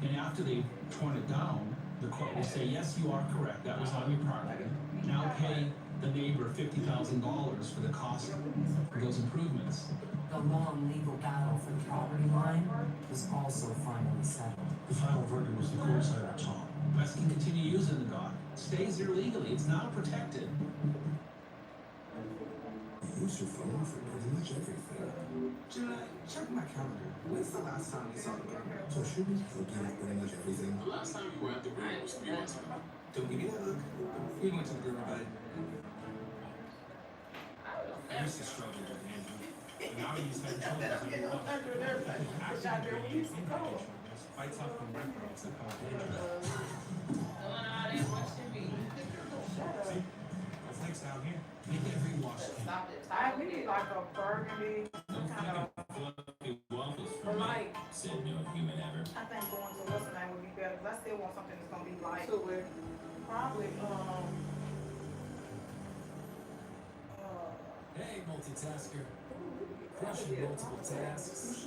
and after they've torn it down, the court will say, yes, you are correct, that was on your property. Now pay the neighbor $50,000 for the cost of those improvements. The long legal battle for the property line was also finally settled. The final verdict was the court side of Tom. West can continue using the dock. Stays there legally, it's now protected. Use your phone for pretty much everything. July, check my calendar. When's the last time we saw the government? So should we looking at pretty much everything? The last time we were at the river was 3 months ago. Don't give me that look. We went to the river, bud. I used to struggle with Andrew. And now he's had trouble. Fights off from records that cause dangerous. See? What's next down here? Make every wash. We need like a burgundy kind of Fluffy waffles for me, like. said no human ever. I think going to what's the name would be better, because I still want something that's gonna be like probably Hey, multitasker. Crushing multiple tasks.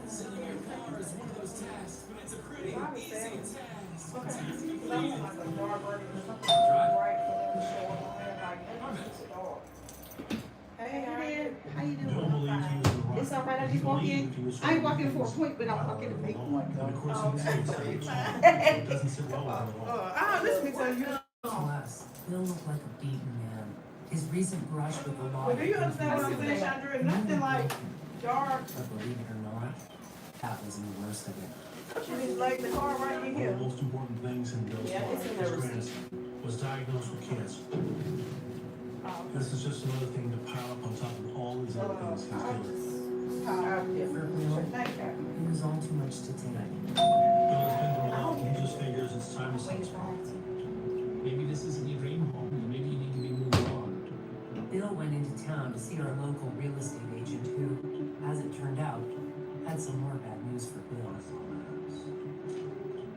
Selling your car is one of those tasks, but it's a pretty easy task. something like a dark burgundy or something bright for them to show up on there, like it's dark. Hey, How you doing? Bill believed he was in the right. It's all right, I just walk in. I ain't walking for a point, but I'm walking to make one. And of course, he states that it's wrong. It doesn't sit well with him at all. Listen to you. Plus, Bill looked like a beaten man. His recent brush with the law. But do you understand what I'm saying, Chandra? Nothing like dark. But believe it or not, that was the worst of it. She just laid the car right in One here. of the most important things in Bill's Yeah, life, it's in his the grandson, was diagnosed with cancer. This is just another thing to pile up on top of all these other things he's doing. For Bill, it was all too much to take. Bill has been through a lot, and he just figures it's time to sell his property. Maybe this isn't your dream home, and maybe you need to be moving on. Bill went into town to see our local real estate agent who, as it turned out, had some more bad news for Bill.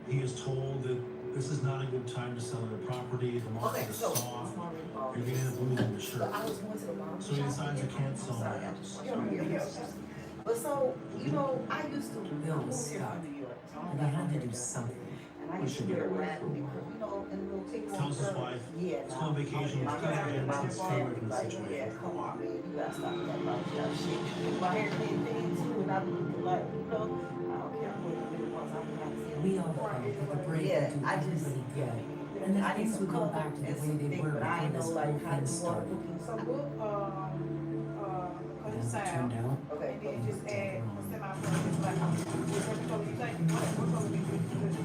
He is told that this is not a good time to sell their property, the market is soft, you're gonna end up losing your shirt. So he decides he can't sell the house. But so, you know, I used to Bill was move here stuck, from New York. So and he had to do something. And I used to get around, you know, and we'll take Tells his wife, let's go on vacation with kids again, let's stay away from the like, situation. yeah, come on, man, you gotta stop that about that shit. My hair did things too, and I look like, you know, I don't care what it was, I'm not seeing. We all thought that the break Yeah, would do I just, everybody good, and that I need things some would go color back to the and way some they thick, were but I before ain't this know whole like how thing to work started. So we'll cut And it as it down. turned out, Okay, And then just it add was semi-permanent black. What color you think? What color do you think is good?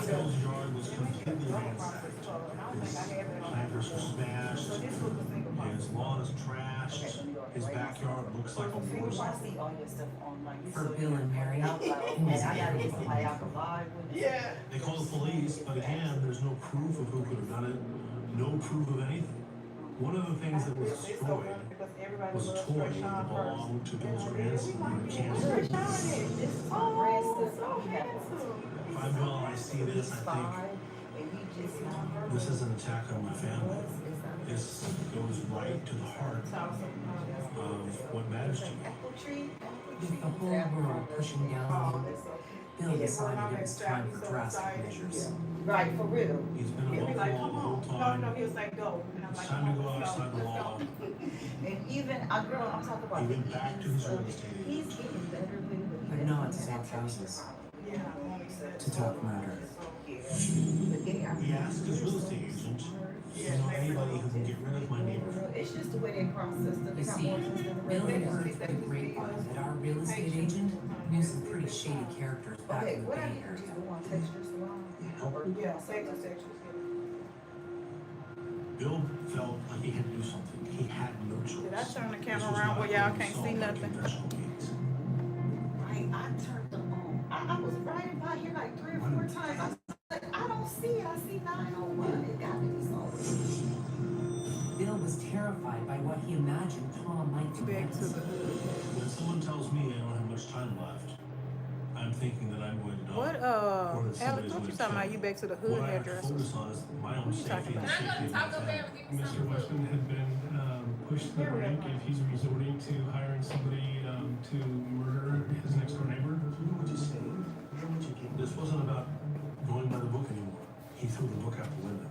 Bill's yard was completely ransacked. His planters were smashed, his lawn is trashed, His backyard looks like a war I zone. see all your stuff online. For Bill and Mary, I was like, it okay, was I gotta get everything. somebody out the live with. Yeah. They call the police, but again, there's no proof of who could have done it. No proof of anything. One of the things that was destroyed was a toy that belonged to Bill's grandson who had cancer. This is my grandson. If I'm Bill and I see this, I think this is an attack on my family. This goes right to the heart of what matters to me. With the whole world pushing down on him, Bill decided it was time for drastic measures. Right, for real. He's been above the law the whole time. No, he was like, go. And I'm It's like, time to go outside the law. And even, girl, I'm talking about. He went back to his real estate agent. He's getting better with it. But not to talk houses, to talk murder. He asked his real estate agent, you know anybody who can get rid of my neighbor? It's just the way they process the You see, Bill had heard through the grapevine that our real estate agent knew some pretty shady characters back in the Bay Area. yeah, textures. Bill felt like he had to do something. He had no choice. Did I turn the This camera was around not where y'all going to can't solve see our nothing? congressional meetings. Right, I turned them on. I was riding by here like 3 or 4 times. I said, I don't see it. I see 901. It got to be something. Bill was terrified by what he imagined Tom might do Back next. to the When someone tells me I don't have much time left, I'm thinking that I'm going to die. what or that Alex, somebody's what you going to talking about? kill You me. back to the What hood I have to hairdresser. focus on is my own What you talking safety and the about? safety of my family. Mr. Weston had been pushed to the brink if he's resorting to hiring somebody to murder his next door neighbor. You know what you're saying? You know what you get? This wasn't about going by the book anymore. He threw the book out the window.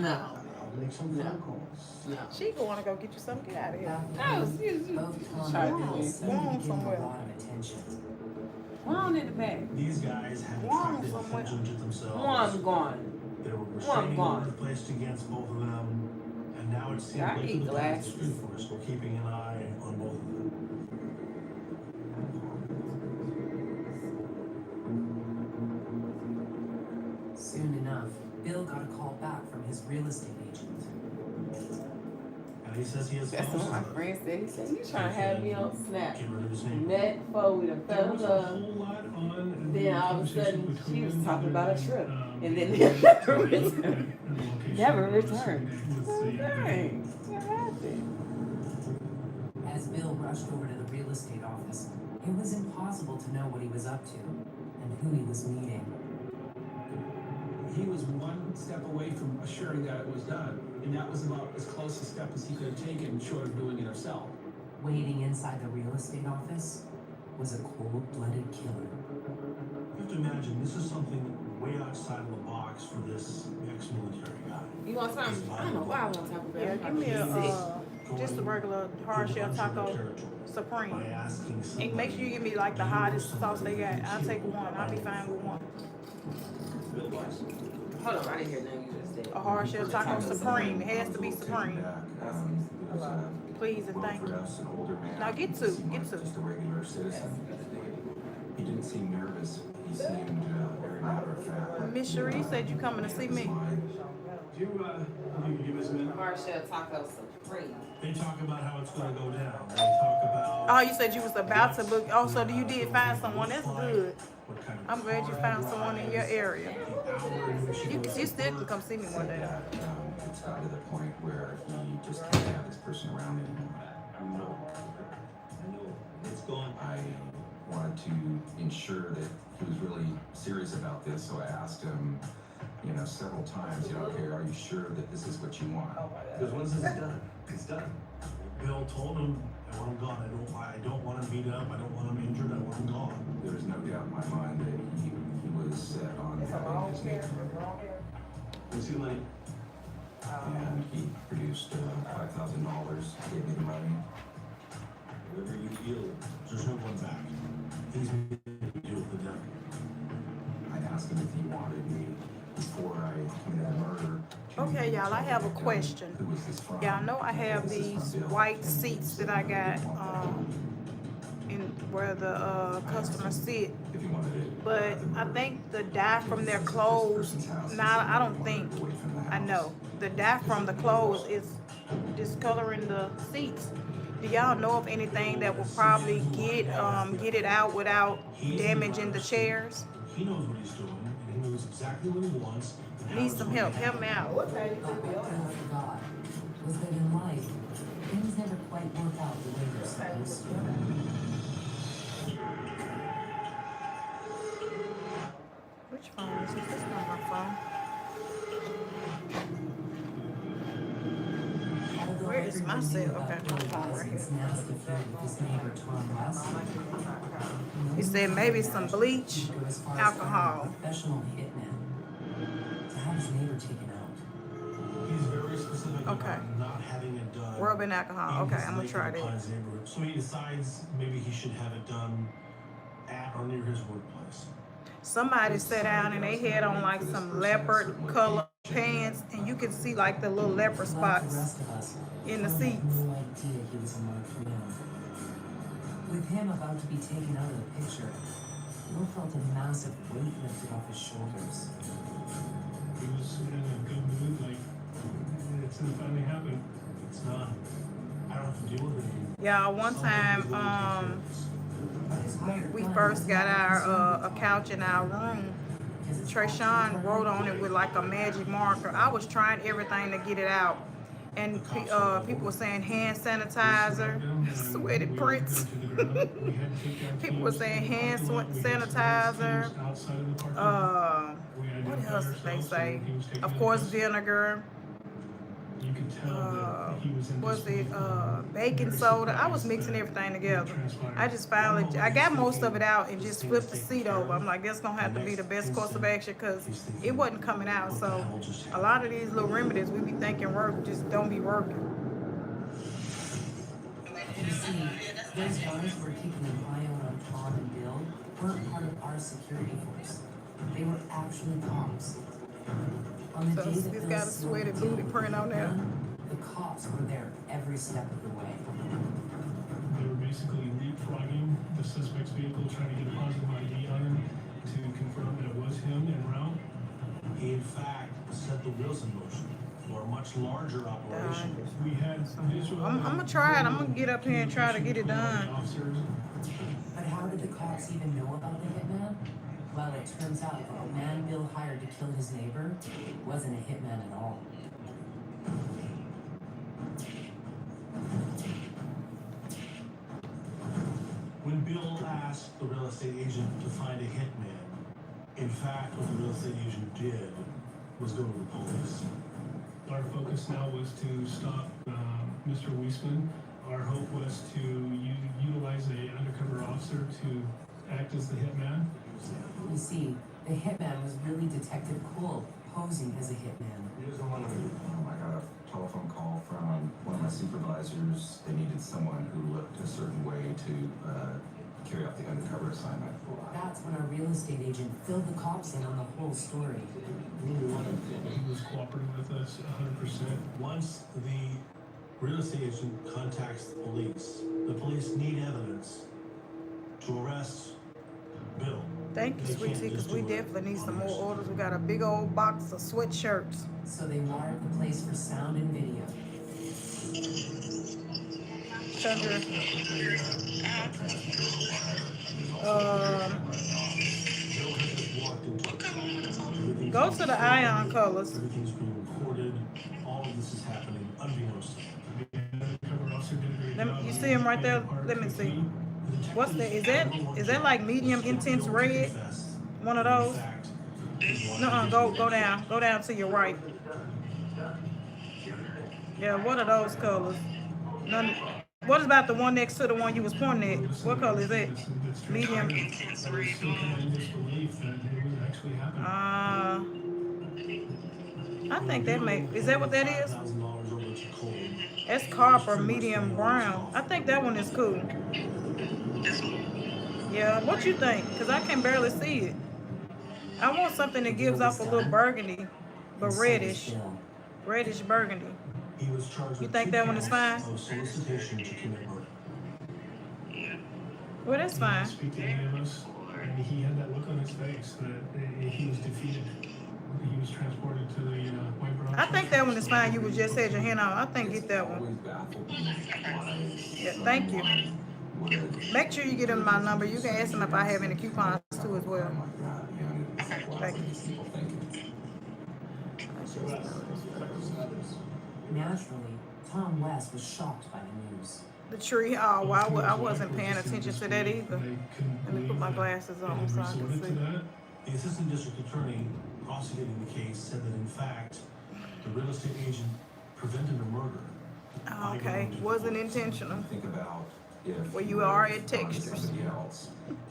No. I'll make some phone calls. No. She going to go get you something. Get out of here. Both Tom Try and to Bill do it. seemed Go to on be getting somewhere. a lot of attention. One in the back. These guys had One attracted somewhere. attention to themselves. One gone. There were One restraining gone. orders placed against both of them, and now it seems Yeah, I like need the glasses. good for us. We're keeping an eye on both of them. Soon enough, Bill got a call back from his real estate agent. And he says he has That's what my spouses. friend said. He said, you trying to have me on Snap. Get rid of his name. Met for with a There was a fellow. whole lot on the Then all of a conversation sudden, between she was them, talking about a other trip. than, And then the never location returned. and the location Never was returned. with the- Dang. What happened? As Bill rushed over to the real estate office, it was impossible to know what he was up to and who he was meeting. He was one step away from assuring that it was done, and that was about as close a step as he could have taken, short of doing it himself. Waiting inside the real estate office was a cold-blooded killer. You have to imagine, this is something way outside of the box for this ex-military guy. You want something? I don't know what I want to talk about. Yeah, give me just a regular hard shell taco supreme. By asking And somebody, make sure you give me like the hottest sauce they got. I'll take one. I'll be fine with one. Hold on, I didn't hear nothing you just said. A hard shell taco supreme. It has to be supreme. Please and thank you. Now get two. Get two. Just a regular citizen. He didn't seem nervous. He seemed very matter of fact. Miss Cherie said you coming to see me. Do you give us a minute? Hard shell taco supreme. they talk about how it's going to go down. They talk about Oh, you said you was about to book. Oh, so you did find someone. That's good. what kind of I'm glad you found someone in your area. You still can come see me one day. It's gotten to the point where he just can't have this person around anymore. I know. It's gone. I wanted to ensure that he was really serious about this, so I asked him, several times, okay, are you sure that this is what you want? Because once this is done, it's done. Bill told him, I want him gone. I don't want him beat up. I don't want him injured. I want him gone. There's no doubt in my mind that he was set on having his name. What's he like? And he produced $5,000, gave me the money. Whatever you feel, there's no going back. He's made a deal with the devil. I asked him if he wanted me before I committed the murder. Okay, y'all, I have a question. Who was this from? Y'all know I have these white seats that I got in where the customers sit. If you wanted it. But I think the dye from their clothes, I don't think, I know. The dye from the clothes is discoloring the seats. Do y'all know of anything that will probably get it out without damaging the chairs? He knows what he's doing, and he knows exactly what he wants. Need some help. Help me out. But what Bill forgot was that in life, things never quite work out the way they're supposed to. Which phone is this? This is not my phone. Where is my cell? Okay, my phone right here. He said maybe some bleach, alcohol. Professional hitman to have his neighbor taken out. He's very specific Okay. about not having it done. Rubbing alcohol. in Okay, his I'm gonna try Lakewood that. Pines neighborhood. So he decides maybe he should have it done at or near his workplace. Somebody sat down and they had on like some leopard color pants, and you could see like the little leopard spots in the seats. No idea he was a marked man. With him about to be taken out of the picture, Bill felt a massive weight lifted off his shoulders. He was in a good mood, like, it's gonna finally happen. It's not. I don't have to deal with it anymore. Yeah, one time, when we first got our a couch in our room, Trayshawn wrote on it with like a magic marker. I was trying everything to get it out, and people were saying hand sanitizer, sweaty prints. People were saying hand sanitizer. What else did they say? Of course, vinegar. You could tell that he was in Was it baking soda? I was mixing everything together. I just finally, I got most of it out and just flipped the seat over. I'm like, that's gonna have to be the best course of action because it wasn't coming out. So a lot of these little remedies we be thinking work just don't be working. You see, those guys who were keeping an eye out on Tom and Bill weren't part of our security force. They were actually cops. On the So day that it's Bill got a sweaty booty print on there. the cops were there every step of the way. They were basically leapfrogging the suspect's vehicle, trying to get a positive ID on him to confirm that it was him en route. He, in fact, set the wheels in motion for a much larger operation. We had visual. I'm gonna try it. I'm gonna get up here and try to get it done. But how did the cops even know about the hitman? Well, it turns out that the man Bill hired to kill his neighbor wasn't a hitman at all. When Bill asked the real estate agent to find a hitman, in fact, what the real estate agent did was go to the police. Our focus now was to stop Mr. Weisman. Our hope was to utilize an undercover officer to act as the hitman. You see, the hitman was really Detective Cole, posing as a hitman. I got a telephone call from one of my supervisors. They needed someone who looked a certain way to carry out the undercover assignment. That's when our real estate agent filled the cops in on the whole story. He was cooperating with us 100%. Once the real estate agent contacts the police need evidence to arrest Bill. Thank you, sweetie, because we definitely need some more orders. We got a big old box of sweatshirts. So they wired the place for sound and video. Chandra. Go to the ion colors. Everything's being recorded. All of this is happening unbeknownst to him. You see him right there? Let me see. What's that? Is that like medium intense red? One of those? No, go down. Go down to your right. Yeah, what are those colors? None. What about the one next to the one you was pointing at? What color is that? Medium. I think that is that what that is? That's copper, medium brown. I think that one is cool. Yeah, what you think? Because I can barely see it. I want something that gives off a little burgundy, but reddish. Reddish burgundy. You think that one is fine? Well, that's fine. And he had that look on his face that he was defeated. He was transported to the White Bronx. I think that one is fine. You would just had your hand on. I think get that one. Always baffled me why Yeah, thank you. would Make sure you get them my number. You can ask them if I have any coupons too as well. like that. You know, it's like, wow, Thank what are you. these people thinking? Naturally, Tom West was shocked by the news. The tree. Oh, well, I wasn't paying attention to that either. Let me put my glasses on so I can Resorted to see. that. The assistant district attorney prosecuting the case said that in fact, the real estate agent prevented a murder. Oh, okay, wasn't intentional. Think about if Well, you would are have at gone to Textures. somebody else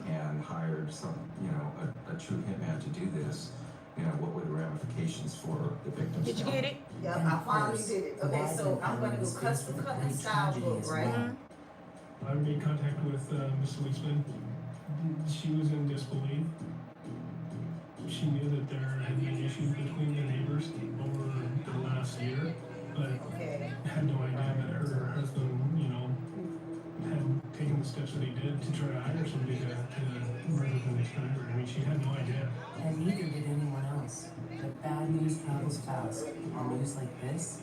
and hired some, you know, a true hitman to do this, you know, what were the ramifications for the victims? Did you get it? Yep, I finally did it. Okay, so I'm gonna go cut and style book, right? I made contact with Ms. Weisman. She was in disbelief. She knew that there had been issues between the neighbors over the last year, but had no idea that her husband, you know, had taken the steps that he did to try to hire somebody to murder the next neighbor. I mean, she had no idea. And neither did anyone else. But bad news travels fast. And news like this,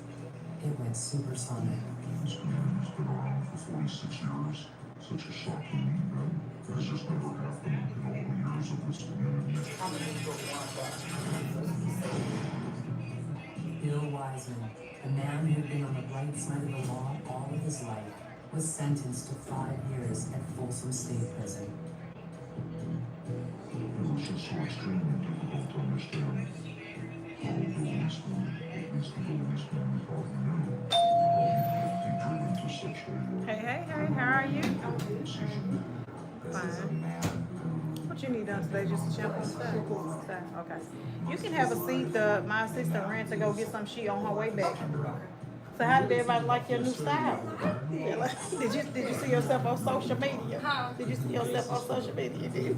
it went supersonic. This community's been around for 46 years. Such a shocking event that has just never happened in all the years of this community. Bill Wiseman, the man who had been on the right side of the law all of his life, was sentenced to 5 years at Folsom State Prison. It was just so extremely difficult to understand how Bill Weisman, at least the Bill Weisman we probably knew, be driven to such a Hey, how are you? decision. Fine. What you need done today? Just a shampoo and stuff? Okay. You can have a seat. My assistant ran to go get some shit on her way back. So how did everybody like your new style? Yeah, like, did you see yourself on social media? Did you see yourself on social media? Did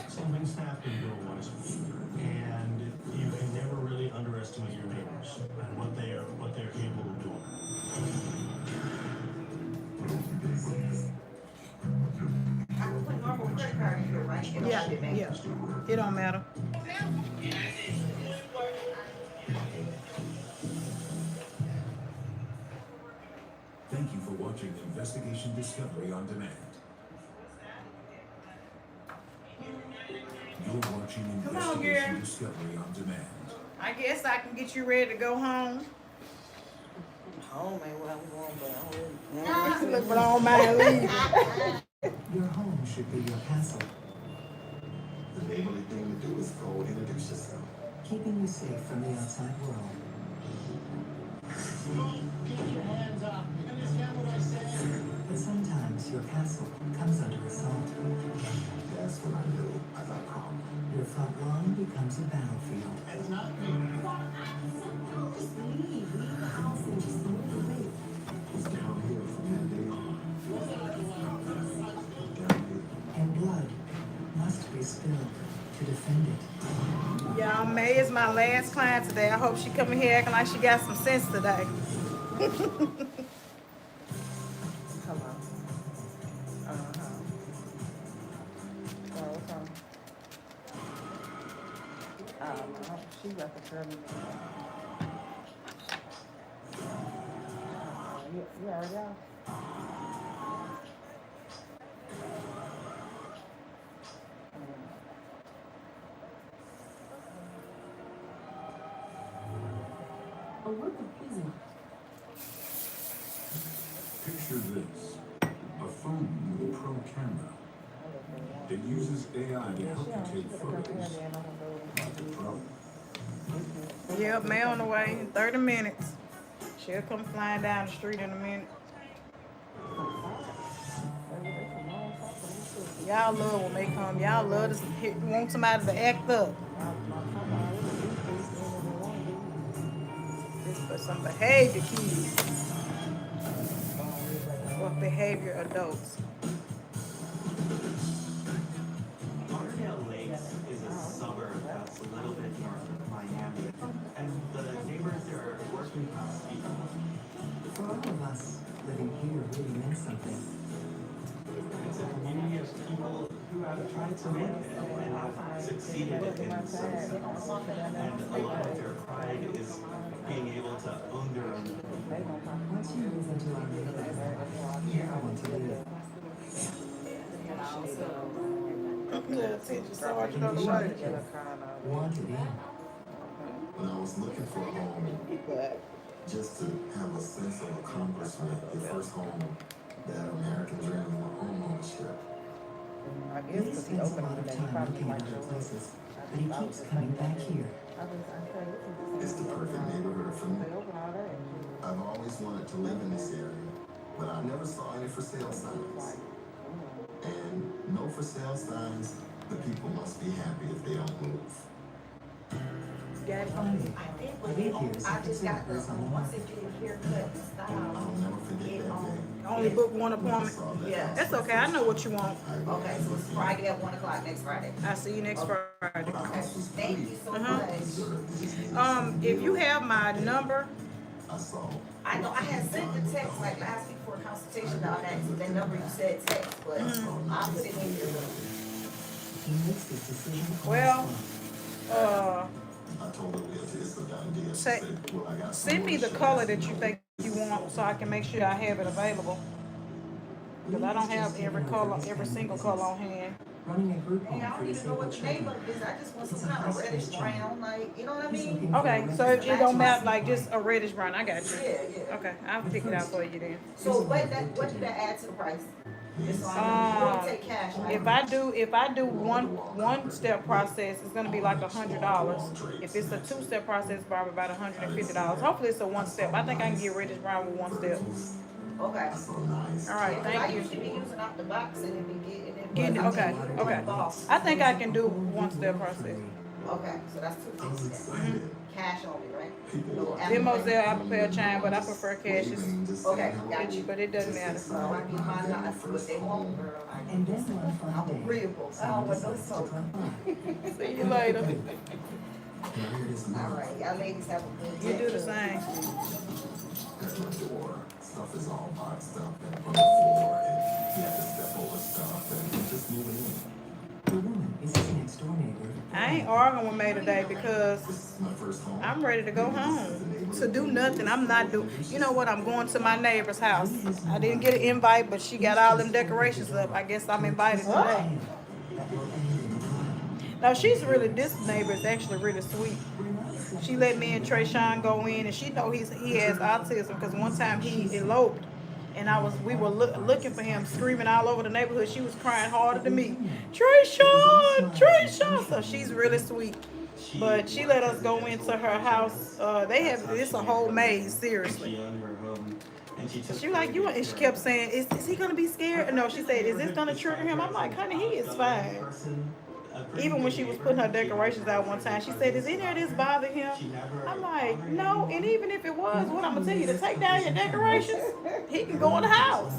Something snapped in Bill Wiseman, and you can never really underestimate your neighbors and what they're capable of doing. I can put normal credit card in here, right? It don't ship back. Yeah. It don't matter. Thank you for watching Investigation Discovery on Demand. You're watching Come on, Investigation girl. Discovery on Demand. I guess I can get you ready to go home. Home ain't what I'm going, but I'm ready. Look, but I don't mind leaving. Your home should be your castle, The neighborly thing to do is go introduce yourself. keeping you safe from the outside world. Get your hands up. You understand what I said? But sometimes your castle comes under assault. That's when I knew I got caught. Your front lawn becomes a battlefield. It's not me. Just leave the house and just move away. It's down here from that day on. Down here. And blood must be spilled to defend it. Y'all, May is my last client today. I hope she come in here acting like she got some sense today. Come on. Oh, okay. No, she got the trouble. You already out? Oh, what the is it? Picture this. A phone with a pro camera. It uses AI to help you take photos like a pro. Yep, May on the way in 30 minutes. She'll come flying down the street in a minute. Y'all love when they come. Y'all love to want somebody to act up. Just for some behavior kids. Or behavior adults. Lauderdale Lakes is a suburb that's a little bit north of Miami, and the neighbors there are working class people. For all of us, living here really meant something. It's a community of people who tried to make it and succeeded in some sense. And a lot of their pride is being able to own their own. Once you move into our neighborhood, you never want to leave. Sergeant on the way. Wanted in. When I was looking for a home, just to have a sense of accomplishment, your first home, that American dream of home ownership. I guess Lee because he spends a opened lot it of and time probably looking like at other yours. places, but he keeps coming back here. It's the perfect neighborhood for me. I've always wanted to live in this area, but I never saw any for sale signs. And no for sale signs, the people must be happy if they don't move. Finally, the lead here is I just got the, on the once market. it get haircut style. I'll never forget that day. Only book one appointment. Yeah. That's okay. I know what you want. Okay, so it's Friday at 1 o'clock next Friday. I'll see you next Friday. Okay, thank you so much. If you have my number, I know I had sent the text like last week for a consultation on that number you said text, but I'll put it in here. He makes this decision on well, the spot. I told her it's a done deal. She say, said, well, I got send me the color that you think you want so I can make sure I have it available. Because I don't have every color, every single color on hand. Running a group Hey, home I for don't even know what disabled the name children. of it is. I just want some kind of reddish brown, like, you know what I mean? Okay, so it don't matter, like just a reddish brown. I got you. Yeah. Okay, I'll pick it out for you then. So what did that add to the price? It's on, take cash. If I do one step process, it's gonna be like $100. If it's a 2-step process, probably about $150. Hopefully it's a 1-step. I think I can get reddish brown with 1 step. Okay. All right, I thank you. usually be using out the box and it be Okay. I think I can do 1-step process. Okay, so that's $250. Cash only, right? No Venmo, Zelle, Apple Pay, or Chime, but I prefer cash. Okay, got you. But it doesn't matter. So I get mine out what they want, girl. And then one Friday, I'm agreeable. I don't want no soap. See you later. All right, y'all ladies have a good day. You do the same. At my door, stuff is all boxed up and on the floor, and you have to step over stuff and just moving in. the woman is his next door neighbor. I ain't arguing with May today because My first home. I'm ready to go home. To do nothing, I'm not doing. You know what? I'm going to my neighbor's house. I didn't get an invite, but she got all them decorations up. I guess I'm invited today. No, she's really, this neighbor is actually really sweet. She let me and Trayshawn go in, and she know he has autism because one time he eloped, and we were looking for him, screaming all over the neighborhood. She was crying harder than me. Trayshawn. So she's really sweet. But she let us go into her house. It's a whole maze, seriously. She was like, and she kept saying, is he gonna be scared? No, she said, is this gonna trigger him? I'm like, honey, he is fine. Even when she was putting her decorations out one time, she said, is any of this bother him? I'm like, no, and even if it was, what I'm gonna tell you, to take down your decorations, he can go in the house.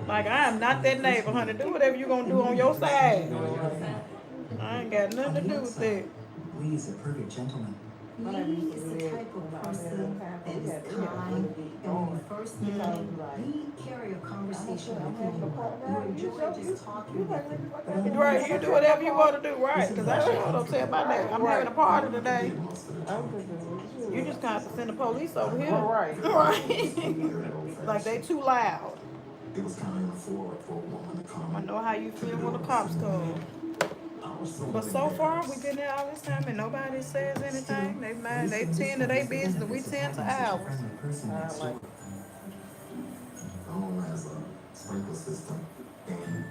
Like, I am not that neighbor, honey. Do whatever you're gonna do on your side. I ain't got nothing to do with that. Lee is a perfect gentleman. Lee is the type of person that is kind, and when you first meet him, he carry a conversation with you. You enjoy just talking with him. Right, you do whatever you want to do, right? Because I sure don't tell my neighbor. I'm having a party today. You just kind of send the police over here. Right. Like they too loud. It was kind of for a woman to come. I know how you feel when the cops come. But so far, we've been there all this time and nobody says anything. They tend to their business, we tend to ours. The home has a sprinkler system, and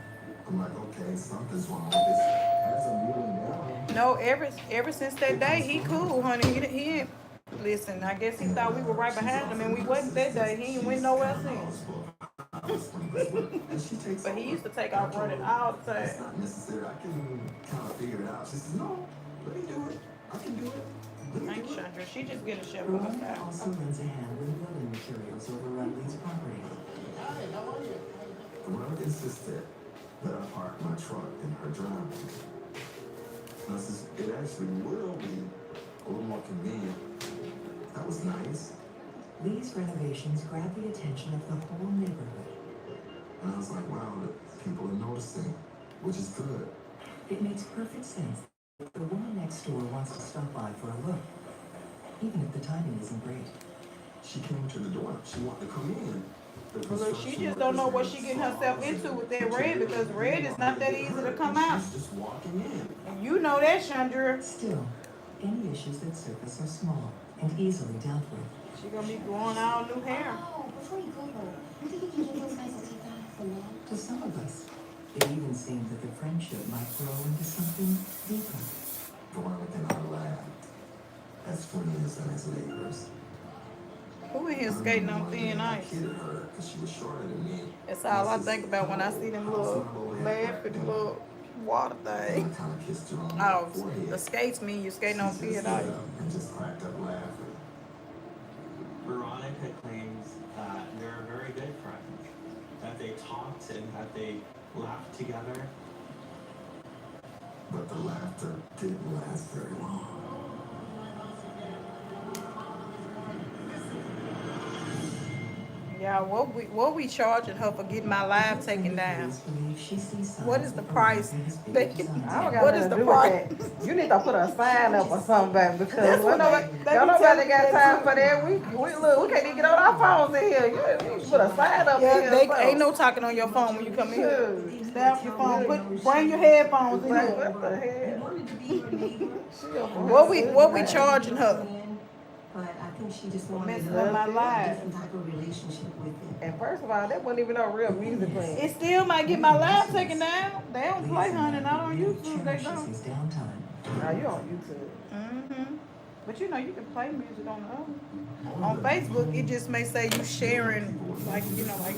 I'm like, okay, something's wrong with this. As I'm moving down. No, ever since that day, he cool, honey. He ain't, listen, I guess he thought we were right behind him and we wasn't that day. He ain't went nowhere since. But he used to take off running all the time. It's not necessary. I can kind of figure it out. She says, no, let me do it. I can do it. Thank you, Chandra. She just get a chef on Ramona her also lends a hand with building materials over on Lee's property. Veronica insisted that I park my truck in her driveway. And I says, it actually will be a little more convenient. That was nice. Lee's renovations grabbed the attention of the whole neighborhood. And I was like, wow, the people are which is good. It makes perfect sense. The woman next door wants to stop by for a look, even if the timing isn't great. She came to the door. She wanted to come in. Well, look, she just don't know what she getting herself into with that red, because red is not that easy to come out. She's just walking in. And you know that, Chandra. Still, any issues that surface are small and easily dealt with. She gonna be growing all new hair. Oh, before you go though, you think you can get those guys to take that off the lawn? To some of us, it even seemed that the friendship might grow into something deeper. Going within our lab. As funny as neighbors. Who in here skating on thin ice? Kidded her because she was shorter than me. That's all I think about when I see them little laughing little water thing. Oh, the skates mean you're skating on thin ice. And just cracked up laughing. Veronica claims that they're very good friends, that they talked and that they laughed together. But the laughter didn't last very long. Yeah, what we charging her for getting my live taken down? What is the price? What is the price? You need to put a sign up or something, baby, because Don't nobody got time for that. We look, we can't even get on our phones in here. You need to put a sign up Yeah, here. ain't no talking on your phone when you come in here. Stay your phone. Bring your headphones in here. What the hell? What we charging her? But I think she just wanted Messing a up my life. different type of relationship with him. And first of all, that wasn't even no real music playing. It still might get my live taken down. They don't play, honey, not on YouTube. They don't. Now you on YouTube. But you know, you can play music on the other. On Facebook, it just may say you sharing, like, you know, like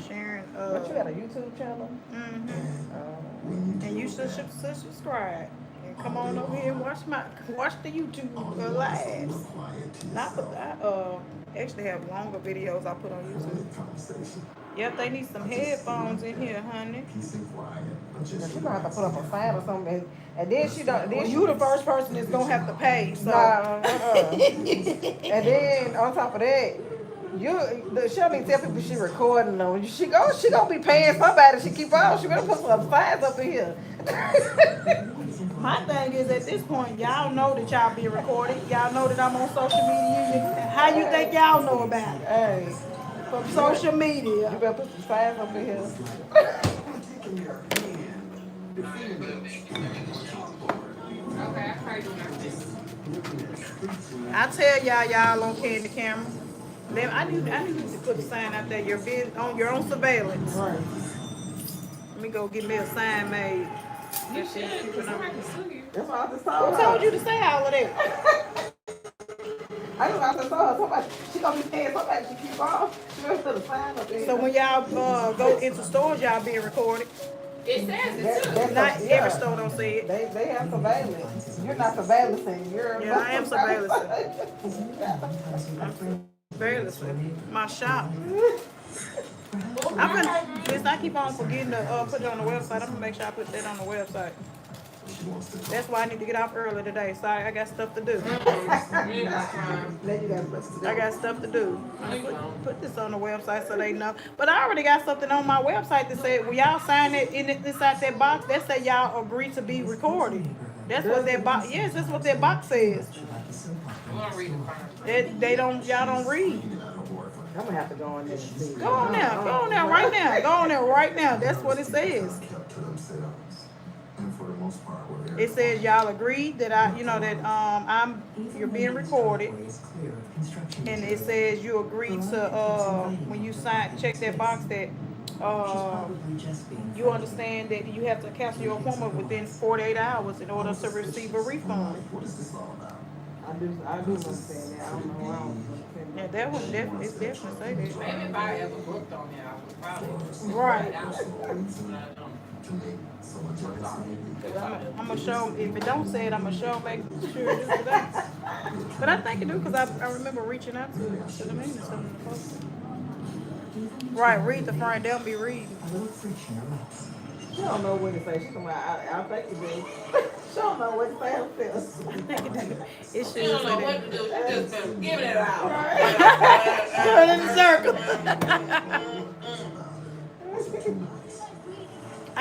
sharing. But you got a YouTube channel? And you should subscribe. And come on over here and watch the YouTube live. Not for that. Actually have longer videos I put on YouTube. Yep, they need some headphones in here, honey. She gonna have to put up a sign or something, and then she don't. Then You the first person that's gonna have to pay. So. And then on top of that, she don't need to tell people she recording them. She gonna be paying somebody. She keep on. She better put some signs up in here. My thing is, at this point, y'all know that y'all being recorded. Y'all know that I'm on social media. How you think y'all know about it? Hey, from social media. You better put some signs up in here. I tell y'all on Candy Camera. I need to put a sign out there. You're on surveillance. Right. Let me go get me a sign made. That's what I just told Who her. told you to say all of that? I just told her somebody. She gonna be paying somebody. She keep on. She better put a sign up in here. So when y'all go into stores, y'all being recorded. It says it too. Not every store don't say it. They have surveillance. You're not surveillancing. You're Yeah, I am surveillancing. Surveillancing. My shop. I keep on forgetting to put it on the website. I'm gonna make sure I put that on the website. That's why I need to get off early today. Sorry, I got stuff to do. I got stuff to do. Put this on the website so they know. But I already got something on my website that said, when y'all sign it inside that box, that say y'all agree to be recorded. That's what that box. Yes, that's what that box says. Y'all don't read. I'm gonna have to go on there and see. Go on there right now. Go on there right now. That's what it says. It says y'all agreed that you're being recorded, and it says you agreed to when you check that box that you understand that you have to cancel your appointment within 48 hours in order to receive a refund. What is this all about? I do understand that. I don't know why. Yeah, that one definitely say that. Maybe if I ever booked on there, I would probably. Right. I'm gonna show. If it don't say it, I'm gonna show. Make sure it is today. But I think it do because I remember reaching out to them and something in the post. Right, read the front. They'll be reading. She don't know what to say. She's like, I think it do. She don't know what to say herself. It should You don't know what to do. You just better give it out. Turn in the circle.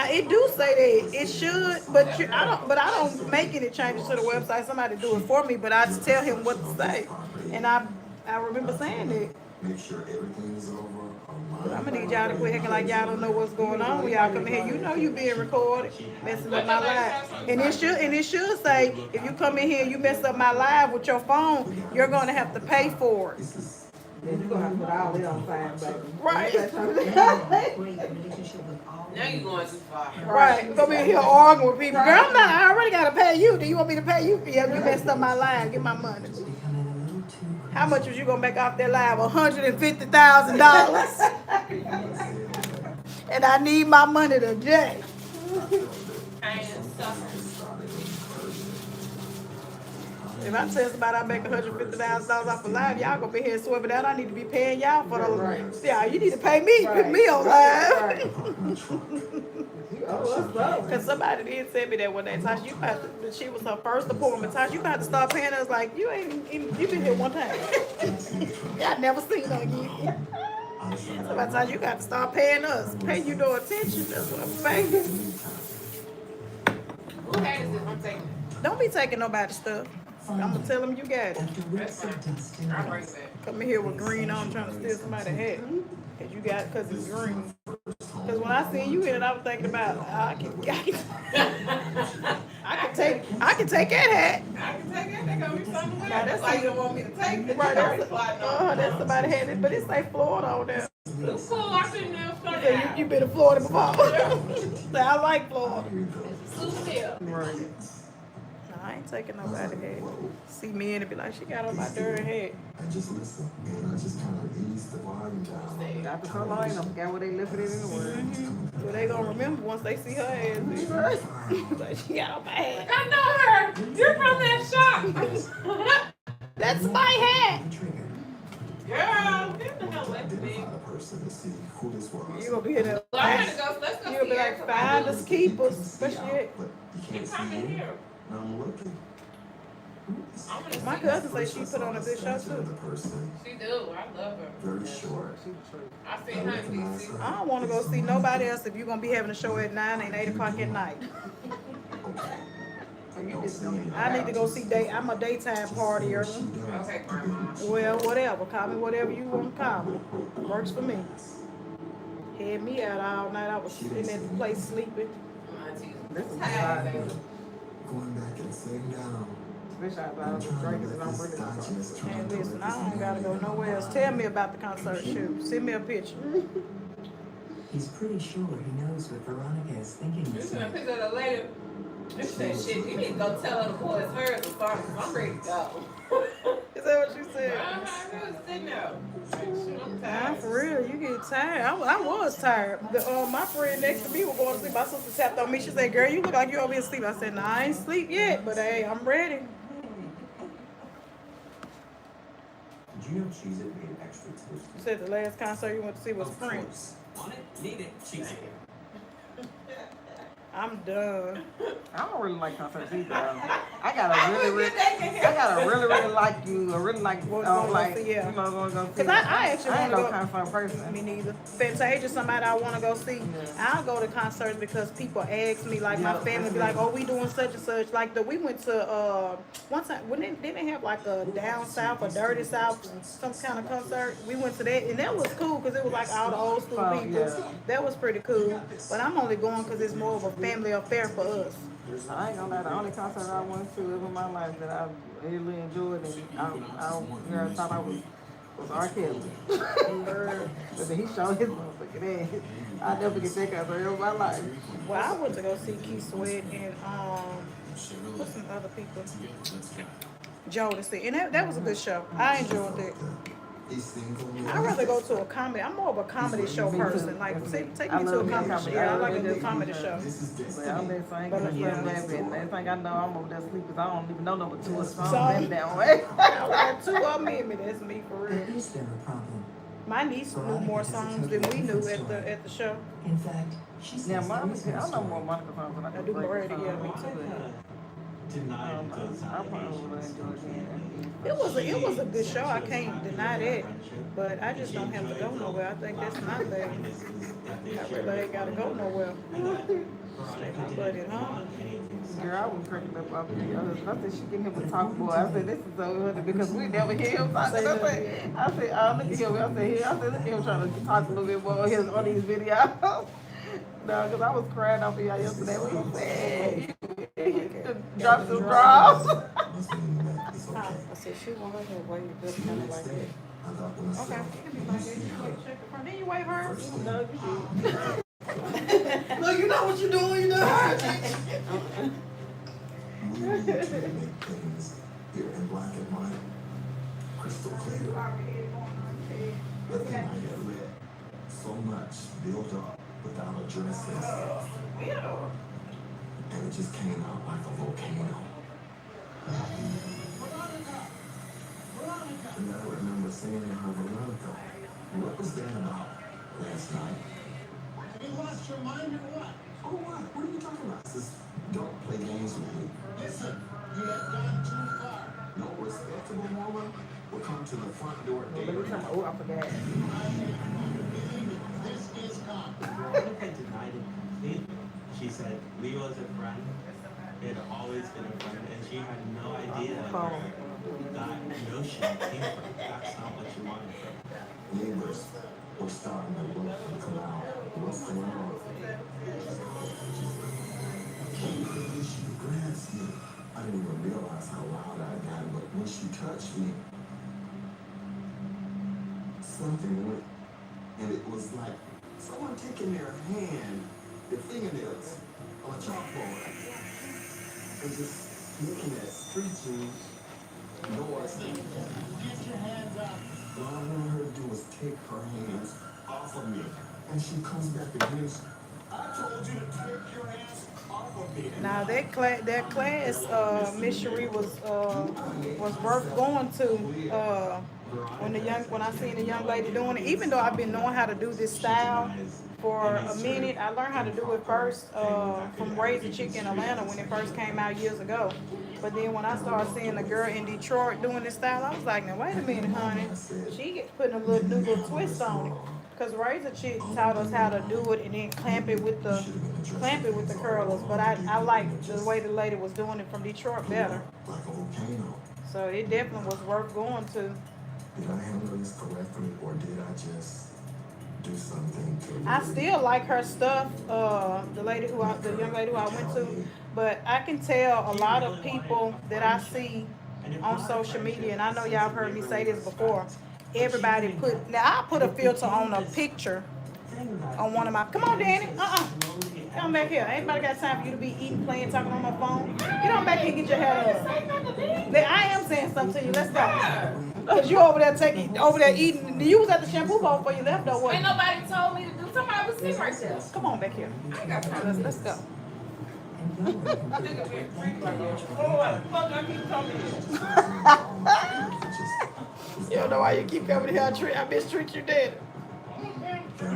Now it do say that it should, but I don't make any changes to the website. Somebody do it for me, but I just tell him what to say. And I remember saying that. Make sure everything is over. But I'm gonna need y'all to quit acting like y'all don't know what's going on when y'all come in here. You know you being recorded, messing up my live. And it should say if you come in here and you mess up my live with your phone, you're gonna have to pay for it. Then you're gonna have to put all that on fire, baby. Right. Now you're going too far. Right. Come in here arguing with people. Girl, I already gotta pay you. Do you want me to pay you? Yeah, you messed up my live. Get my money. How much was you gonna make off that live? $150,000. And I need my money today. If I tell somebody I make $150,000 off a live, y'all gonna be here swimming out. I need to be paying y'all for the live. Yeah, you need to pay me. Put me on live. Because somebody did tell me that one day. Tasha, you got to, she was her first appointment. Tasha, you got to start paying us like you been here one time. Yeah, I never seen her again. Somebody Tasha, you got to start paying us. Pay you no attention. That's what I'm saying. Who has it? I'm taking it. Don't be taking nobody's stuff. I'm gonna tell them you got it. Come in here with green on trying to steal somebody's hat. Cause you got it cause it's green. Cause when I seen you in it, I was thinking about I can take that hat. I can take that. They're gonna be something with it. That's why you don't want me to take it. Right, that's somebody had it, but it say Florida on there. It's cool. I've been there Florida. You been to Florida before? Say I like Florida. Right. I ain't taking nobody head. See me and it be like, she got on my dirty head. And just listen, and I just kind of ease the volume down. After so long, I forgot where they lifted it in the word. Well, they gonna remember once they see her ass. Like, she got on my head. I know her. You're from that shop. That's my hat. Girl, get the hell away from me. You gonna be in there. Let's go You gonna be like, finders keepers. Especially you come in here. my cousin say she put on a good show too. She do. I love her. Very short. I seen her in DC. I don't want to go see nobody else if you're gonna be having a show at 9 and 8 o'clock at night. I need to go see I'm a daytime partier. Okay, Grandma. Well, whatever. Call me whatever you want to call me. Works for me. Had me out all night. I was sitting at the place sleeping. This is hard. Going back and sitting down. Especially after I was drinking and I'm really And listen, I don't gotta go nowhere else. Tell me about the concert shoot. Send me a picture. He's pretty sure he knows what Veronica is thinking. You seen a picture of the lady? This that shit. You need to go tell her the boy it's hers or something. I'm ready to go. Is that what you said? I was sitting there. Nah, for real, you get tired. I was tired. My friend next to me was going to sleep. My sister tapped on me. She said, "Girl, you look like you over here asleep." I said, "Nah, I ain't sleep yet, but hey, I'm ready." Did you know cheese it made extra toast? You said the last concert you went to see was Prince. Want it? Need it? Cheese it. I'm done. I don't really like concerts either. I gotta really like you, or really like, like, see, yeah. you know, going to go see. Cause I actually I ain't want no to go. concert person. Me neither. Fantasia, somebody I want to go see. I'll go to concerts because people ask me, like my family be like, "Oh, we doing such and such." Like we went to one time when didn't they have like a down south, a dirty south, some kind of concert. We went to that and that was cool because it was like all the old school people. Yeah. That was pretty cool. But I'm only going because it's more of a family affair for us. I ain't gonna lie, the only concert I went to in my life that I really enjoyed and I thought I was R. Kelly. But then he showed his motherfucking ass. I'll never get that concert in my life. Well, I went to go see Keith Sweat and what's some other people? Jodeci, and that was a good show. I enjoyed it. I'd rather go to a comedy. I'm more of a comedy show person. Like, take me to a comedy show. Yeah, I like a good comedy show. Well, I'm just saying, everything I know, I'm over there sleeping because I don't even know number 2 or something that way. I got 2 of me. That's me for real. Is there a problem? My niece knew more songs than we knew at the show. In fact, she says Monica, I know more Monica songs than I do Brady, yeah, me too. Denied those allegations. It was a good show. I can't deny that, but I just don't have to go nowhere. I think that's my thing. That really ain't gotta go nowhere. And that Veronica didn't want anything sexual. Girl, I was cracking up off the other. I said she getting him a talk boy. I said this is so funny because we never hear him talking. I said, oh, look at him. I said, look at him trying to talk a little bit more on these videos. No, because I was crying off of y'all yesterday when he said he dropped some draws. I said she wanted her way just kind of like that. Okay, it can be like that. You wait, check the front. Then you wave her. No, you did. No, you know what you're doing. You know her. Here in black and white, crystal clear. The thing I had read, so much built up without addressing, and it just came out like a volcano. And I remember saying to her, Veronica, what was that about last night? You lost your mind or what? Oh, what? What are you talking about? Sis, don't play games with me. Listen, you have gone too far. No respectable woman will come to the front door daily. Oh, I forgot. This is God. Veronica denied it completely. She said Leo is a friend. It had always been a friend, and she had no idea where that notion came from. That's not what she wanted from her. Neighbors were starting to look and come out. What's going on? She grabs me. I didn't even realize how loud I got, but when she touched me, something went, and it was like someone taking their hand, their fingernails, on a chalkboard, and just making that screeching noise. Get your hands up. All I wanted her to do was take her hands off of me. And she comes back again. I told you to take your hands off of me. Now that class, Miss Cherie was worth going to. When I seen a young lady doing it, even though I've been knowing how to do this style for a minute, I learned how to do it first from Raise a Chick in Atlanta when it first came out years ago. But then when I started seeing a girl in Detroit doing this style, I was like, now wait a minute, honey, she gets putting a new little twist on it. Cause Raise a Chick taught us how to do it and then clamp it with the curlers. But I liked the way the lady was doing it from Detroit better. So it definitely was worth going to. Did I handle this correctly, or did I just do something to I still like her stuff, the young lady who I went to, but I can tell a lot of people that I see on social media, and I know y'all have heard me say this before, everybody I put a filter on a picture on one of my, come on Danny, come back here, ain't nobody got time for you to be eating, playing, talking on my phone, get on back here and get your hair done. I am saying something to you, let's go. Cause you over there eating. You was at the shampoo bowl before you left, though. What? Ain't nobody told me to do. Somebody was sitting right there. Come on back here. I ain't got time. Let's go. You don't know why you keep coming here. I mistreat you, Daddy.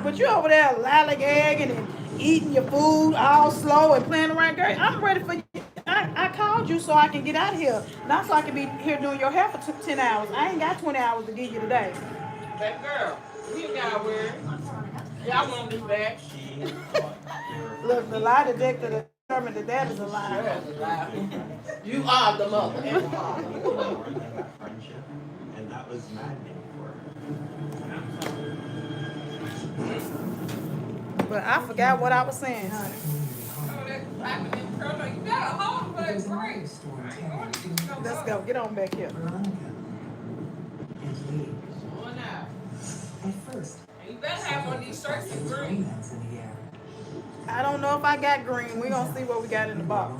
But you over there lollygagging and eating your food all slow and playing around, girl. I'm ready for you. I called you so I can get out of here. Not so I can be here doing your hair for 10 hours. I ain't got 20 hours to give you today. That girl, we got where y'all want this back. Look, the lie detector determined that that is a lie. You are the mother. And that was maddening for her. But I forgot what I was saying, honey. You got a home, but it's great. Let's go. Get on back here. At first, You better have one of these shirts in green. I don't know if I got green. We're going to see what we got in the box.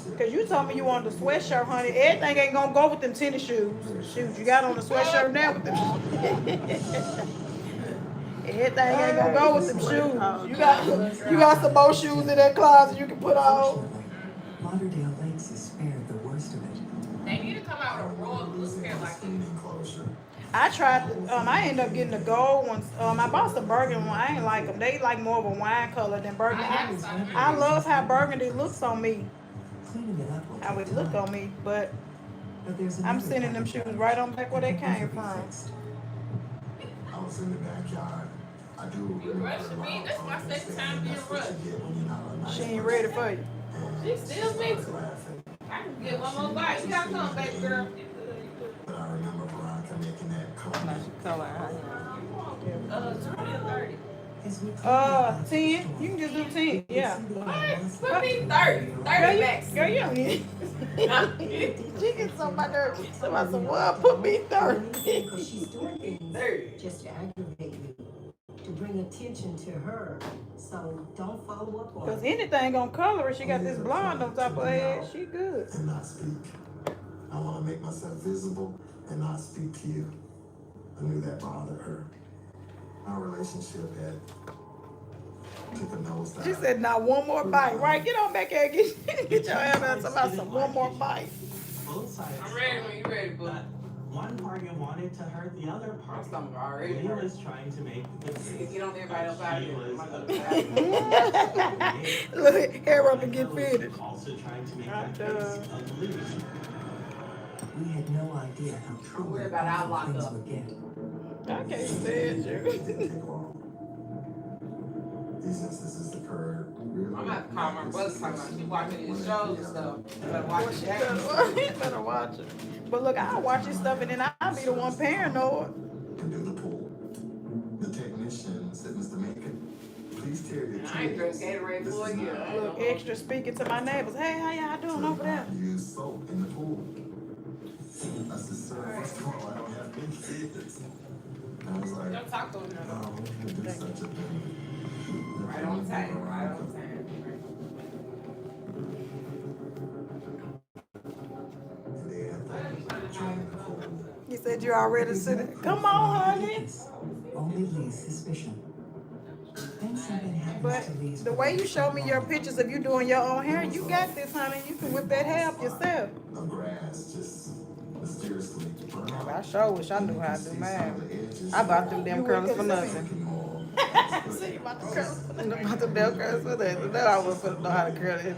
Because you told me you wanted a sweatshirt, honey. Everything ain't going to go with them tennis shoes. Shoot, you got on the sweatshirt now with them shoes. Everything ain't going to go with them shoes. You got some more shoes in that closet you can put on. Lauderdale Lakes is spared the worst of it. They need to come out with a royal blue hair like this. I tried, I ended up getting the gold ones. I bought the burgundy one. I ain't like them. They like more of a wine color than burgundy. I love how burgundy looks on me. How it look on me, but I'm sending them shoes right on back where they came from. I was in the backyard. I do You remember rushing me. Mom That's my calling me second saying time being that's what rushed. you get when you're not a nice She ain't person. ready for you. She still Started mixing. laughing. I can get one more bite. You gotta come, baby girl. But I remember Veronica making that comment. 20 or 30. 10. You can just do 10. Yeah. What mean 30? 30 max. Girl, you don't need. She gets on my nerves. Somebody said, "Well, put me 30." Because she's doing things just to aggravate you, to bring attention to her. So don't follow up on Because it. anything gonna color her. She got this blonde on top of her head. She good. And not speak. I want to make myself visible and not speak to you. I knew that bothered her. Our relationship had took a nosedive. She said, "Now one more bite, right? Get on back here and get your hair done. Somebody said, one more bite." Both sides. I'm ready when you ready, boo. One party wanted to hurt the other My party. stomach already Leah hurt. was trying to make the case. Get on everybody else out of She here. was My stomach Look, hair up and get finished. also trying to make I'm that done. case ugly. We had no idea how Don't worry truly about it, I'll awful lock things up. would get. I can't stand you. These instances occurred really. I'm gonna have to call my brother talking about she watching these shows and stuff. Better watch Well, it. she better watch it. But look, I'll watch this stuff and then I'll be the one paranoid. Can do the pool. The technician said, Mr. Macon, please tear your I ain't drank tools. Gatorade This for a is year. not Look, extra speaking to my neighbors. Hey, how y'all doing over there? use soap in the pool. I said, sir, first of all, I don't have big kids. I was like, Don't talk to him. no, I would do such a thing. Right on time. Right on time. And they had to drain the pool. You said you already said, come on, honey. Only Lee's suspicion. Then something happens But to Lee's the way you show me your pictures of you doing your own hair, you got this, honey. You can whip that hair up yourself. The grass just mysteriously burned out. I sure wish I knew how to do mine. I bought them damn curlers for nothing. So you about to curl. I bought them damn curlers for nothing. Then I would know how to curl it.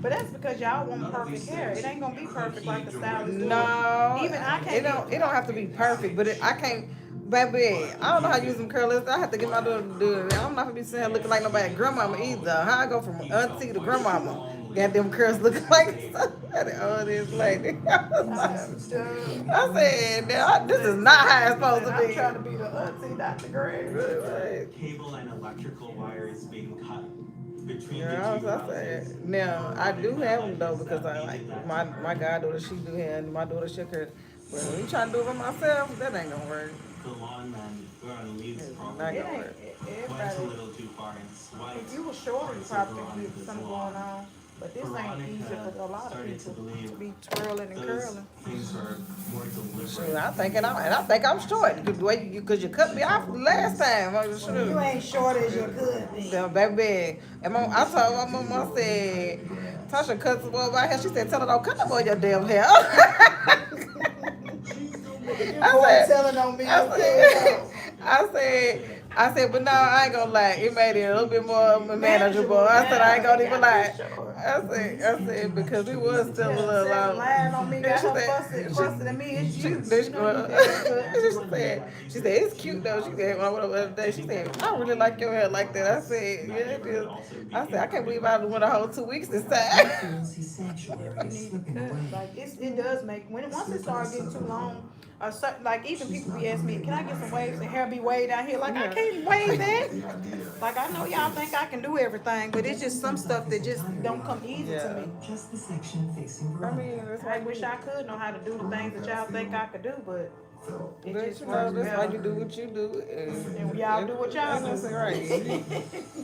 But that's because y'all want perfect hair. It ain't gonna be perfect like the stylist. No, Even I can't. It don't have to be perfect, but I can't. Baby, I don't know how to use them curlers. I have to get my daughter to do it. I'm not gonna be sitting here looking like nobody grandmama either. How I go from auntie to grandmama? Got them curls looking like oh, this lady. I said, this is not how it's supposed to I'm be. trying to be the auntie, not the grand. Cable and electrical wires being cut between Yeah, the two I said, now I do have them though because I like my goddaughter, she do hair and my daughter shook her. But when you trying to do it by myself, that ain't gonna work. The lawn man were on Lee's Not property. gonna work. Went a little too far and swiped. If you were shorter, you parts of probably could Veronica's get something lawn. going on. But this ain't easy for a lot of Started to people believe to be twirling and those curling. things are more deliberate. Shoot, I think I'm short. The way because you cut me off the last time. You ain't short as you could be. The baby, and I told my mom, I said, Tarsha cuts the boy my hair. She said, tell her don't cut no more your damn hair. Boy telling on me. I said, but no, I ain't gonna lie. It made it a little bit more manageable. I said, I ain't gonna even lie. I said, because it was still a little loud. Lying on me, got her fussing at me. It's you. She said, it's cute though. She said, when I went over the other day, she said, I really like your hair like that. I said, yeah, it is. I said, I can't believe I went a whole 2 weeks this time. Like it does make once it starts getting too long. Like even people be asking me, can I get some waves and hair be way down here? Like I can't wave that. Like I know y'all think I can do everything, but it's just some stuff that just don't come easy to me. Just the section facing I mean, I wish I could know how to do the things that y'all think I could do, but it But just you know, works that's why better. you do what you do. And y'all do what y'all do. That's right.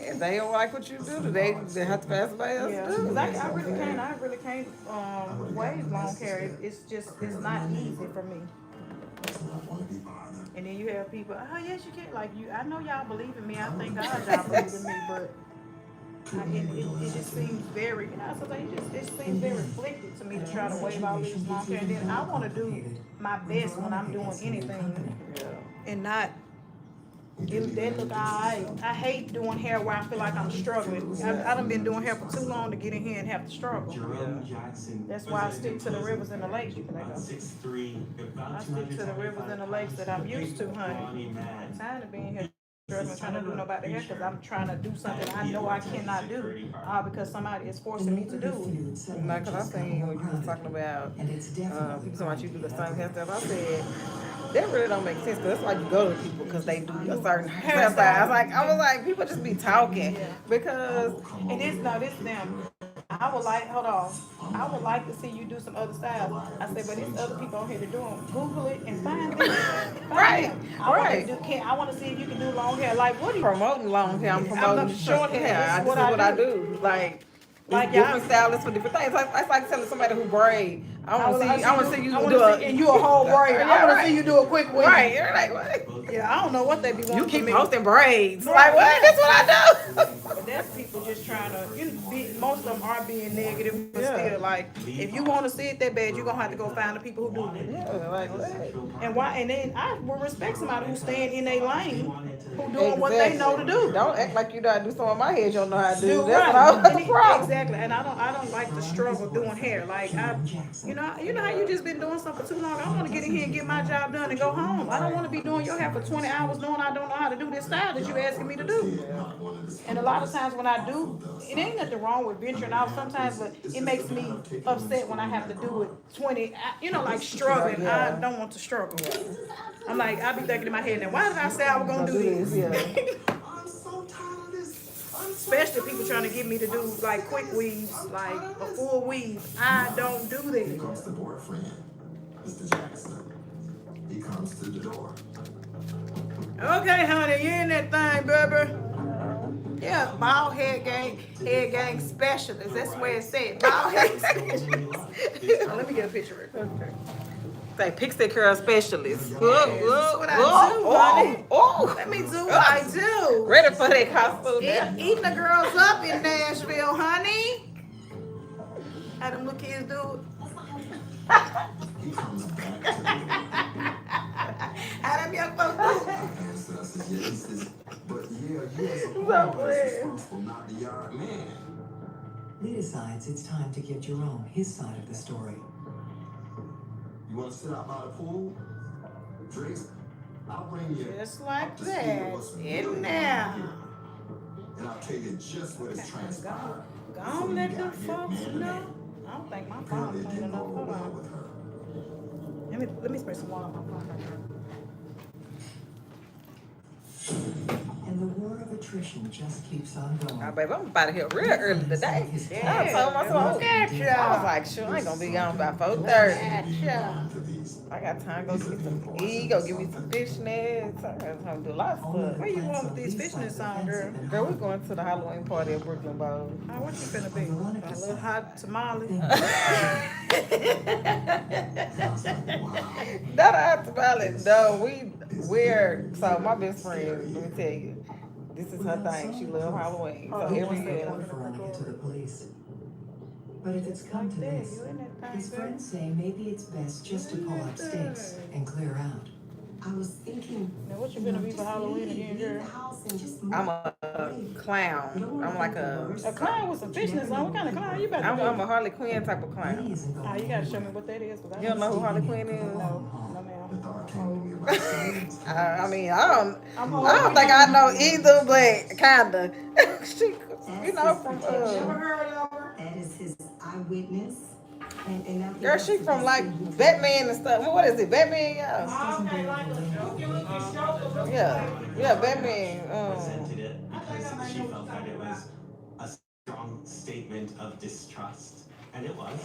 If they don't like what you do, they have to pass somebody else Yeah, to do. because I really can't wave long hair. It's not easy for me. And then you have people, oh yes you can, like you. I know y'all believe in me. I thank God y'all believe in me, but it just seems very, it seems very afflicted to me to try to wave all this long hair. And then I want to do my best when I'm doing anything, and not. That look alright. I hate doing hair where I feel like I'm struggling. I done been doing hair for too long to get in here and have to struggle. Jerome Jackson. That's why I stick to the rivers and the lakes. You can About 6'3", about I stick to the rivers and the lakes that I'm used to, honey. Brawny man. I'm tired of being here struggling trying to do nobody hair because I'm trying to do something I know I cannot do because somebody is The forcing me to do neighborhood it. feud suddenly Like, cause I just got seen more when you was crowded. talking about And it's people definitely talking about you do the same ugly. hairstyle. I said that really don't make sense because it's like you go to people because they do a certain hairstyle. Hairstyle. Like I was like, people just be talking Yeah. because And this them. I would like, hold on. I would like to see you do some other styles. I said, but there's other people on here to do them. Google it and find them. right, I want right. to do. I want to see if you can do long hair. Like what? Promoting long hair, I'm promoting short hair. This is what I do. Like. Like It's different stylists for different things. It's like telling somebody who braid. I want to see you do do a. and you a whole braid. Yeah, I want to right. see you do a quick weave. Right, you're like what? Yeah, I don't know what they be wanting. You keep from me. posting braids. Right, Like what? yeah. That's what I do. That's people just trying to. Most of them are being negative, but still, like, if you want to see it that bad, you're gonna have to go find the people who do it. Yeah, like what? And why? And then I will respect somebody who's staying in their lane, who doing what they know to do. Don't act like you know how to do something on my head. You don't know how to do. Right. That's the problem. Exactly. And I don't like the struggle doing hair. Like you know how you just been doing something for too long. I want to get in here and get my job done and go home. I don't want to be doing your hair for 20 hours knowing I don't know how to do this style that you asking me to do. And a lot of times when I do, it ain't nothing wrong with venturing out sometimes, but it makes me upset when I have to do it 20, like struggling. I don't want to struggle. I'm like, I be thinking in my head now, why did I say I was gonna do this? Especially people trying to get me to do like quick weaves, like a full weave. I don't do Here that. comes the boyfriend, Mr. Jackson. He comes to the door. Okay, honey, you in that thing, baby. Yeah, bald head gang specialist. That's where it's at. Bald head specialist. Let me get a picture real quick. Say pixie curl specialist. That's what I do, honey. Let me do what I do. Ready for that costume now. Eating the girls up in Nashville, honey. How them little kids do it? He comes back to the door. How them young folks do it? Ancestors, yeah, he says, but yeah, you as a homeowner is responsible, not the yard man. Lee decides it's time to give Jerome his side of the story. You want to sit out by the pool? Drinks? I'll bring you Just like up to speed that. on what's really In going there. on here. And I'll tell you just what has transpired. Go on, let them folks know. I don't think my phone clean enough. Hold on. With her. Let me spray some water on my phone. And the war of attrition just keeps on going. Oh, baby, I'm about to here real early today. I told myself, I was like, sure, I ain't gonna be on by 4:30. I got time to go get me some eat, go get me some fishnets. I got time to do lots of stuff. Where you going with these fishnets on, girl? Girl, we're going to the Halloween party at Brooklyn Bowl. Oh, what you finna be? A little hot tamale? Not a hot tamale, no. We're, so my best friend, let me tell you, this is her thing. She loves Halloween. So every year. Veronica to the police. But if it's come to this, his friends say maybe it's best just to pull up stakes and clear out. I was thinking. Now, what you gonna be for Halloween again, girl? I'm a clown. I'm like a clown with some fishnets on. What kind of clown you better be? I'm a Harley Quinn type of clown. Oh, you gotta show me what that is. You don't know who Harley Quinn is? No, ma'am. I mean, I don't think I know either, but kinda. She, you know, from Never heard of her. That is his eyewitness. And girl, she from like Batman and stuff. What is it, Batman? Yeah, Batman. Presented it because she felt that it was a strong statement of distrust, and it was.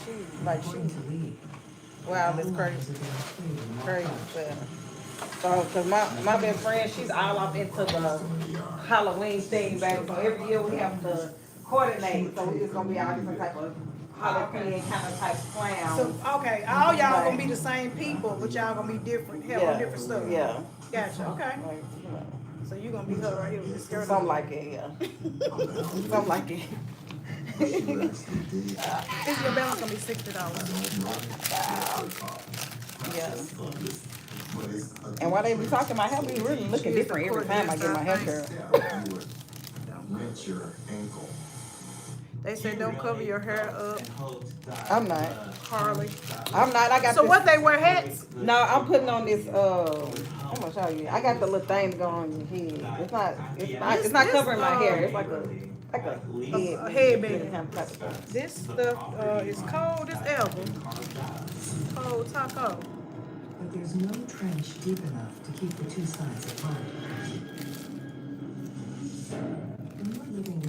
She. Wow, that's crazy. Crazy. So, cause my best friend, she's all up into the Halloween thing, baby. So every year we have to coordinate. So it's gonna be all different type of Halloween kind of type clown. So okay, all y'all gonna be the same people, but y'all gonna be different, have on different stuff. Yeah. Gotcha. Okay. So you gonna be her right here with this skirt. Something like it, yeah. Something like it. Is your balance gonna be $60? Yeah. And while they be talking, my hair be really looking different every time I get my hair curled. Rent your ankle. They say don't cover your hair up. I'm not. Harley. I'm not. I got. So this, what they wear hats? No, I'm putting on this I'm gonna show you. I got the little thing to go on your head. It's not covering my hair. It's like a headband. This stuff is cold as ever. Cold taco. But there's no trench deep enough to keep the two sides apart.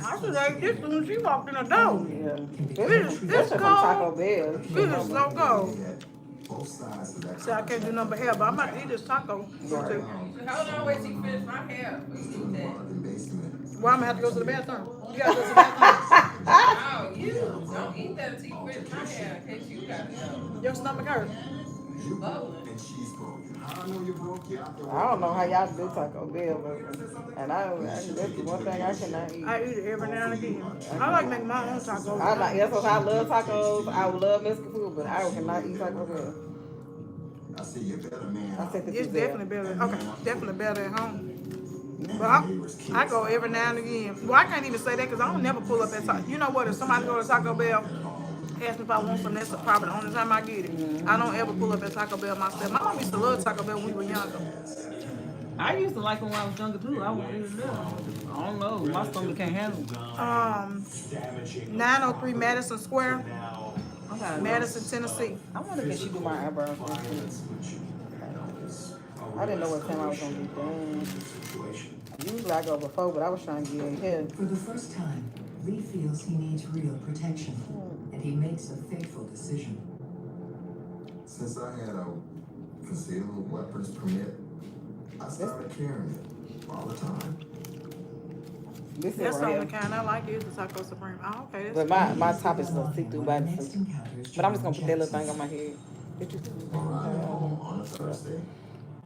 I was like this when she walked in the door. Yeah. This from cold. Taco Bell. It is so cold. See, I can't do nothing but hair, but I'm about to eat this taco. Right. Hold on, wait till you finish my hair. We eat that. Well, I'm gonna have to go to the bathroom. You gotta go to the bathroom. Oh, you don't eat that until you finish my hair in case you got to go. Your stomach hurt. Bubbling. I don't know how y'all do Taco Bell, but that's the one thing I cannot eat. I eat it every now and again. I like making my own tacos. That's what I love tacos. I would love Mexican food, but I cannot eat Taco Bell. I see you're better, man. It's definitely better. Okay, definitely better at home. But I go every now and again. Well, I can't even say that because I don't never pull up at Taco. You know what? If somebody go to Taco Bell, ask me if I want some, that's probably the only time I get it. I don't ever pull up at Taco Bell myself. My mom used to love Taco Bell when we were younger. I used to like them when I was younger too. I don't know. My stomach can't handle it. 903 Madison Square, Madison, Tennessee. I wonder if she do my eyebrows. I didn't know what time I was gonna be done. Usually I go before, but I was trying to get ahead. For the first time, Lee feels he needs real protection, and he makes a fateful decision. Since I had a concealed weapons permit, I started carrying it all the time. This That's is the right only here. kind I like is the Taco Supreme. Oh, okay. But my top is the see-through body suit. But I'm just gonna put that little thing on my head. On a Thursday.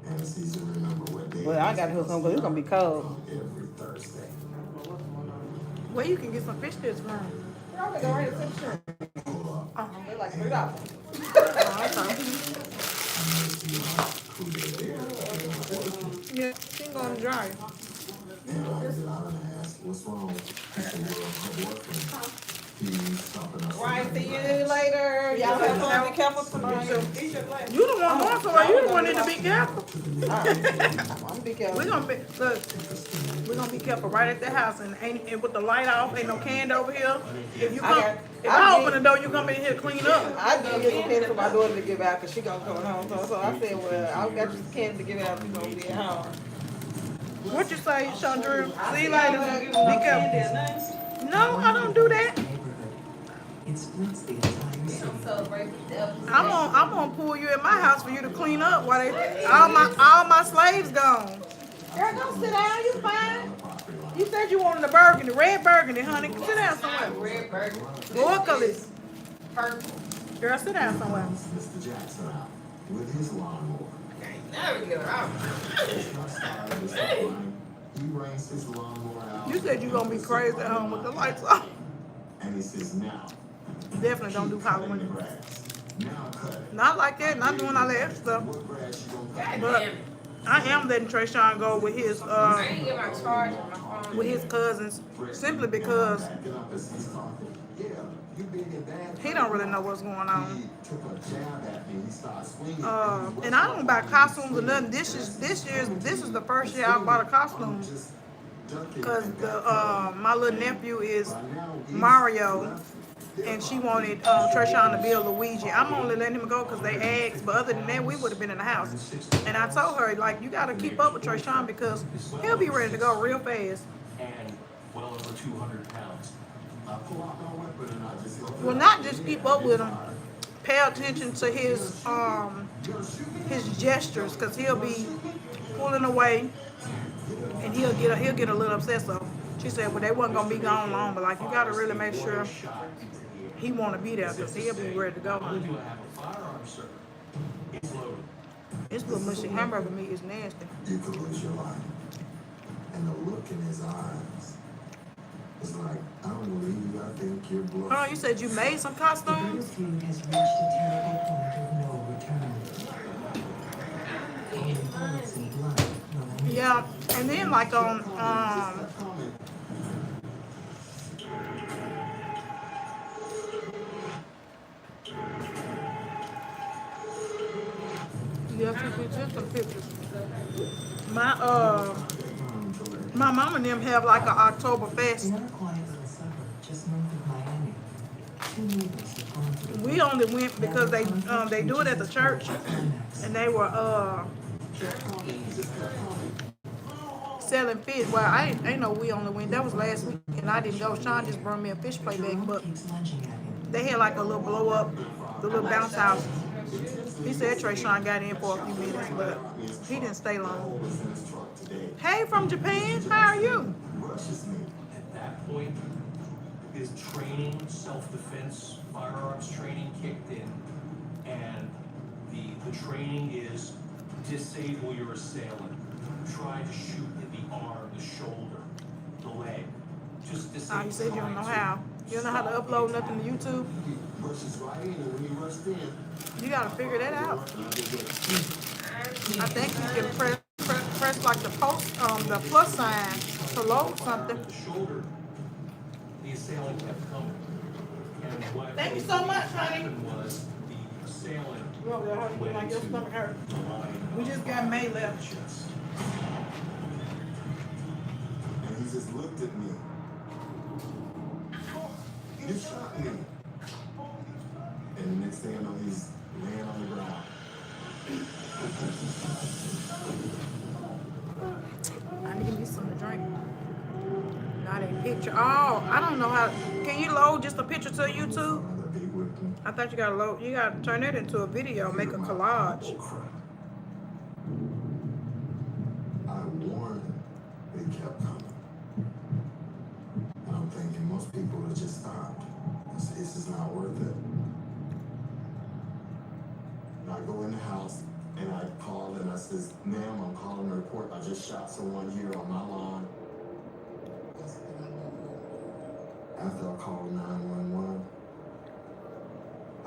Anesthesia, remember what day. Well, I gotta hook some, but it's gonna be cold. Every Thursday. Well, you can get some fish sticks from. I'm gonna go right to the shrimp. They're like $3. Yeah, she ain't gonna dry. What's wrong? Right, see you later. Y'all have fun. Be careful tonight. You the one going for it. You the one need to be careful. I'm be careful. We're gonna be careful right at the house and with the light off, ain't no candy over here. If I open the door, you come in here clean up. I did get some candy for my daughter to give out because she gonna come home. So I said, well, I got you some candy to give out. You gonna be at home. What you say, Chandru? See you later. Be careful. No, I don't do that. It splits the entire city. I'm gonna pull you in my house for you to clean up while all my slaves gone. Girl, don't sit down. You fine. You said you wanted a burgundy, red burgundy, honey. Sit down somewhere. Red burgundy. Gorgeous. Purple. Girl, sit down somewhere. Mr. Jackson out with his lawnmower. Never get her out. He brings his lawnmower out. You said you gonna be crazy at home with the lights off. And he says, now. Definitely don't do Halloween. Now cut it. Not like that. Not doing all that extra stuff. But I am letting Trayshawn go with his I didn't get my charge on my phone. with his cousins simply because he don't really know what's going on. And I don't buy costumes or nothing. This is the first year I bought a costume because my little nephew is Mario. And she wanted Trayshawn to be a Luigi. I'm only letting him go because they asked, but other than that, we would have been in the house. And I told her, like, you got to keep up with Trayshawn because he'll be ready to go real fast. And well over 200 pounds. Well, not just keep up with him. Pay attention to his gestures because he'll be pulling away and he'll get a little upset. So she said, well, they wasn't gonna be gone long, but like you gotta really make sure he want to be there because he'll be ready to go. This little mushy hamburger meat is nasty. You could lose your life. And the look in his eyes is like, I don't believe you. I think you're bluffing. Oh, you said you made some costumes? The feud has reached a terrible point of no return. Only bullets and blood will remain. Yeah, and then like on yeah, Just some pictures. My mama and them have like an Oktoberfest. In our quiet little suburb just north of Miami, two neighbors have gone to the We only went because they do it at the church, and they were selling fish. Well, I ain't know we only went. That was last week, and I didn't go. Sean just brought me a fish plate back, but they had like a little blow up, the little bounce house. He said Trey Sean got in for a few minutes, but he didn't stay long. Hey, from Japan, how are you? At that point, his training, self-defense, firearms training kicked in, and the training is disable your assailant. Try to shoot at the arm, the shoulder, the leg. Just disable. You said you don't know how. You don't know how to upload nothing to YouTube? You gotta figure that out. I think you can press like the plus sign to load something. The shoulder, the assailant kept coming. And what Thank you so much, honey. was the assailant Like your stomach hurt. We just got May left. And he just looked at me. You shot me. And the next thing I know, he's laying on the ground. I need to get me something to drink. Not a picture. Oh, I don't know how. Can you load just a picture to YouTube? I thought you gotta load. You gotta turn it into a video, make a collage. I warned him, but he kept coming. And I'm thinking most people would have just stopped. It's just not worth it. And I go in the house and I call and I says, ma'am, I'm calling a report. I just shot someone here on my lawn. After I called 911,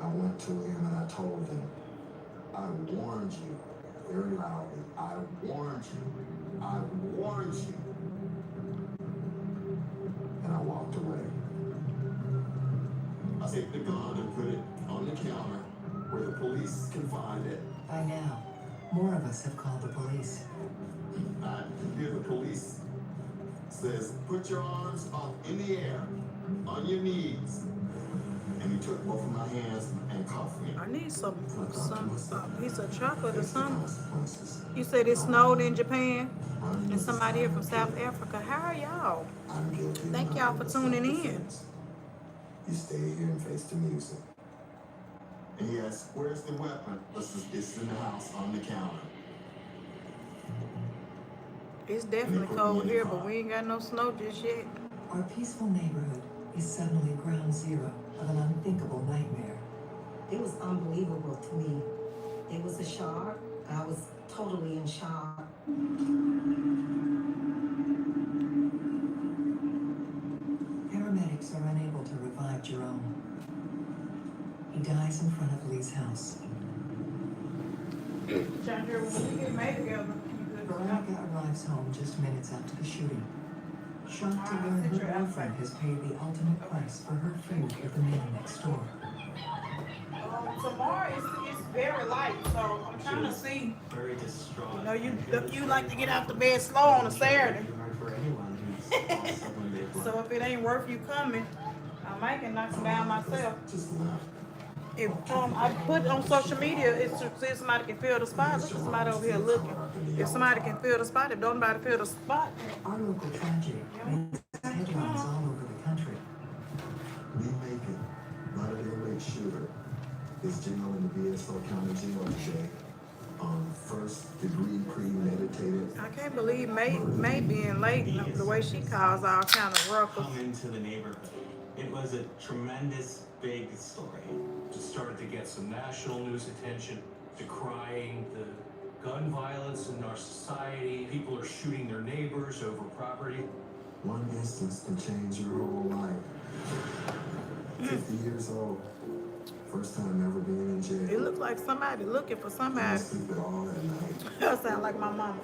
I went to him and I told him, I warned you very loudly. I warned you. I warned you. And I walked away. I take the gun and put it on the counter where the police can find it. By now, more of us have called the police. I hear the police says, put your arms up in the air, on your knees. And he took both of my hands and cuffed me. I need some piece of chocolate or something. You said it snowed in Japan, and somebody here from South Africa. How are y'all? Thank y'all for tuning in. You stay here and face the music. And he asked, where's the weapon? It's in the house on the counter. It's definitely cold here, but we ain't got no snow just yet. Our peaceful neighborhood is suddenly ground zero of an unthinkable nightmare. It was unbelievable to me. It was a shock. I was totally in shock. Paramedics are unable to revive Jerome. He dies in front of Lee's house. Veronica arrives home just minutes after the shooting. Shocked to learn her boyfriend has paid the ultimate price for her feud with the man next door. Tomorrow it's very light, so I'm trying to see. Very distraught. You know, you like to get out the bed slow on a Saturday. For anyone who's lost someone they've loved. So if it ain't worth you coming, I might can knock them down myself. If I put on social media, it's to see if somebody can fill the spot. Look at somebody over here looking. If somebody can fill the spot, if don't nobody fill the spot. Our local tragedy makes headlines all over the country. Lee Macon, Lauderdale Lake shooter, is jailed in the BSO County Jail today. First degree premeditated. I can't believe May being late the way she calls all kind of ruckus. Come into the neighborhood. It was a tremendous big story. It started to get some national news attention, decrying the gun violence in our society. People are shooting their neighbors over property. One instance can change your whole life. 50 years old. First time ever being in jail. It looks like somebody looking for somebody. Sleep it all at night. That sound like my mama.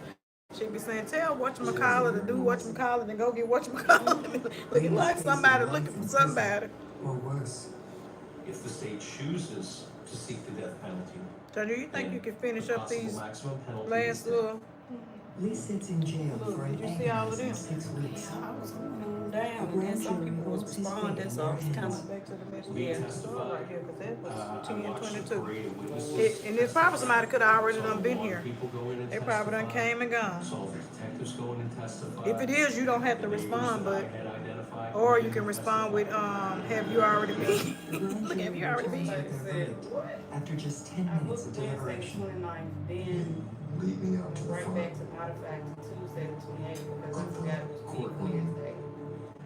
She be saying, tell whatchamacallit to do whatchamacallit and go get whatchamacallit. Looking like somebody looking for somebody. Or worse. If the state chooses to seek the death penalty. So do you think you can finish The up possible these maximum penalty last is death. little? Lee sits in jail Look, for an did you see all of them? agonizing 6 weeks. I was going down, and then some people was responding, so I was kind of Back to the message. Lee Yeah, testified. right here, because that was I 10, watched the 22. parade of witnesses. And it's probably somebody could have already done been Saw a lot here. of people go in and They probably done testify. came and gone. Saw the detectives go in and testify. If it is, you don't have to The neighbors respond, that I but had identified or went you in can and respond with have you already been? Look, have you already been? After just 10 minutes of deliberation. 29th, then Lead me out to the right front. back to modified to Tuesday the 28th because I forgot it was Big Wednesday.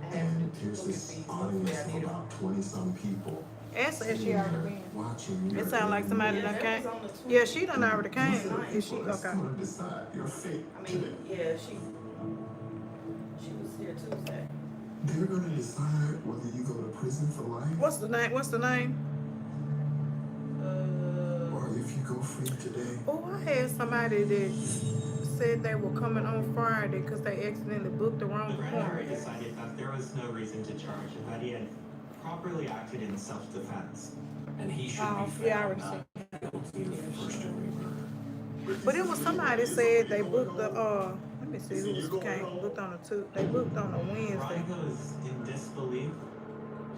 I had And to here's look at this these. audience I of did about 20-some people. That says she already been. Watching It sounds like somebody done came. Yeah, she done already came. Is she That's okay? gonna decide your fate I today. mean, yeah, she was here Tuesday. They're gonna decide whether you go to prison for life What's the name? What's the name? or if you go free today. Oh, I had somebody that said they were coming on Friday because they accidentally booked the wrong The grand jury appointment. decided that there was no reason to charge and that he had properly acted in self-defense. And he should Oh, be yeah, I found already not guilty of the first degree murder. But it was somebody said they booked the let me see who came booked on the two. They booked on a Wednesday. Veronica was in disbelief.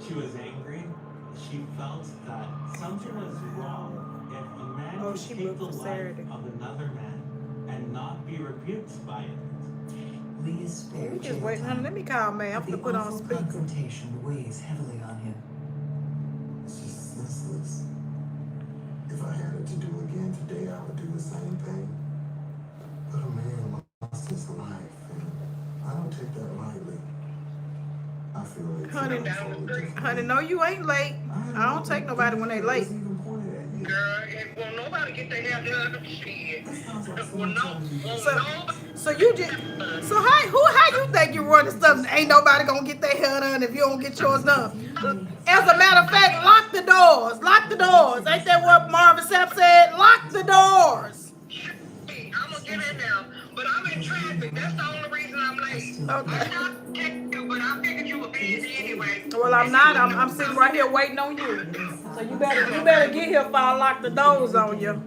She was angry. She felt that something was wrong if a man Oh, could she take booked the for life Saturday. of another man and not be rebuked by it. Lee is spared We just jail waiting, honey. time. Let me call man. I'm But the gonna put on awful speaker. confrontation weighs heavily on him. It's just senseless. If I had it to do again today, I would do the same thing. But a man lost his life, and I don't take that lightly. I feel it's Honey, no, you ain't late. I don't take nobody when they late. Girl, won't nobody get their hair done. Shit. Well, no. So you just how you think you running stuff? Ain't nobody gonna get their hair done if you don't get yours done. As a matter of fact, lock the doors. Lock the doors. Ain't that what Marvin Sapp said? Lock the doors. I'm gonna get in there, but I'm in traffic. That's the only reason I'm late. Okay. I not text you, but I figured you were busy anyway. Well, I'm not. I'm sitting right here waiting on you. So you better get here before I lock the doors on you.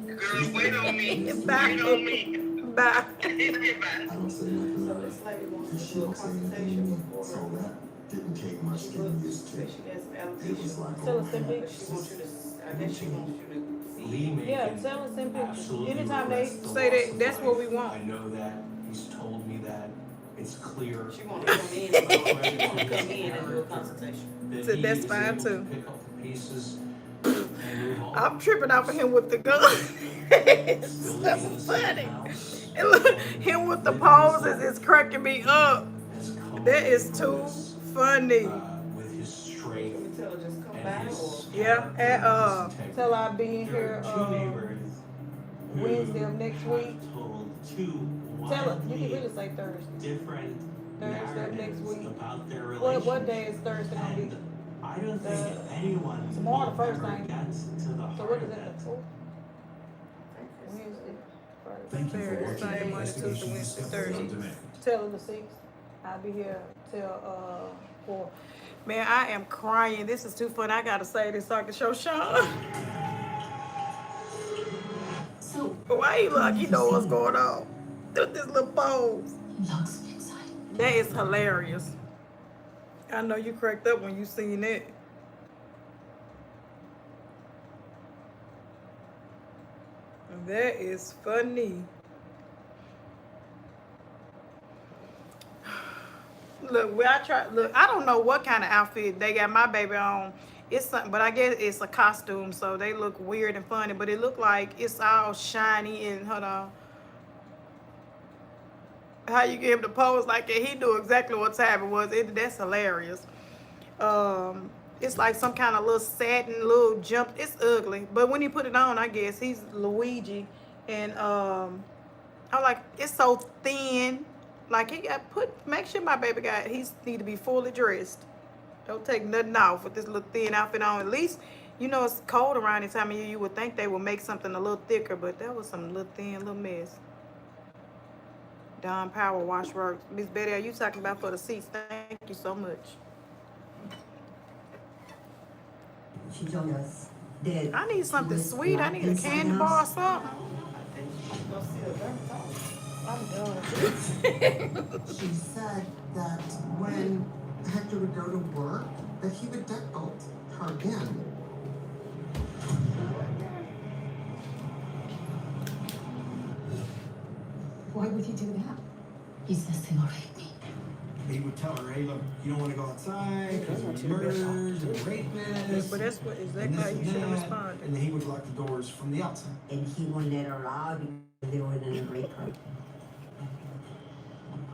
Girl, wait on me. Bye. Wait on me. Bye. I don't say nothing to her, and she don't say anything to me, so that didn't take much getting used to. It was like, Tell us them She pictures. wants you to, I guess she wants you to see. Lee may Yeah, can tell us them pictures. absolutely Anytime they regrets the say loss that, of that's what we life. want. I know that he's told me that it's clear. She wants to come in and come in and do a consultation. So that's fine too. Pick up the pieces and move on. I'm tripping off of him with the gun. It's so funny. And look, him with the poses is cracking me up. That is too funny. With his strength Tell her just come and back his or. Yeah, character, and tell I be in There here are two neighbors who Wednesday of next have week. told two Tell her, you wildly can really say Thursday. different Thursday of next narratives week. about their relationship. What day is Thursday gonna be? And I don't think anyone Tomorrow will the first ever thing. get to the So heart what is of that, it. the 4th? Wednesday, Thank you for Thursday, watching Sunday, Monday, Tuesday, Investigation Wednesday, Discovery on Thursday. Demand. Tell her the 6th. I'll be here till 4. Man, I am crying. This is too fun. I gotta say this so I can show Sean. So, Why he look? He know what's going on. Do this little pose. looks inside. That is hilarious. I know you cracked up when you seen that. That is funny. Look, I don't know what kind of outfit they got my baby on. It's something, but I guess it's a costume, so they look weird and funny, but it look like it's all shiny and hold on. How you get him to pose like that? He knew exactly what time it was. That's hilarious. It's like some kind of little satin little jump. It's ugly, but when he put it on, I guess he's Luigi, and I'm like, it's so thin. Like he got make sure my baby need to be fully dressed. Don't take nothing off with this little thin outfit on. At least, you know, it's cold around this time of year. You would think they would make something a little thicker, but that was some little thin little mess. Dawn Power Wash Works. Miss Betty, are you talking about for the seats? Thank you so much. She joined us that I need something was sweet. I locked need a inside candy us. bar or something. I'm done. She said that when Hector would go to work, that he would deadbolt her in. Why would he do that? He says they will rape me. He would tell her, hey, look, you don't want to go outside because there's murders and rapists. But that's what and exactly this how you and should have that. responded. And then he would lock the doors from the outside. And he wouldn't let her out because they were gonna rape her.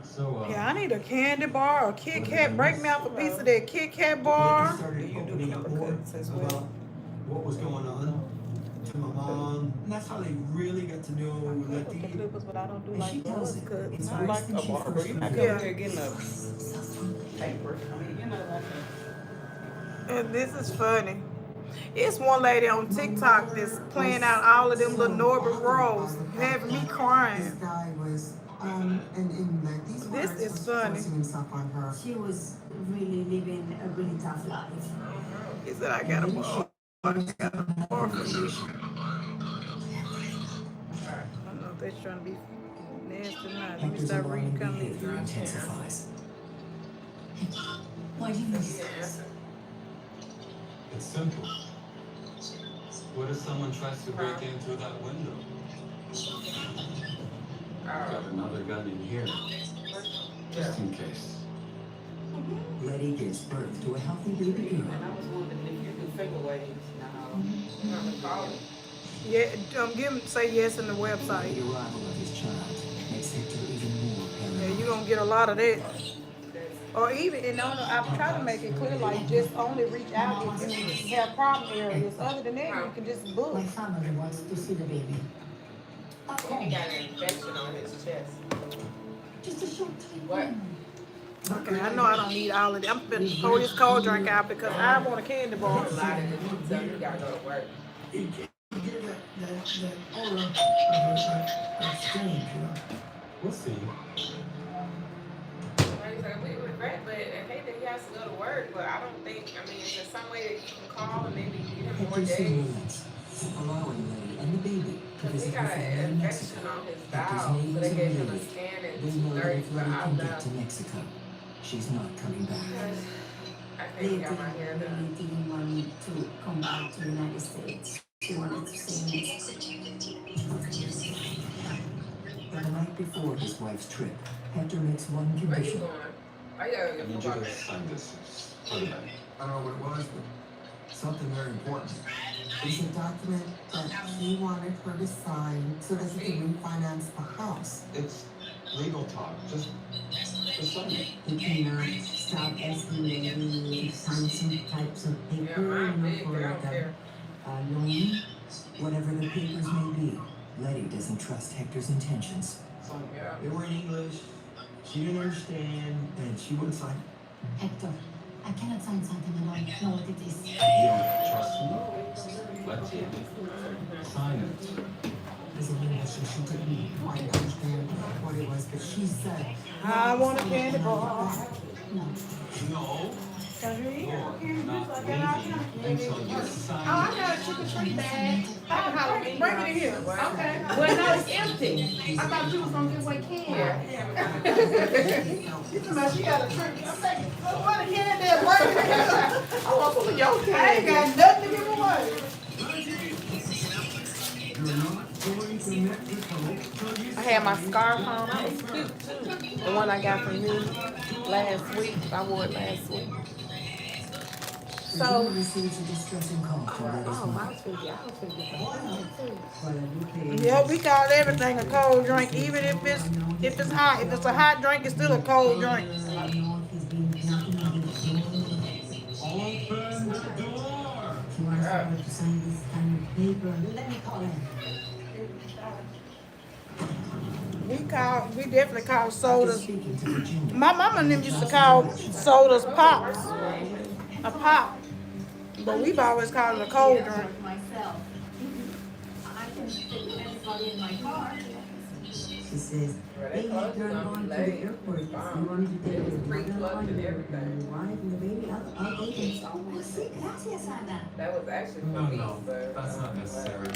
So, Yeah, I need a candy bar, a Kit Kat. Break me off a piece of that Kit Kat bar. He started opening up more about what was going on to my mom. And that's how they really got to know Letty. But I don't do And she tells it. It's Not worse like than a she barber. first You're not revealed. coming here getting a paper. I mean, you know, like And this is funny. It's one lady on TikTok that's playing out all of them little Norbert roles, having me This crying. guy was, and in Letty's This words, is was funny. forcing himself on her. She was really living a really tough life. He said, I got a bar. I got a bar for you. I don't know if they're trying to be nasty or not. Let me Hector's start alarming reading comments. behavior intensifies. Why do you do this? it's simple. What if someone tries to break in through that window? Got another gun in here. Just in case. Letty gives birth to a healthy baby girl. and I was wondering if you do finger waves now. Yeah, say yes in the The website. late arrival of his child makes Hector even more Yeah, paranoid. you're gonna get a lot of that. Or even, and I'm trying to make it clear, like just only reach out if you have problem areas. Other than that, you can just book. My family wants to see the baby. He got an infection on his chest. Just a short time. What? Okay, I know I don't need all of that. I'm finna throw this cold drink out because I want a candy bar. A lot of this stuff, you gotta go to work. You get that aura of exchange, you know. We'll see. We regret, but I hate that he has to go to work, but I don't think, I mean, is there some way that you can call and maybe give him more Hector soon days? relents, allowing Letty and the baby to Because he visit got her family an in infection Mexico. on his Hector's bowels, so neighbors they are gave him a relieved. scan in They know that 2:30 if for Letty can get outbound. to Mexico, she's not coming back. I They can't get my hair done. really didn't want me to come back to the United States. She wanted to stay in Mexico. But the night before his wife's trip, Hector makes one Where you condition. going? I gotta I get need you football. to sign this for the bank. I don't know what it was, but something very important. It's a document that he wanted her to sign so that he can refinance the house. It's legal talk. Just sign it. He cannot stop asking Letty to sign some types of Yeah, paper, mine big, for but I like don't care. a loan. Whatever the papers may be, Letty doesn't trust Hector's intentions. Yeah. They were in English. She didn't understand, and she wouldn't sign it. Hector, I cannot sign something I don't know what it is. You don't trust me? Let's see. Sign it. As a English, and she didn't quite understand what it was, but she said, I want a candy bar. no. No. Cause you eat You're candy not juice like that. leaving until you Oh, sign I got a trick or treat bag. I have Halloween. Bring it in here. Okay. Well, no, it's empty. I thought you was gonna give away candy. You talking about she got a trick? I'm like, what a candy at work? I want some of your candy. I ain't got nothing to give away. I had my scarf on. That was cute too. The one I got from you last week. I wore it last week. The dealer receives a distressing call from Letty's Oh, mother. I was finna get some too. Yeah, we call everything a cold drink, even if it's hot. If it's a hot drink, it's still a cold drink. Open the door! She wants her to sign this kind of paper. Let me call him. We definitely call sodas. Speaking to Virginia, My mama and them used to call sodas pops. A pop. But we've always called it a cold drink. Myself. I can fit everybody in my car. She says, hey, you're going to the airport. You want me to take your mother on your wife and your baby? I'll take them. Oh, sí, gracias, Ana. That was actually for No, me, no, sir. that's not necessary.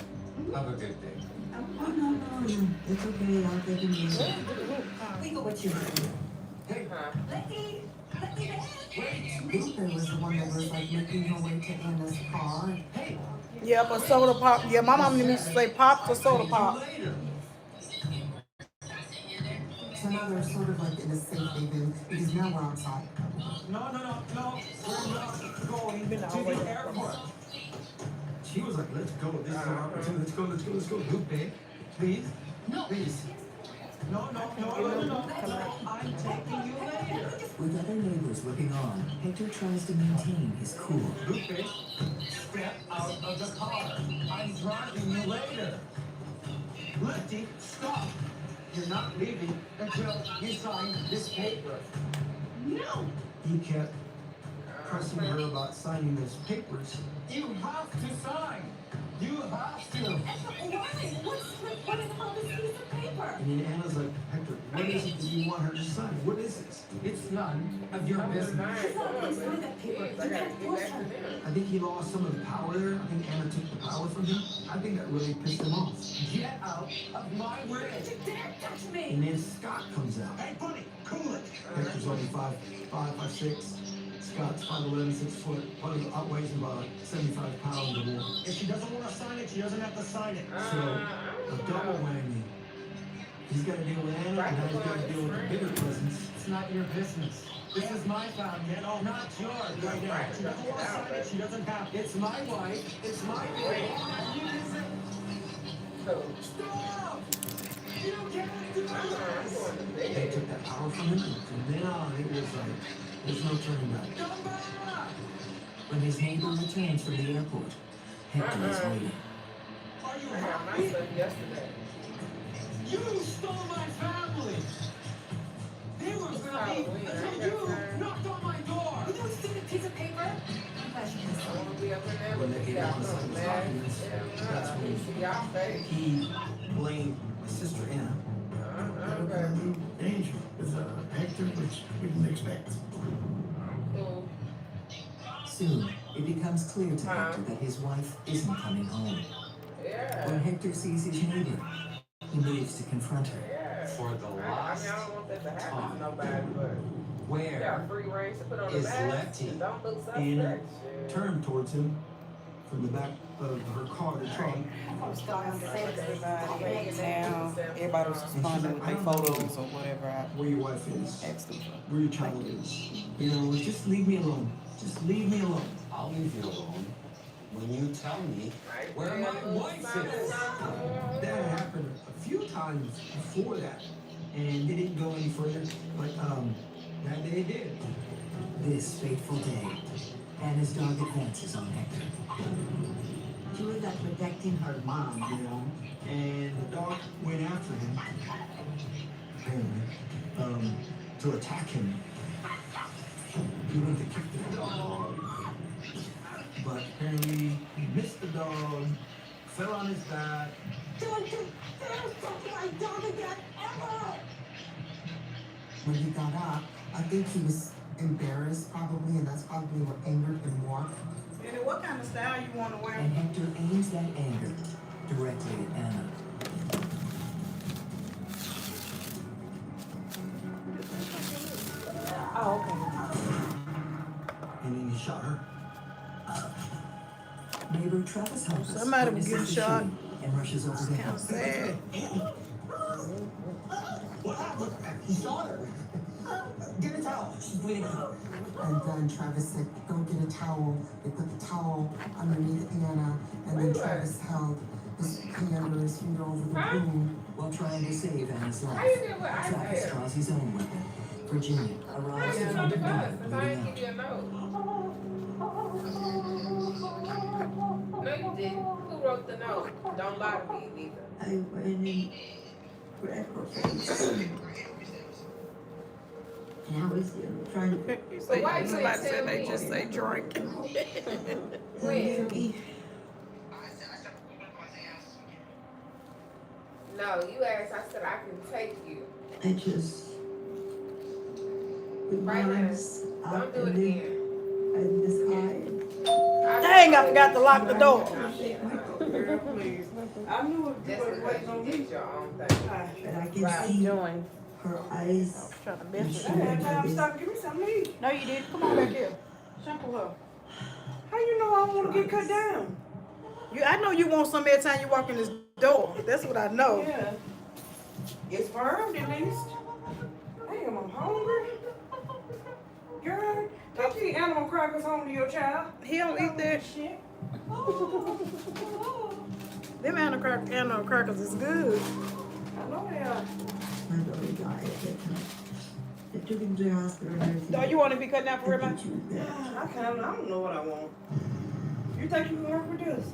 Have a good day. Oh, no. It's okay. I'll take them later. What's your name? Hey, Letty, let me in. Luther was the one that was like making her way to Anna's car. hey, Yeah, but soda pop. Yeah, my mom used to say pop to soda pop. So now they're sort of like in a safe haven because now we're outside. No. We're not going to the airport. She was like, let's go. This is our opportunity. Let's go. Lupe, please. No. Please. No. I'm taking you later. With other neighbors looking on, Hector tries to maintain his cool. Lupe, step out of the car. I'm driving you later. Letty, stop. You're not leaving until you sign this paper. No. He kept pressing her about signing those papers. You have to sign. You have to. Why? What's important about this piece of paper? And then Anna's like, Hector, what is it that you want her to sign? What is this? It's none of your business. She's not going to sign that paper. You can't force her. I think he lost some of the power there. I think Anna took the power from him. I think that really pissed him off. Get out of my way. Don't you dare touch me. And then Scott comes out. Hey, buddy, cool it. Hector's only 5'6". Scott's 5'11", 6 foot. Probably outweighs him about 75 pounds or more. If she doesn't want to sign it, she doesn't have to sign it. So, a double whammy. He's got to deal with Anna, and now he's got to deal with the bigger presence. It's not your business. This is my fountain, not yours right now. She doesn't want to sign it, she doesn't have to. It's my wife, it's my baby. Stop! You can't do this! They took that power from him, and now it was like, there's no turning back. Come back! When his neighbor returns from the airport, Hector is waiting. Are you I got my happy? stuff yesterday. You stole my family! They were gonna leave until you knocked on my door! You know, stupid piece of paper. I'm glad you can I want to be up in there When with they you came guys, on the side man. documents, that's Yeah, when see y'all face. he blamed my sister Anna. Okay. Danger with Hector, which we didn't expect. Cool. Soon, it becomes clear to Hector that his wife isn't coming home. Yeah. When Hector sees his neighbor, he moves to confront her. Yeah. For the I last don't want that to happen time. to nobody, but you Where got free range to put on the is mask. Letty? And don't look Anna suspect. Shit. turned towards him from the back of her car, the trunk. Everybody now, everybody was responding with their photos or whatever I Where your wife is, asked them for. where your child is. You know, just leave me alone. Just leave me alone. I'll leave you alone when you tell me where my wife is. That happened a few times before that, and it didn't go any further. But that day it did. This fateful day, Anna's dog advances on Hector. She was like protecting her mom, you know. And the dog went after him, apparently, to attack him. He went to kick the dog, but apparently he missed the dog, fell on his back. Don't you dare touch my dog again, ever! When he got up, I think he was embarrassed probably, and that's probably what angered him more. And what kind of style you want to wear? And Hector aims that anger directly at Anna. Oh, okay. And then he shot her. Neighbor Travis Hoppus Somebody was witnesses getting the shot. shooting and rushes over to Kind of help. sad. What happened? He shot her. Get a towel. She's bleeding. And then Travis said, go get a towel. They put the towel underneath Anna, and then Travis held his hand or his finger over the wound. While trying to save Anna's life, How you get what I Travis said? draws his own weapon. Virginia arrives It's in on front the of bus, Anna, because I bleeding didn't out. give you a note. No, you didn't. Who wrote the note? Don't lie to me either. I went and grabbed her face. And I was trying to But why you Somebody ain't said tell they me? just say drink. When? me. No, No, you asked. I said I can take you. I just. The Right now. bars Don't up do it and again. and this high. Dang, I forgot to lock the door. Girl, please. I knew it Just was because waiting you on did me. your own thing. And I can Right. see Join. her eyes. Trying to And mess she with I her. had time to this. stop and give me something to eat. No, you did. Come on back here. Shampoo her. How you know I don't want to get cut down? I know you want some every time you walk in this door. That's what I know. Yeah. It's firm at least. Damn, I'm hungry. Girl, take these animal crackers home to your child. He don't eat that. Shit. Them animal crackers is good. I know they are. My daughter died at that time. They took him to the hospital and everything. Do you want to be cut down for real, man? I don't know what I want. You think you can work with this?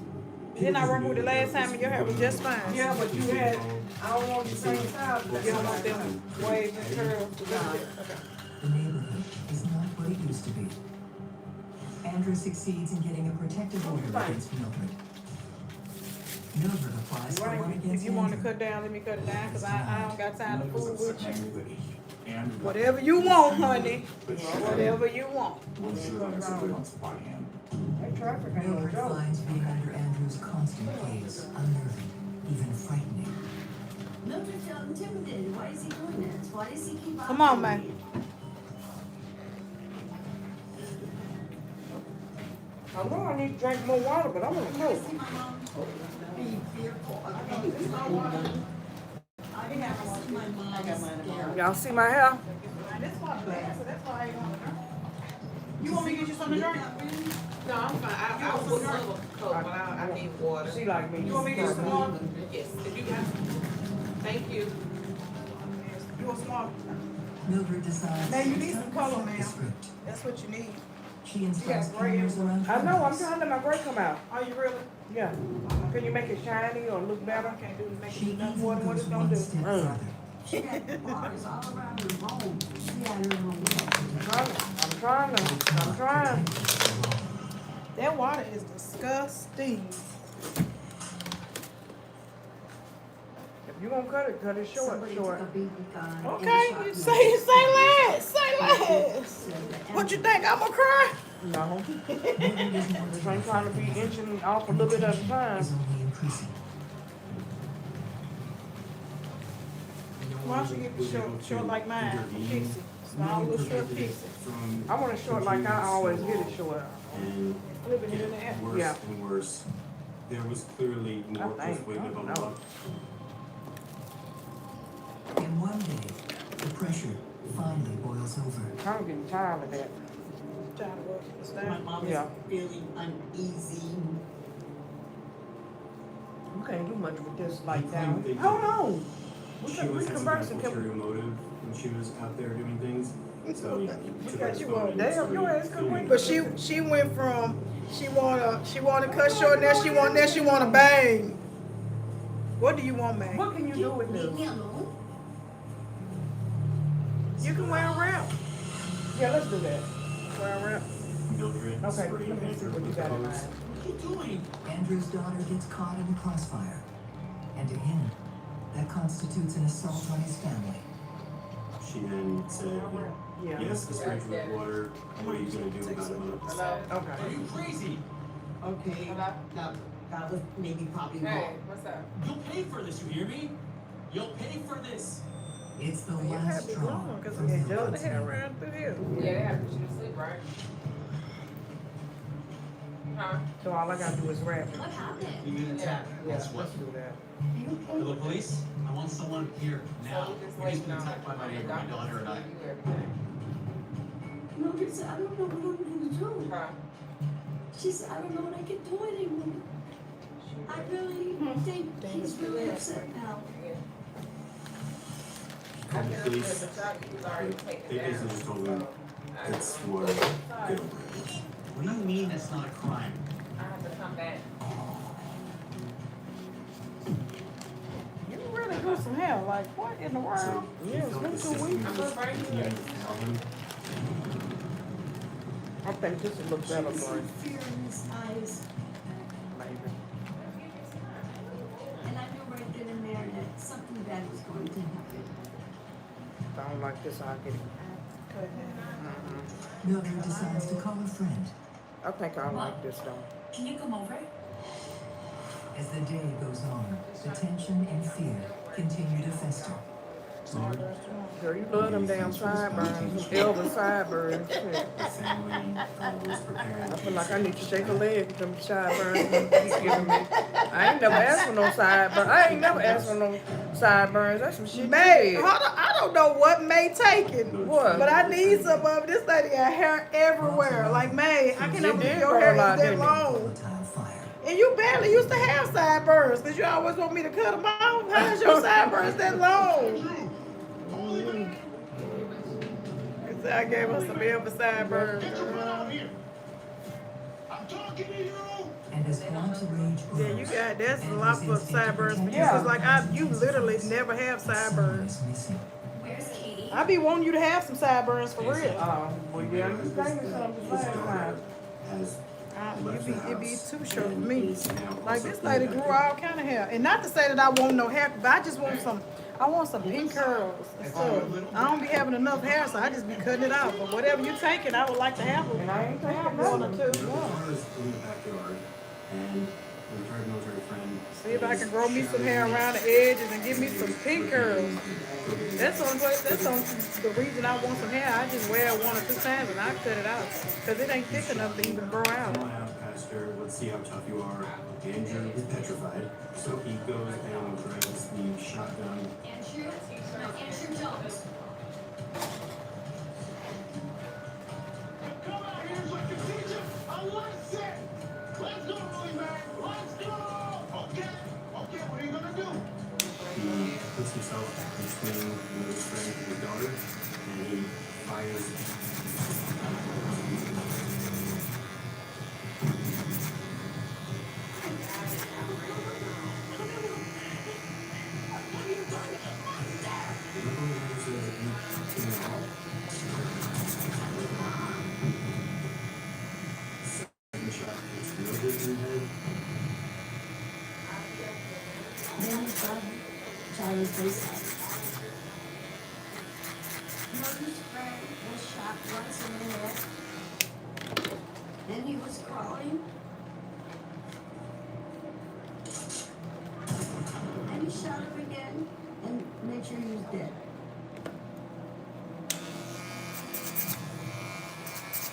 Didn't I work with the last time and your hair was just fine? Yeah, but you had, I don't want the same size. You don't want them waves and curls. Okay. The neighborhood is not what it used to be. Andrew succeeds in getting a protective order against Mildred. Mildred applies for one Right. If against you want to Andrew. cut down, let me cut it down because I don't got time to fool with you. And Whatever you want, honey. Whatever you want. we'll sure that surveillance by hand. That traffic ain't no Mildred joke. finds being under Andrew's constant gaze unnerving, even frightening. Mildred felt intimidated. Why is he doing this? Why does he keep Come on, man. I know I need to drink more water, but I want to cook. Be fearful of Y'all see my hair? That's why I ain't want to. You want me to get you something to drink? No, I'm fine. I was a little cold, but I need water. She like me. You want me to get some more? Yes, if you got. Thank you. You want some more? Mildred decides Man, you to need some color, man. the script. That's what you need. She installs gray cameras around I know, I'm corners. trying to let my gray come out. Are you really? Yeah. Can you make it shiny or look better? I can't do is make She it nothing even more than what goes it's gonna one do. step further. She had bars all around her bones. She had her own. I'm trying. That water is disgusting. If you gonna cut it short, Somebody short. took a BB gun and Okay, shot you me. say less. Say less. What you think? I'ma cry? No. Mildred is more Just ain't trying to be inching off a little bit at a time. is only increasing. Why don't you get the short like mine, pixie? Small little short pixie. I want it short like I always get it short. And A little bit in the air. worse Yeah. and worse. There was clearly more I think. persuasive I on don't the know. And one day, the pressure finally boils over. I'm getting tired of that. Trying to work this My down. mom Yeah. is feeling uneasy. You can't do much with this I like claim down. they did. Hold on. She We was had some kind conversing. of ulterior motive when she was out there doing things. So he took got her you phone on. and Damn, started your ass could filming win. But her. she went from she wanna cut short, now she wanna bang. What do you want, man? What can you do with Leave me this? alone. You can wear a wrap. Yeah, let's do that. Wear a wrap. Mildred Okay, sprayed let me see Andrew what you with got in hose. mind. What are you doing? Andrew's daughter gets caught in the crossfire. And to him, that constitutes an assault on his family. She then said, Yeah. yes, the strange with water. What are you going to do about it, Mom? Okay. Are you crazy? Okay, that was maybe probably Hey, wrong. what's up? You'll pay for this, you hear me? You'll pay for this. It's the You last have to be straw. long because for they Mildred's had family. around through here. Yeah, they have to put you to sleep, right? Huh? So all I gotta do is rap. What happened? You get attacked. Yeah, Guess what? let's do that. For the police, I want someone here now. So we just We're just waiting been on attacked by my the neighbor, my doctors daughter, to and I. give you everything. Mildred said, I don't know what I'm going to do. Huh? She said, I don't know what I can do anymore. I really think he's really upset now. I Called the can police. understand, but y'all, you was already They taken basically just told down. me So, it's water. Get over it. What do you mean it's not a crime? I have to come back. You really grew some hair. Like, what in the world? So he Yeah, it's felt been the 2 system weeks. was continuing to fail him. I think this would look better for him. Fear in his eyes. Maybe. And I knew right then and there that something don't like this, I'll get it. Mildred decides to call a friend. I think I like this though. Can you come over? As the day goes on, the tension and fear continue to fester. Girl, you love them damn sideburns, them Elvis sideburns. The family was preparing. I feel like I need to shake a leg with them sideburns he's giving me. I ain't never asked for no sideburns. I ain't never asked for no sideburns. That's some shit. May, you hold on, I don't know what May taking. What? But I need some of this lady got hair everywhere. Like May, I cannot believe did your grow hair a lot, is that didn't it? long. And you barely used to have sideburns because you always want me to cut them off. How is your sideburns that long? I gave her some Elvis sideburns. And as Bob's rage grows, Yeah, you got that's a lot for sideburns for you. Cause like you literally never have sideburns. Where's Katie? I be wanting you to have some sideburns for real. Oh, well, yeah, you gave me something last time. It be too short for me. Like this lady grew all kind of hair, and not to say that I want no hair, but I just want some. I want some pink curls and stuff. I don't be having enough hair, so I just be cutting it out. But whatever you taking, I would like to have them. And I ain't taking one or two. The car is in the backyard, and a retired military friend. See if I can grow me some hair around the edges and give me some pink curls. That's on the reason I want some hair. I just wear it 1 or 2 times and I cut it out because it ain't thick enough to even grow out. Come on out, Pastor. Let's see how tough you are. Andrew is petrified, so he goes and grabs the shotgun. Andrew? No, Andrew, don't. Come out here so I can teach you a lesson. Let's go, Willie man. Let's go. Okay, what are you gonna do? He puts himself between the strength of his daughter, and he fires. Second shot hits Mildred in the head. Then his brother, Charlie's boyfriend. Mother's friend was shot once in the head. Then he was crawling. And he shot him again and made sure he was dead.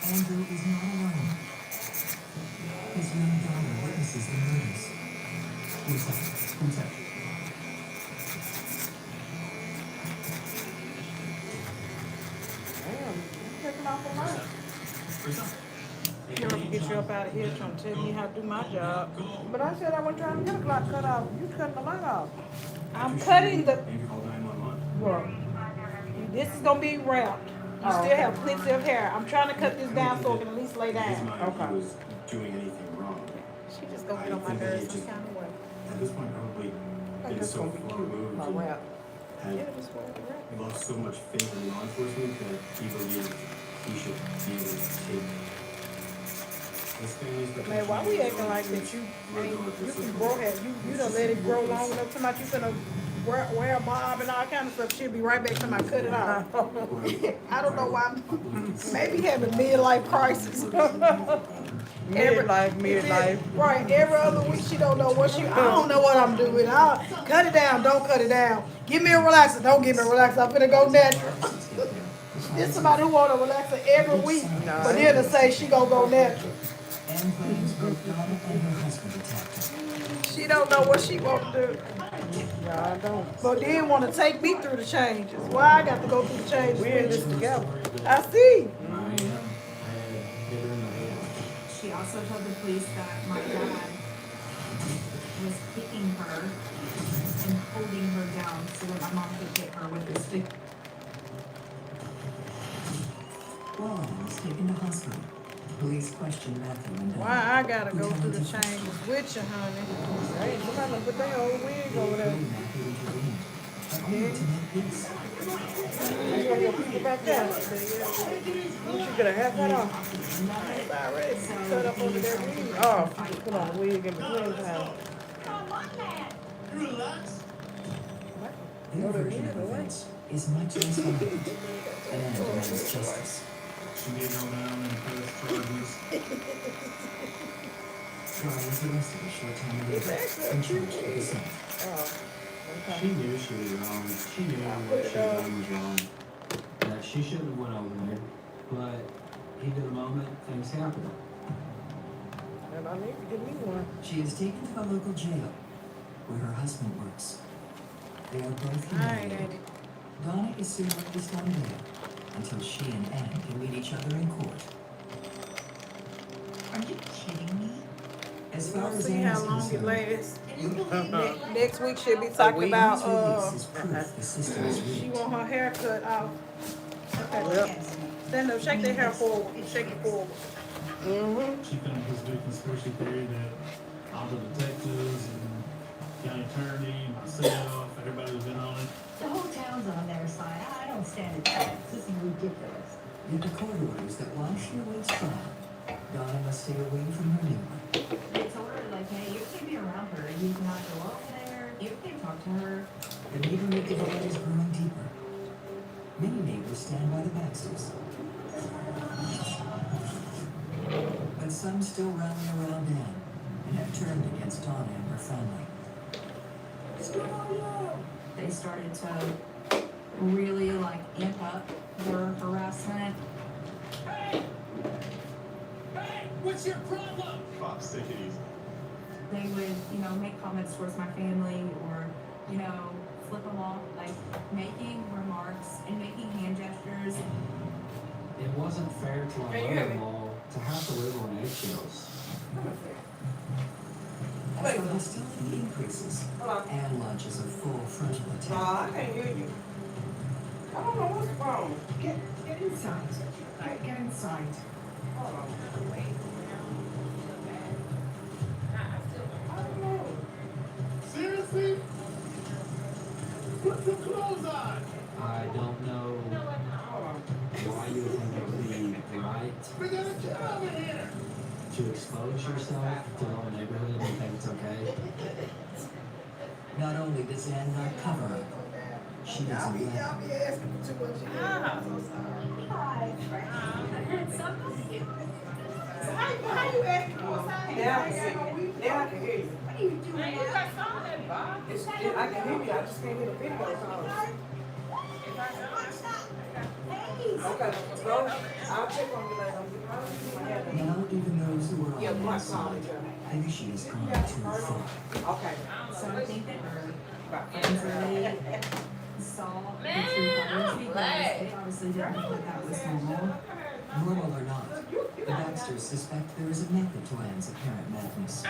Andrew is not alone. His young daughter witnesses the murders. Who's that? Damn, you taking off a lot. You know, to get you up out of here trying to tell me how to do my job. But I said I wasn't trying to get a lot cut off. You cutting a lot off. I'm cutting the. Andrew called 911. What? This is gonna be wrapped. You still have plenty of hair. I'm trying to cut this down so I can at least lay In his down. mind, he was doing anything wrong. She just gonna get on my I think that nerves he some just- kind of way. At this point, probably been That's so gonna be far cute. removed My wrap. and Yeah, just wear it wrap. lost so much faith in law enforcement that he believed he should be able to take his family's protection. Man, why we acting like that you can grow hair? You done let it grow long enough to like you finna wear a bob and all kind of stuff. She'll be right back to my cut it off. I don't know why. Maybe having midlife crisis. Midlife. Right, every other week she don't know what I don't know what I'm doing. I'll cut it down, don't cut it down. Give me a relaxer, don't give me a relaxer. I'm finna go natural. There's somebody who want a relaxer every week, but then to say she gonna go natural. Anne blames both daughter and her husband attacked her. She don't know what she want to do. No, I don't. But then want to take me through the changes. Why I got to go through the changes? We're in this together. I see. She also told the police that my dad was kicking her and holding her down so that my mom could hit her with his stick. Lauren was taken to hospital. Police questioned Matthew and Why I gotta go through the changes with you, honey? Hey, somebody done put their old wig over there. only to make peace. You got your people back there. You should get a haircut off. It's already cut up under their wig. Oh, you just put on a wig in between time. Relax. In urgent events, is much less violent. An end demands justice. She did go down and press charges. Guy was arrested a short time later and charged with assault. She knew she was wrong. She knew what she had done was wrong. That she shouldn't have went over there. But heat of the moment, things happen. And I need to give me one. She is taken to the local jail where her husband works. They are both Alright, humiliated. Donna is soon released on bail until she and Ann can meet each other in court. Are you kidding me? As far as See Ann how is long it concerned, lasts. Next week she'll be talking about release is proof the system is she rigged. want her hair cut off. Okay. Stand up, shake that hair forward. Shake it forward. She found his big conspiracy theory that all the detectives and county attorney, myself, everybody was in on it. The whole town's on their side. I don't stand a chance. This is ridiculous. Yet the court orders that while she awaits trial, Donna must stay away from her new one. They told her, like, hey, you can't be around her. You cannot go over there. You can't talk to her. The neighborhood divide is growing deeper. Many neighbors stand by the Baxters. But some still rally around Ann and have turned against Donna and her family. They started to really, like, amp up their harassment. Hey! Hey! What's your problem? Pops, take it easy. They would, you know, make comments towards my family or, you know, flip them off, like making remarks and making hand gestures. It wasn't fair to our mother-in-law to have to live on eggshells. As the hostility increases, Ann launches a full frontal attack. I can't hear you. I don't know what's wrong. Get inside. Get inside. Hold on. Wait. I don't know. Seriously? Put some clothes on. I don't know why you would think it would be right We got a job in here. to expose yourself to the whole neighborhood and think it's okay. Not only does Ann not cover up, she doesn't let. Y'all be asking for too much. I'm so sorry. Hi, Frank. How you asking for a sign? Now I can hear you. What are you doing? Man, you got something that Bob. I can hear you. I just can't hear the video call. Okay, go. I'll check on you later. Now even those who are Yeah, on black Ann's side college. think she has gone too far. Okay. So I think that her friends really saw the true colors because they obviously didn't think that that was normal. Normal or not, the Baxters suspect there is a method to Ann's apparent madness.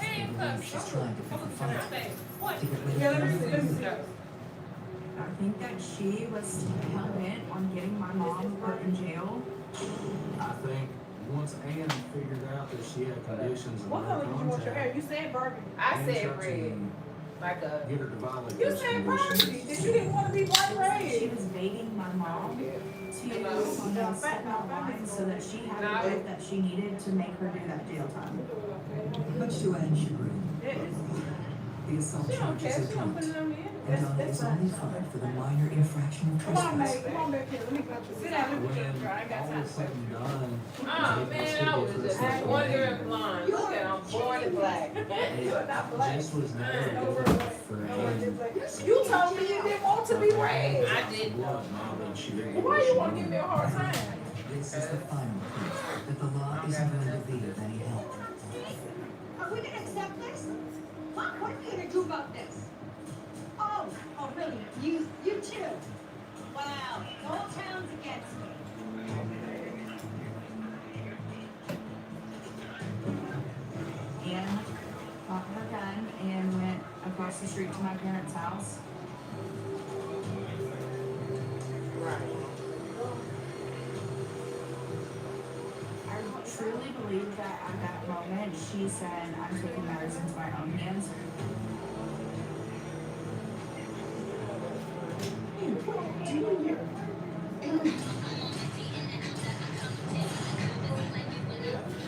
They believe she's trying to pick a fight to get rid of them. I think that she was hell bent on getting my mom put in jail. I think once Ann figured out that she had conditions of What no color did you want your hair? contact, You said burgundy. I Ann said tried red. to Like a. get her to violate You those said burgundy. conditions. That you didn't want to be black She red. was baiting my mom to step out of line so that she had the vote that she needed to make her do that jail time. Much to Ann's chagrin, the assault charges are dropped, and Donna is only fined for the minor infraction of Come on, trespass. Meg. Come on back here. Let me go. Sit down. Let me When get I got all time. was said and done, Oh man, I was just wondering blind. Look at I'm born in black. You're not black. this was never good for Ann. You told me you didn't want to be red. I She didn't. was now that she didn't get Why what you she want to give me a hard time? This is the final proof that the law isn't going to be of any help. Are we gonna accept this? What are we gonna do about this? Oh, really? You too? Wow, the whole town's against me. Ann got her gun and went across the street to my parents' house. I truly believe that at that moment she said, I'm taking matters into my own hands.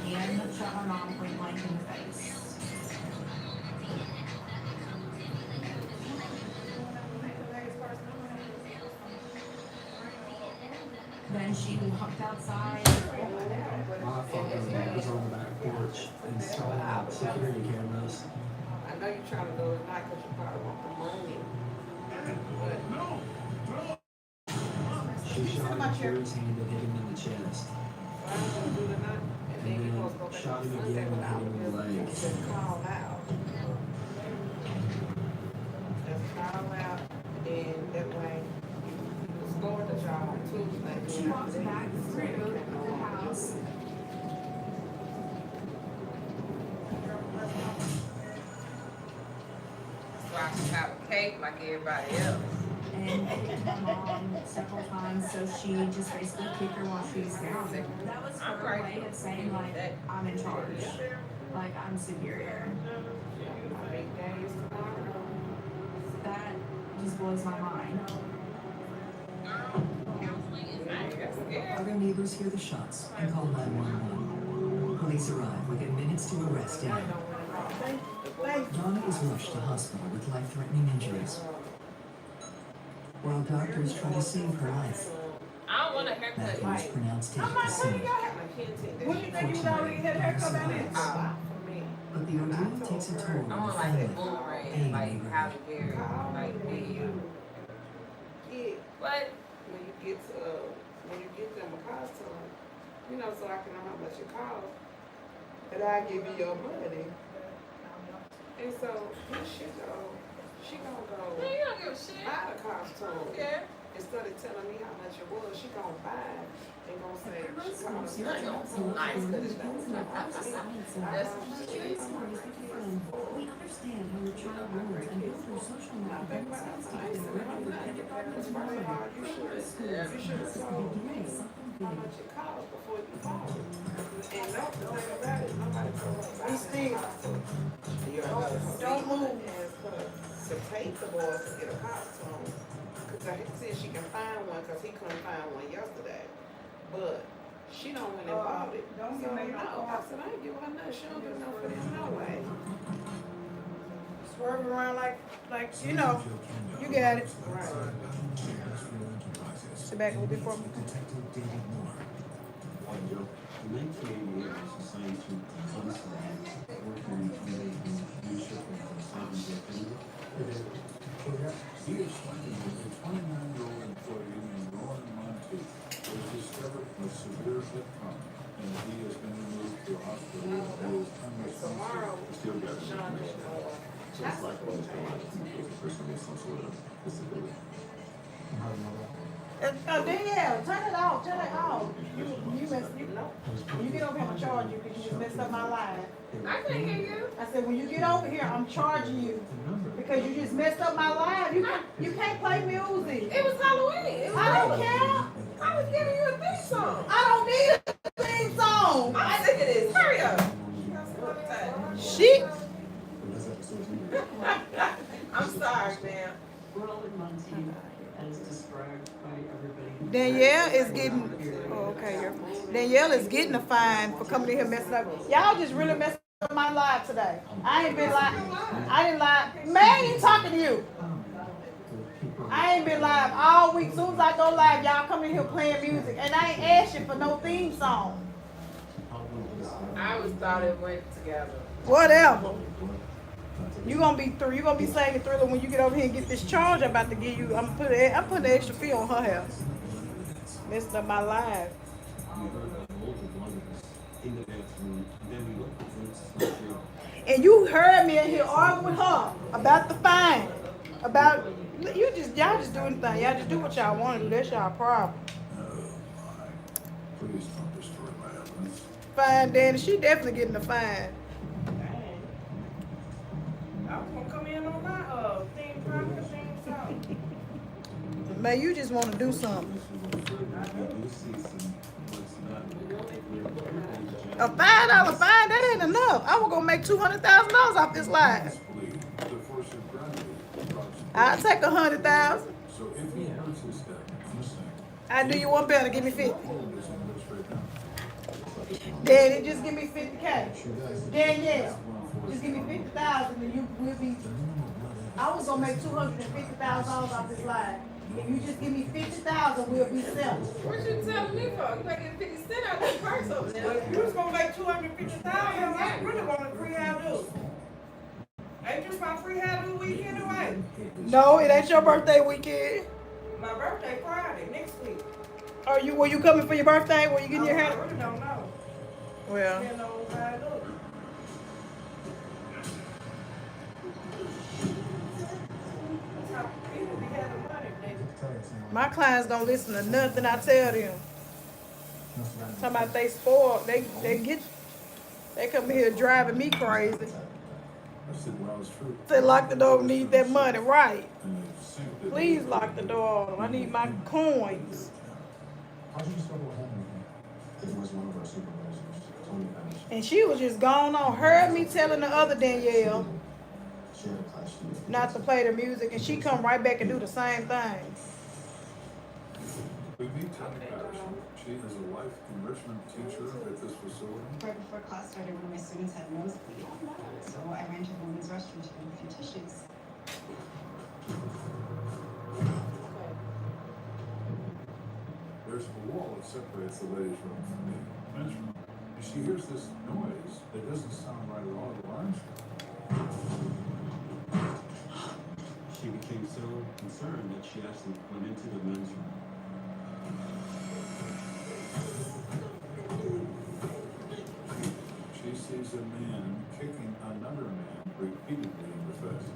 Ann shot my mom point blank in the face. she walked outside. My father was on the back porch installing security cameras. I know you're trying to go tonight because you probably want the money. She shot him through his hand and hit him in the chest. And then shot him again and hit him in the leg. Just call out. Just call out, and that way you score the job Tuesday. She walked back through the house. So I can have a cake like everybody else. And kicked my mom several times, so she just basically kicked her while she was down. That was her way of saying, like, I'm in charge. Like, I'm superior. That just blows my mind. Other neighbors hear the shots and call 911. Police arrive within minutes to arrest Dan. Donna is rushed to hospital with life-threatening injuries. While doctors try to save her life, I don't want a haircut. Matthew was pronounced dead at the scene. When you think you already had a haircut by then? But the ordeal takes a toll I on want the like family that boomerang, and like neighborhood. how to wear it, like video. What? When you get them a costume, you know, so I can know how much it costs, and I give you your money. And so she gonna go Man, you don't give a shit. buy the costume. Yeah. Instead of telling me how much it was, she gonna buy it and gonna say she cost It's not gonna be nice because it's not That's We understand how your child learns and goes through social networks to get them ready with kindergarten and beyond. You should have told me how much it costs before you bought it. And that's the thing about it, nobody told us about it. Don't move. Ask her to take the boys to get a costume. Because I said she can find one because he couldn't find one yesterday. But she don't went and bought it. Don't So, get made no, no I said, I ain't give her nothing. She don't do nothing for them no way. Swerve around like you know, you got it. Right. Sit back a little bit for me. In 1988, I was assigned to Homicide, working in leadership of Sergeant J. He is finding that a 29-year-old employee named Rowan Monte was discovered with severe hip trauma, and he has been removed to a hospital and is unresponsive. Still got information. So it's like what is going on with the person with some sort of disability. Danielle, turn it off. Turn it off. You get over here, I'm charging you because you just messed up my life. I can't hear you. I said, when you get over here, I'm charging you because you just messed up my life. You can't play music. It was Halloween. I don't care. I was giving you a theme song. I don't need a theme song. I'm sick of this. Hurry up. Shit. I'm sorry, man. As described by everybody. Danielle is getting, Danielle is getting a fine for coming in here messing up. Y'all just really messed up my life today. I ain't been lying. I didn't lie. Man, I ain't talking to you. I ain't been live all week. Soon as I go live, y'all come in here playing music. And I ain't asked you for no theme song. I always thought it went together. Whatever. You gonna be through. You gonna be singing Thriller when you get over here and get this charge I'm about to give you. I'm putting the extra fee on her hair. Messed up my life. And you heard me in here arguing with her about the fine. About y'all just do anything. Y'all just do what y'all want to do. That's y'all problem. Please don't destroy my evidence. Fine, Danny. She definitely getting the fine. I was gonna come in on my theme song. Man, you just want to do something. A $5 fine, that ain't enough. I was gonna make $200,000 off this live. I'll take 100,000. So if he hurts his head, I'm saying. I do you one better. Give me 50. Daddy, just give me 50K. Danielle, just give me 50,000 and you will be. I was gonna make $250,000 off this live. If you just give me 50,000, we'll be selling. What you telling me for? You might get 50 cents out of the purse over there. Well, if you was gonna make 250,000, I really want a free hairdo. Ain't this my free hairdo week anyway? No, it ain't your birthday weekend. My birthday Friday, next week. Are you? Were you coming for your birthday? Were you getting your I hair? really don't know. Well, Depending on how it look. That's how people be having money, nigga. my clients don't listen to nothing I tell them. Talking about they spoiled. They come here driving me crazy. I said, well, it's true. Say lock the door. Need that money, right? Please lock the door. I need my coins. How did you discover what happened? It was one of our supervisors, Tony Patterson. And she was just going on. Heard me telling the other Danielle She had a class student. not to play the music, and she come right back and do the same thing. We meet Tony Patterson. She is a life enrichment teacher at this facility. Right before class started, one of my students had a nosebleed. So I ran to the women's restroom to get a few tissues. There's a wall that separates the ladies' room from the men's room. And she hears this noise that doesn't sound right at all. It alarms her. She became so concerned that she actually went into the men's room. She sees a man kicking another man repeatedly in the face,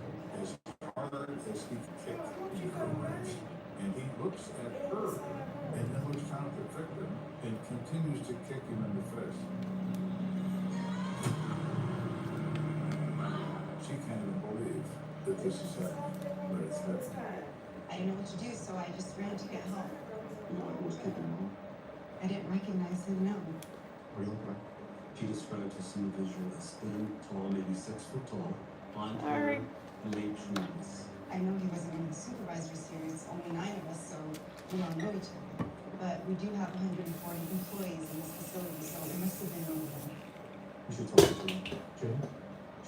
as hard as he can kick in her legs. And he looks at her and then looks down at the victim and continues to kick him in the face. She can't even believe that this is happening, but it's happening. I didn't know what to do, so I just ran to get help. You know who was kicking him? I didn't recognize him, no. Were you okay? She described his individual as thin, tall, maybe 6 foot tall, blonde All hair, right. late 20s. I know he wasn't one of the supervisors here. It's only 9 of us, so we all know each other. But we do have 140 employees in this facility, so it must have been one of them. You should talk to her. Jane?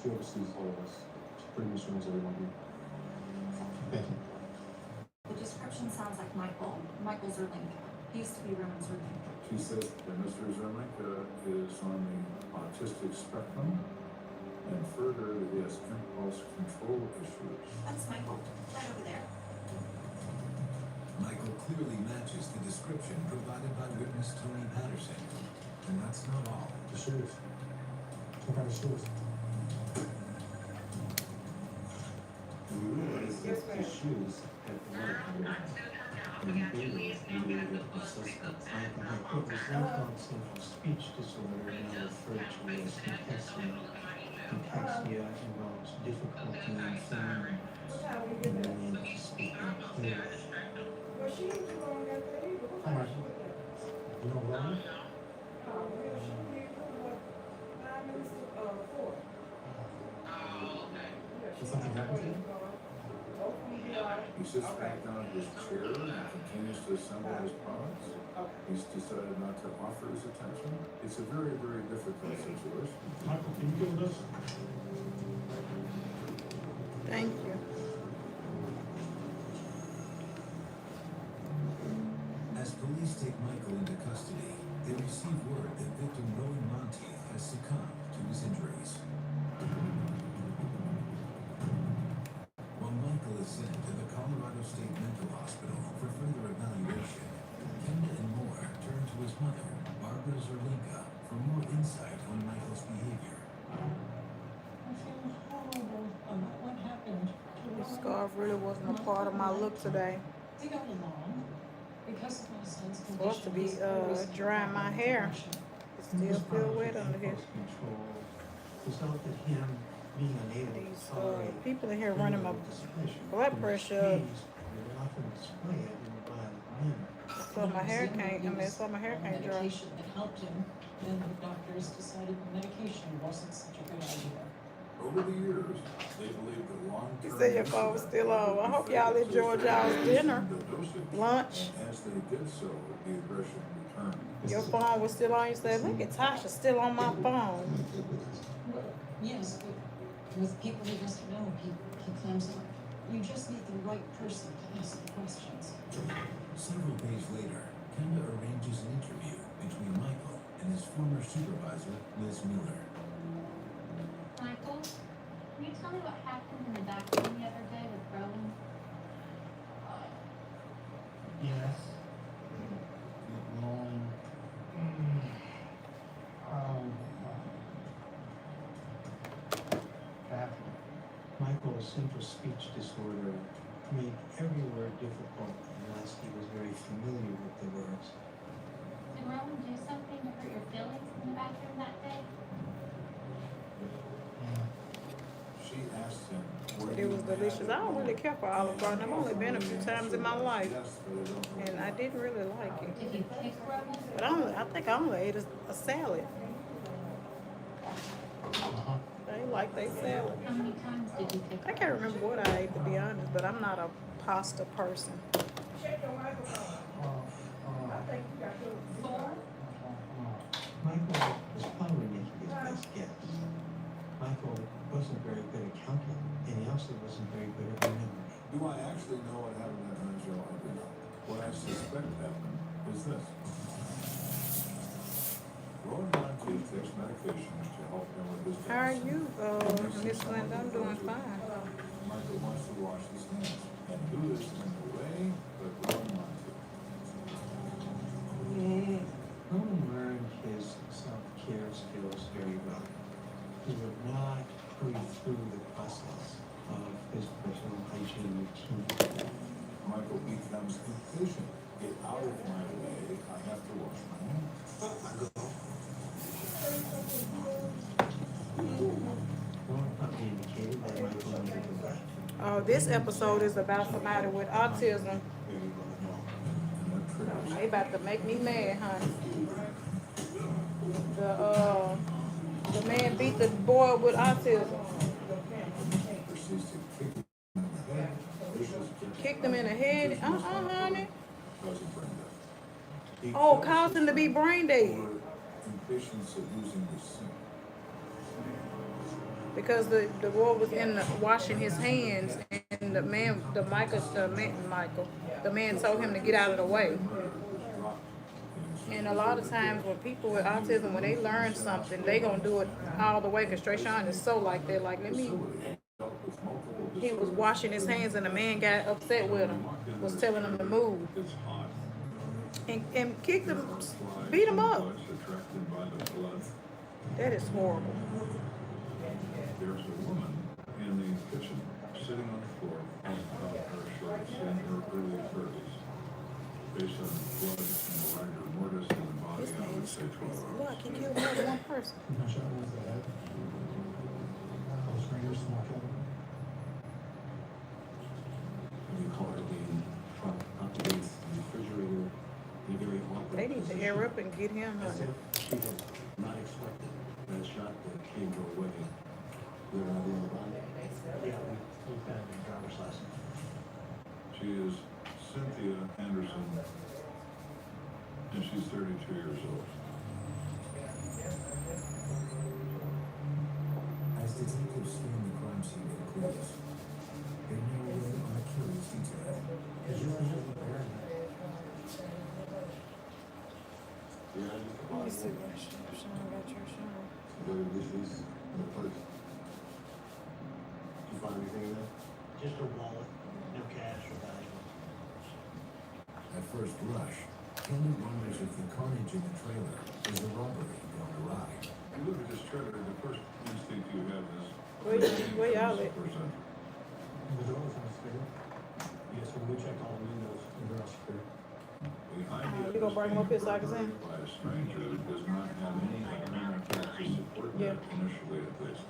She oversees all of us. She pretty much knows everyone here. Thank you. The description sounds like Michael Zerlinka. He used to be Roman Zerlinka. She says that Mr. Zernick is on the autistic spectrum, and further, that he has impulse control issues. That's Michael, right over there. Michael clearly matches the description provided by witness Tony Patterson. And that's not all. The shoes. What kind of shoes? We realized that the shoes had blood on them. And they were immediately a suspect. It was non-functional speech disorder, now referred to as dyslexia. Dyslexia involves difficulty in sound and being able to speak clearly. Well, she ain't too long after either. How much? You know why? Did something happen to you? He sits back down in his chair and continues to assemble his products. He's decided not to offer his attention. It's a very, very difficult situation. Michael, can you go with us? Thank you. As police take Michael into custody, they receive word that victim Rowan Monteith has succumbed to his injuries. While Michael is sent to the Colorado State Mental Hospital for further evaluation, Kenda and Moore turn to his mother, Barbara Zerlinka, for more insight on Michael's behavior. I feel horrible about what happened to This scarf really wasn't a part of my look today. They got along because of my son's condition. Supposed to be drying my hair. It still feel wet under here. Control resulted him being unable to tolerate People in here running my discretion. blood pressure up. They often display it in a violent manner. So my hair can't dry. Medication that helped him, then the doctors decided the medication wasn't such a good idea. Over the years, they believe that long-term... You say your phone was still on. I hope y'all enjoyed y'all's dinner, lunch. As they did so, the aggression returned. Your phone was still on. You said, look at Tasha still on my phone. Yes, but with people he doesn't know, he claims that You just need the right person to ask the questions. Several days later, Kenda arranges an interview between Michael and his former supervisor, Liz Miller. Michael, can you tell me what happened in the back room the other day with Rowan? Yes. Long. Baffling. Michael's central speech disorder made every word difficult unless he was very familiar with the words. Did Rowan do something to hurt your feelings in the bathroom that day? Yeah. She asked him, But it was delicious. I don't really care for Olive Garden. I've only been a few times in my life, and I didn't really like it. Did you pick Rowan? But I think I only ate a salad. I ain't like they salad. How many times did you pick I can't remember what I ate, to be honest, but I'm not a pasta person. Michael was probably making his best guess. Michael wasn't very good at counting, and he also wasn't very good at remembering. do I actually know what happened at Huntsville? I do not. What I suspect happened is this. Rowan Monteith takes medications to help him with his How are you, Miss Linda? I'm doing fine. Michael wants to wash his hands, and who is in the way but Rowan Monteith? Rowan learned his self-care skills very well. He would not hurry through the process of his personal hygiene routine. Michael becomes impatient. Get out of my way. I have to wash my hands. Rowan probably indicated that Michael needed the right. Oh, this episode is about somebody with autism. They about to make me mad, honey. The man beat the boy with autism. Kicked him in the head. Honey. Oh, caused him to be brain dead. Impatience of losing the sink. Because the boy was washing his hands, and the man told him to get out of the way. And a lot of times when people with autism, when they learn something, they gonna do it all the way. Cause Trayshawn is so like that. Like, he was washing his hands, and the man got upset with him, was telling him to move, and kicked him, beat him up. That is horrible. There's a woman in the kitchen sitting on the floor on top of her shorts in her early 30s. Based on blood and rigor mortis in the body, I would say 12 hours. Look, he killed more than one person. I'm not sure what that. Those fingers smoke out. You call her being up against the refrigerator. Be very awkward. They need to air up and get him. As if she had not expected that shot that came her way. We were not in the bond. Yeah, we found the driver's license. She is Cynthia Anderson, and she's 32 years old. As detectives scan the crime scene for clues, they narrow in on a curious detail. Is your husband there? Let me see what Sean got your Sean. Very dishes in the purse. Did you find anything in there? Just a wallet, no cash or valuables. At first blush, Kenda wonders if the carnage in the trailer is a robbery gone awry. If you look at this trailer, the first instinct you have is Where y'all at? person. The door was unsecured. Yes, sir, we checked all the windows and they're all secured. The idea You gonna bring him up here so I can see? by a stranger does not have any economic facts to support that initially at least.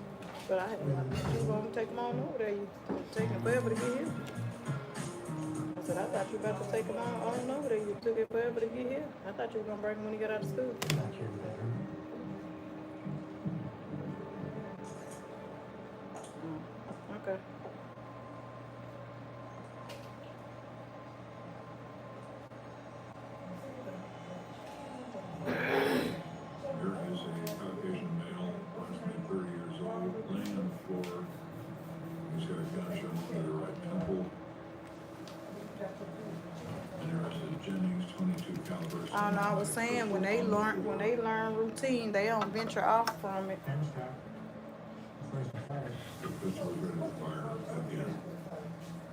But you gonna take him on over there? You taking forever to get here? I said, I thought you were about to take him on over there. You took it forever to get here. I thought you were gonna bring him when he got out of school. Back here in the bedroom. Okay. There is a Caucasian male, approximately 30 years old, laying on the floor. He's got a gunshot to the right temple, I don't know, I was saying when they learn routine, they don't venture off from it. The pistol is ready to fire again.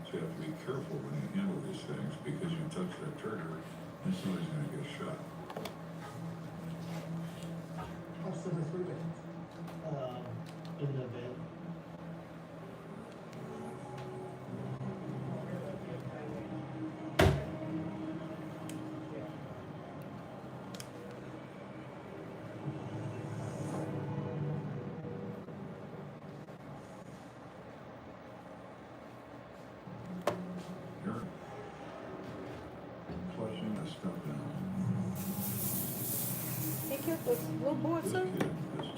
So you have to be careful when you handle these things because you touch that trigger and somebody's going to get shot. In the bed. You're flushing the stuff down. He killed this little boy This too. kid has 2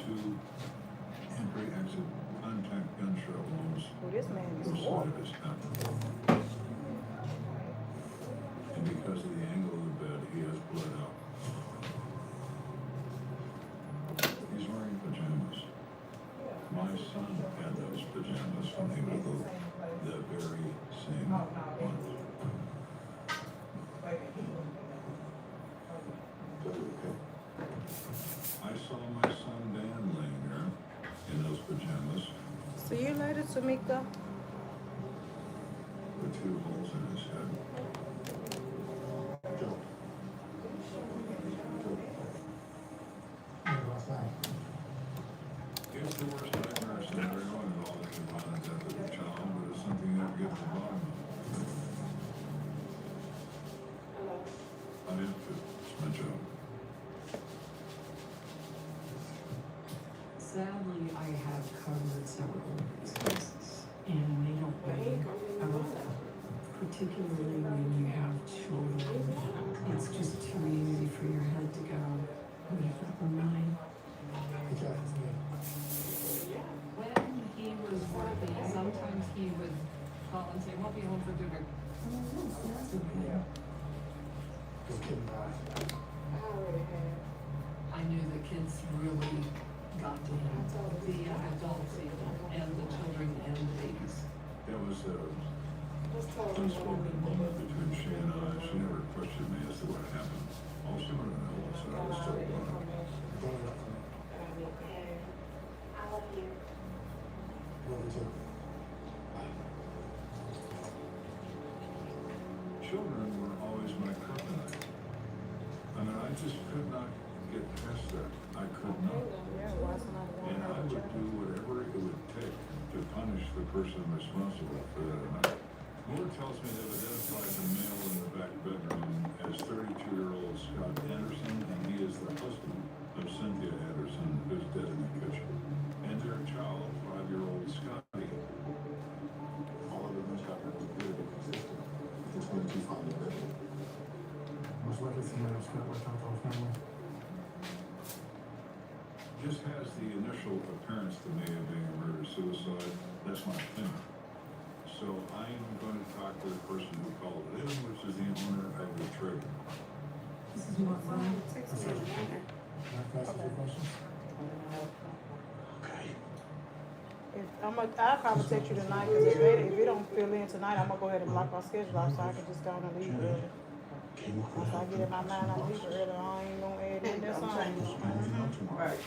entry-exit contact gunshot wounds Well, this man is on the warm. side of his head. And because of the angle of the bed, he has bled out. He's wearing pajamas. My son had those pajamas when he was little. The very same ones. I saw my son Dan laying there in those pajamas See you later, Tamika. with 2 holes in his head. It's the worst nightmare scenario and all that can run death of a child, but it's something you have to get to the bottom of. I have to. It's my job. Sadly, I have covered several of these cases, and they don't weigh a lot, particularly when you have children. It's just too easy for your head to go, what if that were mine? When he was working, sometimes he would call and say, "Won't be home for dinner." That's okay. I knew the kids really got to him, the adults and the children and the babies. That was a unspoken moment between she and I. She never questioned me as to what happened. All she wanted to know was that I was still alive. Children were always my kryptonite. I mean, I just could not get past that. I could not. And I would do whatever it would take to punish the person responsible for that amount. Moore tells me they've identified the male in the back bedroom as 32-year-old Scott Anderson, and he is the husband of Cynthia Anderson, who's dead in the kitchen. And their child, 5-year-old Scotty. All of them got very consistent. It's going to find the bedroom. Most likely somebody else got worked out for the family. This has the initial appearance to me of being a murder-suicide. That's my opinion. So I'm going to talk to the person who called it in, which is the owner of the trailer. This is more fun. I'll probably text you tonight because if it don't fill in tonight, I'm gonna go ahead and block my schedule off so I can just go and leave early. Once I get in my mind, I'm leaving early. I ain't gonna add in that song. Right.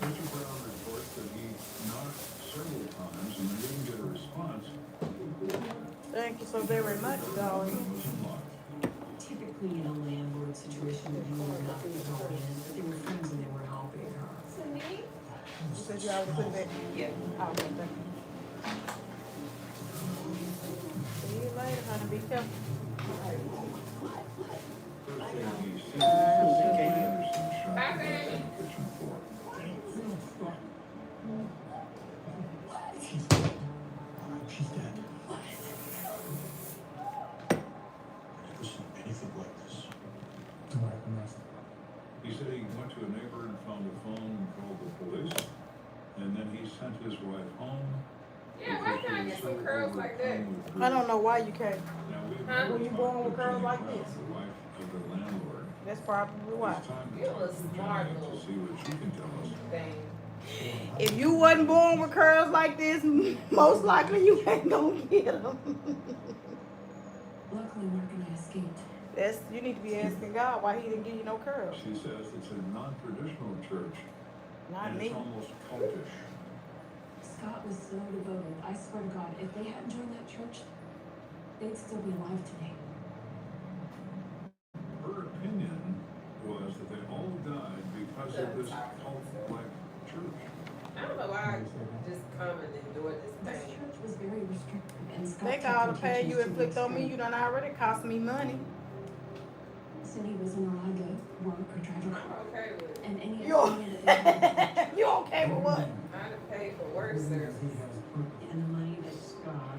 Mr. Brown reports that he knocked several times and they didn't get a response. Thank you so very much, Dolly. Typically in a landlord situation, you would not be going in, but they were friends and they were helping her. You said you already put it back? Yeah. Oh, okay, thank you. See you later, honey. Be careful. First thing he sees is Cynthia Anderson shot to death on the kitchen floor. She's dead. I've never seen anything like this. He said he went to a neighbor and found a phone and called the police. And then he sent his wife home. Yeah, why can't I get some curls like that? I don't know why you can't. Huh? Were you born with curls like this? The wife of the landlord. That's probably why. You a smart To little see what she can tell us. thing. If you wasn't born with curls like this, most likely you ain't gonna get them. Luckily, Mark and I escaped. That's you need to be asking God why He didn't give you no curls. She says it's a non-traditional church. Not and me. it's almost cultish. Scott was so devoted. I swear to God, if they hadn't joined that church, they'd still be alive today. Her opinion was that they all died because of this cult-like church. I don't know why I just come and enjoy this This thing. church was very restrictive, and Scott They kept got all the pay intentions you to the inflict on me. extent. You done already cost me money. Said he wasn't allowed to work or drive a car. I'm okay with it. And any You opinion that they had, you okay with what? I'd have paid for worse service. and the money that Scott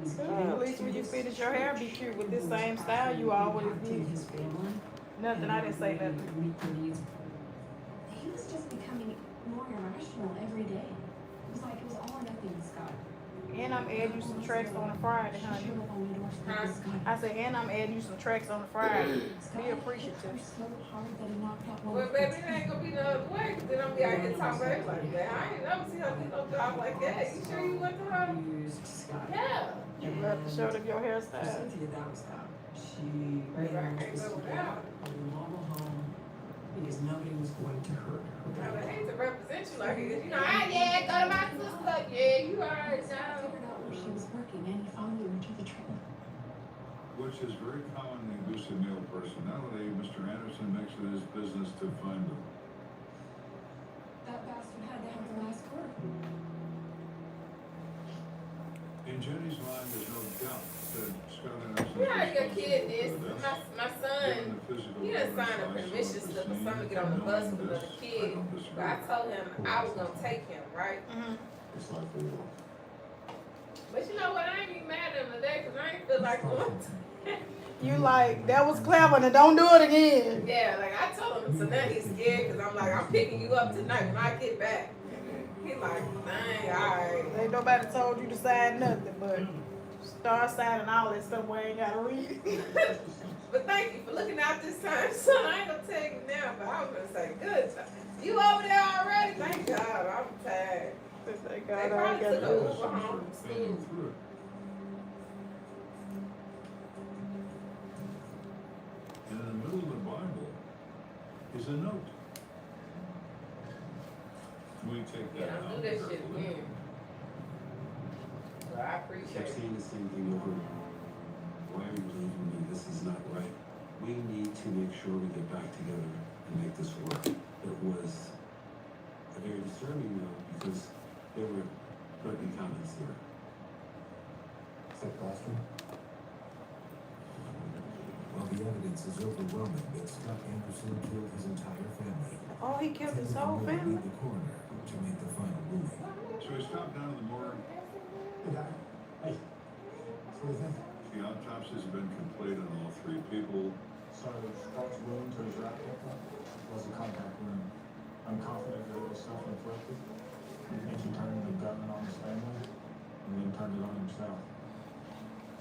was At giving least to when you his finish your hair, be church, cute with this was same style actually you always impacting did. his family. Nothing, I didn't say nothing. Meet the needs. He was just becoming more irrational every day. It was like it was all or nothing with Scott. And I'm adding you some tracks on a Friday, honey. I said, and I'm adding you some tracks on a Friday. Be appreciative. So hard that he knocked out one Well, of baby, his it ain't gonna be no other way. 'Cause then I'm gonna be out here talking about it like that. I ain't never seen her do no job like that. You sure you went to her? Yeah. You love to show them your hairstyle. Cynthia, that was that. She Baby, I can't go without. a normal home because nobody was going to hurt her. I would hate to represent you like this. You know, yeah, go to my sister. Yeah, you already know. figured out where she was working, and he found her to the trailer. Which is very common in elusive male personality. Mr. Anderson makes it his business to find them. That bastard had to have the last word. In Jenny's mind, there's no doubt that Scott Anderson. You know how your kid is. Given My the son, physical he done signed a evidence, I permission saw slip at for the something to scene, get on the bus knowing with another this, kid. I don't disagree. But I told him I was gonna take him, right? It's like the war. But you know what? I ain't even mad at him today because I ain't feel like going. You like, that was clever, and don't do it again. Yeah, like I told him, so now he's scared because I'm like, I'm picking you up tonight when I get back. He like, dang, alright. Ain't nobody told you to sign nothing, but start signing all that stuff where I ain't gotta read it. But thank you for looking out this time, son. I ain't gonna tell you now, but I was gonna say, good. You over there already? Thank God, I'm tired. Thank They God I probably got took to a do Uber it. home from school. Through it. And in the middle of the Bible is a note. We take Yeah, that don't out. do that shit carefully. again. But I appreciate Kept it. saying the same thing over. Why are you leaving me? This is not right. We need to make sure we get back together and make this work. It was a very disturbing note because there were threatening comments here. Is that classroom? While the evidence is overwhelming that Scott Anderson killed his entire family, Oh, he killed his Kevin whole will family? lead the coroner to make the final ruling. So we stopped down in the morgue. Hey, what do you think? The autopsies have been completed on all three people. So Scott's wound to his right hip was a contact wound. I'm confident that it was self-inflicted, and he turned the gun on his family, and then turned it on himself.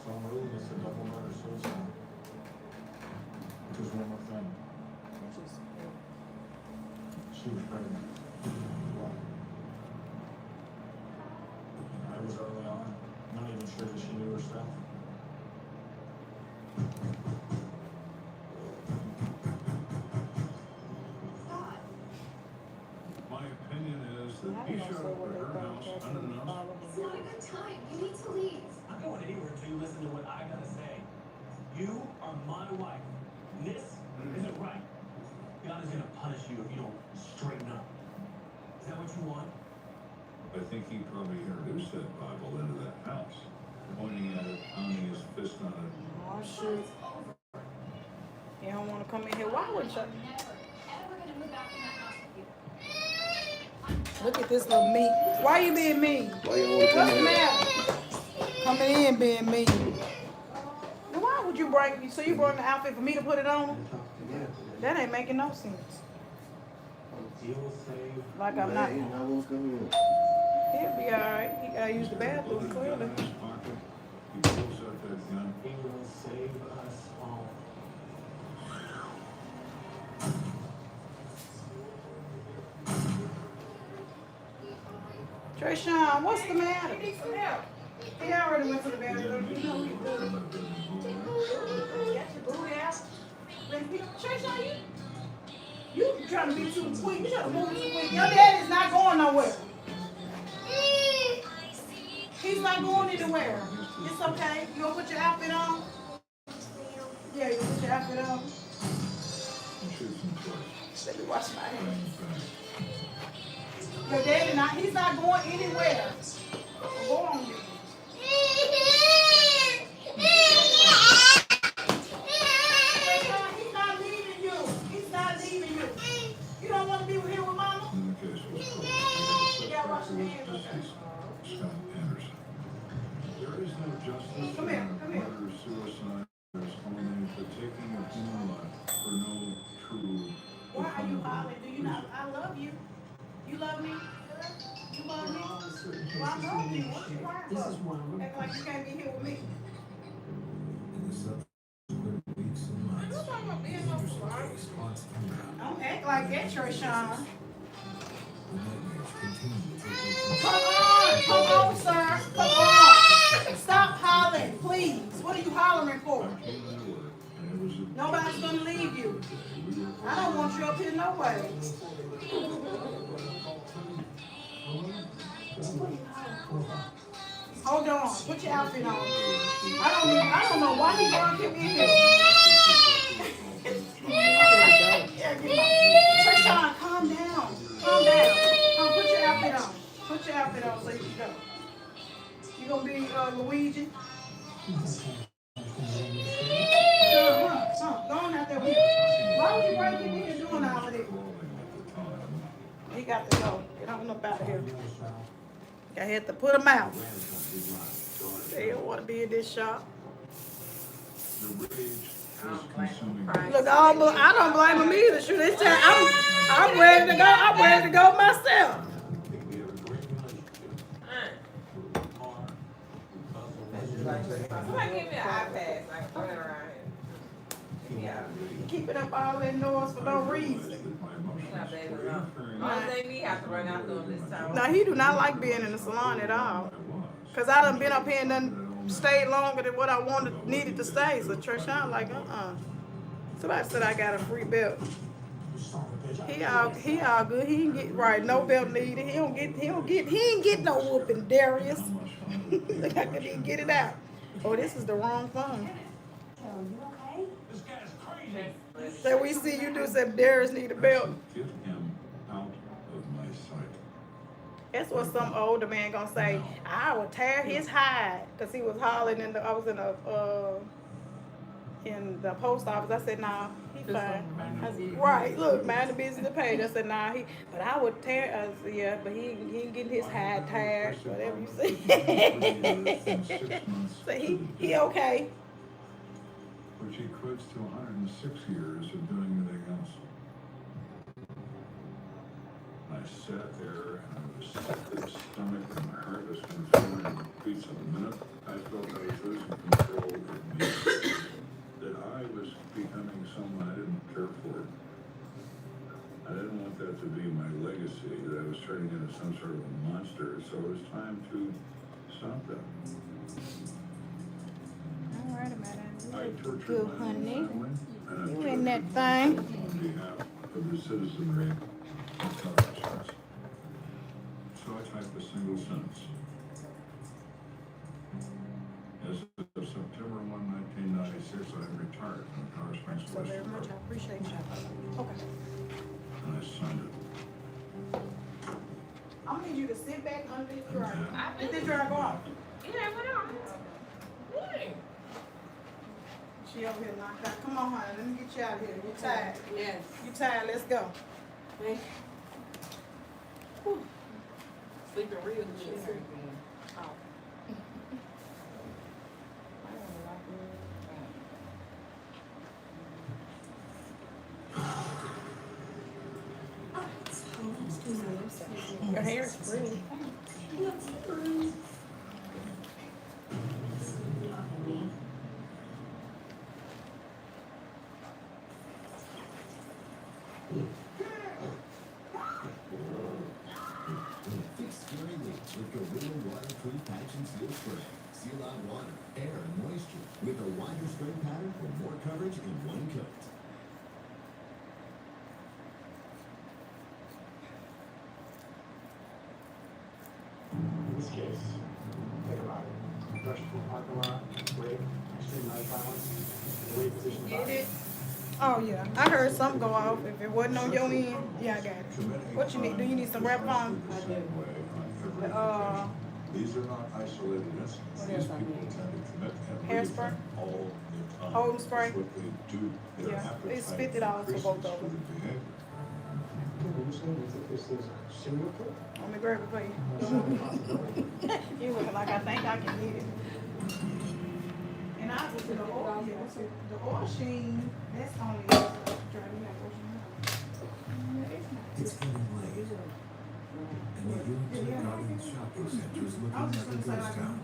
So I'm ruling this a double murder-suicide. Just one more thing. She was pregnant. It was early on. Not even sure that she knew herself. My opinion is that he showed up at her house unannounced. It's not a good time. You need to leave. I'm going anywhere until you listen to what I gotta say. You are my wife. This isn't right. God is gonna punish you if you don't straighten up. Is that what you want? I think he probably introduced that Bible into that house, pointing at it, pounding his fist on it. Oh, shoot. You don't want to come in here. Why would you? Never, ever gonna move back in that house with you. Look at this little meat. Why you being mean? Why you want to What's the matter? Coming in being mean. Then why would you bring, so you brought the outfit for me to put it on? That ain't making no sense. Like I'm not. He'll be alright. He gotta use the bathroom clearly. In his pocket, he pulls out that gun. He will save us all. Trayshawn, what's the matter? You need some help. He already went to the bathroom. You know he From good. the building. Got your booty out. Trisha, you trying to be too quick. You trying to move too quick. Your dad is not going nowhere. He's not going anywhere. It's okay. You gonna put your outfit on? Yeah, you put your outfit on. Let me wash my hands. Your daddy not, he's not going anywhere. Go on. He's not leaving you. He's not leaving you. You don't want to be here with mama? You gotta wash your hands, okay? Scott Anderson. There is no justice Come here, come here. murder, suicide. There's only the taking of human life for no true. Why are you hollering? Do you not? I love you. You love me? You love me? Well, I love you. What you crying for? Act like you can't be here with me. In the subsequent weeks and months, the dangerous case haunts Kimberly. Don't act like that, Trishawn. The nightmares continue to take Come on, sir. Come on. Stop hollering, please. What are you hollering for? Nobody's gonna leave you. I don't want you up here no way. Hold on. Put your outfit on. I don't know why he brought him in here. Trishawn, calm down. Calm down. Put your outfit on. Put your outfit on so you can go. You gonna be Luigi? Go on out there with him. Why would you break him in here doing all of this? He got to go. Get on up out of here. I had to put him out. They don't want to be in this shop. The rage is consuming. Look, I don't blame him either. Shoot, this time I'm ready to go. I'm ready to go myself. Somebody give me an iPad so I can run around here. Keep it up all that noise for no reason. Not bad enough. Only thing we have to run out there this time. Now, he do not like being in the salon at all. Because I done been up here and done stayed longer than what I needed to stay. So Trishawn like, Somebody said I got a free belt. He all good. He ain't get right. No belt needed. He ain't get no whooping, Darius. Look, I couldn't even get it out. Oh, this is the wrong phone. This guy's crazy. So we see you do say Darius need a belt. Get him out of my sight. That's what some older man gonna say. I will tear his hide, cause he was hollering I was in the post office. I said, nah, he fine. I said, right, look, mind the business to pay. I said, nah, but I would tear. I said, yeah, but he ain't getting his hide tired, whatever you say. So he okay. Which equates to 106 years of doing everything else. I sat there and I was sick to the stomach and my heart was going to beats a minute. I felt I was losing control of me. That I was becoming someone I didn't care for. I didn't want that to be my legacy, that I was turning into some sort of a monster, so it was time to stop that. All right, Amanda. I tortured Good, my honey. family, and I You in that tortured thing? on behalf of the citizenry of Tarsha. So I typed a single sentence. As of September 1, 1996, I retired from Colorado Springs So Police very much. I Department. appreciate you. Okay. And I signed it. I'm gonna need you to sit back under this dryer. Let this dryer go off. Yeah, what on? She over here knocked out. Come on, honey. Let me get you out of here. You tired? Yes. You tired? Let's go. Sleeping real good. Oh. Your hair is pretty. Fix scary leaks with Gorilla Waterproof Patch and Seal Spray. Seal out water, air, and moisture with a wider spray pattern for more coverage in one coat. this case, think about it. Rush to a parking lot, rape, extreme knife violence, rape position body. Oh yeah, I heard something go off. If it wasn't on your end, yeah, I got it. What you need? Do you need some rap foam? These are not isolated incidents. These people tend to commit and Hairspray? all the time. Holding spray? That's what they do. Their Yeah, it's appetite $50 for both of increases them. for the behavior. You think this is a serial killer? Let me grab it for you. You looking like I think I can get it. And I was in the oil, the oil sheen, that's only It's getting late, and the Unity Garden shopping center is looking like a ghost town.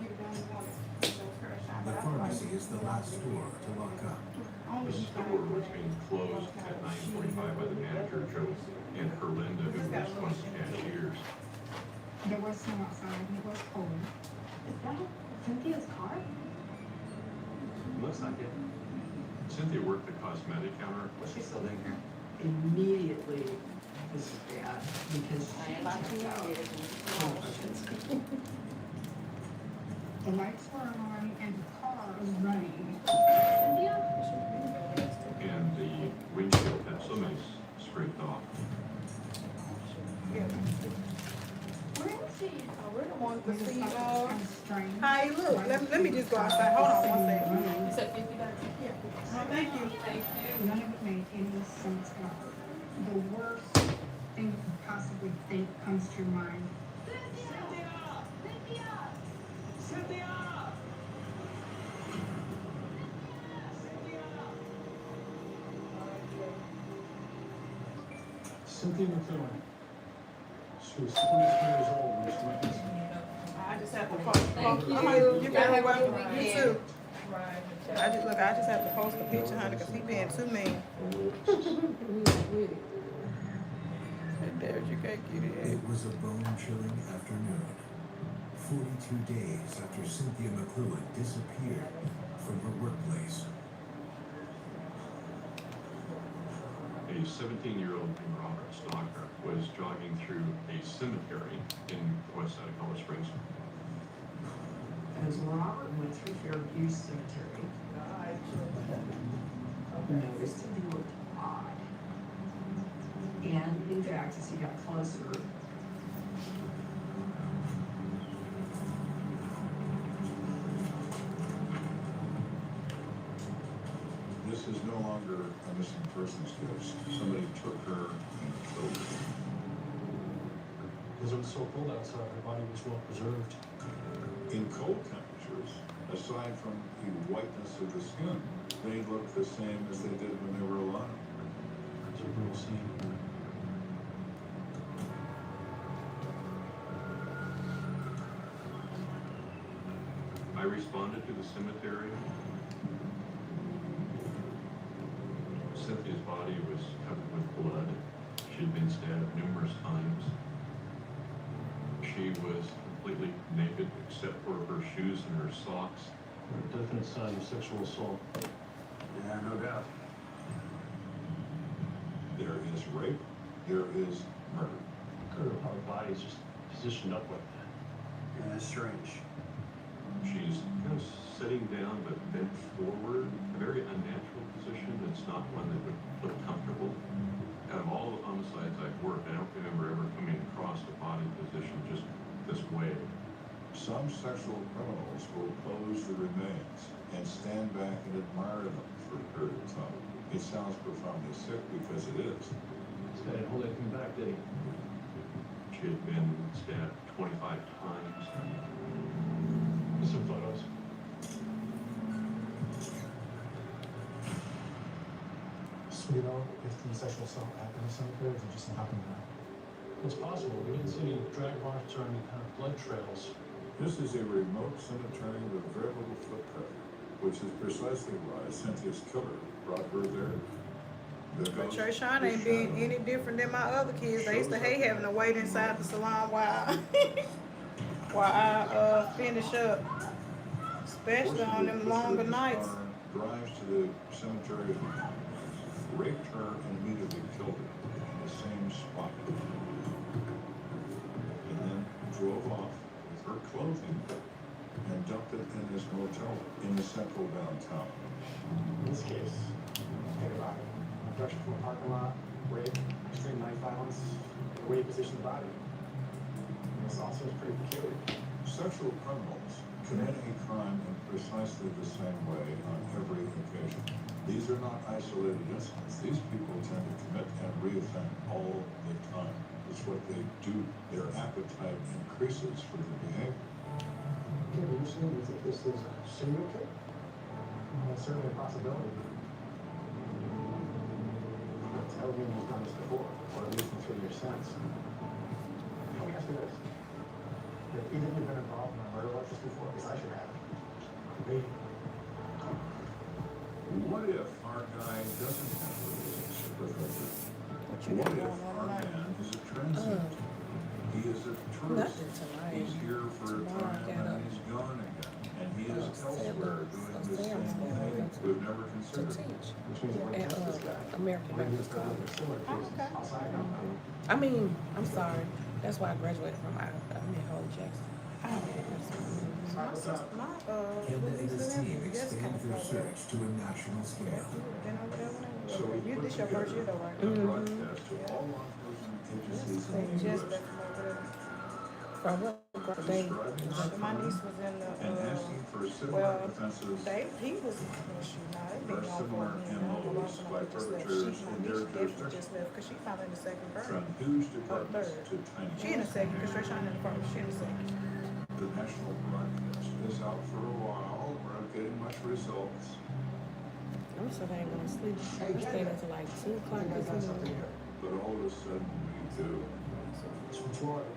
The pharmacy is the last store to lock up. The store was being closed at 9:45 by the manager, Joe, and Herlinda, who was one of the cashiers. There was snow outside and it was cold. Is that Cynthia's car? Looks like it. Cynthia worked the cosmetic counter. Was she still in here? Immediately, this is bad, because she checked out. The lights were on and the car was running. And the windshield had so many scraped off. I really wanted to see how you look. Let me just go outside. Hold on one second. You said $50? Yeah. Oh, thank you. None of it made any sense at all. The worst thing you could possibly think comes to your mind. Cynthia McLuhan. She was 23 years old when she went missing. I just have to post. Thank you. You're very welcome. You too. I just have to post a picture, honey, because he being too mean. There, you can't get it. It was a bone-chilling afternoon. 42 days after Cynthia McLuhan disappeared from her workplace. A 17-year-old named Robert Stalker was jogging through a cemetery in the west side of Colorado Springs. As Robert went through Fairview Cemetery, noticed that he looked odd. And in fact, as he got closer, This is no longer a missing persons case. Somebody took her and killed her. Because it was so cold outside, her body was well preserved. In cold temperatures, aside from the whiteness of the skin, they look the same as they did when they were alive. It's a brutal scene. I responded to the cemetery. Cynthia's body was covered with blood. She'd been stabbed numerous times. She was completely naked except for her shoes and her socks. Definite sign of sexual assault. Yeah, no doubt. There is rape, there is murder. Her body is just positioned up like that. Yeah, that's strange. She's kind of sitting down but bent forward, a very unnatural position. It's not one that would look comfortable. Out of all the homicides I've worked, I don't remember ever coming across a body position just this way. Some sexual criminals will pose the remains and stand back and admire them for a period of time. It sounds profoundly sick because it is. This guy didn't hold anything back, did he? She had been stabbed 25 times. Some photos. So you know if the sexual assault happened in the cemetery or if it just happened there? It's possible. We didn't see any drag marks or any kind of blood trails. This is a remote cemetery with very little footprint, which is precisely why Cynthia's killer brought her there. Trey Sean ain't being any different than my other kids. They used to hate having to wait inside the salon while I finish up, especially on them longer nights. Drives to the cemetery, raped her, and immediately killed her in the same spot. And then drove off with her clothes clothing and dumped it in his motel in the central downtown. In this case, think about it. Abduction from a parking lot, rape, extreme knife violence, the way he positioned the body. This all seems pretty peculiar. Sexual criminals commit a crime in precisely the same way on every occasion. These are not isolated incidents. These people tend to commit and reoffend all the time. It's what they do. Their appetite increases for the behavior. Okay, but you're saying you think this is a serial killer? Well, it's certainly a possibility. Everyone has done this before, or at least in 3 years since. Let me ask you this. If either of you have been involved in a murder like this before, because I should have. Maybe. What if our guy doesn't have a relationship with her? What if our man is a transient? He is a tourist. He's here for a time and he's gone again. And he is elsewhere doing the same thing we've never considered. American Medical School. I mean, I'm sorry. That's why I graduated from Holly Jackson. Hilda and his team expand their search to a national scale. So we You put this your first year together though, right? a broadcast to all law enforcement agencies in the Just U.S. From what? describing My niece was in and the, asking for similar offenses he was, well, shoot, nah, they or been on for similar me. I don't know why MOs some by of them just left. perpetrators My in niece their definitely jurisdiction. just left, cause she finally in the second From burn. huge Or departments third. to tiny She in the second, cause Trey Shine in the first, she in the second. The national broadcast is out for a while. We're not getting much results. I'm so I ain't gonna sleep. I'm staying until like 2 o'clock this morning. But all of a sudden we do. It's from Florida.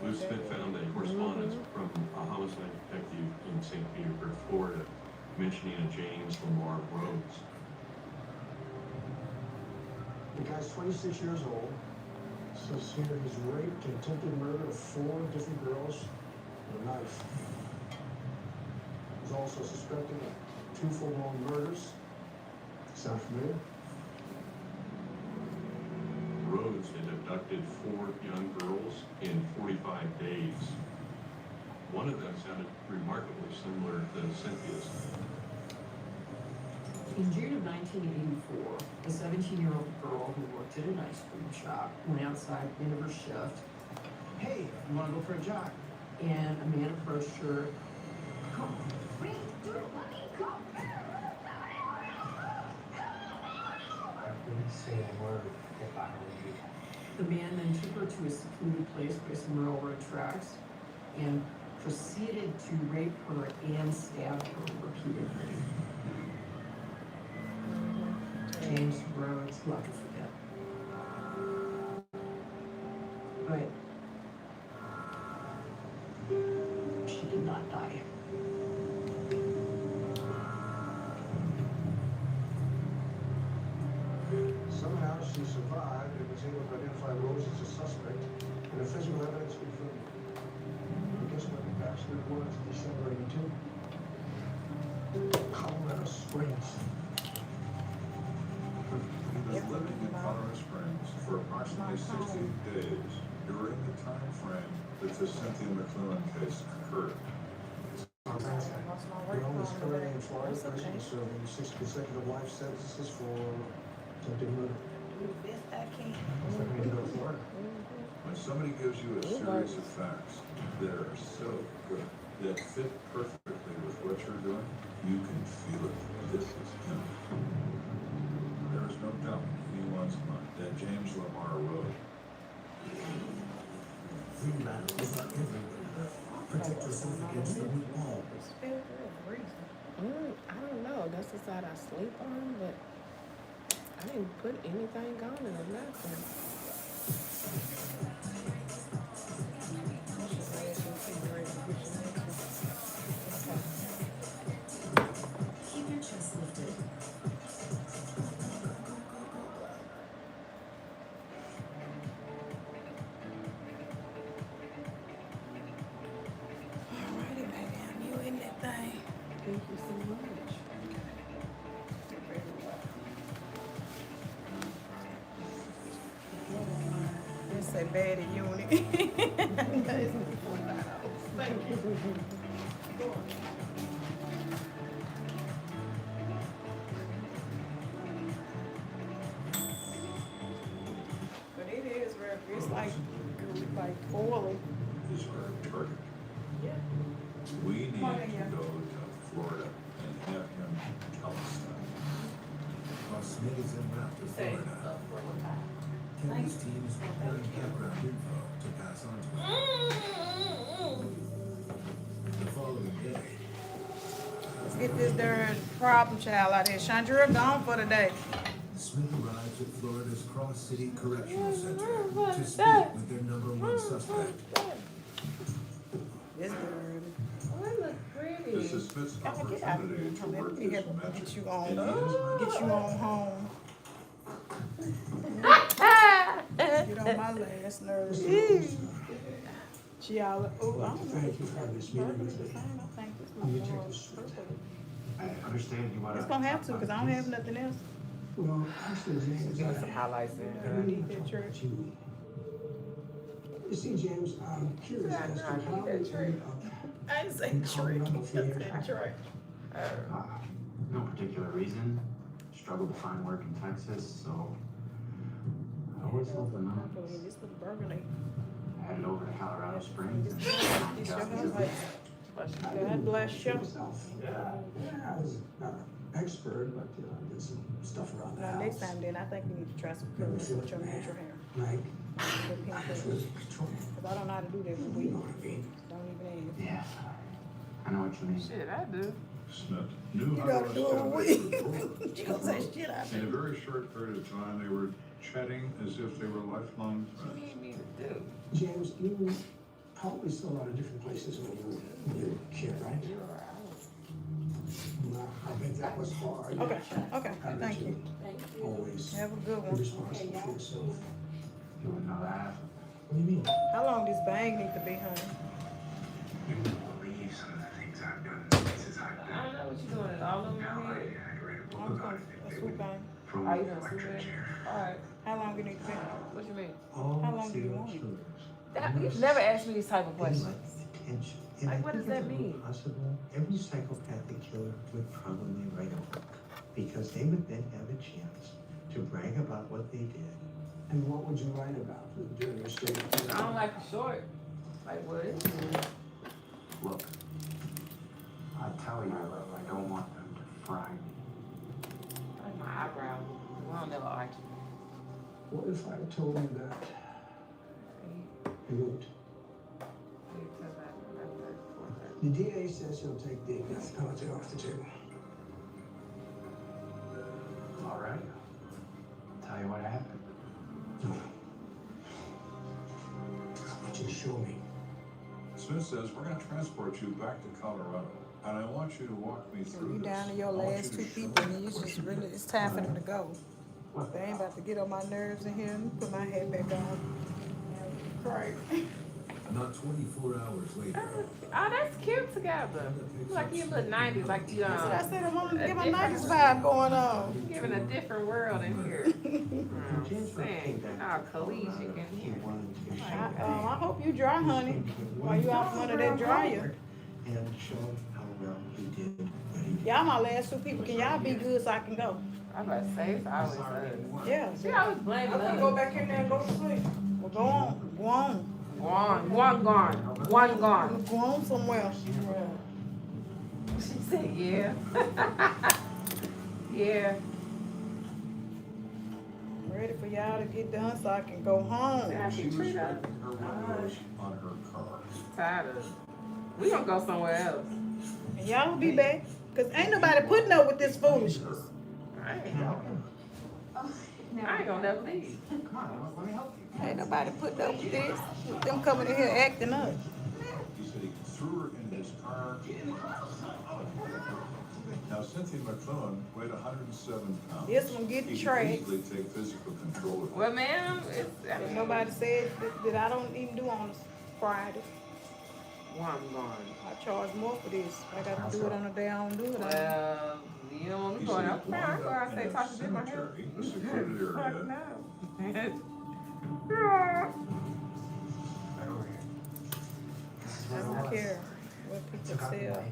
Police had found a correspondence from a homicide detective in St. Petersburg, Florida, mentioning a James Lamar Rhodes. The guy's 26 years old. Says here he's raped and attempted murder of 4 different girls with a knife. He's also suspected of 2 full-blown murders. Sound familiar? Rhodes had abducted 4 young girls in 45 days. One of them sounded remarkably similar to Cynthia's. In June of 1984, a 17-year-old girl who worked at an ice cream shop went outside at the end of her shift. Hey, you want to go for a jog? And a man approached her. Come on. I didn't say a word if I heard you. The man then took her to a secluded place by some railroad tracks and proceeded to rape her and stab her repeatedly. James Rhodes, love to forget. But she did not die. Somehow she survived and was able to identify Rose as a suspect, and the physical evidence confirmed it. And guess what the accident was, December 82? Colorado Springs. He was living in Colorado Springs for approximately 60 days during the time frame that the Cynthia McLuhan case occurred. The only story in Florida person serving 6 consecutive life sentences for attempted murder. Best I can. Looks like we need to go to Florida. When somebody gives you a series of facts that are so good, that fit perfectly with what you're doing, you can feel it. This is him. There is no doubt in anyone's mind that James Lamar wrote. Free radicals are everywhere. Protect yourself against the weak ball. I don't know. That's the side I sleep on, but I didn't put anything on it or nothing. Keep your chest lifted. Alrighty, baby, you in that thing. Thank you so much. Let's say bad at unit. But it is very, it's like oily. Is our target. We need to go to Florida and have him tell us that. While Smith is en route to Florida, Kennedy's team is preparing background info to pass on to him. The following day, Let's get this darn problem child out here. Chandra gone for the day. Smith arrives at Florida's Cross City Correctional Center to speak with their #1 suspect. This girl. Oh, it looks pretty. This is Smith's Y'all get out of opportunity here. to Let work me his help magic. get you on. And he is Get you on home. Get on my last nerve. She all, oh, I don't know. Thank you for this meeting with me. I think this I'm is Detective Smith. I understand you want to. It's gonna have to, because I don't have nothing else. Well, actually, James, Give me some highlights in I there. need to talk to you. You see, James, I'm curious as to how we ended up I ain't say in Colorado for your trick. No particular reason. Struggled to find work in Texas, so I worked something out. This was burgundy. Headed over to Colorado Springs. It's your highlights. God bless you. myself. Yeah, I was not an expert, but I did some stuff around the Now, house. next time then, I think you need to try some colors with your natural hair. Like, The pink colors. control. Cause I don't know how to do that with You weed. know what I mean? Don't even ask. Yeah, I know what you mean. Shit, I do. Smith knew You how gotta to do it with establish weed. rapport. You gonna say shit out In a very short period of time, they were chatting as if they were lifelong What do friends. you need to do? James, you probably saw a lot of different places when you were a kid, right? Well, I bet that was hard. Okay, okay, I bet thank you. Always Have a good be one. responsible for yourself. You wouldn't know that. What do you mean? How long this bang need to be, honey? You wouldn't believe some of the things I've done, the places I've I been. don't know what you're doing. It's all over my Now I head. had to write a book I'm about gonna, it. a swoop bang. From Are you the gonna electric swoop in? chair. Alright. How long you need to be? What you mean? How long do you want it? You've never asked me these type of questions. Attention. Like, what does that mean? Possible, every psychopathic killer would probably write a book because they would then have a chance to brag about what they did. And what would you write about during your stay? I don't like the short. Like, what is it? Look, I tell you, I don't want them to fry me. Like my eyebrows. We don't never argue. What if I told you that you would? The DA says he'll take the death penalty off the table. All right. I'll tell you what happened. No. I want you to show me. Smith says, we're gonna transport you back to Colorado, and I want you to walk me through You this. down to your I want last you two to show people, me and you what just you really, did. it's time for them to go. They ain't about to get on my nerves in here. Let me put my hat back on. Right. Not 24 hours later, Oh, that's cute together. Like you look 90s, like you That's what I said. I want to a give a different- 90s vibe going on. Giving a different world in here. I'm saying, how collegiate in here. I hope you dry, honey. While you out front of that dryer. And show him how well he did what he did. Y'all my last two people. Can y'all be good so I can go? I'm about to say, it's always us. Yeah. She always blaming I'm gonna us. go back in there and go to sleep. Well, go on. Go on. One gone. One gone. Go on somewhere. She said, yeah. Yeah. Ready for y'all to get done so I can go home. Yeah, She was wiping her windows on her car. Tired of it. We gonna go somewhere else. And y'all will be back. Cause ain't nobody putting up with this foolishness. I ain't going. I ain't gonna never leave. Come on, let me help you. Ain't nobody putting up with this. With them coming in here acting up. He said he threw her in his car. Now, Cynthia McClellan weighed 107 pounds. This one getting He could tracked. easily take physical control of her. Well, ma'am, it's And nobody said that I don't even do on Friday. one gone. I charge more for this. I gotta do it on a day I don't do it on. Well, you don't want me He going said up he there. I wound go out up and say, in a talk to my hair. cemetery, a secluded area. Fuck no. Right over here. That's care what people took out the tell. knife,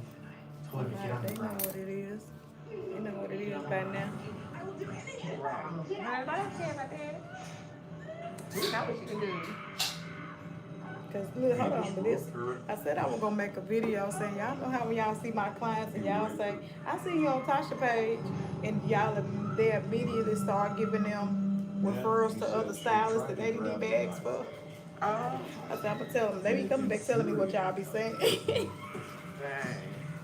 told her to get on the They know ground. what it is. They know what it is by now. I don't care about that. We know what you can do. Cause look, hold on, but this, I said I was gonna make a video saying, y'all know how when y'all see my clients and y'all say, I see you on Tarsha page, and they immediately start giving them referrals to other stylists that they didn't even ask for. I said, I'm gonna tell them, they be coming back telling me what y'all be saying.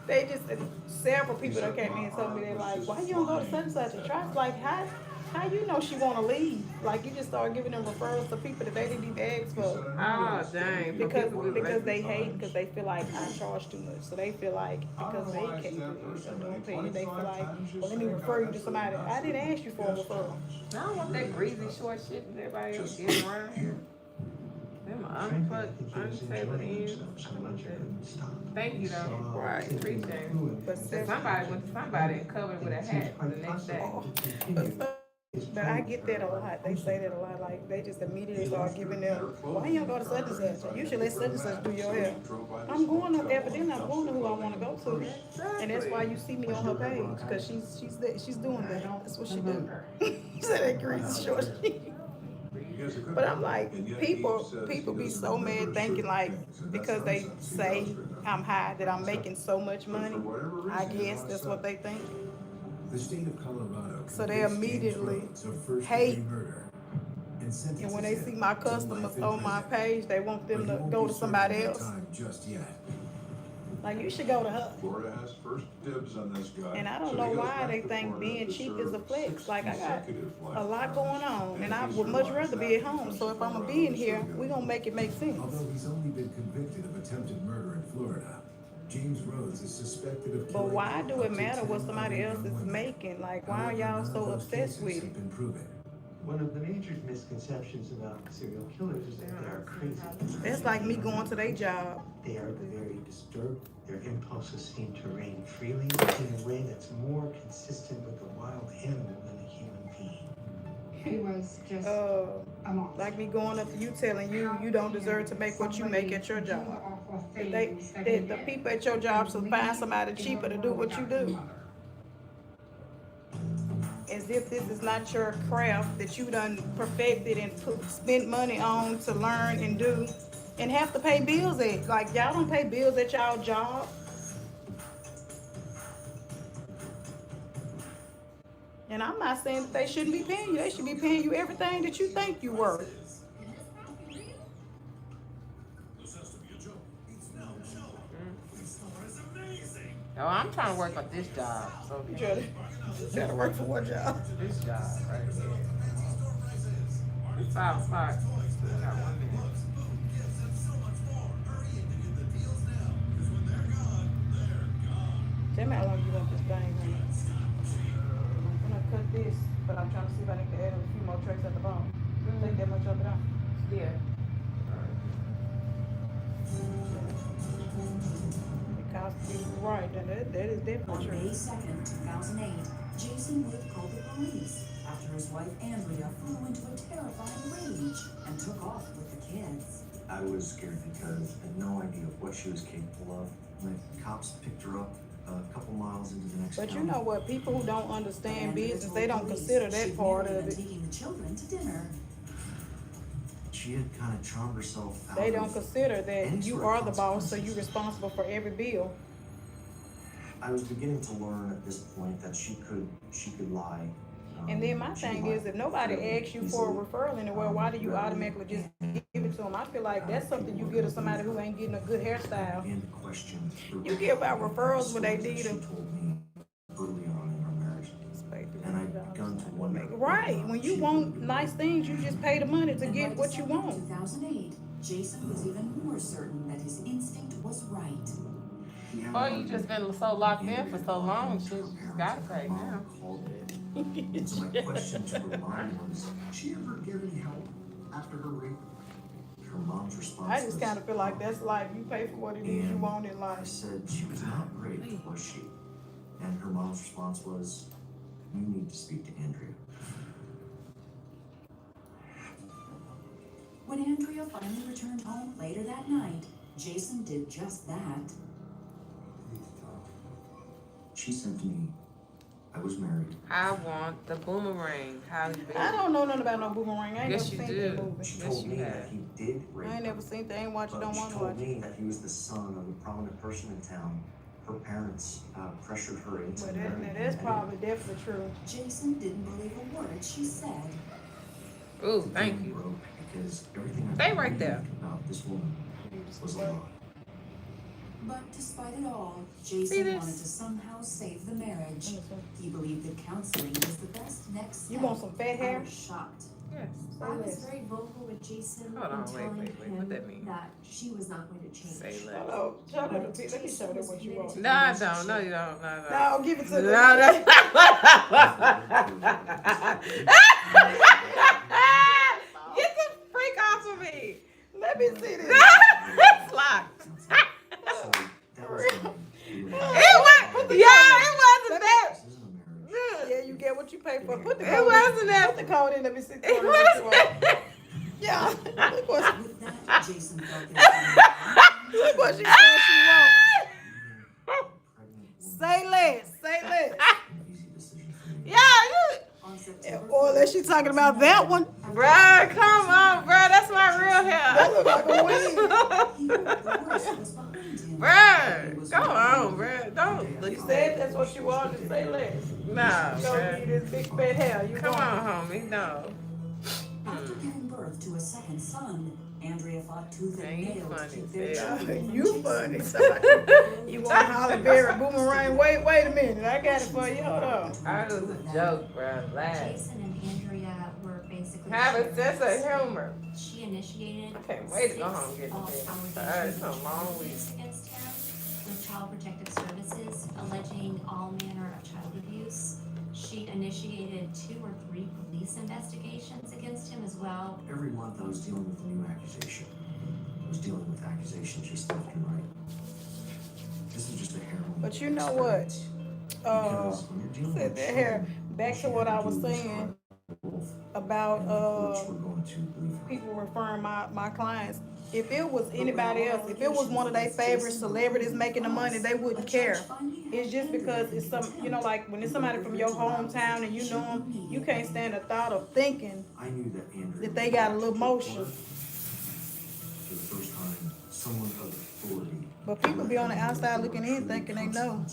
They just, several people that came in and told me, they're like, why you don't go to such and such? And Try's like, how you know she wanna leave? Like, you just start giving them referrals to people that they didn't even ask for. Oh, dang. Because they hate, because they feel like I charge too much. So they feel like, because they can't do it, or don't pay it, they feel like, well, let me refer you to somebody. I didn't ask you for a referral. I don't want that greasy short shit that everybody else getting around here. Them unstable ends. Thank you though. Right, appreciate it. But Somebody went to somebody and covered with a hat the next day. But I get that a lot. They say that a lot. Like, they just immediately start giving them, why you don't go to such and such? You should let such and such do your hair. I'm going to, evidently I'm going to who I want to go to. And that's why you see me on her page, because she's doing that. That's what she do. You said that greasy short shit. But I'm like, people be so mad thinking like, because they say I'm high, that I'm making so much money. I guess that's what they think. The state of Colorado. So they immediately hate. And when they see my customers on my page, they want them to go to somebody else. Just yet. Like, you should go to her. Florida has first dibs on this guy. And I don't know why they think being cheap is a flex. Like, I got a lot going on, and I would much rather be at home. So if I'm gonna be in here, we're gonna make it make sense. Although he's only been convicted of attempted murder in Florida, James Rhodes is suspected of But why do it matter what somebody else is making? Like, why are y'all so obsessed with it? One of the major misconceptions about serial killers is that they are crazy. That's like me going to their job. They are very disturbed. Their impulses seem to reign freely in a way that's more consistent with a wild animal than a human being. He was just like me going up to you telling you you don't deserve to make what you make at your job. The people at your job should find somebody cheaper to do what you do. As if this is not your craft that you done perfected and spent money on to learn and do, and have to pay bills at. Like, y'all don't pay bills at y'all job. And I'm not saying that they shouldn't be paying you. They should be paying you everything that you think you worth. Oh, I'm trying to work on this job. So you trying to work for what job? This job right here. It's 5 o'clock. Still got 1 minute. Tell me how long you want this thing, honey. I'm gonna cut this, but I'm trying to see if I can add a few more tracks at the bottom. Take that much of it out. Yeah. Right, and that is definitely true. On May 2nd, 2008, Jason Wood called the police after his wife Andrea flew into a terrifying rage and took off with the kids. I was scared because I had no idea what she was capable of. When the cops picked her up a couple miles into the next But town. you know what? People who don't understand business, they don't consider that part of it. Taking the children to dinner. She had kind of charmed herself out. They don't consider that you are the boss, so you're responsible for every bill. I was beginning to learn at this point that she could lie. And then my thing is, if nobody asks you for a referral anywhere, why do you automatically just give it to them? I feel like that's something you give to somebody who ain't getting a good hairstyle. You give out referrals when they need them. Early on in our marriage, and I'd begun to wonder. Right, when you want nice things, you just pay the money to get what you want. 2008, Jason was even more certain that his instinct was right. Oh, you just been so locked in for so long, shit, you just gotta pay now. So my question to her mom was, did she ever get any help after her rape? Her mom's response I just kind of feel like that's life. You pay for what it is you want in life. I said she was not raped, was she? And her mom's response was, you need to speak to Andrea. When Andrea finally returned home later that night, Jason did just that. She said to me, I was married. I want the boomerang. How you been? I don't know nothing about no boomerang. I ain't Yes, never you seen do. that movie. She Yes, told you me have. that he did rape I ain't her. never seen that. I ain't watched it. But Don't she want to told watch me it. that he was the son of a prominent person in town. Her parents pressured her into But marrying him. that's probably definitely true. Jason didn't believe a word she said. Ooh, thank you. Broke because everything I Stay right there. believed about this woman was a lie. But despite it all, Jason wanted to somehow save the marriage. He believed that counseling was the best next step. You want some fat hair? I was shocked. Yes. I was very vocal with Jason Hold on, in wait, telling what him that mean? that she was not going to change. Say less. Oh, show them the let me show them what you want. No, I don't. No, you don't. No. No, give it to them. No, that's Get the freak off of me. Let me see this. It's locked. It wasn't that. Yeah, you get what you pay for. Put the It code wasn't in. that. Put the code in. Let me see. It wasn't. Yeah. Look what With that, Jason felt that look what she said she wants. Say less. Say less. Yeah, Or unless she talking about that one. bruh, come on, bruh. That's my real hair. That look like a wig. Bruh, go on, bruh. Don't look. You said that's what you wanted. Say less. Nah, Show bruh. me this big fat hair. You Come want. on, homie. No. after giving birth to a second son, Andrea fought tooth and Man, you nail to funny keep as their hell. children from You Jason. funny. You want Holly Berry boomerang? Wait a minute. I got it for you. Hold on. I was a joke, bruh. Laugh. Jason and Andrea were basically Have a sense of humor. She initiated I can't wait to go home and get false this. allegations It's a long week. against him with Child Protective Services, alleging all manner of child abuse. She initiated 2 or 3 police investigations against him as well. Every month I was dealing with a new accusation. I was dealing with accusations just left and right. This is just a harrowing But you know what? experience. Because when you're dealing Said with that children, hair. Back to what I was you have to saying wolf, about and the courts were going to believe her. people referring my clients. If it was anybody else, if it was one of their favorite celebrities making the money, they wouldn't care. It's just because it's some, you know, like when it's somebody from your hometown and you know them, you can't stand the thought of thinking I knew that Andrea that they got a little motion. For the first time, someone of authority. But people be on the outside looking in thinking they know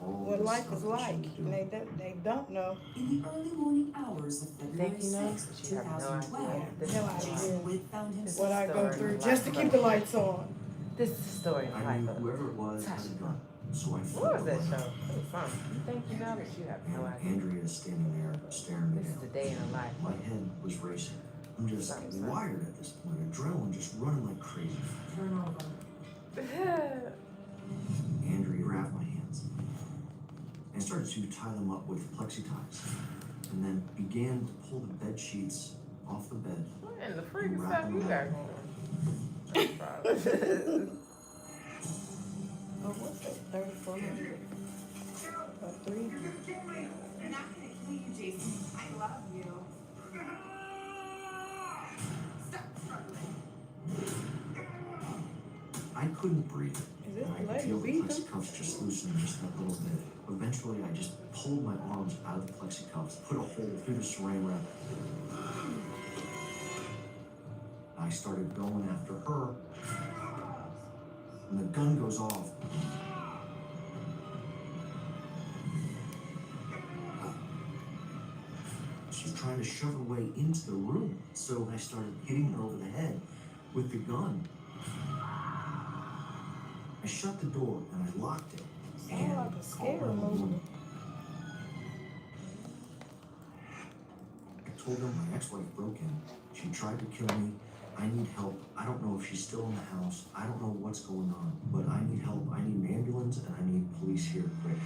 what life is like, and they don't know. In the early morning hours of February Think you know, 6, but you have no 2012, idea. This No is idea. Jason Witt found himself What I go story through of just to life. keep the lights on. This is the story of I life. knew whoever it was had a gun, so I What flipped was the that gun. show? It was fun. You think you know, but you have no And idea. Andrea is standing there staring me This is down. the day in her life. My head was racing. I'm just Something. wired at this point. Adrenaline just running like crazy. Turn over. Andrea grabbed my hands and started to tie them up with plexi ties, and then began to pull the bed sheets off the bed. What in the freaking stuff you got going? Oh, what's that? 3400. Or 3. You're gonna kill me. They're not gonna kill you, Jason. I love you. Stop struggling. I couldn't breathe. Is this and I the could lady feel the beating? plexi cuffs just loosening just that little bit. Eventually, I just pulled my arms out of the plexi cuffs, put a hole through the saran wrap. I started going after her, and the gun goes off. She's trying to shove her way into the room, so I started hitting her over the head with the gun. I shut the door and I locked it. Sound like a scary movie. I told her my ex-wife broke in. She tried to kill me. I need help. I don't know if she's still in the house. I don't know what's going on, but I need help. I need an ambulance and I need police here quick.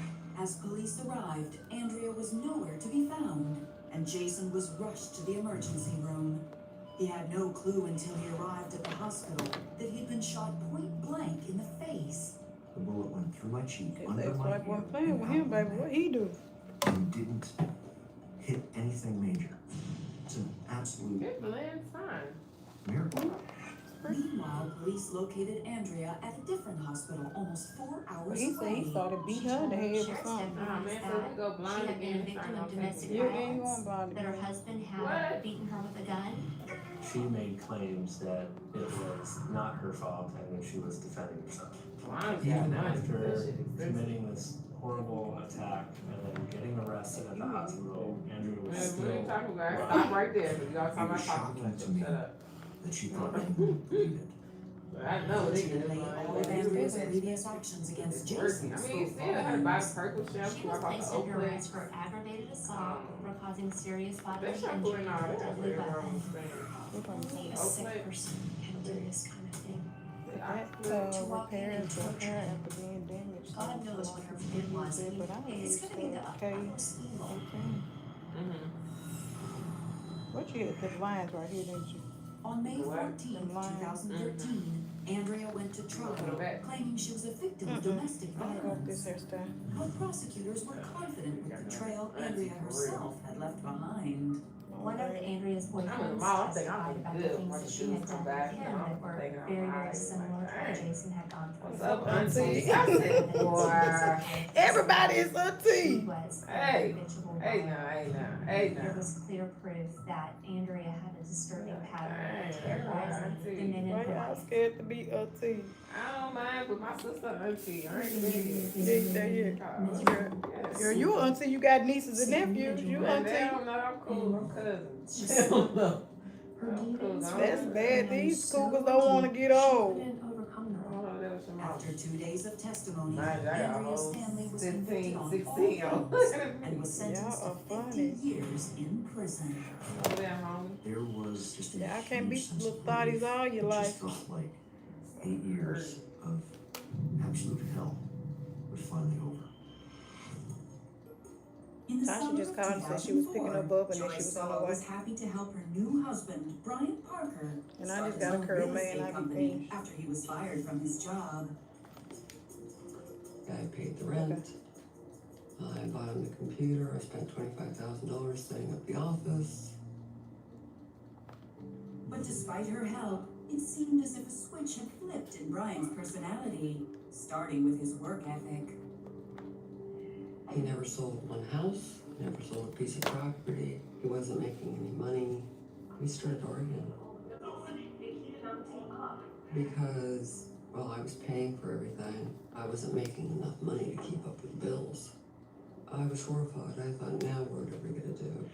As police arrived, Andrea was nowhere to be found, and Jason was rushed to the emergency room. He had no clue until he arrived at the hospital that he'd been shot point blank in the face. The bullet went through my cheek, His under my ex-wife ear, wasn't playing with and him, out my baby. neck, What he do? and didn't hit anything major. It's an absolute It blends fine. miracle. Meanwhile, Meanwhile, police located Andrea at a different hospital almost 4 hours He said he away. started beating her in the head for Sheriff's something. deputies man, so we go that blind she had been a again. victim of domestic You ain't violence, going blind that her again. husband had What? beaten her with a gun. She made claims that it was not her fault and that she was defending herself. Even after committing this horrible attack and then getting arrested at the hospital, Andrea was still. What are you talking about? Stop right there. Y'all It talking was about shocking to me Shut up. that she thought anyone would believe it. I know it is. Unfortunately, all of Andrea's previous actions against Jason I mean, spoke you still had to buy the purple She shampoo. was I bought placed the under Oakley. arrest for aggravated assault for causing serious bodily That shampoo injury and all with a that. deadly weapon. Only A sick person can do this kind of thing. That repairs the hair after being damaged. God knows what her plan was. But I It's used gonna be the utmost evil. What you hit the lines right here, didn't you? On May What? 14, Them lines. 2013, Andrea went to trial, claiming she was a victim of domestic I don't got this violence. hairstyle. But prosecutors were confident with the trail Andrea herself had left behind. One of Andrea's I'm in the boyfriends mall. I think testified I'm about the good. things Once that the she dudes had come done back, with him I'm that were thinking I'm very, high. very similar to what Jason had gone through. What's up, Auntie? Jason I said, said that boy. Everybody is she auntie. was a Hey. habitual Hey liar. now, hey now, hey There now. was clear proof that Andrea had a disturbing pattern of Hey, terrorizing auntie. the men in Why her y'all life. scared to be auntie? I don't mind, but my sister auntie. I ain't big. Girl, you auntie, you got nieces and nephews. You Man, they auntie. don't know I'm cool. I'm cousins. Just They don't know. her I'm cool. demons That's were bad. running These so cougars don't want to deep, get old. She couldn't overcome them. Oh, that was some After 2 days of testimony, Man, I got Andrea's old family was 15, convicted on 16. all counts and was sentenced Y'all to are 50 funny. years in prison. Over there, homie. There was just a Yeah, I can't be huge sense little of thotties relief. all your It life. just felt like 8 years of absolute hell was finally over. In the Tasha summer just of called and said she was picking up 2004, up and then she Joyce was on her Saul way. was happy to help her new husband, Brian Parker, And I start just his got a own curl, real man. estate I be company finished. after he was fired from his job. I paid the rent. I bought him the computer. I spent $25,000 setting up the office. But despite her help, it seemed as if a switch had flipped in Brian's personality, starting with his work ethic. He never sold one house, never sold a piece of property. He wasn't making any money. We started arguing. Because, well, I was paying for everything. I wasn't making enough money to keep up with bills. I was horrified. I thought, now what are we gonna do?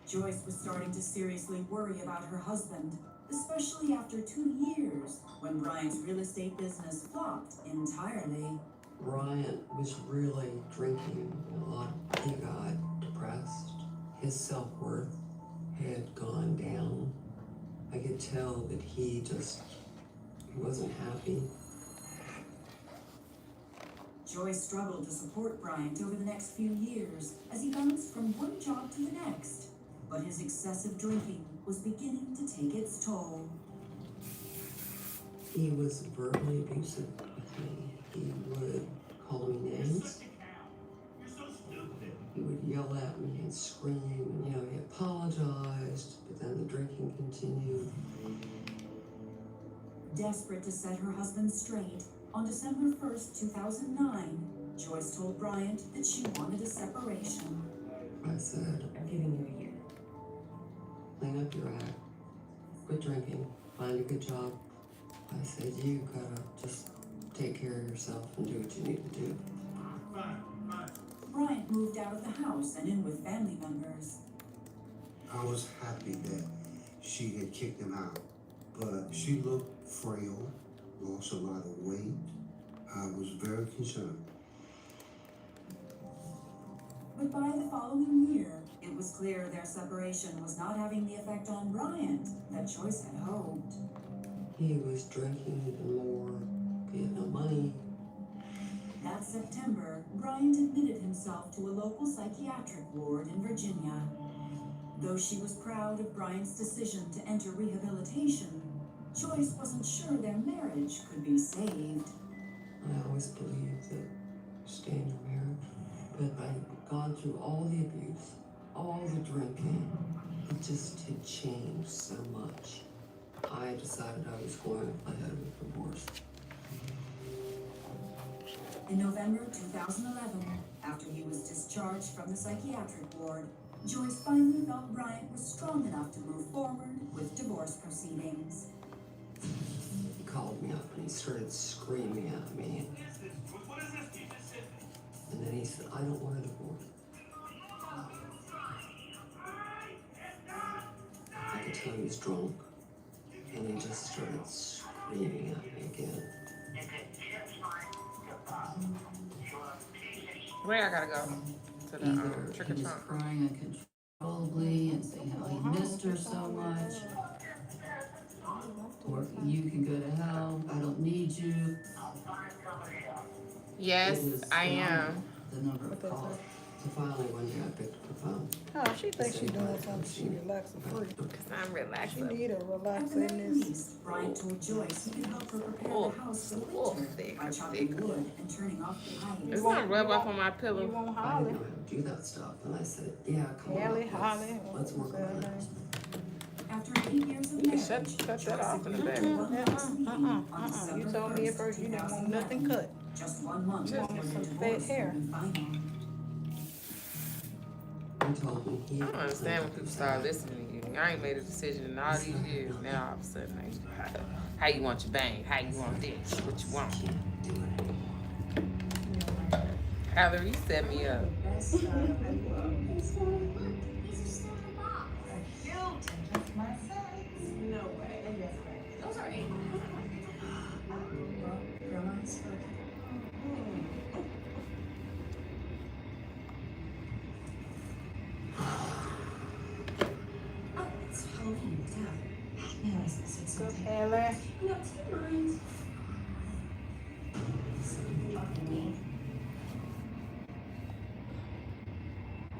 Joyce was starting to seriously worry about her husband, especially after 2 years when Brian's real estate business flopped entirely. Brian was really drinking a lot. He got depressed. His self-worth had gone down. I could tell that he wasn't happy. Joyce struggled to support Bryant over the next few years as he bounced from one job to the next. But his excessive drinking was beginning to take its toll. He was verbally abusive with me. He would call me names. He would yell at me and scream, and he apologized, but then the drinking continued. Desperate to set her husband straight, on December 1st, 2009, Joyce told Bryant that she wanted a separation. I said, I'm giving you a year. clean up your act, quit drinking, find a good job. I said, you gotta just take care of yourself and do what you need to do. Bryant moved out of the house and in with family members. I was happy that she had kicked him out, but she looked frail, lost a lot of weight. I was very concerned. But by the following year, it was clear their separation was not having the effect on Bryant that Joyce had hoped. He was drinking even more, he had no money. That September, Bryant admitted himself to a local psychiatric ward in Virginia. Though she was proud of Bryant's decision to enter rehabilitation, Joyce wasn't sure their marriage could be saved. I always believed that stay in your marriage, but I'd gone through all the abuse, all the drinking. It just had changed so much. I decided I was going ahead with divorce. In November 2011, after he was discharged from the psychiatric ward, Joyce finally felt Bryant was strong enough to move forward with divorce proceedings. He called me up and he started screaming at me. And then he said, I don't want a divorce. I could tell he was drunk. And he just started screaming at me again. Where I gotta go? To the Either trick he or was trunk. crying uncontrollably and saying how he missed her so much, or you can go to hell, I don't need you. Yes, It is I phenomenal, am. the number of calls. So finally one day I picked up the phone. Oh, she thinks she's doing something. She relaxing free. Cause I'm relaxed. She need a At the relaxing very this. least, Bryant told Joyce he could help her prepare the house for winter by chopping wood and turning off the lights. It's gonna rub off on my pillow. You won't I Holly. didn't know how to do that stuff. And I said, yeah, come Hallie, on, Holly. let's work on it. After 8 years of You can marriage, shut that off in the back. You told me at first you didn't want nothing cut. Just 1 month You before wanted the some fat divorce hair. would be final. He told me he I don't understand when people start listening to you. I ain't made a decision in all these years. Now all of a sudden, like, how you want your bang? How you want this? What you want? Heather, you set me up. No way. Those are 8. Oh, it's Halloween, yeah. Yeah, I said Good, something. Hallie. No, do you mind?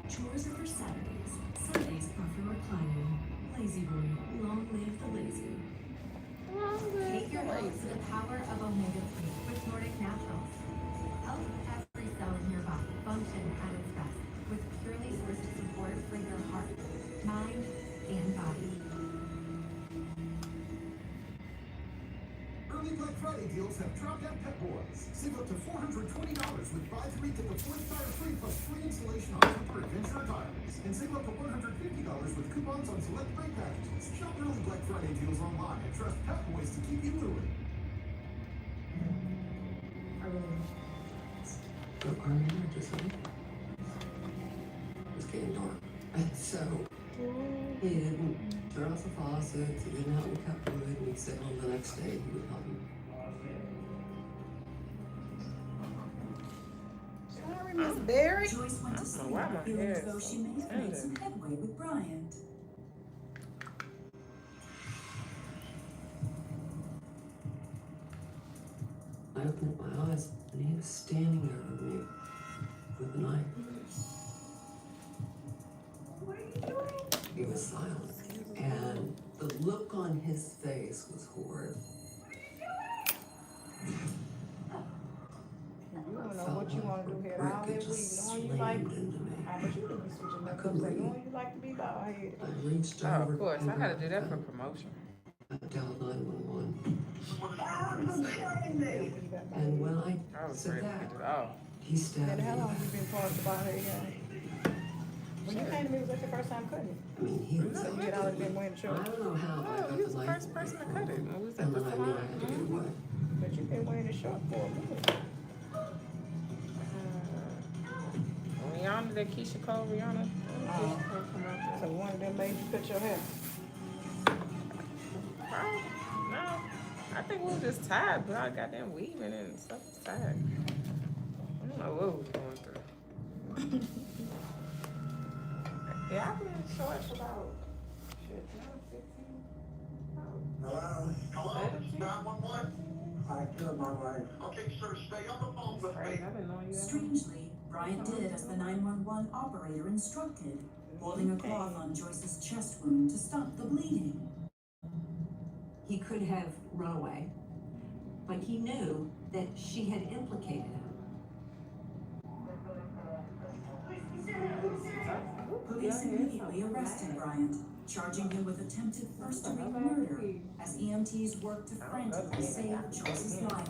Chores are for Saturdays. Sundays are for reclining. Lazy boy, long live the lazy. Take your health to the power of omega-3 with Nordic Naturals. Help every cell in your body function at its best with purely sourced support for your heart, mind, and body. Early Black Friday deals have dropped at Pet Boys. Save up to $420 with buy 3 get the 4th tire free plus free installation on Cooper Adventure tires. And save up to $150 with coupons on select brake packages. Shop early Black Friday deals online and trust Pet Boys to keep you moving. But our marriage is over. It was getting dark. And so he didn't turn off the faucets, he didn't help me cut wood, and he said, well, the next day he would help me. Sorry, Miss Barry. Joyce went to sleep feeling as though she may have made some headway with Bryant. I opened up my eyes, and he was standing there with me with a knife. What are you doing? He was silent, and the look on his face was horrid. You don't know what you want to do here. All that week, knowing you like, but you could be switching up up there. Knowing you like to be bald headed. I reached Oh, over of course. I and gotta do that for promotion. I dialed 911. And when I said that, he stabbed And me. how long you been part of bald head? When you came to me, was that your first time cutting it? I mean, he was You had already been wearing I shorts. don't know how I Oh, got you was the the knife. first person to cut it. When we was at And the then I knew I salon. had to get away. But you've been wearing a short for a minute. Rihanna, that Keisha Cole, Rihanna. So one of them made you cut your hair. No, I think we were just tired, but I got them weaving and stuff was tired. I don't know what we was going through. Yeah, I've been in shorts for about, shit, 15. Hello? Hello? 911? I killed my wife. Okay, sir, stay on the phone with me. I've been knowing you. Strangely, Bryant did as the 911 operator instructed, holding a cloth on Joyce's chest wound to stop the bleeding. He could have run away, but he knew that she had implicated him. Police immediately arrested Bryant, charging him with attempted first-degree murder as EMTs worked to frantically save Joyce's life.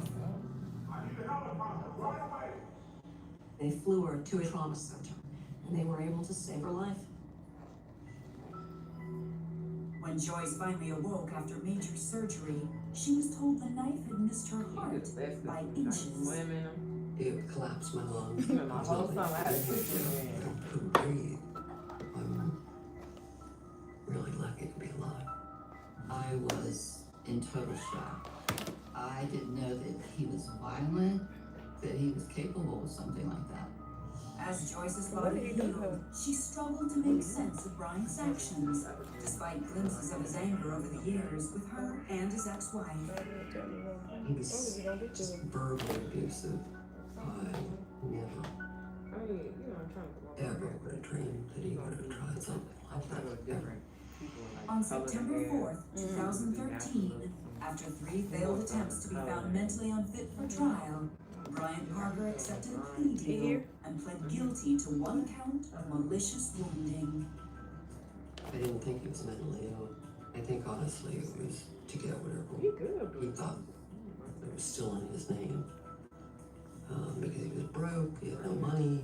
They flew her to a trauma center, and they were able to save her life. When Joyce finally awoke after major surgery, she was told the knife had missed her heart by inches. It collapsed my lungs. My whole stomach, I had a picture in I couldn't breathe. I'm really lucky to be alive. I was in total shock. I didn't know that he was violent, that he was capable of something like that. As Joyce's body healed, she struggled to make sense of Brian's actions, despite glimpses of his anger over the years with her and his ex-wife. He was just verbally abusive. I never, ever would have dreamed that he would have tried something like that. Ever. On September 4th, 2013, after 3 failed attempts to be found mentally unfit for trial, Brian Parker accepted a plea deal and pled guilty to 1 count of malicious wounding. I didn't think he was mentally ill. I think honestly it was to get whatever he thought it was still in his name. Because he was broke, he had no money,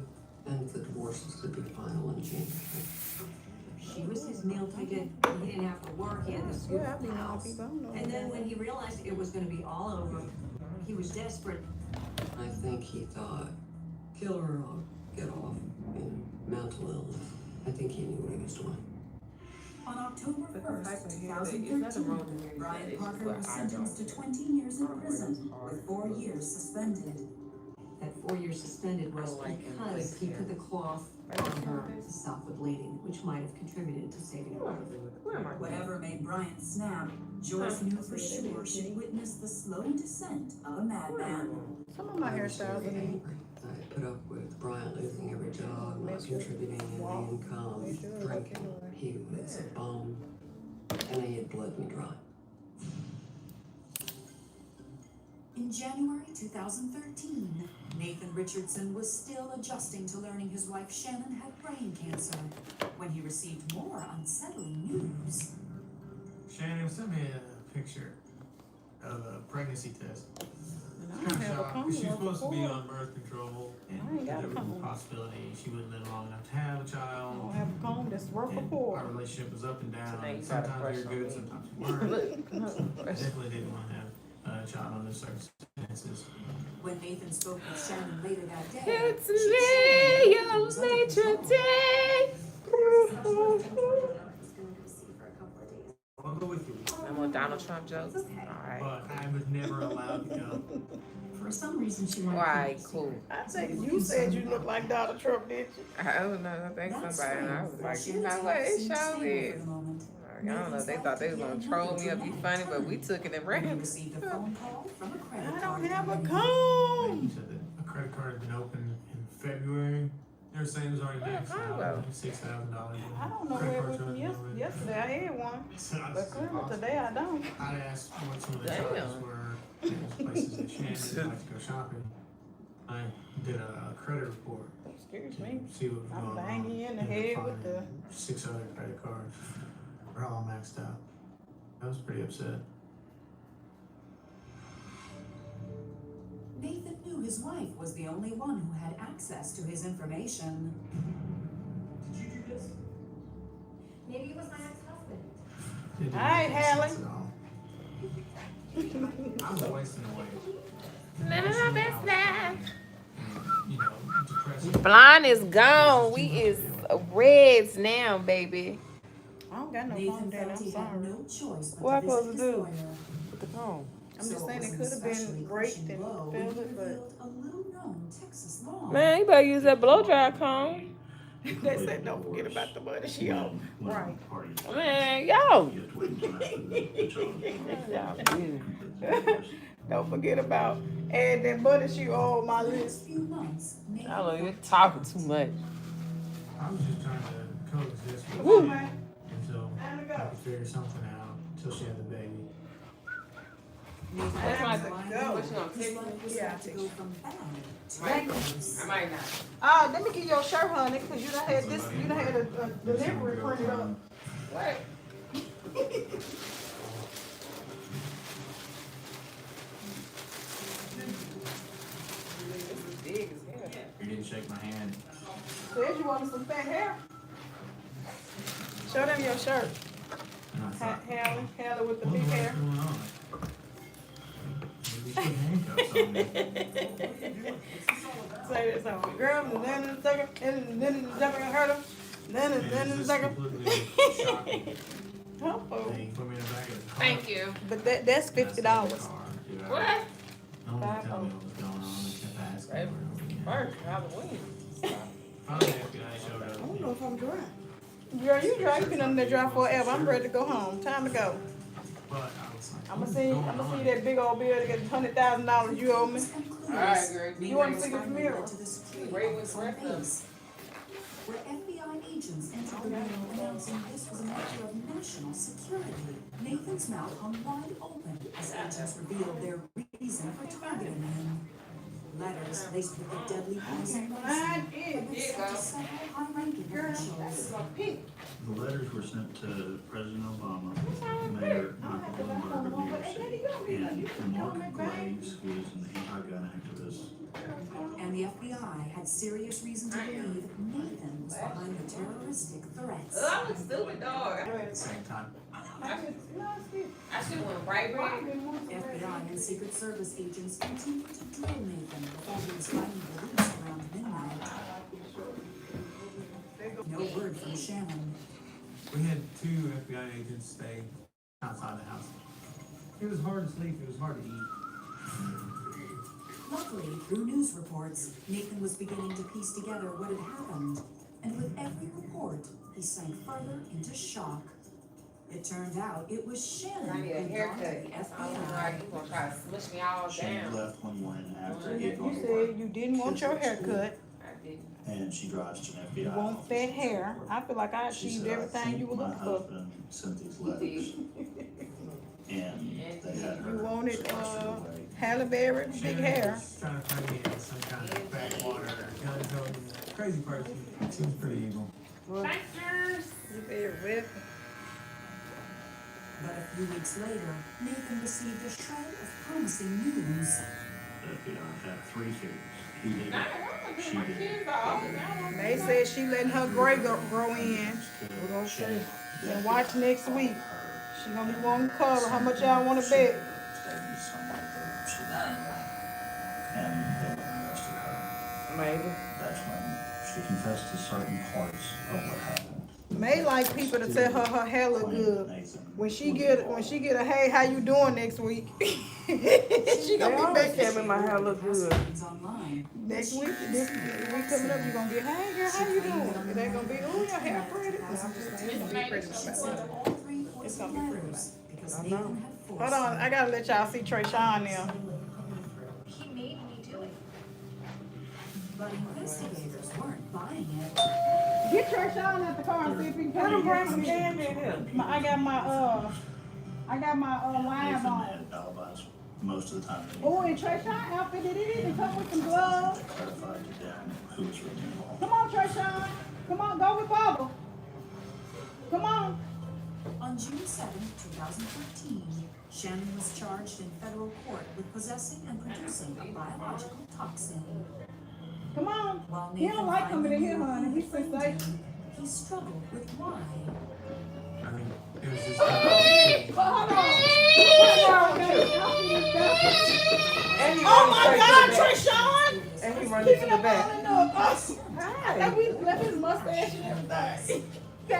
and the divorces could be final and change. She was his meal ticket. He didn't have to work. He had this beautiful house. And then when he realized it was going to be all over, he was desperate. I think he thought, kill her, I'll get off. And mental illness. I think he knew what he was doing. On October 1st, 2013, Brian Parker was sentenced to 20 years in prison with 4 years suspended. That 4 years suspended was because he put the cloth on her to stop the bleeding, which might have contributed to saving her life. Whatever made Brian snap, Joyce knew for sure she'd witnessed the slow descent of a madman. Some of my hairstyles are neat. I put up with Brian losing every job, not contributing any income, drinking. He was a bum, and he had bled me dry. In January 2013, Nathan Richardson was still adjusting to learning his wife Shannon had brain cancer when he received more unsettling news. Shannon, send me a picture of a pregnancy test. I don't have a comb. She's supposed to be on birth control, and I ain't got a there was a comb. possibility she wouldn't live long enough to have a I child. don't have a comb that's worth a And pour. our relationship was up and down. So now you got a Sometimes crush you're on good, me. sometimes you weren't. I definitely didn't want to have a child under circumstances. When Nathan spoke with Shannon later that day, It's me, your nature day. I'll go with you, I'm on Donald Trump jokes. All right. but I was never allowed to go. For some reason, she wanted All right, cool. I think you said you look like Donald Trump, didn't you? I don't know. I think somebody, and I was like, you know what? It sure is. I don't know. They thought they was gonna troll me or be funny, but we took it and ran. he received a phone call from a credit I card don't have a company. You comb. said that a credit card had been opened in February. They were saying it was already maxed out, $6,000. I don't know where it was from yesterday. I had one, but clearly today I don't. I'd asked what some of the charges were in those places that Shannon would like to go shopping. I did a credit report. Excuse to me. See what was I'm going on. banging you in the And head find with the. 6 other credit cards were all maxed out. I was pretty upset. Nathan knew his wife was the only one who had access to his information. Did you do this? Maybe it was my ex-husband. It didn't Hi, make Hallie. sense at all. I was wasting away. Living my best life. You know, depressing. Blonde is gone. We is reds now, baby. I don't got no Nathan comb, Daddy. felt I'm he sorry. had no choice but What I to visit supposed to his do? lawyer. With the comb. I'm just So saying was it an could have been especially great crushing and blow when filled he it, but revealed a little-known Texas law. Man, you better use that blow dry comb. they said don't forget about the money she owed. Right. Man, yo. Don't forget about and that money she owed my list. Few months, Nathan I don't know, you're talking too much. I was just trying to coexist with Woo. Shannon until I could figure something out until she had the baby. Nathan That's and my his wife go. What you gonna his text life me? was Yeah, set I'll to text go you. from bad to Might- worse. I might not. Let me get your shirt, honey, because you done had this, you done had a delivery printed up. What? Big as hell. You didn't shake my hand. Said you wanted some fat hair. Show them your shirt. And I thought, Haley with the big what's hair. going on? Maybe put handcuffs on me. Say this song. Girl, and then in a second, and then in a second, I heard him. Then in a second. Oh. They put me in the back of the car. Thank you. But that's $50. What? No one tell me what was going on. They kept asking. First, Halloween. Finally, FBI showed up. I don't know if I'm dry. Girl, you dry. You've been under there dry forever. I'm ready to go home. Time to go. But I was like, I'm gonna see that big old bill to get $100,000 you owe me. Alright, girl. You want to see this mirror? Great with the rest of them. Where FBI agents entered the room announcing this was a matter of national security. Nathan's mouth hung wide open as agents revealed their reason for targeting him. Letters laced with the deadly poison medicine from several high-ranking officials. the letters were sent to President Obama, Mayor Michael Bloomberg of New York City, and Mark Graves, who is an anti-gun activist. And the FBI had serious reason to believe Nathan was behind the terroristic threats. I'm a stupid dog. At the same time, I should went right back. FBI and Secret Service agents continued to drill Nathan before he was finally released around midnight. No word from Shannon. we had 2 FBI agents stay outside the house. It was hard to sleep. It was hard to eat. Luckily, through news reports, Nathan was beginning to piece together what had happened. And with every report, he sank further into shock. It turned out it was Shannon I need a who haircut. gone to the That's FBI. right. He's gonna try to smush me all She down. left one morning after getting You on to work, said you didn't want your hair cut. I did. and she drives to an FBI You want office. that hair. I feel like I She achieved said, everything I you think were my looking for. husband sent these letters, and they had her. You wanted, slashed away. Halle Berry, big hair. Trying to find me in some kind of backwater, gun toting, crazy person. Seems pretty evil. Thanks. You very welcome. But a few weeks later, Nathan received a shred of promising news. The FBI had 3 kids. He did it. She did it. They said she letting her gray grow in. We're gonna see. And watch next week. She gonna be one color. How much y'all wanna bet? And they arrested her. Maybe. That's when she confessed to certain parts of what happened. May like people to tell her hair look good. When she get a hey, how you doing next week? She gonna be back. Tell me my hair look good. Next week, this week coming up, you gonna get, hey girl, how you doing? It ain't gonna be, oh, your hair pretty. No, I'm just saying, it's gonna be pretty. It's gonna be pretty. I know. Hold on, I gotta let y'all see Trey Sean now. He made me do it. But investigators weren't buying it. Get Trey Sean out the car and see if he can come bring some candy in here. I got my live Nathan on. had alibis most of the time. Oh, and Trey Sean outfit, did it even come with some gloves? They clarified to them who was really involved. Come on, Trey Sean. Come on, go with Bubba. Come on. On June 7, 2015, Shannon was charged in federal court with possessing and producing a biological toxin. Come on. While He don't like coming in here, finally honey. knew He's what sensational. did, he struggled with why. I mean, it was just. Hold on. And he Oh my runs God, straight Trey to the back. Sean! And he runs Keeping to the him back. all in the I think we left his mustache and everything. I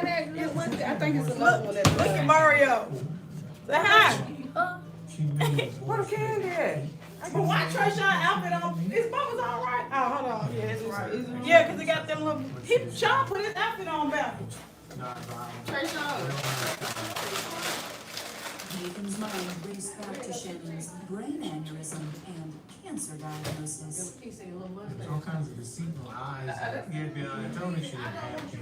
think it's another one. Look at Mario. Say hi. Where the candy at? But why Trey Sean outfit on? His Bubba's all right. Oh, hold on. Yeah, it's right. Yeah, because he got them little. Sean put his outfit on backwards. Trey Sean. Nathan's mind raced back to Shannon's brain aneurysm and cancer diagnosis. There's all kinds of deceitful eyes. I told me she didn't have cancer.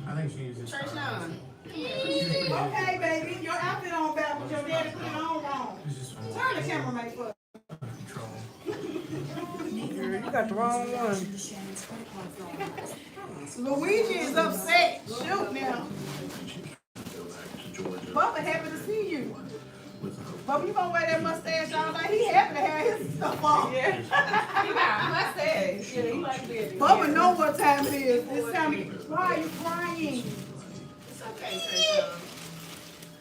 I think she was just. Trey Sean. Okay, baby. Your outfit on backwards. Your daddy put it on wrong. Turn the camera, mate, for You got the wrong one. Luigi is upset. Shoot now. Go back to Georgia Bubba happy to see you. Bubba, you gonna wear that mustache all night? He happy to have his stuff on. Yeah. He got a mustache. Yeah, he like that. Bubba know what time it is. It's time to get. Why are you crying? It's okay, Tarsha.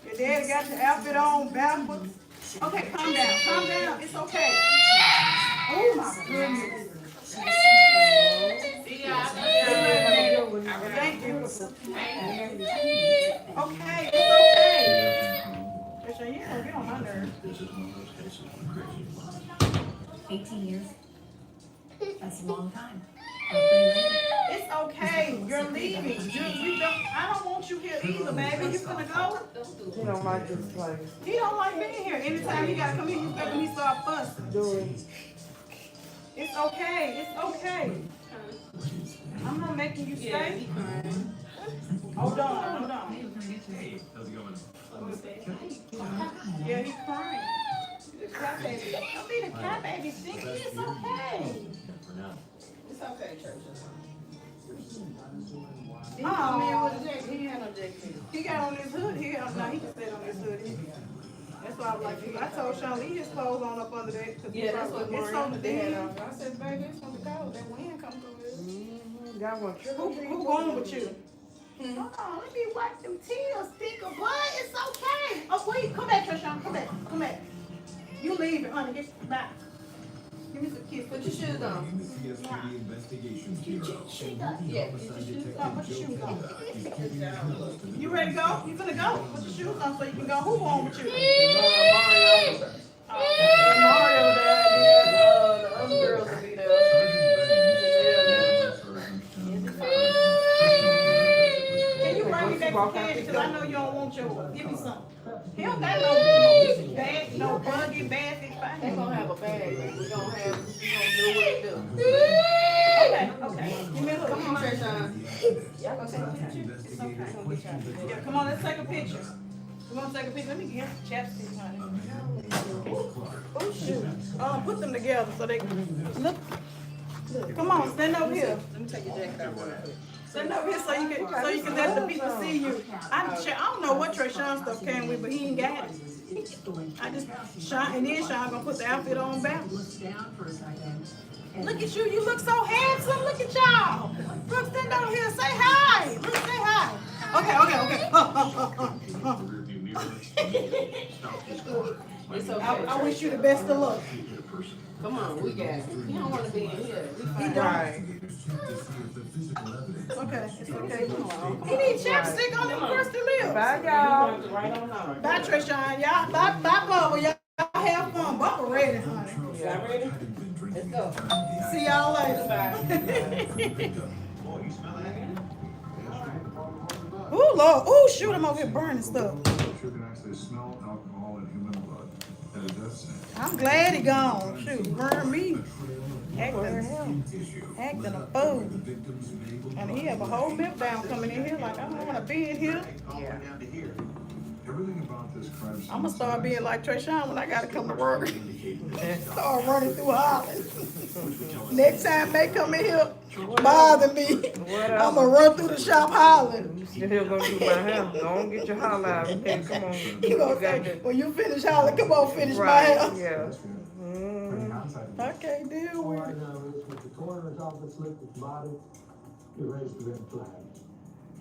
Your daddy got your outfit on backwards. Okay, calm down. Calm down. It's okay. Oh my goodness. See ya. Thank you. Okay, it's okay. Trisha, you don't get on my nerves. This is one of those cases when crazy. 18 years. That's a long time. It's okay. You're leaving. I don't want you here either, baby. You gonna go? He don't like this place. He don't like being here. Anytime he gotta come here, you when he start fussing. It's okay. It's okay. I'm not making you stay. Hold on. Hey, how's it going? Yeah, he's crying. The cat baby. Don't be the cat baby stinky. It's okay. For now. It's okay, Tarsha. Oh man, with a jacket. He had no jacket. He got on his hood. He can stay on his hood. That's why I was like, I told Sean leave his clothes on up under that. Yeah, that's what it's so Mariana thin. had on. I said, baby, it's gonna be cold. That wind come through this. Got one. Who going with you? Hold on, let me wipe them tears. Think of blood. It's okay. Oh wait, come back, Trisha. Come back. You leave it, honey. Get back. Give me some kiss. Put your shoes on. In the CSPD Investigations Bureau. Yeah, get your shoes on. Put your shoes on. You ready to go? You gonna go? Put your shoes on so you can go. Who going with you? Mario. Mario there. The other girls will be there. Can you bring me back some candy? Because I know you don't want yours. Give me some. He don't got no bag, no buggy bag. They're gonna have a bag. We're gonna do what it do. Okay. Give me a look. Come on, Tarsha. Y'all gonna take a picture? It's okay. Yeah, come on, let's take a picture. Come on, take a picture. Let me get chapstick, honey. Oh, shoot. Put them together so they can look. Come on, stand over here. Let me take your jacket off. Stand over here so you can let the people see you. I don't know what Trayshawn stuff came with, but he ain't got it. I just Sean and then Sean gonna put the outfit on back. Look at you, you look so handsome. Look at y'all. Look, stand over here, say hi. Look, say hi. Okay. It's okay. I wish you the best of luck. Come on, we got it. He don't want to be in here. He don't. Okay, it's okay. He needs chapstick on them crusty lips. Bye, y'all. Bye, Trayshawn. Y'all, bye, Bubba. Y'all have fun. Bubba ready, honey. Y'all ready? Let's go. See y'all later. Boy, you smell that? Ooh, Lord. Ooh, shoot, I'm over here burning stuff. You can actually smell alcohol in human blood at a death scene. I'm glad he gone. Shoot, burn me. Acting a fool. And he have a whole meltdown coming in here like, I don't want to be in here. Yeah. Everything about this crime scene. I'm going to start being like Trayshawn when I got to come to work. Start running through hollers. Next time they come in here, bother me. I'm going to run through the shop hollering. You still gonna do my hair. Go on, get your holler out. Okay, come on. You gonna say, when you finish hollering, come on, finish my Right, hair. yeah. I can't deal with it. With the coroner's office looked at the body, it raised the red flag.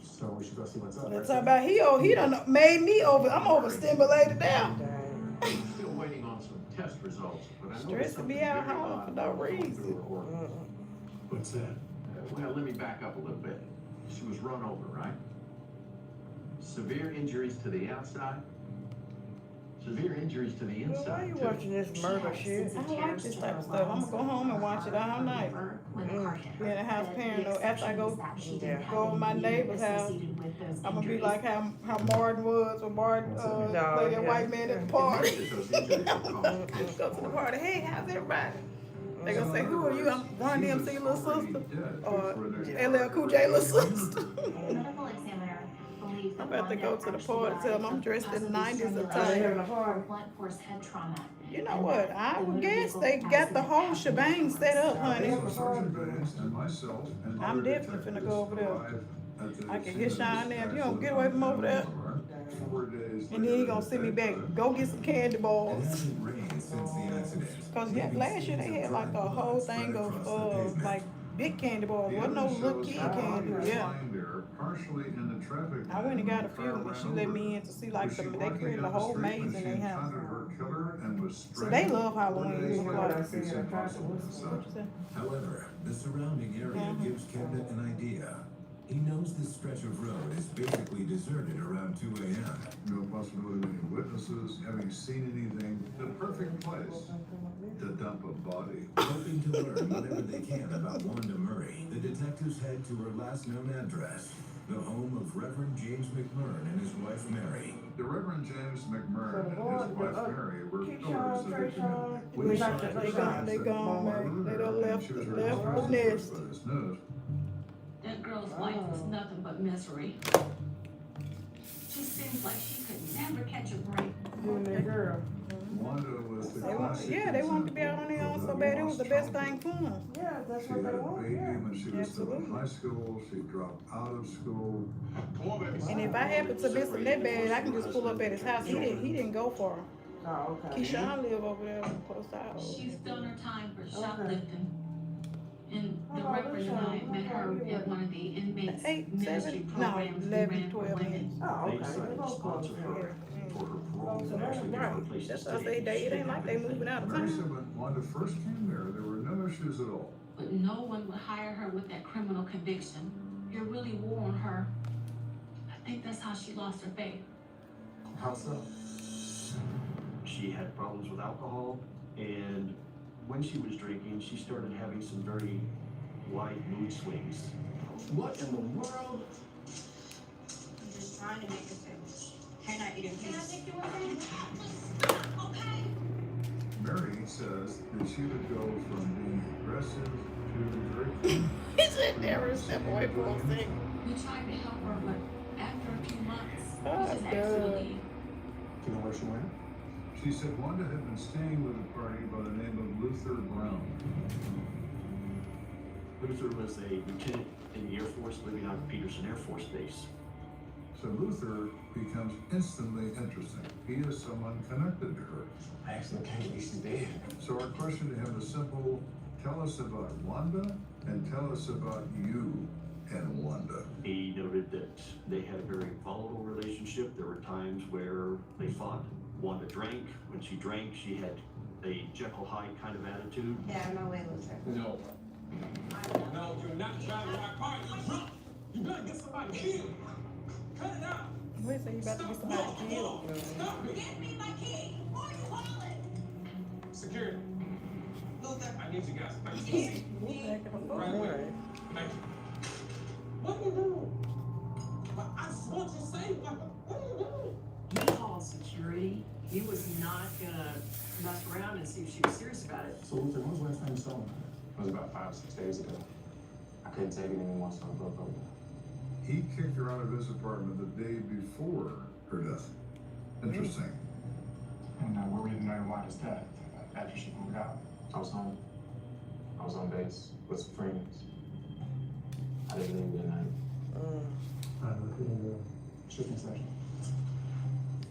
So we should go see what's up. Let's talk about he done made me I'm overstimulated now. Still waiting on some test results, but I know Stress to be out hollering for no reason. What's that? Well, let me back up a little bit. She was run over, right? Severe injuries to the outside. Severe injuries to the inside. Why are you watching this murder shit? I like this type of stuff. I'm gonna go home and watch it all night. Be in the house paranoid. After I go over my neighbor's house, I'm gonna be like how Martin was when Martin played that white man at the party. Let's go to the party. Hey, how's everybody? They gonna say, who are you? I'm Ron DMC little sister or LL Cool J little sister. I'm about to go to the party. Tell them I'm dressed in 90s attire. You know what? I would guess they got the whole shebang set up, honey. I'm definitely finna go over there. I can hear Sean there. If you don't get away from over there. 4 days days And then he gonna send me back, go get some candy It bars. hasn't rained since the accident. Cause yeah, last year they had like a whole thing of like big candy bars. The Wasn't no evidence little shows kid the body candy. was Yeah. lying there, partially in the traffic I went and lane got a when the few, car and she ran let over me her. in to see like Was she they walking created a down the whole street when maze in she their house. encountered her killer and was So they strangled? love 4 Halloween. days Like, later, it's impossible to say. what you say? However, the surrounding area gives Kenda an idea. He knows this stretch of road is basically deserted around 2 a.m. No possibility of any witnesses having seen anything. The perfect place to dump a body. Hoping to learn whatever they can about Wanda Murray, the detectives head to her last known address, the home of Reverend James McMurrin and his wife Mary. The Reverend James McMurrin and his wife Mary were pillars of the community. They gone, man. They done left the nest. His nose. That girl's life was nothing but misery. She seems like she could never catch a break. Girl. Wanda was the They want, classic yeah, they wanted to be out on their own so bad. It was the best lost thing for them. Yeah, that's She what had they a want. baby Yeah. when she was still in high school. She dropped out of school. And if I happen to miss him that bad, I can just pull up at his house. He didn't go far. Oh, okay. Keyshawn live over there close to our house. She's done her time for shoplifting. And the Oh, Reverend and I met her at one of the inmates ministry programs we ran for women. Oh, They okay. decided to sponsor her for her parole and actually give her a place to That's why I stay. say it ain't like they moving out of Mary town. said when Wanda first came there were no issues at all. But no one would hire her with that criminal conviction. It really wore on her. I think that's how she lost her faith. How so? She had problems with alcohol, and when she was drinking, she started having some very wide mood swings. What in the world? I'm just trying to make a sandwich. Can I eat in peace? Mary says that she would go from being aggressive to drinking. He said never step away from a thing. We tried to help her, but after a few months, Oh, we just asked her to God. leave. Do you know where she went? She said Wanda had been staying with a party by the name of Luther Brown. Luther was a lieutenant in the Air Force living out of Peterson Air Force Base. So Luther becomes instantly interesting. He is someone connected to her. I actually can't believe she's dead. So our question to him is simple. Tell us about Wanda and tell us about you and Wanda. He noted that they had a very volatile relationship. There were times where they fought. Wanda drank. When she drank, she had a Jekyll Hyde kind of attitude. Yeah, no way, Luther. No. No, you're not driving my car. You're drunk. You better get somebody killed. Cut it out. Wait, so you about to get somebody killed? Stop it. Give me my key. Who are you calling? Security. Luther. I need you guys. I need you to see. Right away. Thank you. What are you doing? I just want you to say what are you doing? He called security. He was not gonna mess around and see if she was serious about it. So Luther, when was the last time you saw him? It was about 5 or 6 days ago. I couldn't take it anymore, so I broke up with him. He kicked her out of his apartment the day before her death. Interesting. And where were you the night of Wanda's death? After she moved out? I was home. I was on base with some friends. I didn't leave that night. Shooting session.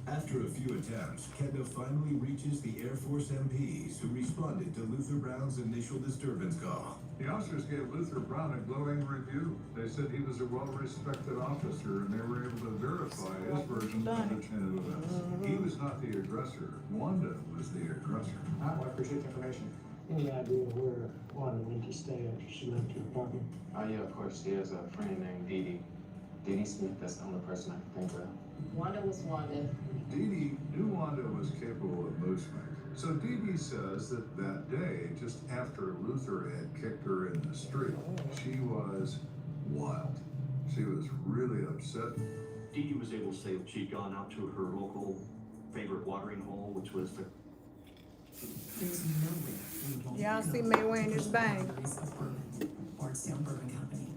After a few attempts, Kenda finally reaches the Air Force MPs who responded to Luther Brown's initial disturbance call. The officers gave Luther Brown a glowing review. They said he was a well-respected officer and they were able to verify his version of the chain of events. He was not the aggressor. Wanda was the aggressor. I appreciate the information. Any idea where Wanda went to stay after she left her apartment? Oh yeah, of course. She has a friend named Dee Dee. Dee Dee Smith, that's the only person I can think of. Wanda was Wanda. Dee Dee knew Wanda was capable of mood swings. So Dee Dee says that that day, just after Luther had kicked her in the street, she was wild. She was really upset. Dee Dee was able to say that she'd gone out to her local favorite watering hole, which was the There's no way. Y'all see me wearing this bang. Bardstown Bourbon Company.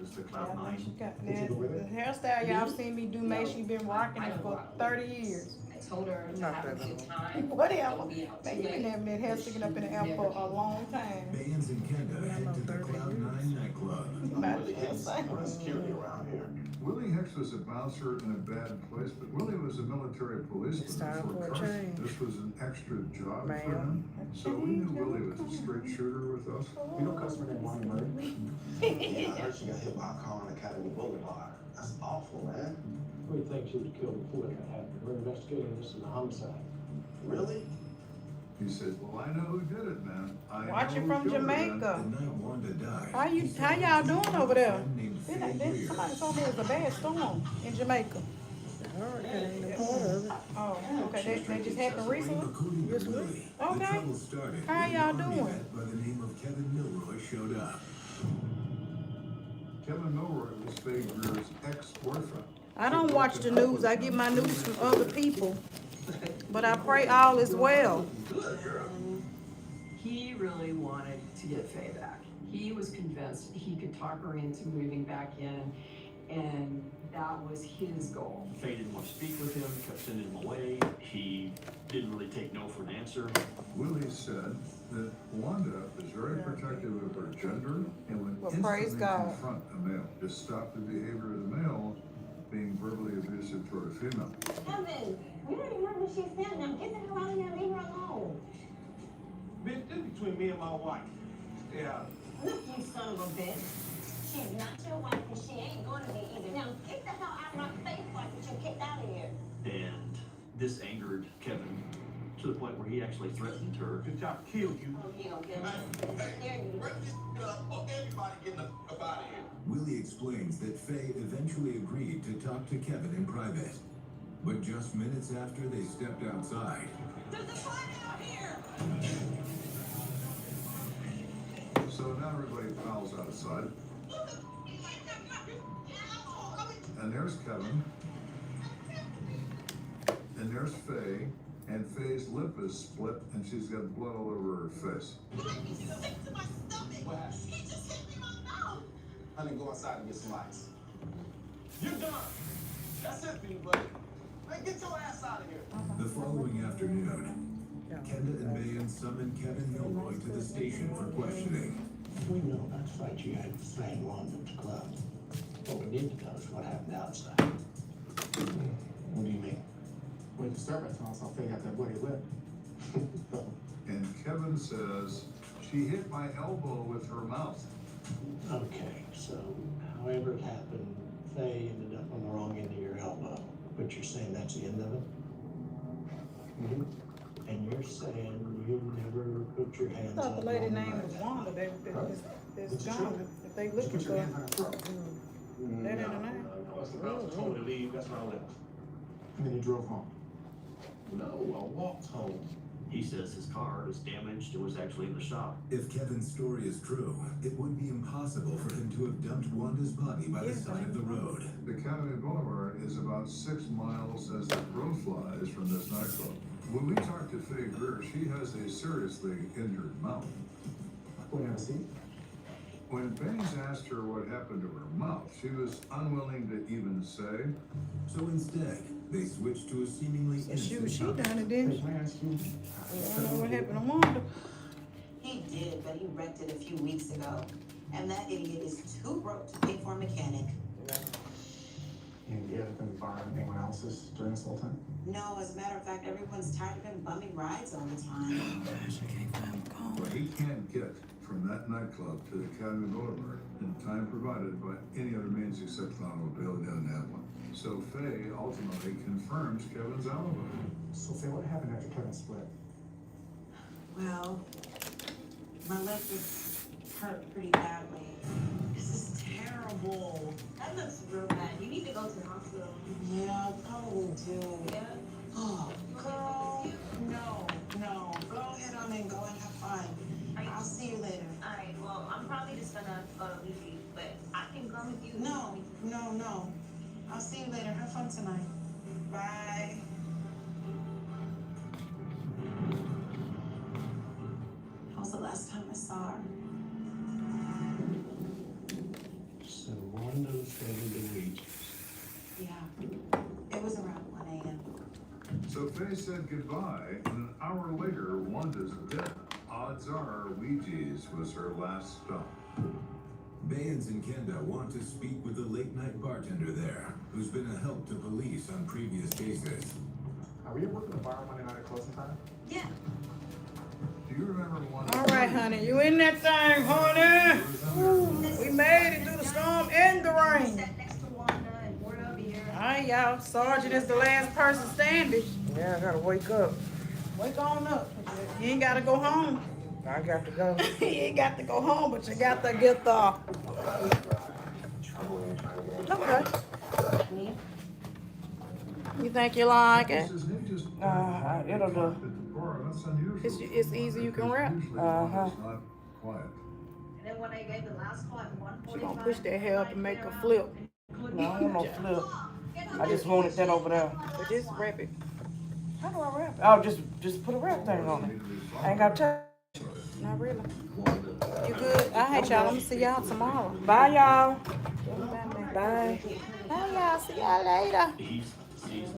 was the Cloud Nine. She got the hairstyle y'all seen me do, May, she been rocking it for 30 years. I told her to have a good time. Whatever. Man, you been having that hair sticking up in the air for a long time. Bands and Kenda head to the Cloud 9 nightclub. About to say. Security around here. Willie Hicks was a bouncer in a bad place, but Willie was a military policeman It's time before for a Carson. change. This was an extra job for Ma'am. him. So we knew Willie was a straight shooter with us. You know customer named Lonnie Murray? Yeah, I heard she got hit by a car on Academy Boulevard. That's awful, man. We think she was killed before that happened. We're investigating this as a homicide. Really? He said, well, I know who did it, man. I Watch know it who from killed her, man." Jamaica. The night Wanda died. How y'all doing over there? Somebody told me it was a bad storm in Jamaica. Hurricane, a part of it. Oh, okay. They just happened recently? According to Willie, the Okay. trouble started How when y'all an army doing? vet by the name of Kevin Milroy showed up. Kevin Milroy was Faye Greer's ex-boyfriend. I don't watch the news. I get my news from other people. But I pray all is well. He really wanted to get Faye back. He was convinced he could talk her into moving back in, and that was his goal. Faye didn't want to speak with him, kept sending him away. He didn't really take no for an answer. Willie said that Wanda is very protective of her gender and would Well, praise instantly God. confront a male to stop the behavior of the male being verbally abusive toward a female. Kevin, you don't even know who she's standing. Now get the hell out of here and leave her alone. Bitch, this between me and my wife. Yeah. Look, you son of a bitch. She's not your wife and she ain't going to be either. Now get the hell out of my face like that you kicked out of here. And this angered Kevin to the point where he actually threatened her. Good job, killed you. Oh, you don't get it. Wrap this up or everybody getting the fuck out of here. Willie explains that Faye eventually agreed to talk to Kevin in private. But just minutes after they stepped outside, There's a fire out here! So now everybody piles outside. And there's Kevin. And there's Faye. And Faye's lip is split and she's got blood all over her face. What happened? He just hit me in my mouth. Honey, go outside and get some ice. You're done. That's it for you, buddy. Man, get your ass out of here. the following afternoon, Kenda and Mayan summoned Kevin Milroy to the station for questioning. We know that fight you had with Faye Wanda at the club. What we need to know is what happened outside. What do you mean? When disturbance house, I figured out that bloody lip. And Kevin says, she hit my elbow with her mouth. Okay, so however it happened, Faye ended up on the wrong end of your elbow. But you're saying that's the end of it? Mm-hmm. And you're saying you never put your I hands thought on the lady your name was back. Wanda. It's gone. If they looking Put for your that hand on her throat. ain't the name. That's the route I told her to leave, that's where I left. And then you drove home? No, I walked home. He says his car is damaged and was actually in the shop. If Kevin's story is true, it would be impossible for him to have dumped Wanda's body by the side of the road. The Academy Boulevard is about 6 miles as the crow flies from this nightclub. When we talked to Faye Greer, she has a seriously injured mouth. We never see. When Baines asked her what happened to her mouth, she was unwilling to even say. So instead, they switched to a seemingly She innocent done it, didn't she? I don't know what happened to Wanda. He did, but he wrecked it a few weeks ago. And that idiot is too broke to pay for a mechanic. And you haven't been borrowing anyone else's during this whole time? No, as a matter of fact, everyone's tired of him bumming rides all the time. But he can't get from that nightclub to the Academy Boulevard in time provided by any other means except an automobile. He doesn't have one. So Faye ultimately confirms Kevin's alibi. So Faye, what happened after Kevin split? Well, my leg was hurt pretty badly. This is terrible. That looks real bad. You need to go to the hospital. Yeah, I probably do. Yeah? Oh, girl. No. Go ahead on and go and have fun. I'll see you later. Alright, well, I'm probably just gonna leave you, but I can come with you. No. I'll see you later. Have fun tonight. Bye. That was the last time I saw her. So Wanda's headed to Regis. Yeah. It was around 1 a.m. So Faye said goodbye, and an hour later, Wanda's dead. Odds are Ouija's was her last stop. Bayans and Kenda want to speak with the late-night bartender there, who's been a help to police on previous cases. Were you working the bar Monday night at closing time? Yeah. Do you remember one? All right, honey, you in that thing, honey? We made it through the storm and the rain. Next to Wanda and Ward over here. All right, y'all. Sergeant is the last person standing. Yeah, I gotta wake up. Wake on up. You ain't gotta go home. I got to go. You ain't got to go home, but you got to get the. Okay. You think you like it? It'll do. It's easy. You can rap. Quiet. And then when I gave the last one, She gonna push that hair up and make a flip. No, I don't want no flip. I just wanted that over there. But just wrap it. How do I wrap it? Oh, just put a wrap thing on it. I ain't got to. Not really. You good? All right, y'all. I'm gonna see y'all tomorrow. Bye, y'all. Bye. Bye. Bye, y'all. See y'all later.